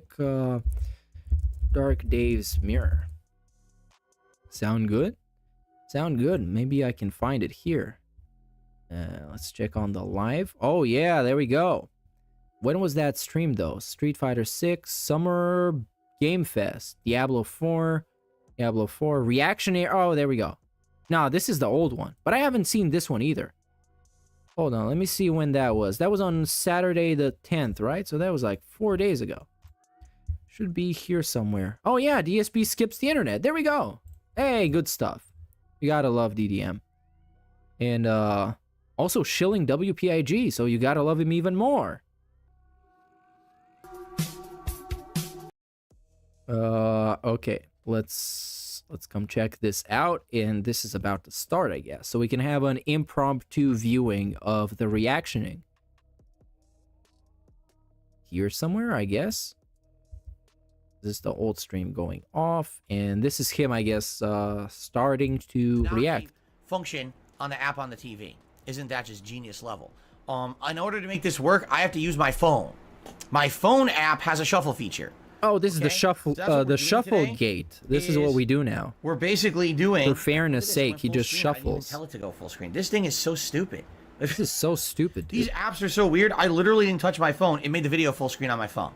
Dork Dave's mirror. Sound good? Sound good. Maybe I can find it here. Let's check on the live. Oh yeah, there we go. When was that stream though? Street Fighter 6, Summer Game Fest, Diablo 4, Reactionary. Oh, there we go. No, this is the old one, but I haven't seen this one either. Hold on, let me see when that was. That was on Saturday the 10th, right? So that was like 4 days ago. Should be here somewhere. Oh yeah, DSP skips the internet. There we go. Hey, good stuff. You gotta love DDM. And also shilling WPIG, so you gotta love him even more. Okay, let's come check this out, and this is about to start, I guess, so we can have an impromptu viewing of the reactioning here somewhere, I guess. This is the old stream going off, and this is him, I guess, starting to react. Function on the app on the TV. Isn't that just genius level? In order to make this work, I have to use my phone. My phone app has a shuffle feature. Oh, this is the shuffle, the shuffle gate. This is what we do now. We're basically doing. For fairness' sake, he just shuffles. Tell it to go full screen. This thing is so stupid. This is so stupid. These apps are so weird. I literally didn't touch my phone. It made the video full screen on my phone.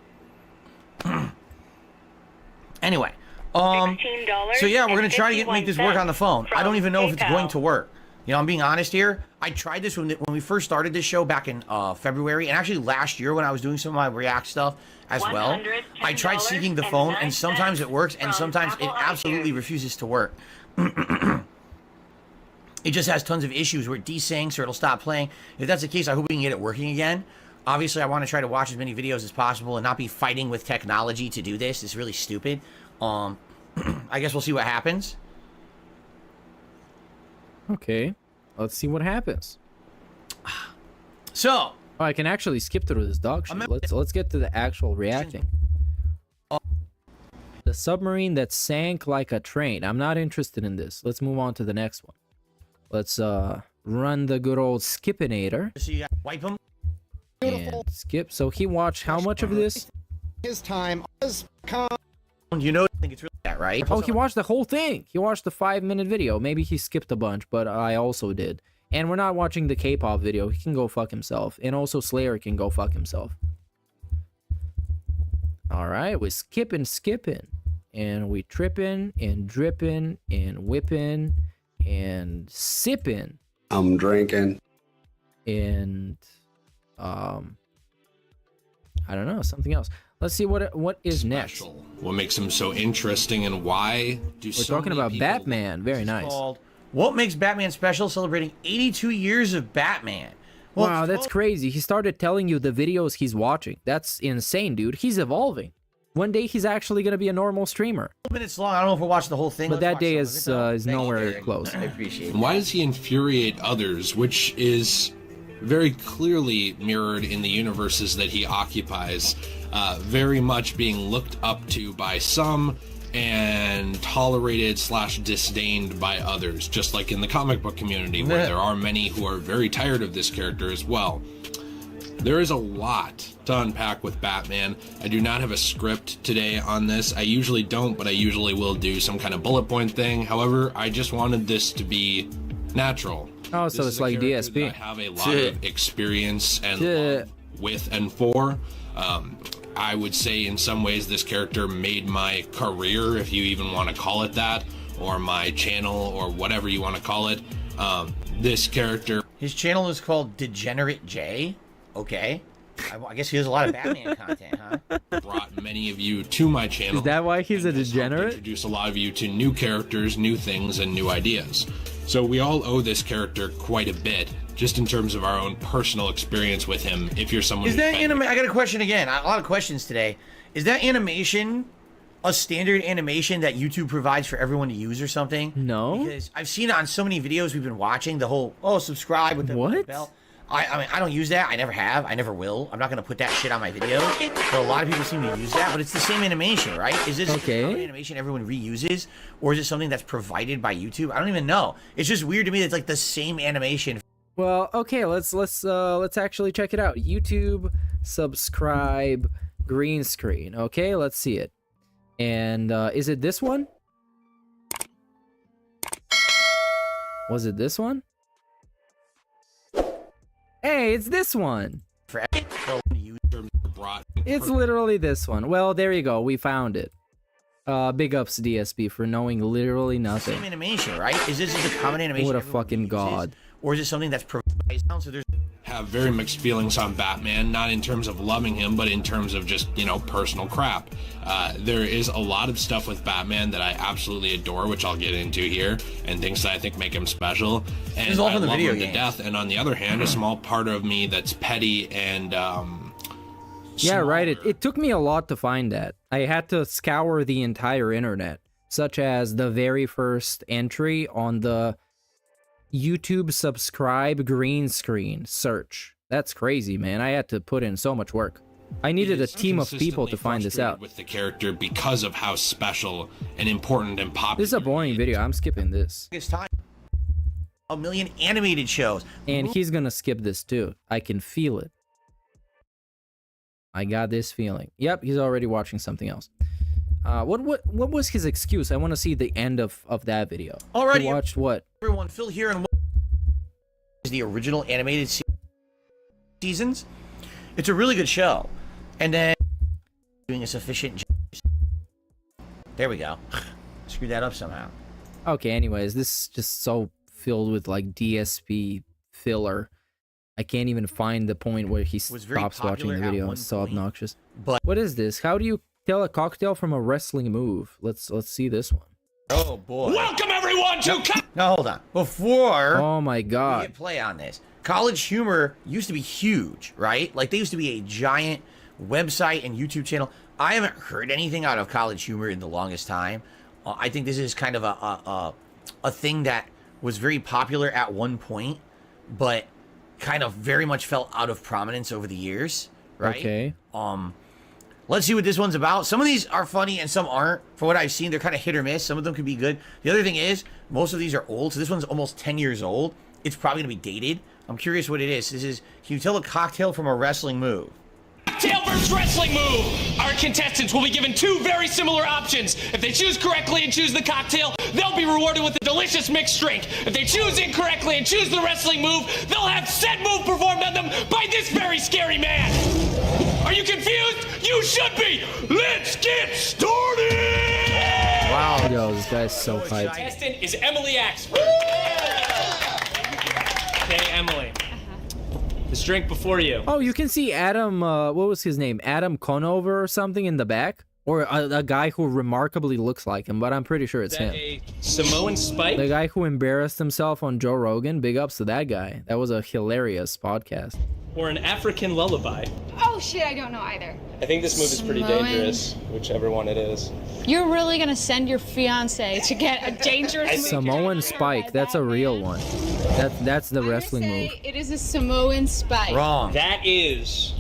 Anyway, so yeah, we're gonna try to make this work on the phone. I don't even know if it's going to work. You know, I'm being honest here. I tried this when we first started this show back in February, and actually last year when I was doing some of my React stuff as well. I tried syncing the phone, and sometimes it works, and sometimes it absolutely refuses to work. It just has tons of issues where it desyncs or it'll stop playing. If that's the case, I hope we can get it working again. Obviously, I want to try to watch as many videos as possible and not be fighting with technology to do this. It's really stupid. I guess we'll see what happens. Okay, let's see what happens. So, oh, I can actually skip through this dog shit. Let's get to the actual reacting. The submarine that sank like a train. I'm not interested in this. Let's move on to the next one. Let's run the good old Skipinator. So you got wipe him. And skip. So he watched how much of this? His time was You know, I think it's really that, right? Oh, he watched the whole thing. He watched the 5-minute video. Maybe he skipped a bunch, but I also did. And we're not watching the K-pop video. He can go fuck himself. And also Slayer can go fuck himself. Alright, we're skipping. And we tripping and dripping and whipping and sipping. I'm drinking. And I don't know, something else. Let's see what is next. What makes him so interesting and why do we're talking about Batman. Very nice. What makes Batman special? Celebrating 82 years of Batman. Well, wow, that's crazy. He started telling you the videos he's watching. That's insane, dude. He's evolving. One day he's actually going to be a normal streamer. 12 minutes long. I don't know if we'll watch the whole thing. But that day is nowhere close. I appreciate it. Why does he infuriate others, which is very clearly mirrored in the universes that he occupies, very much being looked up to by some and tolerated / disdained by others, just like in the comic book community, where there are many who are very tired of this character as well. There is a lot to unpack with Batman. I do not have a script today on this. I usually don't, but I usually will do some kind of bullet point thing. However, I just wanted this to be natural. Oh, so it's like DSP. I have a lot of experience and love with and for. I would say in some ways this character made my career, if you even want to call it that, or my channel, or whatever you want to call it. This character... His channel is called Degenerate J. Okay. I guess he has a lot of Batman content, huh? Brought many of you to my channel. Is that why he's a degenerate? Introduce a lot of you to new characters, new things, and new ideas. So we all owe this character quite a bit, just in terms of our own personal experience with him. If you're someone is that anime? I got a question again. A lot of questions today. Is that animation a standard animation that YouTube provides for everyone to use or something? No. Because I've seen it on so many videos we've been watching. The whole subscribe with the bell. I mean, I don't use that. I never have. I never will. I'm not going to put that shit on my video. But a lot of people seem to use that. But it's the same animation, right? Is this an animation everyone reuses? Or is it something that's provided by YouTube? I don't even know. It's just weird to me that it's like the same animation. Well, okay, let's actually check it out. YouTube, subscribe, green screen. Okay, let's see it. And is it this one? Was it this one? Hey, it's this one. It's literally this one. Well, there you go. We found it. Big ups DSP for knowing literally nothing. Same animation, right? Is this just a common animation? What a fucking god. Or is it something that's provided? So there's have very mixed feelings on Batman, not in terms of loving him, but in terms of just, you know, personal crap. There is a lot of stuff with Batman that I absolutely adore, which I'll get into here, and things that I think make him special. And I love him to death. And on the other hand, a small part of me that's petty and yeah, right. It took me a lot to find that. I had to scour the entire internet, such as the very first entry on the YouTube subscribe green screen search. That's crazy, man. I had to put in so much work. I needed a team of people to find this out. With the character because of how special and important and popular. This is a boring video. I'm skipping this. It's time. A million animated shows. And he's gonna skip this too. I can feel it. I got this feeling. Yep, he's already watching something else. What was his excuse? I want to see the end of that video. Alrighty. He watched what? Everyone, Phil here, and is the original animated seasons. It's a really good show, and then doing a sufficient job. There we go. Screwed that up somehow. Okay. Anyways, this is just so filled with like DSP filler. I can't even find the point where he Was very stops watching the popular at video. one It's so point, obnoxious. but What is this? How do you tell a cocktail from a wrestling move? Let's see this one. oh boy. Welcome everyone to Now hold on. Before Oh my we god. get play on this, College Humor used to be huge, right? Like they used to be a giant website and YouTube channel. I haven't heard anything out of College Humor in the longest time. I think this is kind of a thing that was very popular at one point, but kind of very much fell out of prominence over the years, right? Okay. Let's see what this one's about. Some of these are funny and some aren't. For what I've seen, they're kind of hit or miss. Some of them could be good. The other thing is, most of these are old. So this one's almost 10 years old. It's probably going to be dated. I'm curious what it is. This is, can you tell a cocktail from a wrestling move? Cocktail versus wrestling move. Our contestants will be given 2 very similar options. If they choose correctly and choose the cocktail, they'll be rewarded with a delicious mixed drink. If they choose incorrectly and choose the wrestling move, they'll have said move performed on them by this very scary man. Are you confused? You should be. Let's get started. Wow. Yo, this guy's so hyped. Contestant is Emily Axford. Okay, Emily. This drink before you. Oh, you can see Adam, what was his name? Adam Conover or something in the back? Or a guy who remarkably looks like him, but I'm pretty sure it's Is that him. a Samoan spike? The guy who embarrassed himself on Joe Rogan, big ups to that guy. That was a hilarious podcast. Or an African lullaby? Oh shit, I don't know either. I think this move is pretty Samoan. dangerous, whichever one it is. You're really gonna send your fiance to get a dangerous move? Samoan Spike, that's a real one. That's the wrestling move. It is a Samoan spike. Wrong. That is...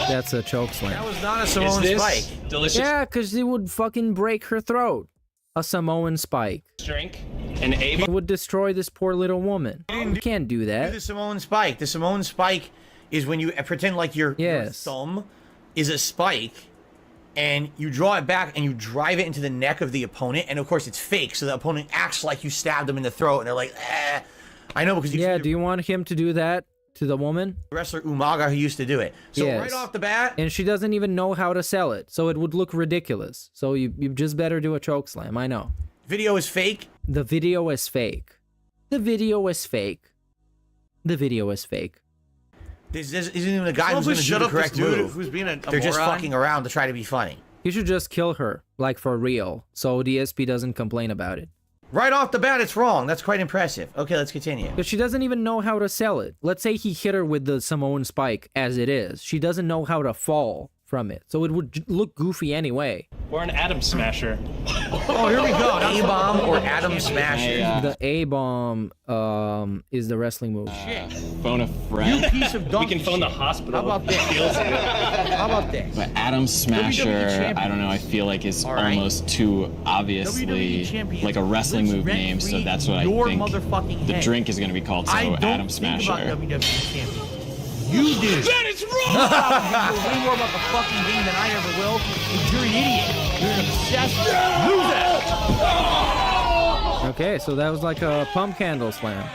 That's a choke slam. That was not a Is Samoan this spike. delicious Yeah, because it would fucking break her throat. A Samoan Spike. drink? An A? It would destroy this poor little woman. You can't do Do that. the Samoan spike. The Samoan spike is when you pretend like your thumb is a spike, and you draw it back and you drive it into the neck of the opponent, and of course it's fake, so the opponent acts like you stabbed them in the throat, and they're like, eh. I know, because you Yeah, do you want him to do that to the woman? wrestler Umaga who used to do it. So Yes. right off the bat, And she doesn't even know how to sell it, so it would look ridiculous. So you just better do a choke slam, I know. video is fake. The video is fake. The video is fake. The video is fake. This isn't even a guy Someone who's please going to do shut the up this correct dude move. who's being a They're just moron. fucking around to try to be funny. You should just kill her, like for real, so DSP doesn't complain about it. Right off the bat, it's wrong. That's quite impressive. Okay, let's continue. Because she doesn't even know how to sell it. Let's say he hit her with the Samoan spike as it is. She doesn't know how to fall from it, so it would look goofy anyway. Or an atom smasher? Oh, here we go. A-bomb or atom smasher. The A-bomb is the wrestling move. Phone a friend. You piece of We donkey can phone the shit. hospital. How about this? How about this? But Atom Smasher, champion. I don't know, I feel like is All right. almost too WWE obviously champion. like a wrestling Lives move name, so rent-free that's what I your think motherfucking the head. drink is going to be called, so I don't Atom think Smasher. about WWE champion. You do. That is You wrong! know way more about the fucking game than I ever will. And you're an idiot. You're an obsessed loser. Okay, so that was like a pump handle slam.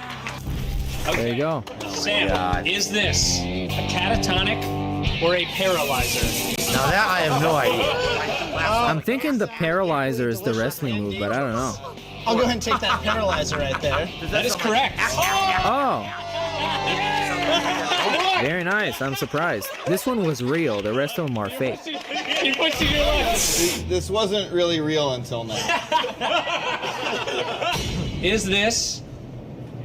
There you go. Sam, is this a catatonic or a paralyzer? Now that I have no idea. I'm thinking the paralyzer is the wrestling move, but I don't know. I'll go ahead and take that paralyzer right there. That is correct. Oh! Very nice, I'm surprised. This one was real, the rest of them are fake. You're pushing your luck. This wasn't really real until now. Is this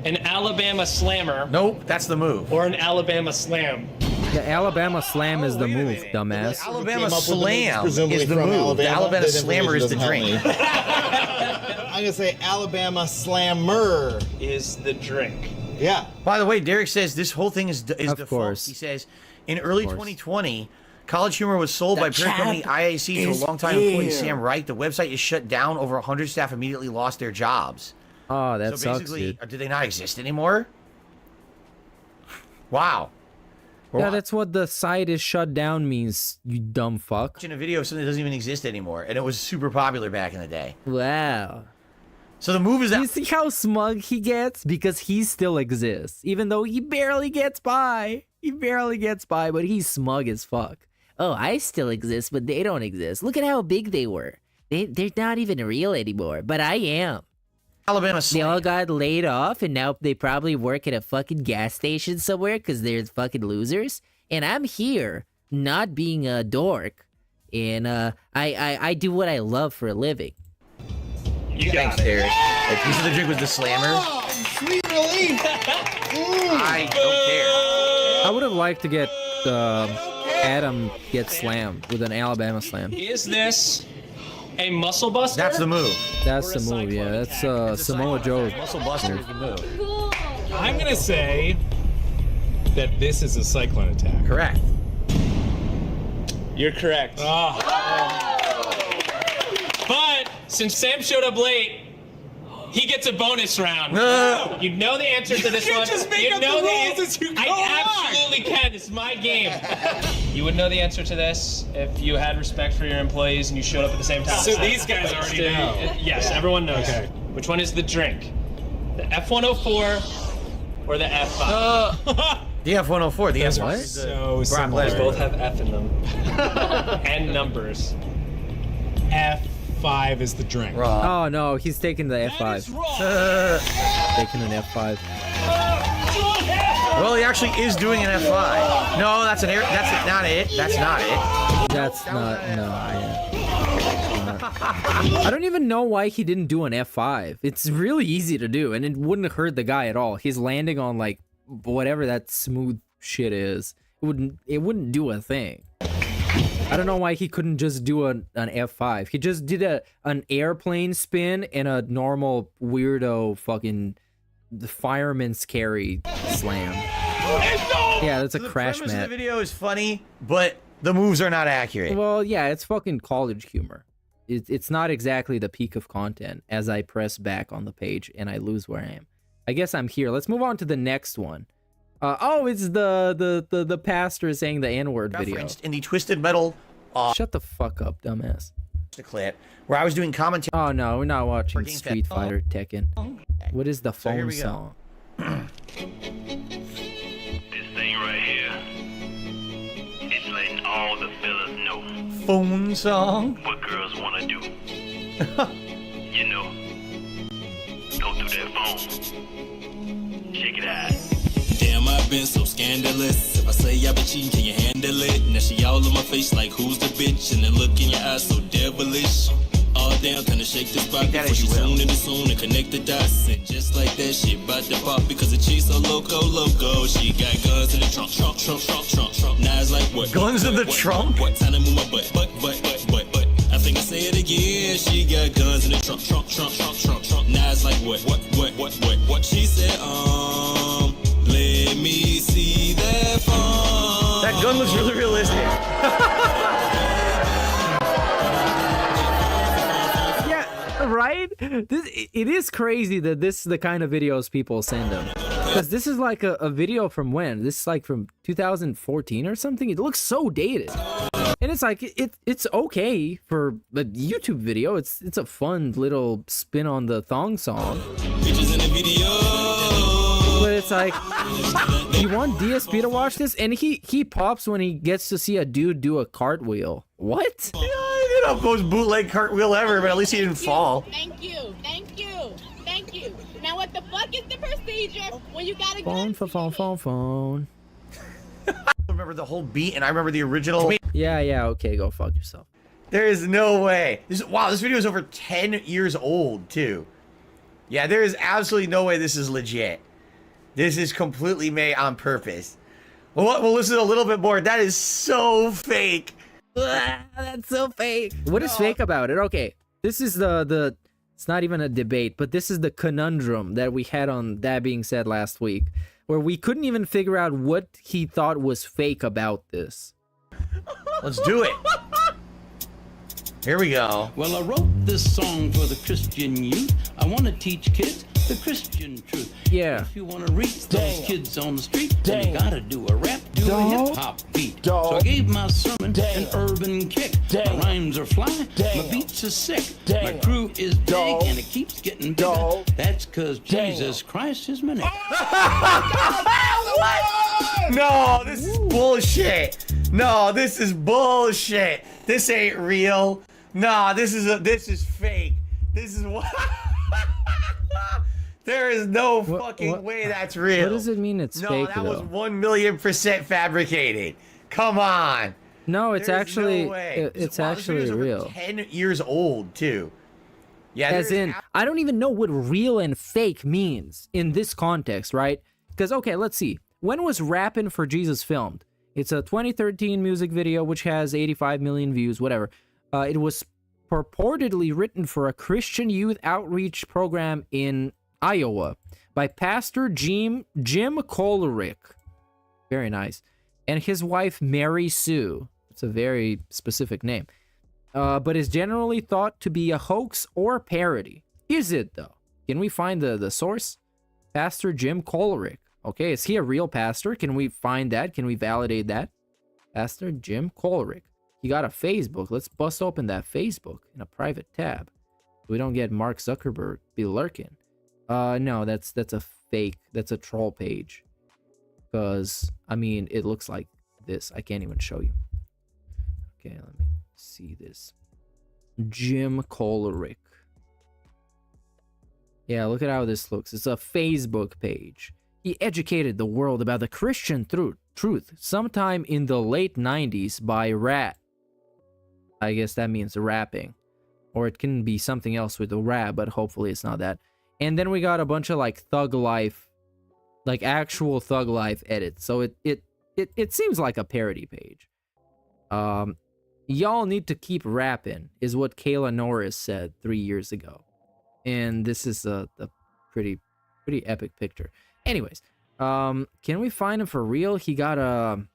an Alabama slammer Nope, that's the move. or an Alabama slam? The Alabama slam is the move, dumbass. Alabama Came up with the moves slam presumably is the from move. The Alabama That slammer is the information drink. doesn't help me. I'm gonna say Alabama slammer. Is the drink. Yeah. By the way, Derek says this whole thing is Of default. course. He says, in early course. 2020, College Humor was sold by parent company IAC to a longtime employee, Sam Wright. The website is shut down. Over 100 staff immediately lost their jobs. Oh, that So sucks, basically, dude. do they not exist anymore? Wow. We're Yeah, that's what the site is shut down means, you dumb fuck. watching a video of something that doesn't even exist anymore, and it was super popular back in the day. Wow. So the move is that You see how smug he gets? Because he still exists. Even though he barely gets by. He barely gets by, but he's smug as fuck. Oh, I still exist, but they don't exist. Look at how big they were. They're not even real anymore, but I am. Alabama They all got laid off, and now they probably work at a fucking gas station somewhere because they're fucking losers. And I'm here, not being a dork, and I do what I love for a living. You got it. A piece of the drink was the slammer. Oh, sweet relief. I don't care. I would have liked to get Adam get slammed with an Alabama slam. Is this a muscle buster? That's the move. That's the move, yeah. That's Samoa Joe. Muscle buster is the move. I'm gonna say that this is a cyclone attack. Correct. You're correct. But since Sam showed up late, he gets a bonus round. You know the answer to this one. Just make up the rules as you go I absolutely can. This is my game. You would know the answer to this if you had respect for your employees and you showed up at the same time. So these guys already know. Yes, everyone knows. Okay. Which one is the drink? The F-104 or the F5? The F-104. The F-104. What? So Brock They Lesnar. both have F in them. And numbers. F5 is the drink. Wrong. Oh no, he's taking the F5. Taking an F5. Well, he actually is doing an F5. No, that's an air. That's not it. That's not it. That's not, no, yeah. I don't even know why he didn't do an F5. It's really easy to do, and it wouldn't hurt the guy at all. He's landing on, like, whatever that smooth shit is. It wouldn't do a thing. I don't know why he couldn't just do an F5. He just did an airplane spin and a normal weirdo fucking fireman's carry slam. Yeah, that's a crash The premise of mat. the video is funny, but the moves are not accurate. Well, yeah, it's fucking college humor. It's not exactly the peak of content as I press back on the page and I lose where I am. I guess I'm here. Let's move on to the next one. Oh, it's the pastor saying the N-word video. Referenced in the Twisted Metal Shut the fuck up, dumbass. clip where I was doing commentary. Oh no, we're not watching Game Street Fed. Fighter Tekken. What is the So here phone we go. song? This thing right here, it's letting all the fellas know Phone song. what girls wanna do. You know, go through that phone, check it out. Damn, I've been so scandalous. If I say I've been cheating, can you handle it? Now she all in my face like, who's the bitch? And the look in your eyes so devilish. All down, kinda shake this body before she soon and soon and connect the dots. And just like that, she bout to pop because the cheese so loco. She got guns in the trunk. Now it's like what? Guns in the trunk? What? Time to move my butt. I think I say it again. She got guns in the trunk. Now it's like what? She said, let me see that phone. That gun looks really realistic. Yeah, right? It is crazy that this is the kind of videos people send them. Because this is like a video from when? This is like from 2014 or something? It looks so dated. And it's like, it's okay for a YouTube video. It's a fun little spin on the thong song. Bitches in the video. But it's like, you want DSP to watch this? And he pops when he gets to see a dude do a cartwheel. What? Yeah, you know, most bootleg cartwheel ever, but at least he didn't fall. Thank you. Now what the fuck is the procedure when you gotta Phone. I remember the whole beat, and I remember the original. Yeah, okay, go fuck yourself. There is no way. Wow, this video is over 10 years old, too. Yeah, there is absolutely no way this is legit. This is completely made on purpose. Well, we'll listen a little bit more. That is so fake. That's so fake. What is fake about it? Okay, this is the it's not even a debate, but this is the conundrum that we had on That Being Said last week, where we couldn't even figure out what he thought was fake about this. Let's do it. Here we go. Well, I wrote this song for the Christian youth. I want to teach kids the Christian truth. Yeah. If you want to reach those kids on the street, then you gotta do a rap, do a hip-hop beat. So I gave my sermon an urban kick. My rhymes are fly, my beats are sick. My crew is big and it keeps getting bigger. That's cause Jesus Christ is my name. What? No, this is bullshit. No, this is bullshit. This ain't real. No, this is fake. This is what. There is no fucking way that's real. What does it mean it's fake? No, that was 1,000,000% fabricated. Come on. No, it's There's actually no way. it's Wow, this actually video's over real. 10 years old too. Yeah, As in, I don't even know what real and fake means in this context, right? Because, okay, let's see. When was Rappin' for Jesus filmed? It's a 2013 music video which has 85 million views, whatever. It was purportedly written for a Christian youth outreach program in Iowa by Pastor Jim Kolerick. Very nice. And his wife, Mary Sue. It's a very specific name. But is generally thought to be a hoax or parody. Is it, though? Can we find the source? Pastor Jim Kolerick. Okay, is he a real pastor? Can we find that? Can we validate that? Pastor Jim Kolerick. He got a Facebook. Let's bust open that Facebook in a private tab. We don't get Mark Zuckerberg be lurking. No, that's a fake. That's a troll page. Because, I mean, it looks like this. I can't even show you. Okay, let me see this. Jim Kolerick. Yeah, look at how this looks. It's a Facebook page. He educated the world about the Christian truth sometime in the late 90s by rap. I guess that means rapping. Or it can be something else with the rap, but hopefully it's not that. And then we got a bunch of like thug life, like actual thug life edits. So it seems like a parody page. Y'all need to keep rapping, is what Kayla Norris said 3 years ago. And this is a pretty epic picture. Anyways, can we find him for real? He's got an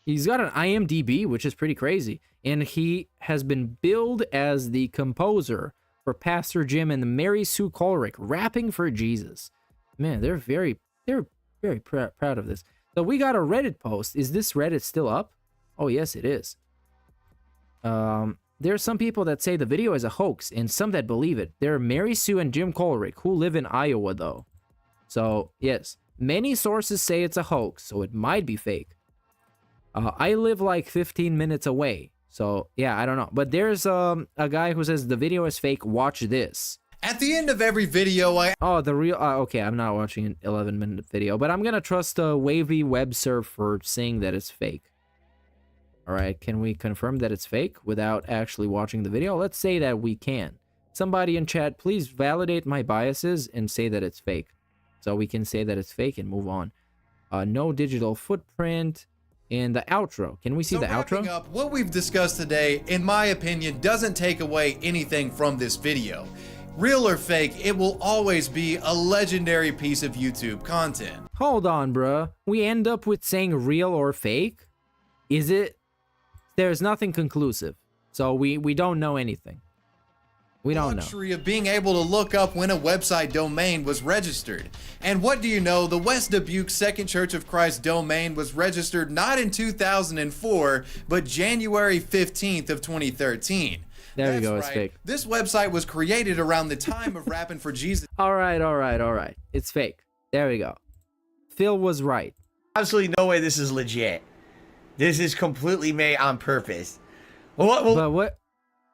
IMDb, which is pretty crazy. And he has been billed as the composer for Pastor Jim and the Mary Sue Kolerick, rapping for Jesus. Man, they're very proud of this. So we got a Reddit post. Is this Reddit still up? Oh, yes, it is. There are some people that say the video is a hoax and some that believe it. There are Mary Sue and Jim Kolerick who live in Iowa, though. So, yes, many sources say it's a hoax, so it might be fake. I live like 15 minutes away. So, yeah, I don't know. But there's a guy who says the video is fake. Watch this. At the end of every video, Oh, the real... okay, I'm not watching an 11-minute video, but I'm going to trust Wavy Web Surf for saying that it's fake. All right, can we confirm that it's fake without actually watching the video? Let's say that we can. Somebody in chat, please validate my biases and say that it's fake. So we can say that it's fake and move on. No digital footprint. And the outro. Can we see the outro? Up, what we've discussed today, in my opinion, doesn't take away anything from this video. Real or fake, it will always be a legendary piece of YouTube content. Hold on, bruh. We end up with saying real or fake? Is it? There's nothing conclusive. So we don't know anything. We don't know. Luxury of being able to look up when a website domain was registered. And what do you know? The West Dubuque Second Church of Christ domain was registered not in 2004, but January 15th of 2013. There we go, it's fake. This website was created around the time of Rappin' for Jesus. All right. It's fake. There we go. Phil was right. Absolutely no way this is legit. This is completely made on purpose. But what?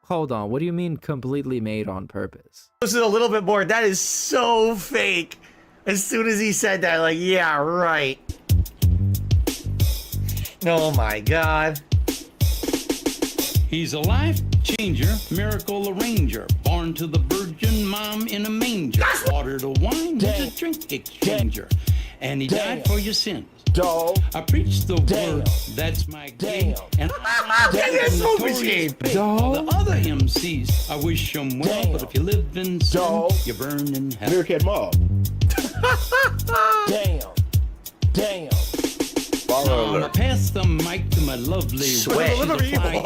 Hold on. What do you mean completely made on purpose? Listen a little bit more. That is so fake. As soon as he said that, like, yeah, right. Oh my God. He's a life changer, miracle arranger, born to the virgin mom in a manger, water to wine, he's a drink exchanger, and he died for your sins. I preach the word, that's my game, and I'm the other MCs, I wish them well, but if you live in sin, you burn in hell. Meerkat Mob. Damn. I'm gonna pass the mic to my lovely Sweat. MC, rhyme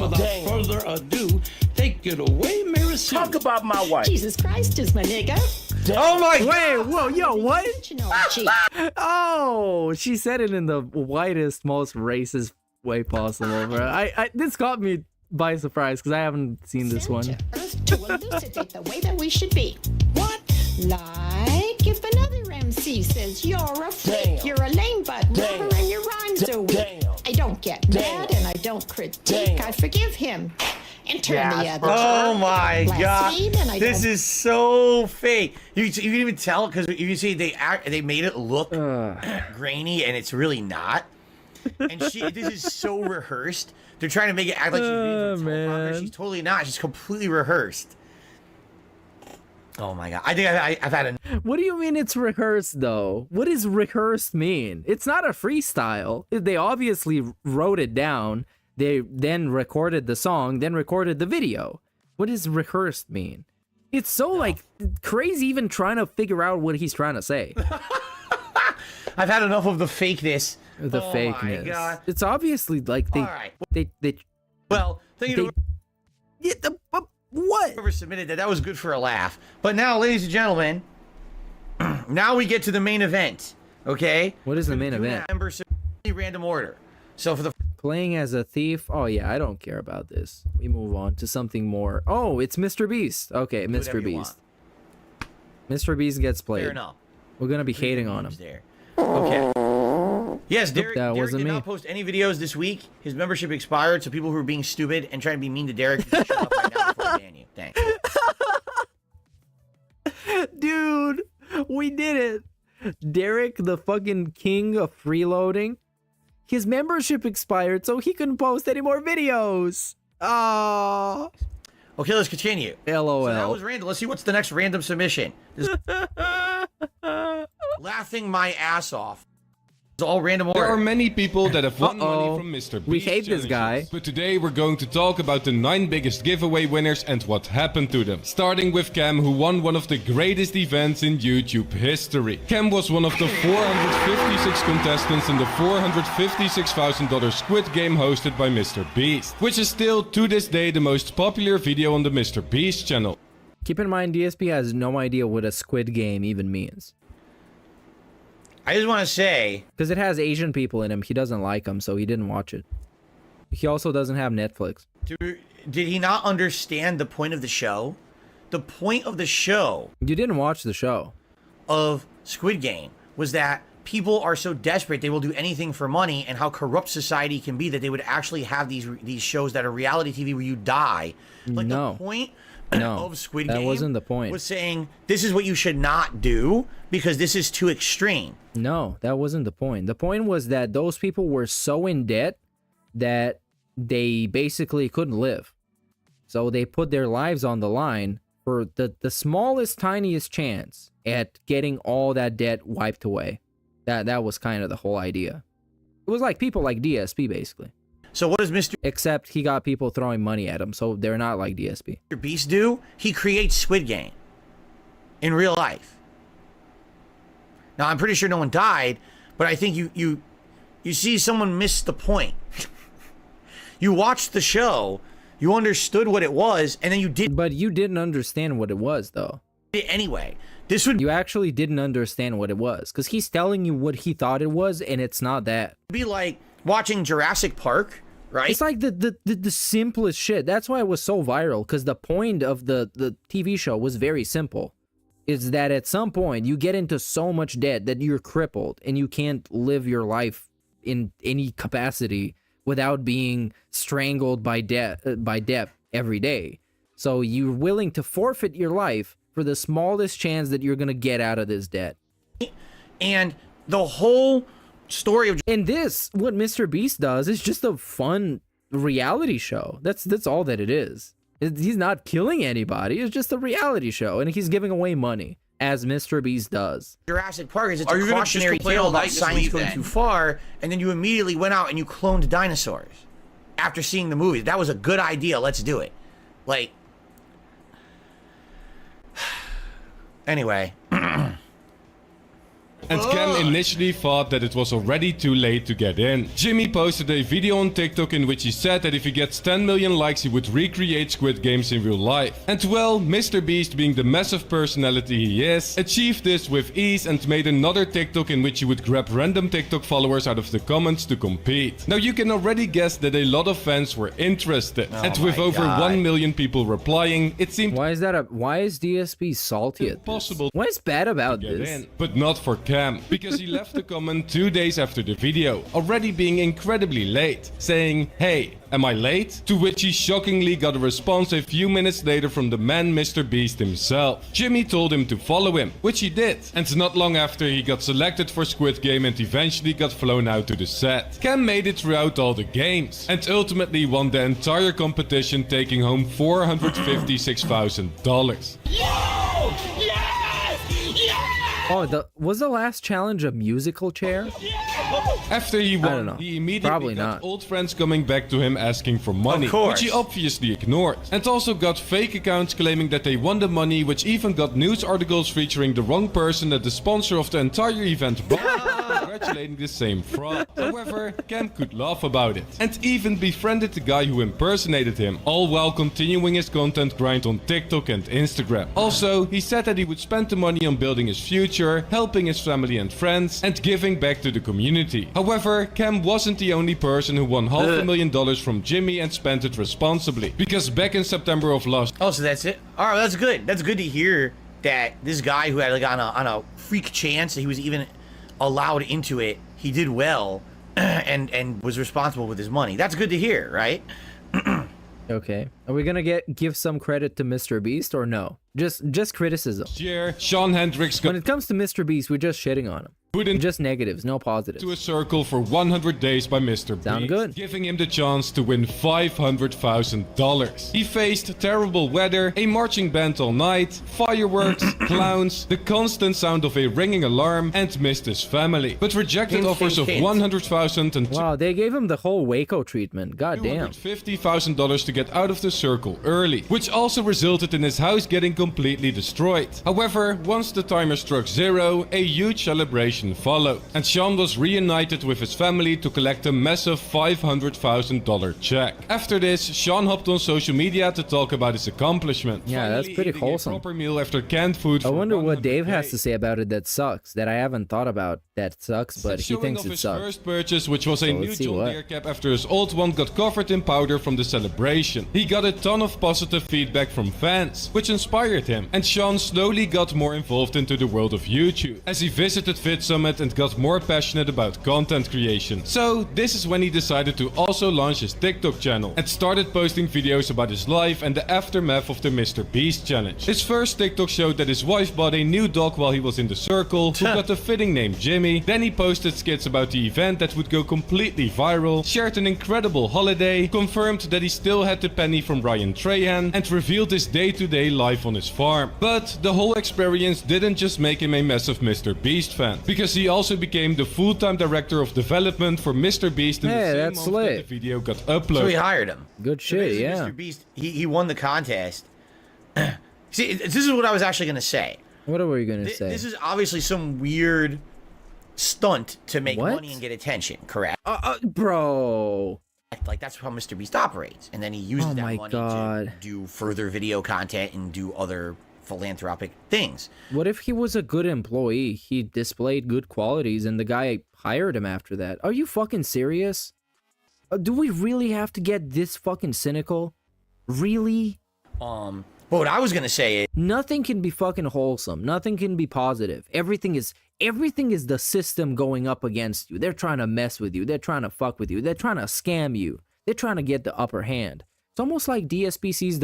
without further ado. Take it away, Mary Sue. Talk about my wife. Jesus Christ is my nigga. Oh my God. Wait, whoa, yo, what? Oh, she said it in the whitest, most racist way possible, bro. This caught me by surprise because I haven't seen this one. To elucidate the way that we should be. What? Like if another MC says you're a freak, you're a lame butt, rubber and your rhymes are weak. I don't get mad and I don't critique, I forgive him. And turn the other Oh cheek. my god, Blaspheme, and I this don't- is so fake. You can even tell because you can see they made it look grainy, and it's really not. And this is so rehearsed. They're trying to make it act like she's reading from a teleprompter. She's totally not. She's completely rehearsed. Oh my god, I think I've had a. What do you mean it's rehearsed though? What does rehearsed mean? It's not a freestyle. They obviously wrote it down. They then recorded the song, then recorded the video. What does rehearsed mean? It's so like crazy even trying to figure out what he's trying to say. I've had enough of the fakeness. The oh fakeness. My god. It's obviously like they. All right. They. Well, thank you. What? Whoever submitted that was good for a laugh. But now, ladies and gentlemen, now we get to the main event. Okay. What is the main event? Random order. So for the Playing as a thief? Oh yeah, I don't care about this. We move on to something more. Oh, it's Mr. Beast. Okay, Mr. Beast. Mr. Beast gets played. Fair enough. We're gonna be hating on him. There. Okay. Yes, Derek, that Derek wasn't did me. not post any videos this week. His membership expired, so people who are being stupid and trying to be mean to Derek, you can shut up right now before I ban you. Thanks. Dude, we did it. Derek, the fucking king of freeloading. His membership expired, so he couldn't post any more videos. Oh. Okay, let's continue. LOL. So that was random. Let's see what's the next random submission. Laughing my ass off. It's all random order. There are many people that have won money from Mr. Beast We hate this guy. But today we're going to talk about the 9 biggest giveaway winners and what happened to them. Starting with Cam, who won one of the greatest events in YouTube history. Cam was one of the 456 contestants in the $456,000 Squid Game hosted by Mr. Beast, which is still to this day the most popular video on the Mr. Beast channel. Keep in mind, DSP has no idea what a Squid Game even means. I just want to say, because it has Asian people in him, he doesn't like them, so he didn't watch it. He also doesn't have Netflix. Did he not understand the point of the show? The point of the show. You didn't watch the show. Of Squid Game was that people are so desperate they will do anything for money, and how corrupt society can be that they would actually have these shows that are reality TV where you die. Like No. the point No, of Squid that Game wasn't the point. was saying this is what you should not do because this is too extreme. No, that wasn't the point. The point was that those people were so in debt that they basically couldn't live. So they put their lives on the line for the smallest, tiniest chance at getting all that debt wiped away. That was kind of the whole idea. It was like people like DSP, basically. So what does Mr. Except he got people throwing money at him, so they're not like DSP. Beast do? He creates Squid Game in real life. Now, I'm pretty sure no one died, but I think you see someone miss the point. You watched the show, you understood what it was, and then you did. But you didn't understand what it was, though. Anyway, this would. You actually didn't understand what it was, because he's telling you what he thought it was, and it's not that. Be like watching Jurassic Park, right? It's like the simplest shit. That's why it was so viral, because the point of the TV show was very simple. Is that at some point you get into so much debt that you're crippled and you can't live your life in any capacity without being strangled by debt every day. So you're willing to forfeit your life for the smallest chance that you're gonna get out of this debt. And the whole story of what Mr. Beast does is just a fun reality show. That's all that it is. He's not killing anybody. It's just a reality show, and he's giving away money, as Mr. Beast does. Jurassic Park is it's a cautionary tale about science going too far, and then you immediately went out and you cloned dinosaurs after seeing the movie. That was a good idea. Let's do it. Like, anyway. And Cam initially thought that it was already too late to get in. Jimmy posted a video on TikTok in which he said that if he gets 10 million likes he would recreate Squid Games in real life. And well, Mr. Beast, being the massive personality he is, achieved this with ease and made another TikTok in which he would grab random TikTok followers out of the comments to compete. Now you can already guess that a lot of fans were interested. And with over 1 million people replying, it seemed why is DSP salty at this? Possible. What is bad about get this? in, but not for Cam. Cam, because he left a comment 2 days after the video, already being incredibly late, saying, "Hey, am I late?" To which he shockingly got a response a few minutes later from the man MrBeast himself. Jimmy told him to follow him, which he did, and not long after he got selected for Squid Game and eventually got flown out to the set. Cam made it throughout all the games, and ultimately won the entire competition, taking home $456,000. Oh, was the last challenge a musical chair? After he won, he immediately got old friends coming back to him asking for money, which he obviously ignored. And also got fake accounts claiming that they won the money, which even got news articles featuring the wrong person that the sponsor of the entire event congratulating the same fraud. However, Cam could laugh about it, and even befriended the guy who impersonated him, all while continuing his content grind on TikTok and Instagram. Also, he said that he would spend the money on building his future, helping his family and friends, and giving back to the community. However, Cam wasn't the only person who won $500,000 from Jimmy and spent it responsibly, because back in September of last... Oh, so that's it? Alright, that's good. That's good to hear that this guy who had like on a freak chance that he was even allowed into it, he did well and was responsible with his money. That's good to hear, right? Okay. Are we gonna give some credit to MrBeast or no? Just criticism. Yeah, Sean Hendricks got... When it comes to MrBeast, we're just shitting on him. Put in just negatives, no positives. To a circle for 100 days by MrBeast. Sound good. Giving him the chance to win $500,000. He faced terrible weather, a marching band all night, fireworks, clowns, the constant sound of a ringing alarm, and missed his family. But rejected offers of $100,000 and wow, they gave him the whole Waco treatment. God damn. $250,000 to get out of the circle early, which also resulted in his house getting completely destroyed. However, once the timer struck 0, a huge celebration followed, and Sean was reunited with his family to collect a massive $500,000 check. After this, Sean hopped on social media to talk about his accomplishment. Yeah, that's pretty wholesome. A proper meal after canned food. I wonder what Dave has to say about it that sucks, that I haven't thought about that sucks, but he thinks it sucks. First purchase, which was a new John Deere cap after his old one got covered in powder from the celebration. He got a ton of positive feedback from fans, which inspired him, and Sean slowly got more involved into the world of YouTube, as he visited Vid Summit and got more passionate about content creation. So this is when he decided to also launch his TikTok channel, and started posting videos about his life and the aftermath of the MrBeast challenge. His first TikTok showed that his wife bought a new dog while he was in the circle, who got a fitting name Jimmy. Then he posted skits about the event that would go completely viral, shared an incredible holiday, confirmed that he still had the penny from Ryan Trahan, and revealed his day-to-day life on his farm. But the whole experience didn't just make him a massive MrBeast fan, because he also became the full-time director of development for MrBeast in the same month that the video got uploaded. So he hired him. Good shit, yeah. MrBeast, he won the contest. See, this is what I was actually going to say. What were you going to say? This is obviously some weird stunt to make money and get attention, correct? Bro. Like, that's how MrBeast operates. And then he uses that money to do further video content and do other philanthropic things. What if he was a good employee? He displayed good qualities and the guy hired him after that. Are you fucking serious? Do we really have to get this fucking cynical? Really? But what I was gonna say is nothing can be fucking wholesome. Nothing can be positive. Everything is the system going up against you. They're trying to mess with you. They're trying to fuck with you. They're trying to scam you. They're trying to get the upper hand. It's almost like DSP sees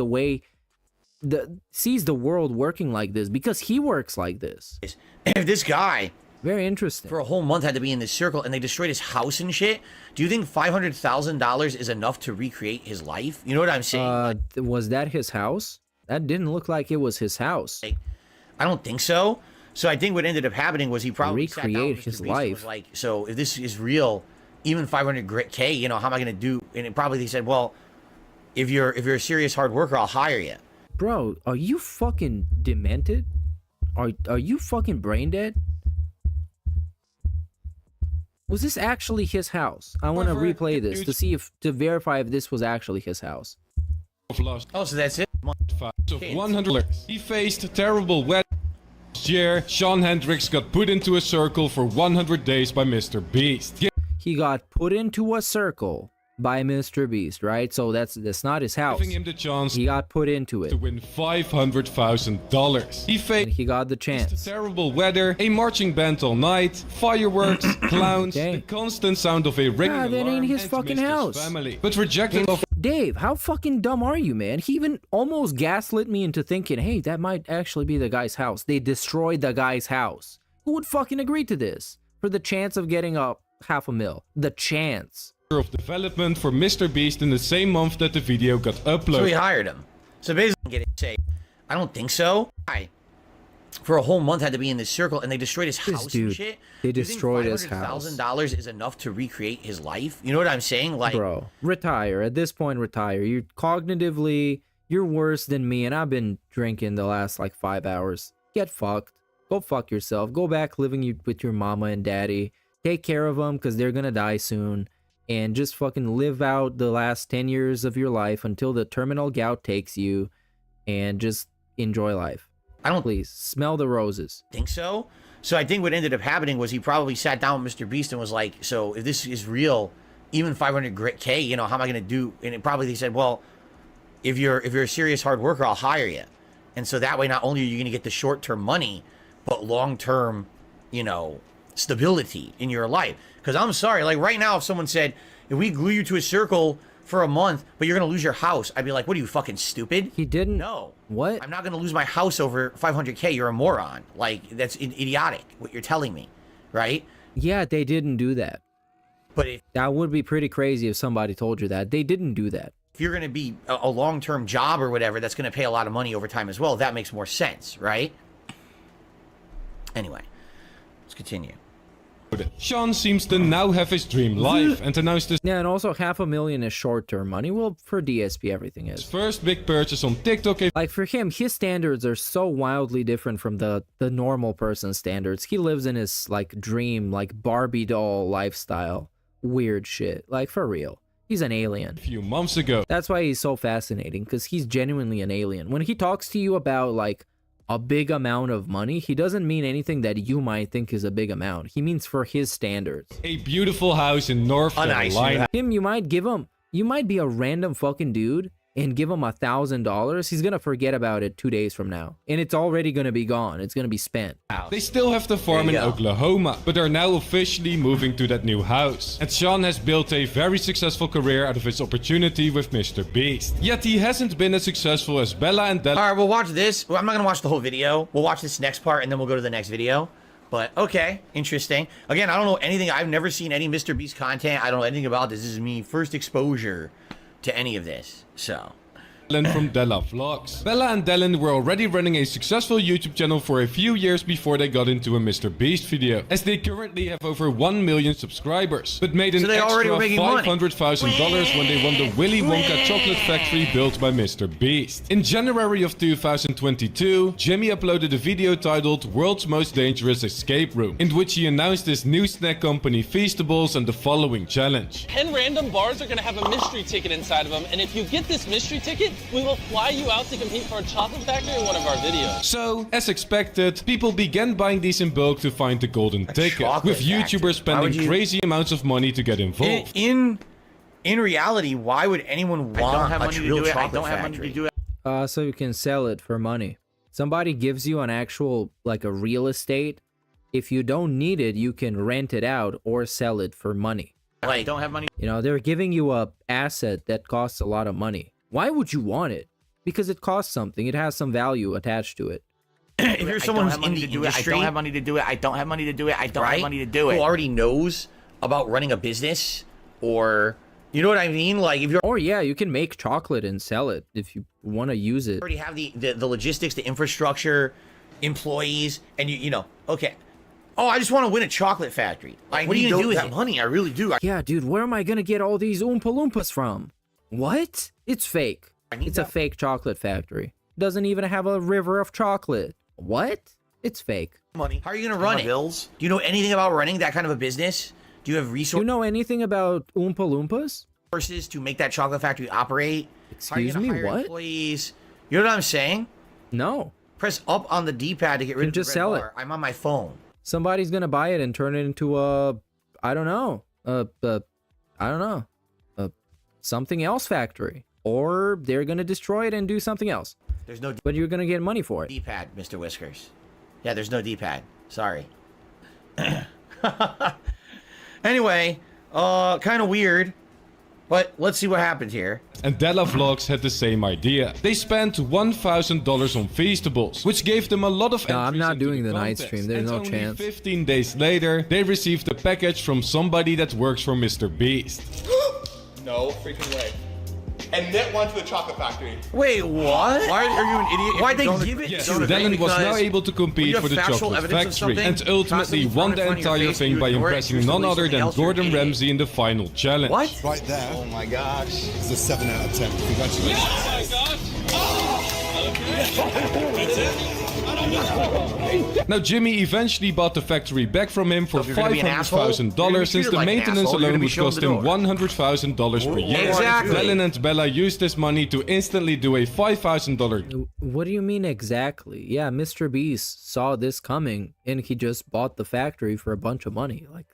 the world working like this because he works like this. If this guy, very interesting, for a whole month had to be in this circle and they destroyed his house and shit, do you think $500,000 is enough to recreate his life? You know what I'm saying? Was that his house? That didn't look like it was his house. I don't think so. So I think what ended up happening was he probably recreate his life. Was like, so if this is real, even $500K, you know, how am I gonna do? And it probably they said, well, if you're a serious hard worker, I'll hire you. Bro, are you fucking demented? Are you fucking brain dead? Was this actually his house? I want to replay this to verify if this was actually his house. Oh, so that's it. $100. He faced terrible weather. Last year, Sean Hendricks got put into a circle for 100 days by MrBeast. He got put into a circle by Mr. Beast, right? So that's not his house. Giving him the chance He got put into it. to win $500,000. He faced He got the chance. terrible weather, a marching band all night, fireworks, clowns, Okay. the constant sound of a ringing Ah, that alarm, ain't his and fucking missed house. his family. But rejected of Dave, how fucking dumb are you, man? He even almost gaslit me into thinking, hey, that might actually be the guy's house. They destroyed the guy's house. Who would fucking agree to this? For the chance of getting a $500,000. The chance. of development for Mr. Beast in the same month that the video got uploaded. So he hired him. So basically, get it, say, I don't think so. I, for a whole month, had to be in this circle, and they destroyed his house dude, and shit. they Do you think destroyed his house. $500,000 is enough to recreate his life. You know what I'm saying? Like, Bro, retire. At this point, retire. You're cognitively, you're worse than me, and I've been drinking the last like 5 hours. Get fucked. Go fuck yourself. Go back living with your mama and daddy. Take care of them because they're gonna die soon. And just fucking live out the last 10 years of your life until the terminal gout takes you, and just enjoy life. I don't Please smell the roses. think so. So I think what ended up happening was he probably sat down with Mr. Beast and was like, so if this is real, even 500K, you know, how am I going to do? And it probably they said, well, if you're a serious hard worker, I'll hire you. And so that way, not only are you going to get the short-term money, but long-term, you know, stability in your life. Because I'm sorry, like right now, if someone said, if we glue you to a circle for a month, but you're going to lose your house, I'd be like, what are you, fucking stupid? He didn't. No. What? I'm not going to lose my house over 500K. You're a moron. Like, that's idiotic, what you're telling me, right? Yeah, they didn't do that. But if That would be pretty crazy if somebody told you that. They didn't do that. you're going to be a long-term job or whatever, that's going to pay a lot of money over time as well. That makes more sense, right? Anyway, let's continue. Sean seems to now have his dream life and announced his Yeah, and also $500,000 is short-term money. Well, for DSP, everything is. first big purchase on TikTok. Like for him, his standards are so wildly different from the normal person's standards. He lives in his like dream, like Barbie doll lifestyle. Weird shit. Like for real. He's an alien. A few months ago. That's why he's so fascinating, because he's genuinely an alien. When he talks to you about like a big amount of money, he doesn't mean anything that you might think is a big amount. He means for his standards. A beautiful house in North Carolina. You might be a random fucking dude and give him $1,000. He's gonna forget about it 2 days from now, and it's already gonna be gone. It's gonna be spent. They still have the farm in Oklahoma, but are now officially moving to that new house. And Sean has built a very successful career out of his opportunity with Mr. Beast. Yet he hasn't been as successful as Bella and Della. All right, we'll watch this. Well, I'm not going to watch the whole video. We'll watch this next part, and then we'll go to the next video. But, okay, interesting. Again, I don't know anything. I've never seen any Mr. Beast content. I don't know anything about this. This is me first exposure to any of this. So... from Della Vlogs. Bella and Dylan were already running a successful YouTube channel for a few years before they got into a Mr. Beast video, as they currently have over 1 million subscribers, but made an extra $500,000 when they won the Willy Wonka chocolate factory built by Mr. Beast. In January of 2022, Jimmy uploaded a video titled World's Most Dangerous Escape Room, in which he announced his new snack company Feastables and the following challenge. 10 random bars are going to have a mystery ticket inside of them, and if you get this mystery ticket, we will fly you out to compete for a chocolate factory in one of our videos. So, as expected, people began buying these in bulk to find the golden ticket, with YouTubers spending crazy amounts of money to get involved. In reality, why would anyone want a real chocolate factory? So you can sell it for money. Somebody gives you an actual, like a real estate. If you don't need it, you can rent it out or sell it for money. Like, don't have money. You know, they're giving you a asset that costs a lot of money. Why would you want it? Because it costs something. It has some value attached to it. If you're someone who's in the industry, I don't have money to do it. I don't have money to do it. I don't have money to do it. Who already knows about running a business, or you know what I mean? Like if you're, or yeah, you can make chocolate and sell it if you want to use it. Already have the logistics, the infrastructure, employees, and you know, okay. Oh, I just want to win a chocolate factory. Like, what are you gonna do with that money? I really do. Yeah, dude, where am I gonna get all these Oompa Loompas from? What? It's fake. It's a fake chocolate factory. Doesn't even have a river of chocolate. What? It's fake. Money. How are you gonna run it? Bills? Do you know anything about running that kind of a business? Do you have resources? Do you know anything about Oompa Loompas? Resources to make that chocolate factory operate? Excuse me, what? Employees? You know what I'm saying? No. Press up on the D-pad to get rid of the red sell bar. I'm on my phone. Somebody's gonna buy it and turn it into a, I don't know, something else factory, or they're gonna destroy it and do something else. There's no but you're gonna get money for it. D-pad, Mr. Whiskers. Yeah, there's no D-pad. Sorry. Anyway, kind of weird, but let's see what happened here. And Della Vlogs had the same idea. They spent $1,000 on Feastables, which gave them a lot of No, I'm entries not into doing the night contest. stream. There's And no only chance. 15 days later, they received a package from somebody that works for Mr. Beast. No freaking way. And Nit went to the chocolate factory. Wait, what? Why are you an idiot? Why'd they give it Yes, to them? Dylan was now Because able to compete when for you the have factual chocolate evidence of factory something, and ultimately constantly won the thrown in front of your entire face, thing you by ignore it, impressing choose to none believe other something than else, you're an Gordon idiot. Ramsay in the final challenge. What? Right there. Oh my gosh. It's a 7 out of 10. Congratulations. Oh my gosh! That's it? Now Jimmy eventually bought the factory back from him for So if you're gonna be an asshole, you're gonna be $500,000 since treated the like an maintenance asshole, you're alone gonna be would shown cost the him door. $100,000 per year. Exactly. Dylan and Bella used this money to instantly do a $5,000. What do you mean exactly? Yeah, Mr. Beast saw this coming and he just bought the factory for a bunch of money. Like,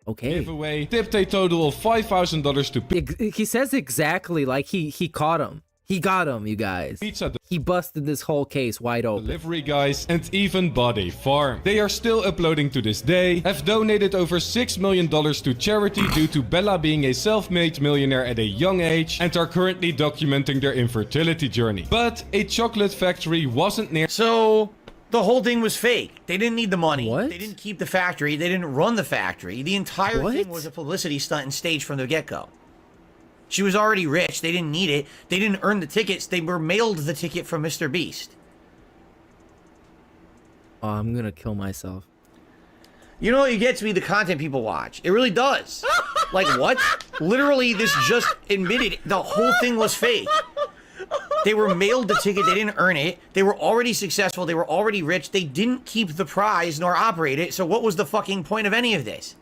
okay. Giveaway, tipped a total of $5,000 to He says exactly like he caught him. He got him, you guys. Pizza He busted this whole case wide open. delivery guys, and even bought a farm. They are still uploading to this day, have donated over $6 million to charity due to Bella being a self-made millionaire at a young age, and are currently documenting their infertility journey. But a chocolate factory wasn't near. So the whole thing was fake. They didn't need the money. What? They didn't keep the factory. They didn't run the factory. The entire thing was a publicity stunt and staged from the get-go. She was already rich. They didn't need it. They didn't earn the tickets. They were mailed the ticket from Mr. Beast. Oh, I'm gonna kill myself. You know what you get to be the content people watch. It really does. Like what? Literally, this just admitted the whole thing was fake. They were mailed the ticket. They didn't earn it. They were already successful. They were already rich. They didn't keep the prize nor operate it. So what was the fucking point of any of this?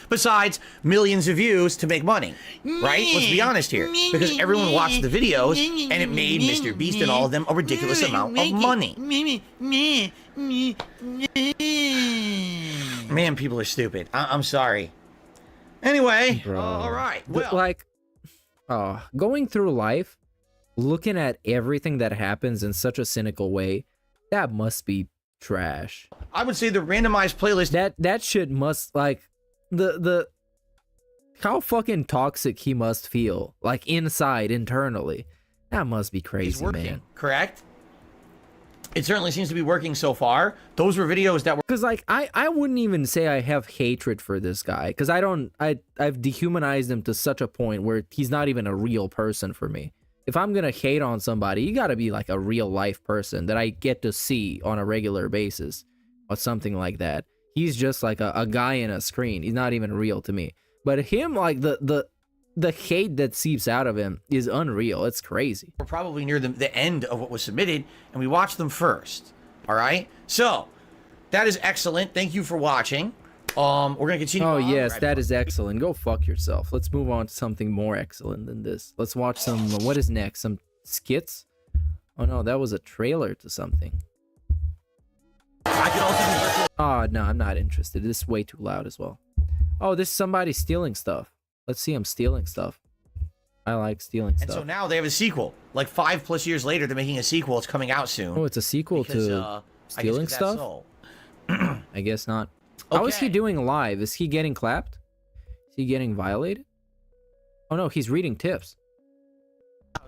Besides millions of views to make money, right? Let's be honest here, because everyone watched the videos and it made Mr. Beast and all of them a ridiculous amount of money. Man, people are stupid. I'm sorry. Anyway, all right. Well, Like, going through life, looking at everything that happens in such a cynical way, that must be trash. I would say the randomized playlist. That shit must, like, the how fucking toxic he must feel, like inside, internally. That must be crazy, working, man. Correct? It certainly seems to be working so far. Those were videos that were... Because, like, I wouldn't even say I have hatred for this guy. Because I've dehumanized him to such a point where he's not even a real person for me. If I'm gonna hate on somebody, you gotta be, like, a real life person that I get to see on a regular basis. Or something like that. He's just, like, a guy in a screen. He's not even real to me. But him, like, the hate that seeps out of him is unreal. It's crazy. We're probably near the end of what was submitted, and we watched them first. All right? So, that is excellent. Thank you for watching. We're going to continue. Oh, yes, that is excellent. Go fuck yourself. Let's move on to something more excellent than this. Let's watch some, what is next? Some skits? Oh, no, that was a trailer to something. Oh, no, I'm not interested. This is way too loud as well. Oh, this is somebody stealing stuff. Let's see him stealing stuff. I like stealing And stuff. so now they have a sequel. Like 5+ years later, they're making a sequel. It's coming out soon. Oh, it's a sequel Because, to I guess stealing 'cause that's stuff? soul. I guess not. How is he doing live? Is he getting clapped? Is he getting violated? Oh no, he's reading tips.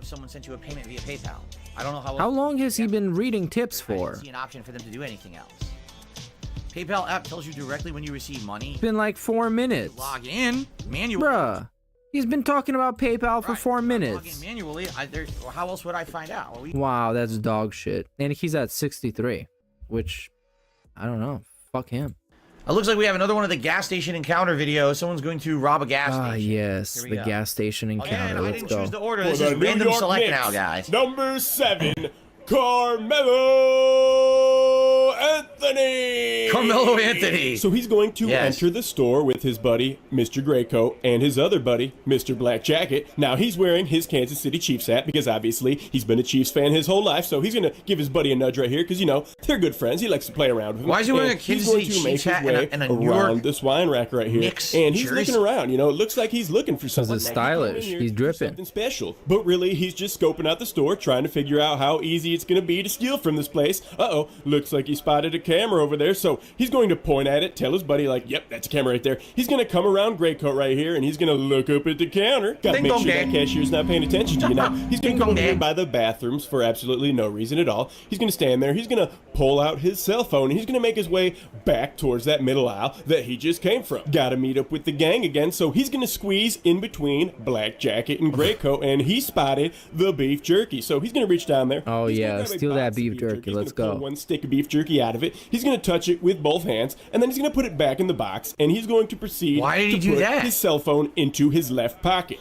Someone sent you a payment via PayPal. I don't know how. How long has he been reading tips I for? didn't see an option for them to do anything else. PayPal app tells you directly when you receive money. It's been like 4 minutes. Log in manually. Bruh, he's been talking about PayPal for 4 Log in manually. manually. How else would I find out? Well, Wow, that's dog shit. And he's at 63, which, I don't know. Fuck him. It looks like we have another one of the gas station encounter videos. Someone's going to rob a gas station. Ah, yes, Here we the go. gas station encounter. Again, I Let's didn't go. choose the order. For This the is New random York select Knicks, now, guys. Number 7, Carmelo Anthony! Carmelo Anthony. So he's going to Yes. enter the store with his buddy, Mr. Graycoat, and his other buddy, Mr. Black Jacket. Now, he's wearing his Kansas City Chiefs hat because obviously he's been a Chiefs fan his whole life, so he's going to give his buddy a nudge right here because, you know, they're good friends. He likes to play around with him. Why is he wearing And a Kansas he's going City to make Chiefs his hat way and a New York around this wine rack right here. Knicks And he's jersey? looking around, you know, it looks like he's looking for something. it's stylish. He's dripping. Something special. But really, he's just scoping out the store, trying to figure out how easy it's going to be to steal from this place. Uh-oh, looks like he spotted a camera over there, so he's going to point at it, tell his buddy, like, yep, that's a camera right there. He's going to come around Graycoat right here, and he's going to look up at the counter. Got to make sure that cashier's not paying attention to you. Now, he's going to go over here by the bathrooms for absolutely no reason at all. He's going to stand there. He's going to pull out his cell phone, and he's going to make his way back towards that middle aisle that he just came from. Got to meet up with the gang again, so he's going to squeeze in between Black Jacket and Graycoat, and he spotted the beef jerky. So he's going to reach down there. Oh He's gonna yeah, grab a steal that box of beef jerky. He's Let's gonna go. pull one stick of beef jerky out of it. He's going to touch it with both hands, and then he's going to put it back in the box, and he's going to proceed Why did he to do put that? his cell phone into his left pocket.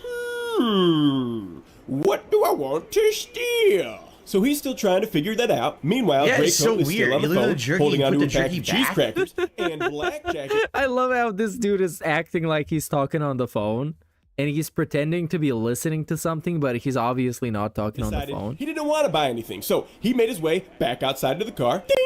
What do I want to steal? So he's still trying to figure that out. Meanwhile, Yeah, Graycoat it's so is weird. still on You the look at phone, the jerky, holding you onto put a the pack jerky of cheese back. crackers, and Black Jacket. I love how this dude is acting like he's talking on the phone. And he's pretending to be listening to something, but he's obviously not talking on the decided phone. he didn't want to buy anything, so he made his way back outside to the car. Ding!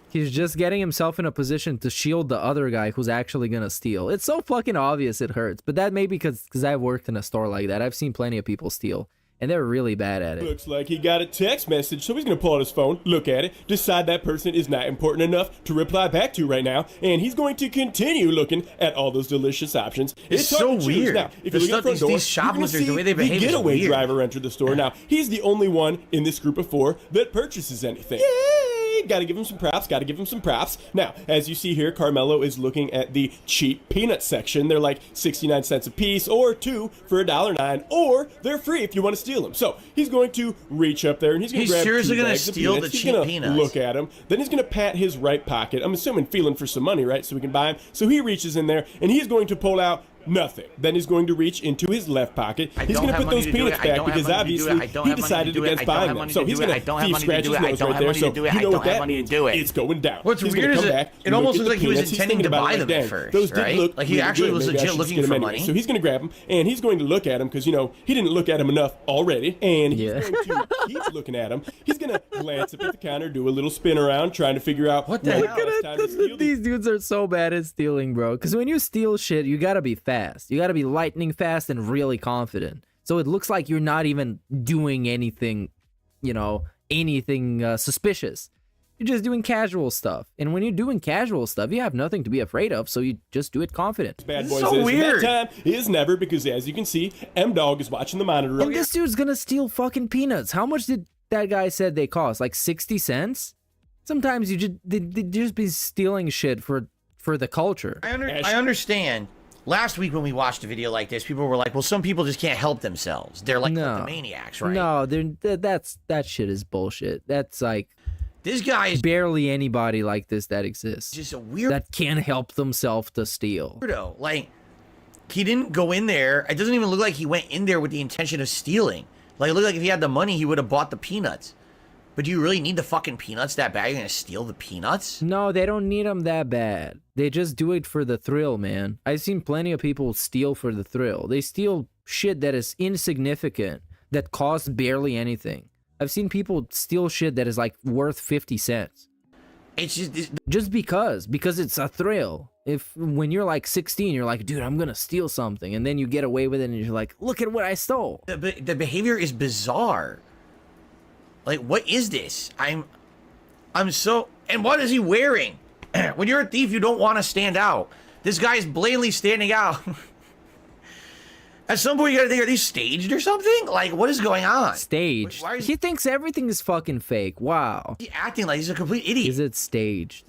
He's just getting himself in a position to shield the other guy who's actually gonna steal. It's so fucking obvious it hurts, but that may be because I've worked in a store like that. I've seen plenty of people steal, and they're really bad at it. Looks like he got a text message, so he's going to pull out his phone, look at it, decide that person is not important enough to reply back to right now, and he's going to continue looking at all those delicious options. It's hard so to choose. weird. Now, if The you look stuff- at the front door, these shoplifters, you're gonna the way see they behave is getaway weird. driver enter the store. Now, he's the only one in this group of 4 that purchases anything. Yay! Gotta give him some props, gotta give him some props. Now, as you see here, Carmelo is looking at the cheap peanut section. They're like 69 cents a piece, or 2 for $1.09, or they're free if you want to steal them. So, he's going to reach up there and he's going to He's grab seriously 2 gonna bags of steal peanuts. the He's cheap gonna peanuts. look at him. Then he's going to pat his right pocket. I'm assuming feeling for some money, right? So we can buy him. So he reaches in there and he's going to pull out nothing. Then he's going to reach into his left pocket. He's going to put those peanuts back because obviously he decided against buying them. So he's going to thief scratch his nose right there. So you know what that means. It's going down. What's He's weird gonna is come it, back, it almost look looks at like he was the peanuts. He's intending to thinking about buy it them like, at dang, first, those did right? look Like he really actually good. was Maybe I legit should looking get 'em for anyway. money. So he's going to grab them and he's going to look at them because, you know, he didn't look at them enough already. And he's going to keep looking at them. He's going to glance up at the counter, do a little spin around, trying to figure out what Look at these dudes are so bad at stealing, bro. Because when you steal shit, you gotta be fast. You gotta be lightning fast and really confident. So it looks like you're not even doing anything, you know, anything suspicious. You're just doing casual stuff. And when you're doing casual stuff, you have nothing to be afraid of, so you just do it confident. Bad boys so weird. That time is never, because as you can see, M-Dog is watching the monitor. And this dude's gonna steal fucking peanuts. How much did that guy said they cost? Like 60 cents? Sometimes they just be stealing shit for the culture. I understand. Last week when we watched a video like this, people were like, well, some people just can't help themselves. They're like maniacs, right? No, that shit is bullshit. That's like, this guy is barely anybody like this that exists. Just a weird that can't help themselves to steal. Weirdo. Like, he didn't go in there. It doesn't even look like he went in there with the intention of stealing. Like, it looked like if he had the money, he would have bought the peanuts. But do you really need the fucking peanuts that bad? You're gonna steal the peanuts? No, they don't need them that bad. They just do it for the thrill, man. I've seen plenty of people steal for the thrill. They steal shit that is insignificant, that costs barely anything. I've seen people steal shit that is like worth 50 cents. It's just because it's a thrill. If when you're like 16, you're like, dude, I'm gonna steal something, and then you get away with it, and you're like, look at what I stole. The behavior is bizarre. Like, what is this? I'm so... And what is he wearing? When you're a thief, you don't want to stand out. This guy is blatantly standing out. At some point, you gotta think, are these staged or something? Like, what is going on? Staged? Why is he thinks everything is fucking fake. Wow. he acting like he's a complete idiot? Is it staged?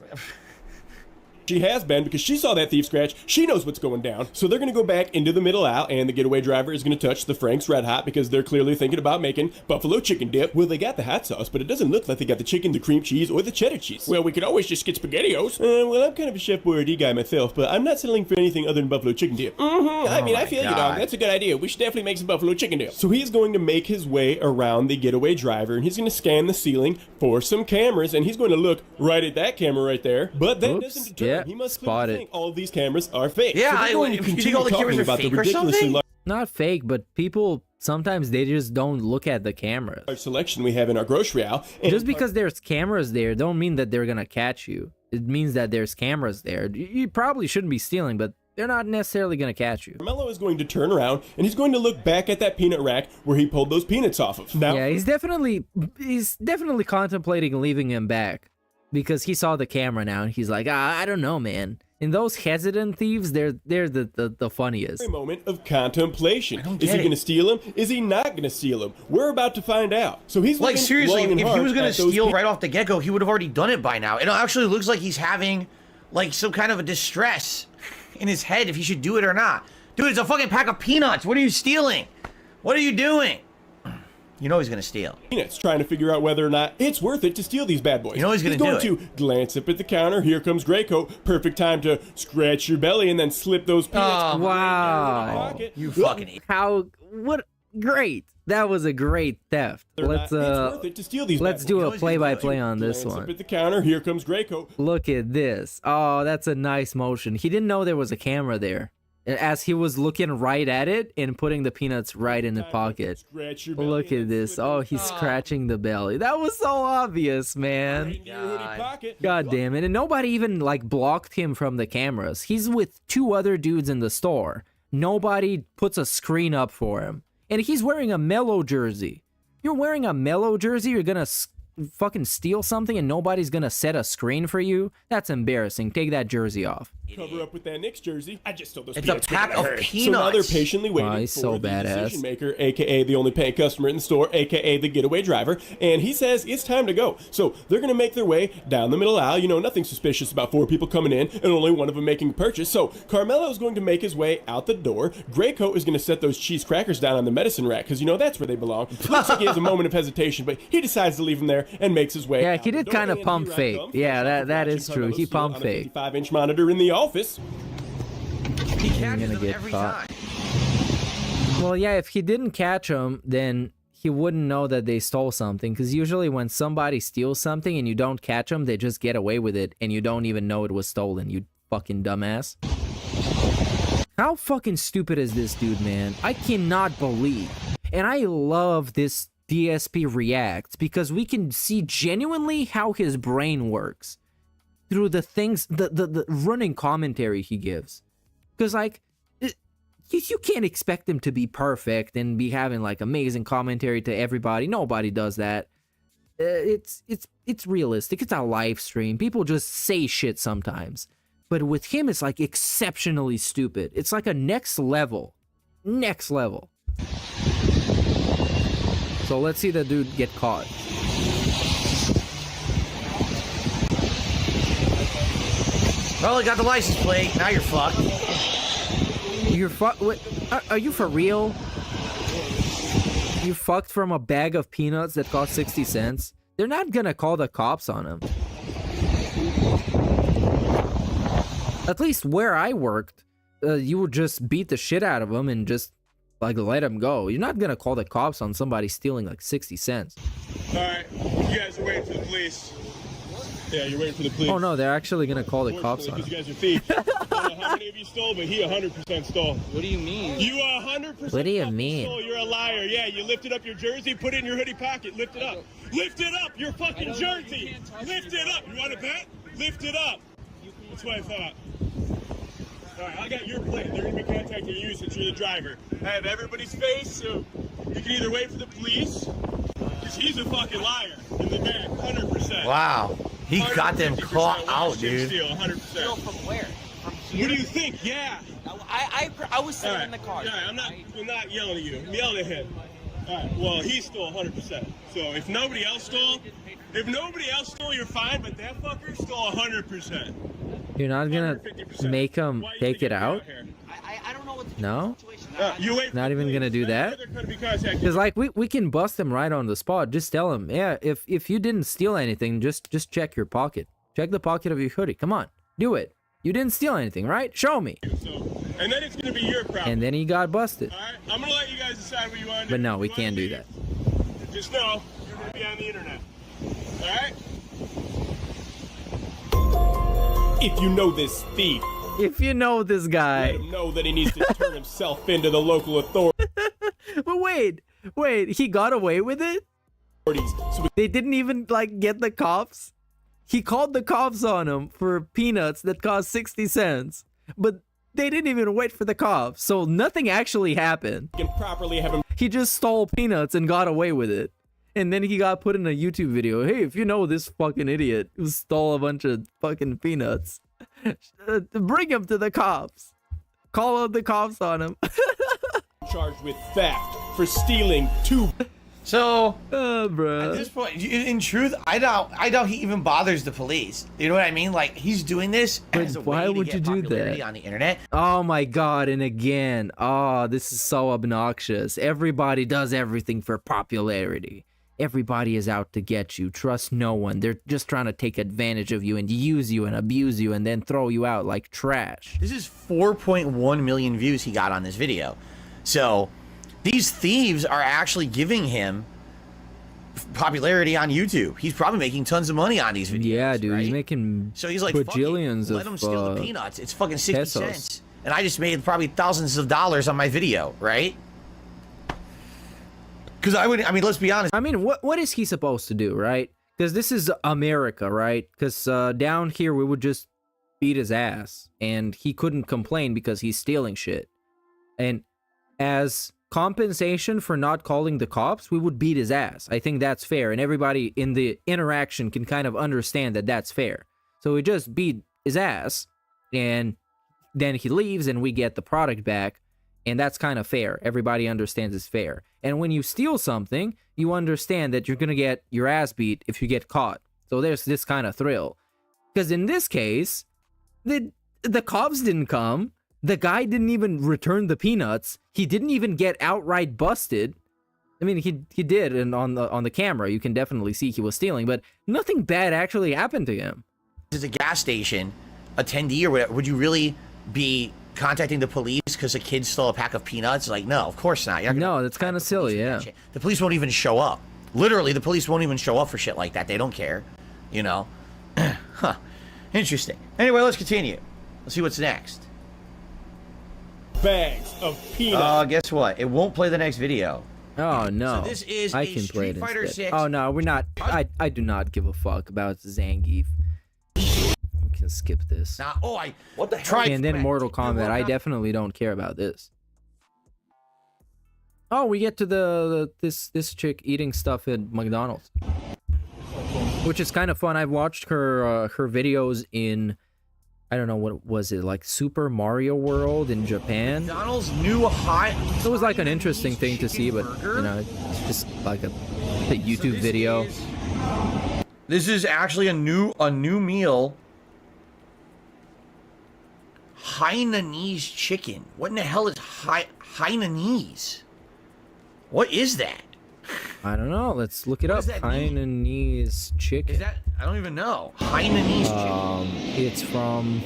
She has been, because she saw that thief scratch. She knows what's going down. So they're going to go back into the middle aisle, and the getaway driver is going to touch the Frank's Red Hot because they're clearly thinking about making buffalo chicken dip. Well, they got the hot sauce, but it doesn't look like they got the chicken, the cream cheese, or the cheddar cheese. Well, we could always just get SpaghettiOs. Well, I'm kind of a Chef Boyardee guy myself, but I'm not settling for anything other than buffalo chicken dip. I mean, I feel you, dog. That's a good idea. We should definitely make some buffalo chicken dip. So he's going to make his way around the getaway driver, and he's going to scan the ceiling for some cameras, and he's going to look right at that camera right there. But that doesn't deter him. He must clearly think all of these cameras are fake. Yeah, so you think all the cameras are fake or something? Not fake, but people sometimes they just don't look at the cameras. Our selection we have in our grocery aisle. Just because there's cameras there, don't mean that they're gonna catch you. It means that there's cameras there. You probably shouldn't be stealing, but they're not necessarily gonna catch you. Carmelo is going to turn around and he's going to look back at that peanut rack where he pulled those peanuts off of. Now, yeah, he's definitely contemplating leaving him back because he saw the camera now and he's like, I don't know, man. And those hesitant thieves, they're the funniest. A moment of contemplation. Is he going to steal him? Is he not going to steal him? We're about to find out. So he's like, seriously, if he was going to steal right right off the get-go, he would have already done it by now. It actually looks like he's having like some kind of a distress in his head if he should do it or not. Dude, it's a fucking pack of peanuts. What are you stealing? What are you doing? You know he's gonna steal. Peanuts, trying to figure out whether or not it's worth it to steal these bad boys. You know he's going to glance up at the counter. Here comes Greycoat. Perfect time to scratch your belly and then slip those peanuts. Oh, wow. You fucking great. That was a great theft. Let's do a play-by-play on this one. Up at the counter. Here comes Greycoat. Look at this. Oh, that's a nice motion. He didn't know there was a camera there. As he was looking right at it and putting the peanuts right in the pocket. Look at this. Oh, he's scratching the belly. That was so obvious, man. God damn it. And nobody even like blocked him from the cameras. He's with two other dudes in the store. Nobody puts a screen up for him. And he's wearing a Mellow jersey. You're wearing a Mellow jersey? You're gonna fucking steal something and nobody's gonna set a screen for you? That's embarrassing. Take that jersey off. Cover up with that Knicks jersey. I just stole those it's peanuts. It's a pack of peanuts. So now they're patiently waiting he's for so the badass. decision maker, aka the only paying customer in the store, aka the getaway driver, and he says it's time to go. So they're gonna make their way down the middle aisle. You know, nothing suspicious about 4 people coming in and only one of them making a purchase. So Carmelo is going to make his way out the door. Greycoat is gonna set those cheese crackers down on the medicine rack because you know that's where they belong. Looks like he has a moment of hesitation, but he decides to leave them there and makes his way. Yeah, he did kind of pump fake. Yeah, that is true. He pump fake. 55-inch monitor in the office. He catches them every time. Well, yeah, if he didn't catch them, then he wouldn't know that they stole something. Because usually when somebody steals something and you don't catch them, they just get away with it and you don't even know it was stolen, you fucking dumbass. How fucking stupid is this dude, man? I cannot believe. And I love this DSPReacts because we can see genuinely how his brain works through the things, the running commentary he gives. Because like you can't expect him to be perfect and be having like amazing commentary to everybody. Nobody does that. It's realistic. It's a live stream. People just say shit sometimes. But with him, it's like exceptionally stupid. It's like a next level. Next level. So let's see the dude get caught. Well, I got the license plate. Now you're fucked. You're fucked? Are you for real? You fucked from a bag of peanuts that cost 60 cents? They're not gonna call the cops on him. At least where I worked, you would just beat the shit out of him and just like let him go. You're not gonna call the cops on somebody stealing like 60 cents. Alright, you guys are waiting for the police. Yeah, you're waiting for the police. Oh no, they're actually gonna call the cops on him. You guys are thieves. I don't know how many of you stole, but he 100% stole. What do you mean? You 100% What do you mean? stole. You're a liar. Yeah, you lifted up your jersey, put it in your hoodie pocket. Lift it up. Lift it up, your fucking jersey. Lift it up. You want to bet? Lift it up. That's what I thought. Alright, I got your plate. They're going to be contacting you since you're the driver. I have everybody's face, so you can either wait for the police, because he's a fucking liar in the back, 100%. Wow. He got them caught out, dude. Steal, 100%. Steal from where? From here? What do you think? Yeah. I was sitting in the car. Yeah, I'm not yelling at you. I'm yelling at him. Alright, well, he stole 100%. So if nobody else stole, you're fine, but that fucker stole 100%. You're not gonna make him take it out? I don't know what No? you wait. Not even gonna do that? Because like we can bust him right on the spot. Just tell him, yeah, if you didn't steal anything, just check your pocket. Check the pocket of your hoodie. Come on, do it. You didn't steal anything, right? Show me. And then it's gonna be your problem. And then he got busted. Alright? I'm gonna let you guys decide what you want to do. But no, we can't do that. Just know you're gonna be on the internet. Alright? If you know this thief, if you know this guy, let him know that he needs to turn himself into the local authorities. But wait, he got away with it? They didn't even like get the cops? He called the cops on him for peanuts that cost 60 cents. But they didn't even wait for the cops, so nothing actually happened. Can properly have him. He just stole peanuts and got away with it. And then he got put in a YouTube video. Hey, if you know this fucking idiot who stole a bunch of fucking peanuts, bring him to the cops. Call out the cops on him. Charged with theft for stealing 2. So, bro. At this point, in truth, I doubt he even bothers the police. You know what I mean? Like, he's doing this as a why way to would get you do popularity that on the internet. Oh my god, and again, oh, this is so obnoxious. Everybody does everything for popularity. Everybody is out to get you. Trust no one. They're just trying to take advantage of you and use you and abuse you and then throw you out like trash. This is 4.1 million views he got on this video. So, these thieves are actually giving him popularity on YouTube. He's probably making tons of money on these videos. Yeah, dude, right? He's making so he's like, bajillions let him steal the peanuts. It's fucking 60 pesos. cents. And I just made probably thousands of dollars on my video, right? Because I mean, let's be honest. I mean, what is he supposed to do, right? Because this is America, right? Because down here, we would just beat his ass. And he couldn't complain because he's stealing shit. And as compensation for not calling the cops, we would beat his ass. I think that's fair. And everybody in the interaction can kind of understand that that's fair. So we just beat his ass. And then he leaves and we get the product back. And that's kind of fair. Everybody understands it's fair. And when you steal something, you understand that you're going to get your ass beat if you get caught. So there's this kind of thrill. Because in this case, the cops didn't come. The guy didn't even return the peanuts. He didn't even get outright busted. I mean, he did, and on the camera, you can definitely see he was stealing, but nothing bad actually happened to him. This is a gas station attendee or whatever. Would you really be contacting the police because a kid stole a pack of peanuts? Like, no, of course not. No, that's kind of silly, yeah. The police won't even show up. Literally, the police won't even show up for shit like that. They don't care, you know? Huh. Interesting. Anyway, let's continue. Let's see what's next. Bags of peanuts. Guess what? It won't play the next video. Oh, no. So this is I a can play Street it Fighter instead. 6. Oh, no, we're not. I do not give a fuck about Zangief. We can skip this. Nah, what the hell? And then Mortal Kombat. I definitely don't care about this. Oh, we get to this chick eating stuff at McDonald's, which is kind of fun. I've watched her videos in, I don't know, what was it, like Super Mario World in Japan? McDonald's new high. It was like an interesting thing to see, but you know, it's just like a YouTube video. This is actually a new meal. Hainanese chicken. What in the hell is Hainanese? What is that? I don't know. Let's look it up. Hainanese chicken. Is that? I don't even know. Hainanese chicken. It's from,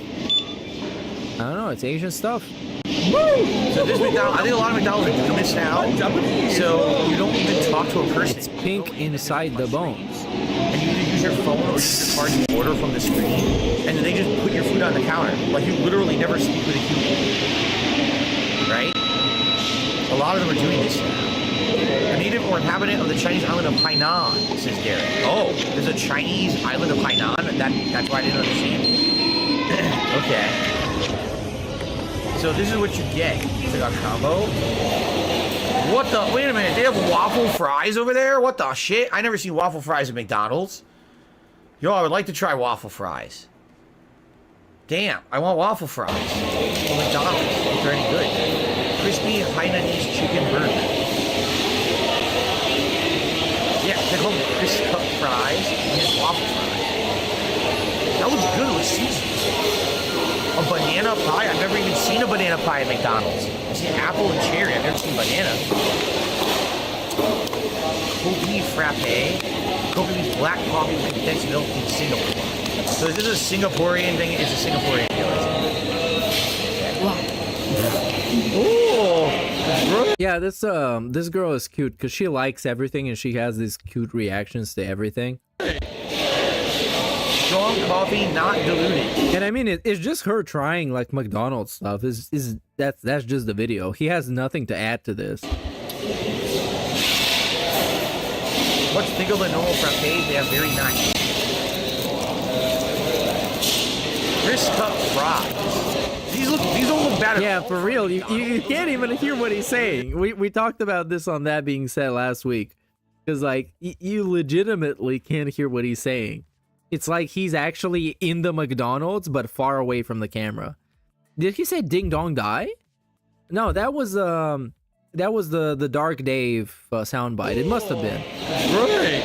I don't know. It's Asian stuff. Woo! So this McDonald's, I think a lot of McDonald's are doing this now. So you don't even talk to a person. It's pink inside the bones. And you either use your phone or use your card to order from the screen, and then they just put your food on the counter. Like you literally never speak with a human. Right? A lot of them are doing this now. A native or inhabitant of the Chinese island of Hainan, says Garrett. Oh, there's a Chinese island of Hainan? That's why I didn't understand. Okay. So this is what you get. It's like a combo. What the? Wait a minute. They have waffle fries over there? What the shit? I never seen waffle fries at McDonald's. Yo, I would like to try waffle fries. Damn, I want waffle fries. From McDonald's. If they're any good. Crispy Hainanese chicken burger. Yeah, they call them crisp cut fries and just waffle fries. That looks good with seasoning. A banana pie? I've never even seen a banana pie at McDonald's. I've seen apple and cherry. I've never seen banana. Cold beef frappe. Cold beef black coffee with condensed milk in Singapore. So is this a Singaporean thing? It's a Singaporean deal, Ooh. Yeah, this girl is cute because she likes everything and she has these cute reactions to everything. Strong coffee, not diluted. And I mean, it's just her trying like McDonald's stuff. That's just the video. He has nothing to add to this. What's think of the normal frappes? They have very nice. Crisp cup fries. These don't look bad. Yeah, for real. You can't even hear what he's saying. We talked about this on That Being Said last week. Because like you legitimately can't hear what he's saying. It's like he's actually in the McDonald's but far away from the camera. Did he say ding dong die? No, that was the Dork Dave soundbite. It must have been. Right.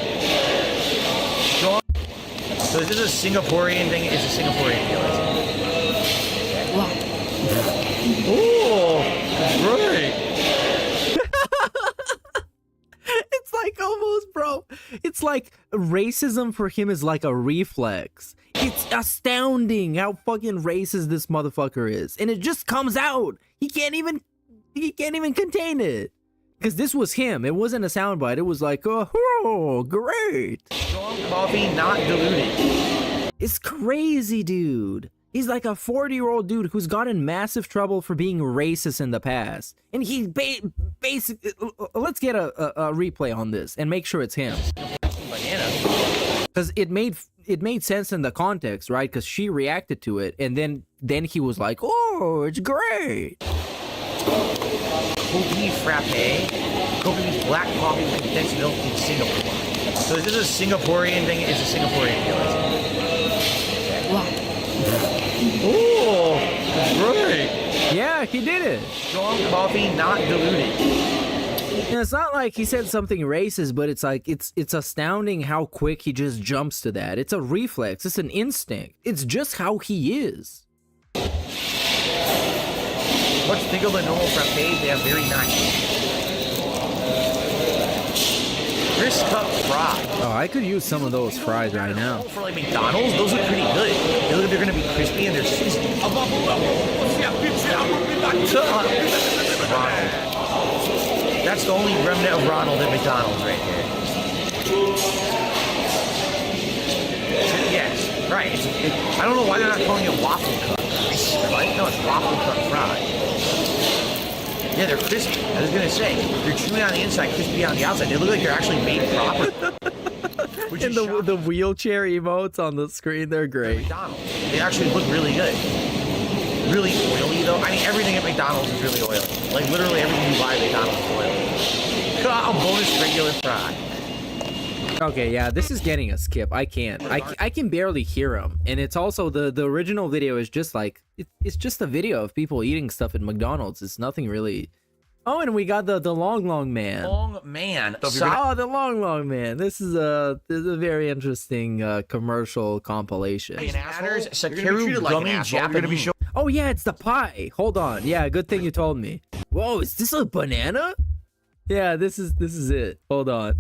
So is this a Singaporean thing? It's a Singaporean deal. Oh, right. It's like almost, bro. It's like racism for him is like a reflex. It's astounding how fucking racist this motherfucker is, and it just comes out. He can't even contain it. Because this was him. It wasn't a soundbite. It was like, oh, great. Strong coffee, not diluted. It's crazy, dude. He's like a 40-year-old dude who's gotten massive trouble for being racist in the past. And he basically... Let's get a replay on this and make sure it's him. Because it made sense in the context, right? Because she reacted to it. And then he was like, oh, it's great. Cold beef frappe. Cold beef black coffee with condensed milk in Singapore. So is this a Singaporean thing? It's a Singaporean deal. Oh, right. Yeah, he did it. Strong coffee, not diluted. And it's not like he said something racist, but it's like it's astounding how quick he just jumps to that. It's a reflex. It's an instinct. It's just how he is. What's think of the normal frappes? They have very nice. Crisp cup fries. Oh, I could use some of those fries right now. For like McDonald's, those look pretty good. They look like they're gonna be crispy and they're seasoned. Ronald. That's the only remnant of Ronald at McDonald's right here. Yes, right. I don't know why they're not calling it waffle cup. Right? No, it's waffle cup fries. Yeah, they're crispy. I was gonna say, they're chewy on the inside, crispy on the outside. They look like they're actually made proper. And the wheelchair emotes on the screen, they're great. McDonald's. They actually look really good. Really oily though. I mean, everything at McDonald's is really oily. Like literally everything you buy at McDonald's is oily. A bonus regular fry. Okay, yeah, this is getting a skip. I can't. I can barely hear him. And it's also the original video is just like it's just a video of people eating stuff at McDonald's. It's nothing really. Oh, and we got the long man. Long man. The long man. This is a very interesting commercial compilation. Haterz, Sakeru gummy Japanese. Oh yeah, it's the pie. Hold on. Yeah, good thing you told me. Whoa, is this a banana? Yeah, this is it. Hold on.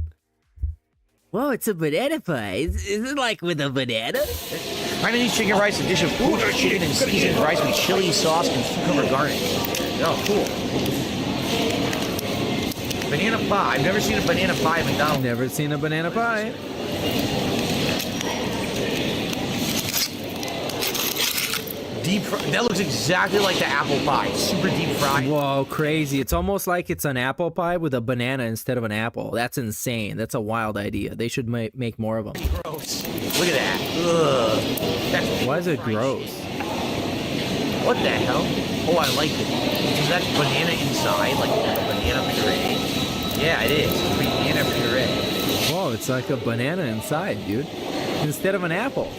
Whoa, it's a banana pie. Is it like with a banana? Chinese chicken rice, a dish of poached chicken and seasoned rice with chili sauce and cucumber garnish. Oh, cool. Banana pie. I've never seen a banana pie at McDonald's. Never seen a banana pie. That looks exactly like the apple pie. Super deep fried. Whoa, crazy. It's almost like it's an apple pie with a banana instead of an apple. That's insane. That's a wild idea. They should make more of them. Gross. Look at that. Ugh. Why is it gross? What the hell? Oh, I like it. Is that banana inside? Like banana puree? Yeah, it is. Banana puree. Whoa, it's like a banana inside, dude. Instead of an apple.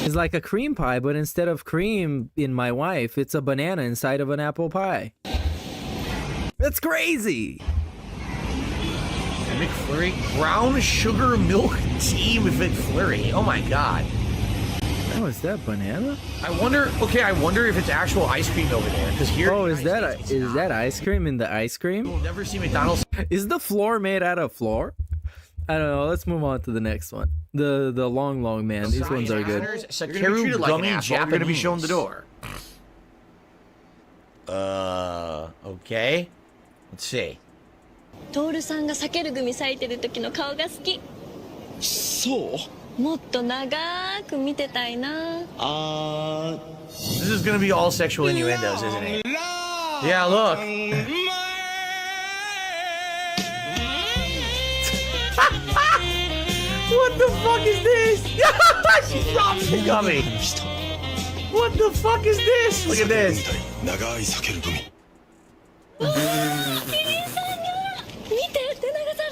It's like a cream pie, but instead of cream in my wife, it's a banana inside of an apple pie. That's crazy. McFlurry, brown sugar milk tea with McFlurry. Oh my god. Oh, is that banana? I wonder. Okay, I wonder if it's actual ice cream over there. Because here. Oh, is that ice cream in the ice cream? You'll never see McDonald's. Is the floor made out of floor? I don't know. Let's move on to the next one. The long man. These ones are good. Sakeru gummy Japanese. You're gonna be shown the door. Okay. Let's see. トールさんが避ける組咲いてる時の顔が好き。そうもっと長く見てたいな。This is gonna be all sexual innuendos, isn't it? Yeah, look. What the fuck is this? She drops the gummy. What the fuck is this? Look at this. 見て手長猿。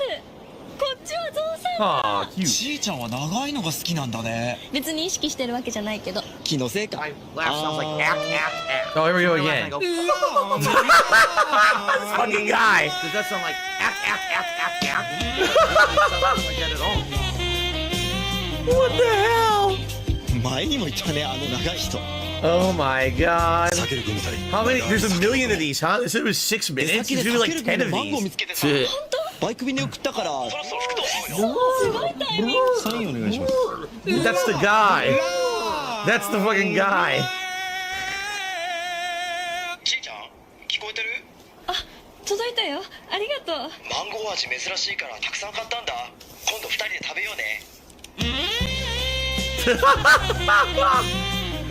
こっちはゾウさん。ああ、cute. ちーちゃんは長いのが好きなんだね。別に意識してるわけじゃないけど。気のせいか。Laugh sounds like ack, ack, ack. Oh, here we go again. This fucking guy. Does that sound like ack, ack, ack, ack, ack? It doesn't sound like that at all. What the hell? 前にも言ったね、あの長い人。 Oh my god. How many? There's a million of these, huh? They said it was 6 minutes. There's gonna be like 10 of these. バイク便で送ったから。サインお願いします。That's the guy. That's the fucking guy. ちーちゃん、聞こえてる？あ、届いたよ。ありがとう。マンゴー味珍しいからたくさん買ったんだ。今度2人で食べようね。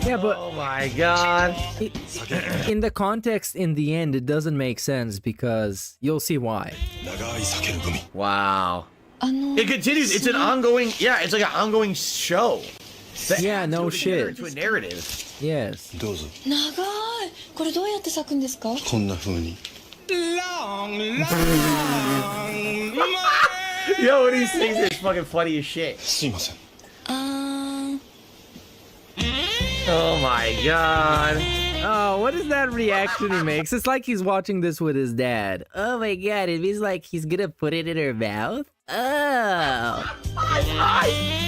Yeah, but oh my god. In the context, in the end, it doesn't make sense because you'll see why. Wow. It continues. It's an ongoing. Yeah, it's like an ongoing show. Yeah, no shit. To a narrative. Yes. 長い。これどうやって咲くんですか？こんな風に。Yo, when he sings it, it's fucking funny as shit. すいません。Oh my god. Oh, what is that reaction he makes? It's like he's watching this with his dad. Oh my god, it means like he's gonna put it in her mouth? Oh.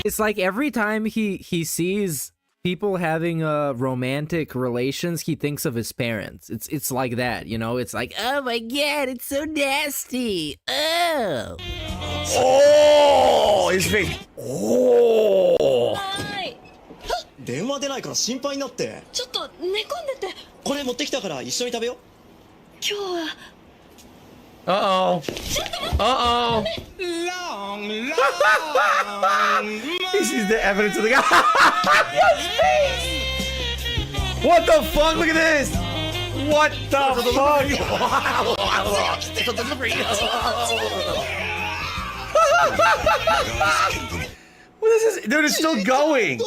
It's like every time he sees people having romantic relations, he thinks of his parents. It's like that, you know? It's like, Oh my god, it's so nasty. Oh. Oh, his face. Oh. 電話出ないから心配になって。ちょっと寝込んでて。これ持ってきたから一緒に食べよう。今日は。Uh-oh. Uh-oh. He sees the evidence of the guy. What the fuck? Look at this. What the fuck? This is, dude, it's still going.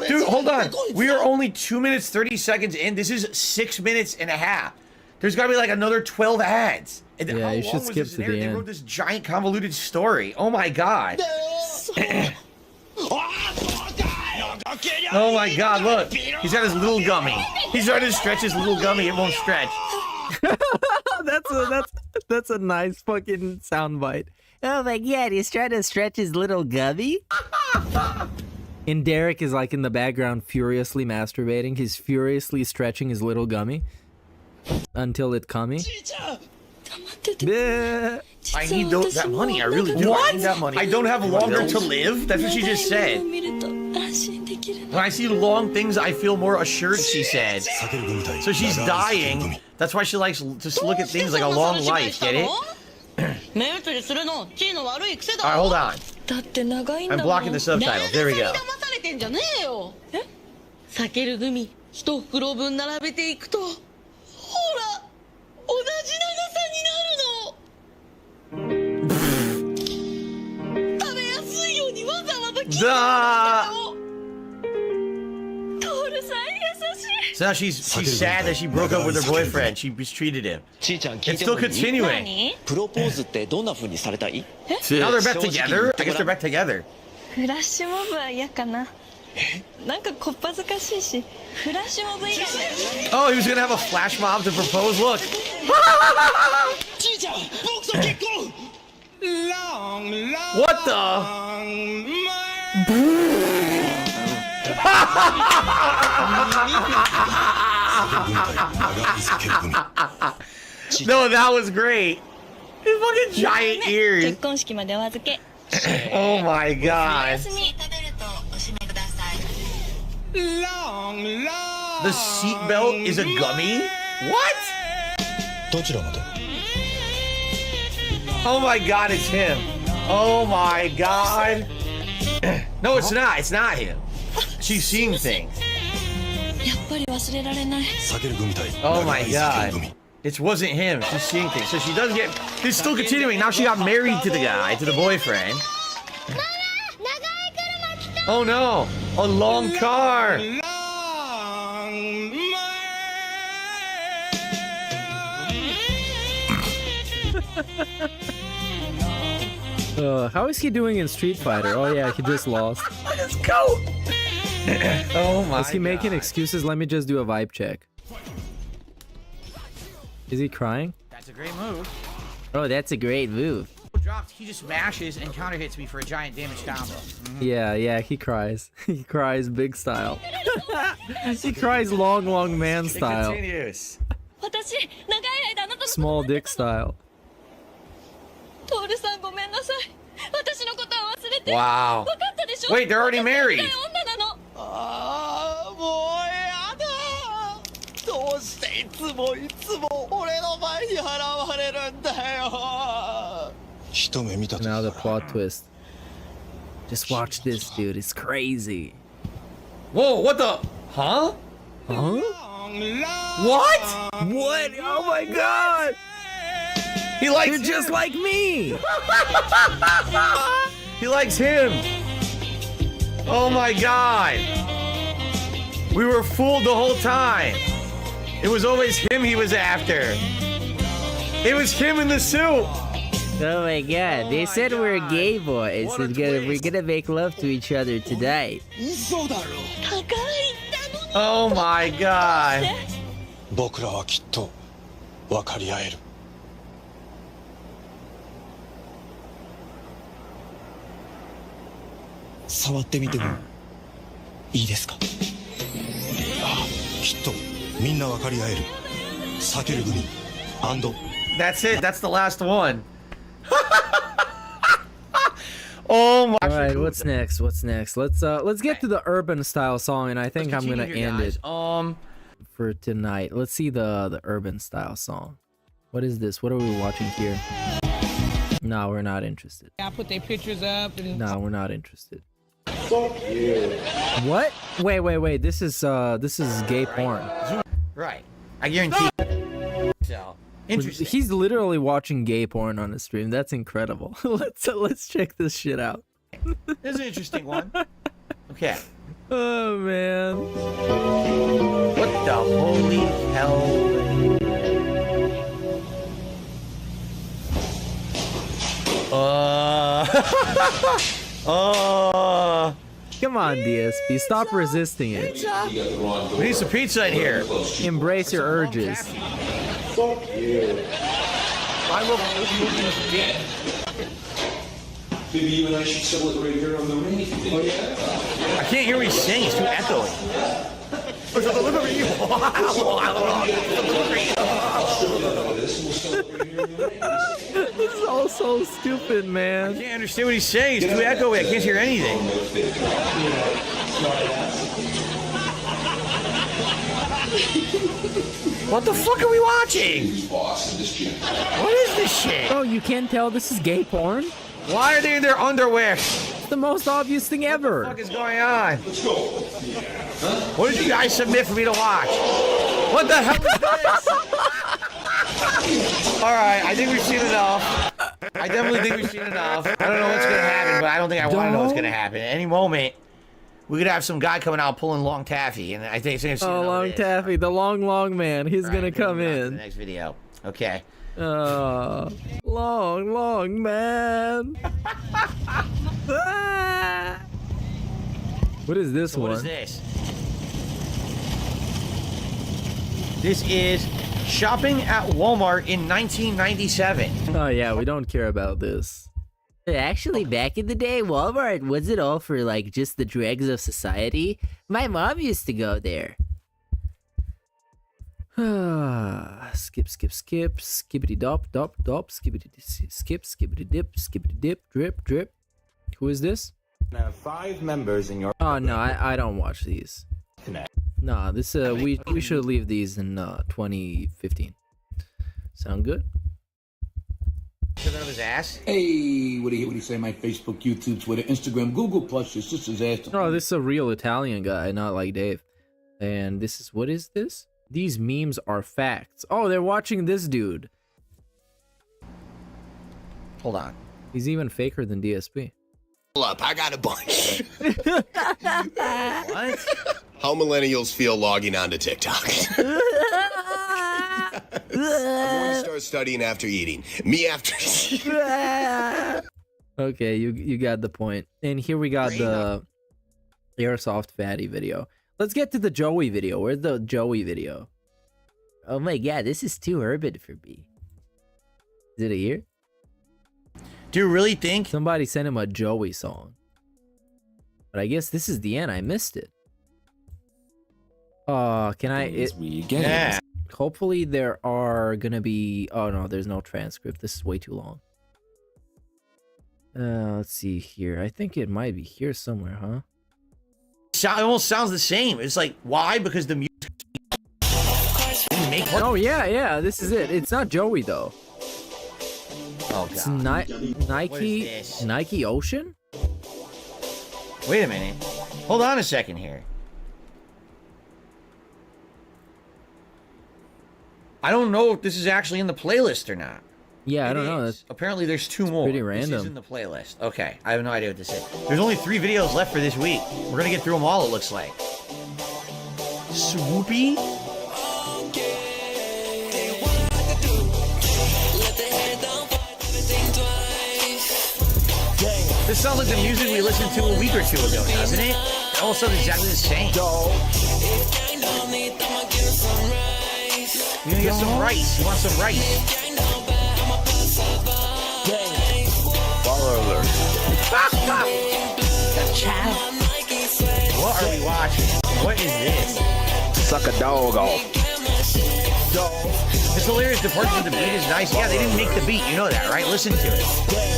Dude, hold on. We are only 2 minutes 30 seconds in. This is 6 minutes and a half. There's got to be like another 12 ads. And yeah, you should skip to the end. They wrote this giant convoluted story. Oh my god. Oh my god, look. He's got his little gummy. He's trying to stretch his little gummy. It won't stretch. That's a nice fucking soundbite. Oh my god, he's trying to stretch his little gummy? And Derek is like in the background furiously masturbating. He's furiously stretching his little gummy until it cummy. I need that money. I really do. What? I need that money. I don't have longer to live? That's what she just said. When I see long things, I feel more assured, she said. So she's dying. That's why she likes to just look at things like a long life. Get it? Alright, hold on. I'm blocking the subtitles. There we go. 避けるグミ1袋分並べていくとほら同じ長さになるの食べやすいようにわざわざ切ってあるんだよトールさん優しい So now she's sad that she broke up with her boyfriend. She mistreated him. It's still continuing. プロポーズってどんな風にされたい？ Now they're back together? I guess they're back together. フラッシュモブは嫌かな。なんかこっぱずかしいし、フラッシュモブ以外で。Oh, he was gonna have a flash mob to propose. Look. ちーちゃん、僕と結婚。What the? No, that was great. His fucking giant ears. 結婚式までお預け Oh my god. The seatbelt is a gummy? What? Oh my god, it's him. Oh my god. No, it's not. It's not him. She's seeing things. やっぱり忘れられない Oh my god. It wasn't him. She's seeing things. So she does get... It's still continuing. Now she got married to the guy, to the boyfriend. Oh no. A long car. How is he doing in Street Fighter? Oh yeah, he just lost. Let's go. Oh my Is he making God. excuses? Let me just do a vibe check. Is he crying? That's a great move. Oh, that's a great move. Dropped, he just mashes and counter hits me for a giant damage combo. Yeah, he cries. He cries big style. He cries long man style. It continues. 私長い間あなたの Small dick style. トールさんごめんなさい私のことは忘れて Wow. 分かったでしょ Wait, they're already married. 女なのああもうやだどうしていつも俺の前に払われるんだよ Now the plot twist. Just watch this, dude. It's crazy. Whoa, what the? Huh? Huh? What? What? Oh my god! He likes You're just like me! He likes him! Oh my god! We were fooled the whole time! It was always him he was after! It was him in the suit! Oh my god, they said we're gay boys and we're gonna make love to each other tonight. Oh my god! 僕らはきっと分かり合える触ってみてもいいですかああきっとみんな分かり合える避ける組 That's it, that's the last one. Oh my. All right, what's next? Let's get to the urban style song, and I think I'm gonna end it for tonight. Let's see the urban style song. What is this? What are we watching here? No, we're not interested. I put their pictures up and No, we're not interested. fuck you What? Wait. This is gay porn. Right. I guarantee. So interesting. He's literally watching gay porn on his stream. That's incredible. Let's check this shit out. This is an interesting one. Okay. Oh man. What the holy hell? Come on, DSP. Stop resisting it. We need some pizza in here. Embrace your urges. fuck you Why will this Maybe you and I should settle it right here on the ring. Oh yeah? I can't hear what he's saying. It's too echoey. There's a delivery. This is all so stupid, man. I can't understand what he's saying. It's too echoey. I can't hear anything. What the fuck are we watching? What is this shit? Oh, you can't tell this is gay porn? Why are they in their underwear? It's the most obvious thing ever. What the fuck is going on? What did you guys submit for me to watch? What the hell is this? Alright, I think we've seen enough. I definitely think we've seen enough. I don't know what's gonna happen, but I don't think I want to know what's gonna happen. At any moment, we could have some guy coming out pulling long taffy, and I think it's gonna Oh, long taffy, the long man. He's gonna come in. The next video. Okay. Long man. What is this one? What is this? This is shopping at Walmart in 1997. Oh yeah, we don't care about this. Actually, back in the day, Walmart wasn't all for like just the dregs of society. My mom used to go there. Skip, skippity dop, skippity skip, skippity dip, drip, drip. Who is this? Now 5 members in your. Oh no, I don't watch these. Nah, this we should leave these in 2015. Sound good? Shove it up his ass. Hey, what do you say? My Facebook, YouTube, Twitter, Instagram, Google Plus, your sister's ass. Oh, this is a real Italian guy, not like Dave. And this is, what is this? These memes are facts. Oh, they're watching this dude. Hold on. He's even faker than DSP. Hold up, I got a bunch. What? How millennials feel logging on to TikTok. I'm going to start studying after eating. Me after Okay, you got the point. And here we got the AirsoftFatty video. Let's get to the Joey video. Where's the Joey video? Oh my god, this is too urban for me. Is it here? Do you really think? Somebody sent him a Joey song. But I guess this is the end. I missed it. Can I? Yeah. Hopefully there are gonna be. Oh no, there's no transcript. This is way too long. Let's see here. I think it might be here somewhere, huh? It almost sounds the same. It's like, why? Because the music. Oh yeah, this is it. It's not Joey though. Oh god. It's Nike Ocean. Wait a minute. Hold on a second here. I don't know if this is actually in the playlist or not. Yeah, I don't know. That's apparently there's 2 more. pretty random. This is in the playlist. Okay, I have no idea what this is. There's only 3 videos left for this week. We're gonna get through them all, it looks like. Swoopy? This sounds like the music we listened to a week or 2 ago, doesn't it? It almost sounds exactly the same. You're gonna get some rice. You want some rice? Follow alert. What are we watching? What is this? Suck a dog off. This hilarious departure of the beat is nice. Yeah, they didn't make the beat. You know that, right? Listen to it.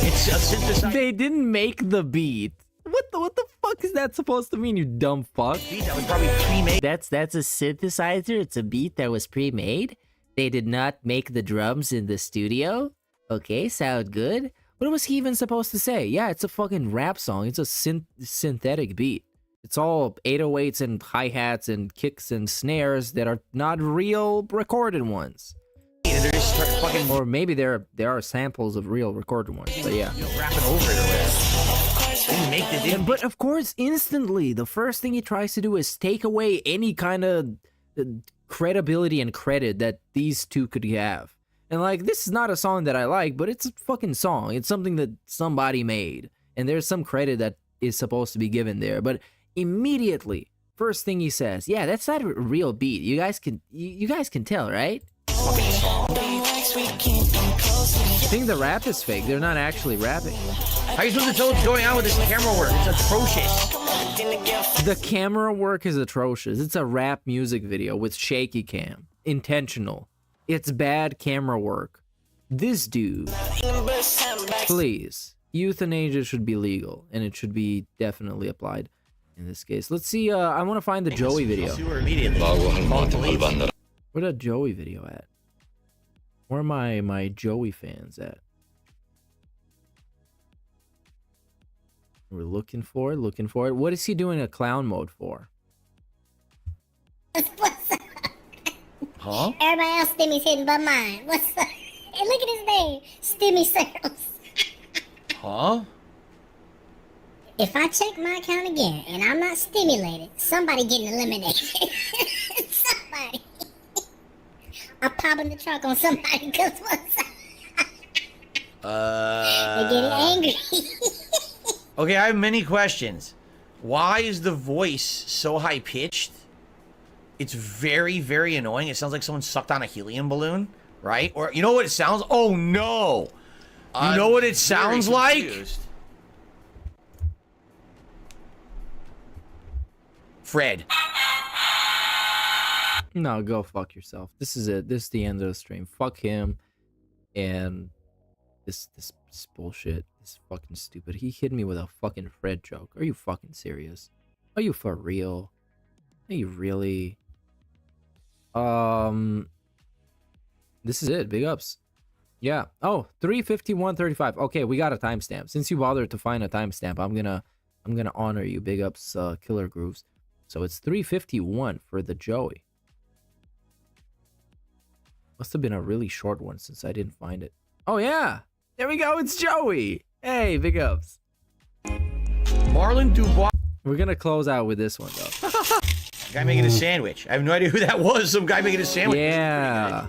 It's a synthesizer. They didn't make the beat. What the fuck is that supposed to mean, you dumb fuck? Beat that was probably pre-made. That's a synthesizer. It's a beat that was pre-made. They did not make the drums in the studio. Okay, sound good. What was he even supposed to say? Yeah, it's a fucking rap song. It's a synthetic beat. It's all 808s and hi-hats and kicks and snares that are not real recorded ones. They're just fucking... Or maybe there are samples of real recorded ones, but yeah. Rapping over it or whatever. They didn't make the... But of course, instantly, the first thing he tries to do is take away any kind of credibility and credit that these two could have. And like, this is not a song that I like, but it's a fucking song. It's something that somebody made. And there's some credit that is supposed to be given there. But immediately, first thing he says, yeah, that's not a real beat. You guys can tell, right? I think the rap is fake. They're not actually rapping. How are you supposed to tell what's going on with this camera work? It's atrocious. The camera work is atrocious. It's a rap music video with shaky cam. Intentional. It's bad camera work. This dude, please, euthanasia should be legal, and it should be definitely applied in this case. Let's see, I want to find the Joey video. Where's that Joey video at? Where are my Joey fans at? We're looking for it. What is he doing a clown mode for? Huh? Everybody else Stimmy's hitting but mine. What's up? Hey, look at his name. Stimmy Circles. Huh? If I check my account again and I'm not stimulated, somebody getting eliminated. Somebody. I'm popping the trunk on somebody because what's up? They're getting angry. Okay, I have many questions. Why is the voice so high-pitched? It's very, very annoying. It sounds like someone sucked on a helium balloon, right? Or, you know what it sounds? Oh, no! You know what it sounds like? Fred. No, go fuck yourself. This is it. This is the end of the stream. Fuck him. And this bullshit. This fucking stupid. He hit me with a fucking Fred joke. Are you fucking serious? Are you for real? Are you really? This is it. Big ups. Yeah. Oh, 3:51:35. Okay, we got a timestamp. Since you bothered to find a timestamp, I'm gonna honor you. Big ups, Killer Grooves. So it's 3:51 for the Joey. Must have been a really short one since I didn't find it. Oh yeah, there we go. It's Joey. Hey, big ups. Marlon Dubois. We're gonna close out with this one though. Guy making a sandwich. I have no idea who that was. Some guy making a sandwich. Yeah.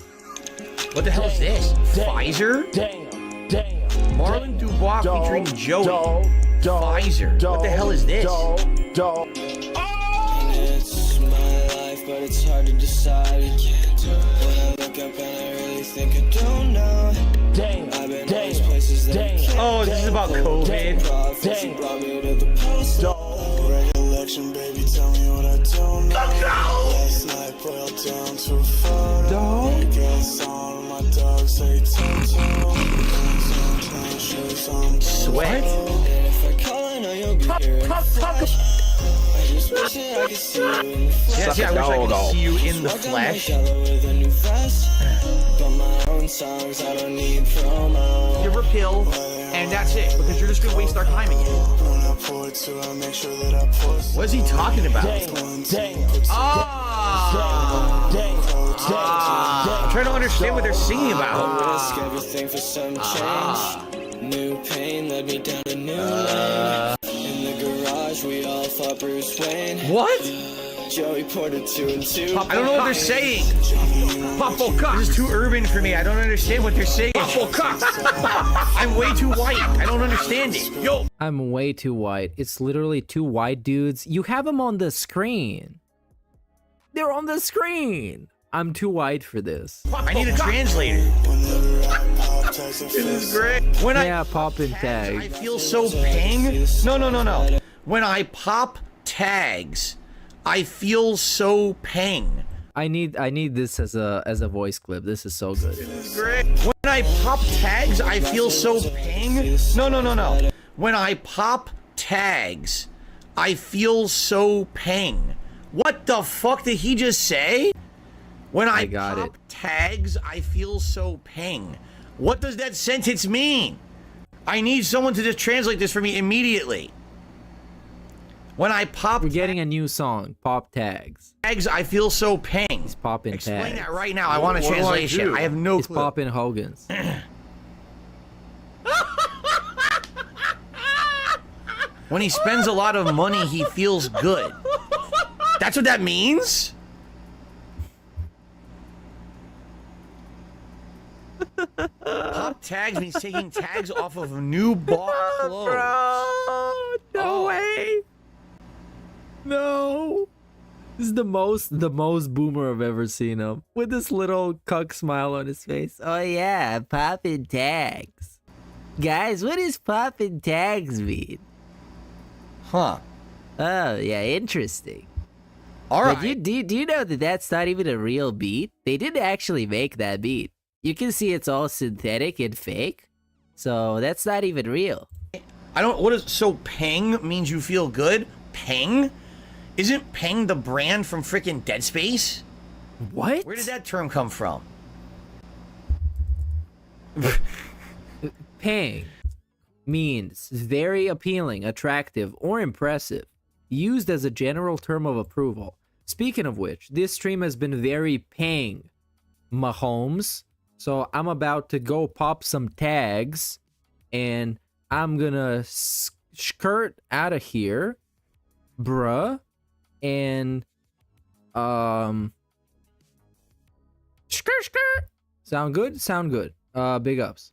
What the hell is this? Pfizer? Damn. Marlon Dubois featuring Joey. Pfizer. What the hell is this? It's my life, but it's hard to decide. When I look up and I really think I don't know. I've been all these places that Oh, this is about COVID. brought me to the post. Recollection, baby, tell me what I don't know. Last night boiled down to a photo. Girls on my dog say Sweat? And if I call, I know you'll be here in a flash. I just wish that I could see you in the flesh. Yeah, I wish I could see you in the flesh. With a new vest. But my own songs, I don't need promo. Give her a pill, and that's it, because you're just gonna waste our time again. What is he talking about? I'm trying to understand what they're singing about. Everything for some change. New pain led me down a new lane. In the garage, we all thought Bruce Wayne. What? Joey ported 2 and 2. I don't know what they're saying. This is too urban for me. I don't understand what they're saying. I'm way too white. I don't understand it. Yo. I'm way too white. It's literally two white dudes. You have them on the screen. They're on the screen. I'm too white for this. I need a translator. This is great. When I pop in tags, I feel so ping. No. When I pop tags, I feel so ping. I need this as a voice clip. This is so good. This is great. When I pop tags, I feel so ping. No. When I pop tags, I feel so ping. What the fuck did he just say? When I pop tags, I feel so ping. What does that sentence mean? I need someone to just translate this for me immediately. When I pop... We're getting a new song. Pop tags. Tags, I feel so ping. He's popping tags. Explain that right now. I want a translation. I have no clue. He's popping Hogan's. When he spends a lot of money, he feels good. That's what that means? Pop tags means taking tags off of new bought clothes. Bro, no way. No. This is the most boomer I've ever seen him. With this little cuck smile on his face. Oh yeah, poppin' tags. Guys, what does poppin' tags mean? Huh. Oh, yeah, interesting. All right. But do you know that that's not even a real beat? They didn't actually make that beat. You can see it's all synthetic and fake. So that's not even real. I don't... What is... So ping means you feel good? Ping? Isn't ping the brand from freaking Dead Space? What? Where did that term come from? Ping means very appealing, attractive, or impressive. Used as a general term of approval. Speaking of which, this stream has been very ping, Mahomes. So I'm about to go pop some tags, and I'm gonna skirt out of here, bruh, and skirt. Sound good? Sound good. Big ups.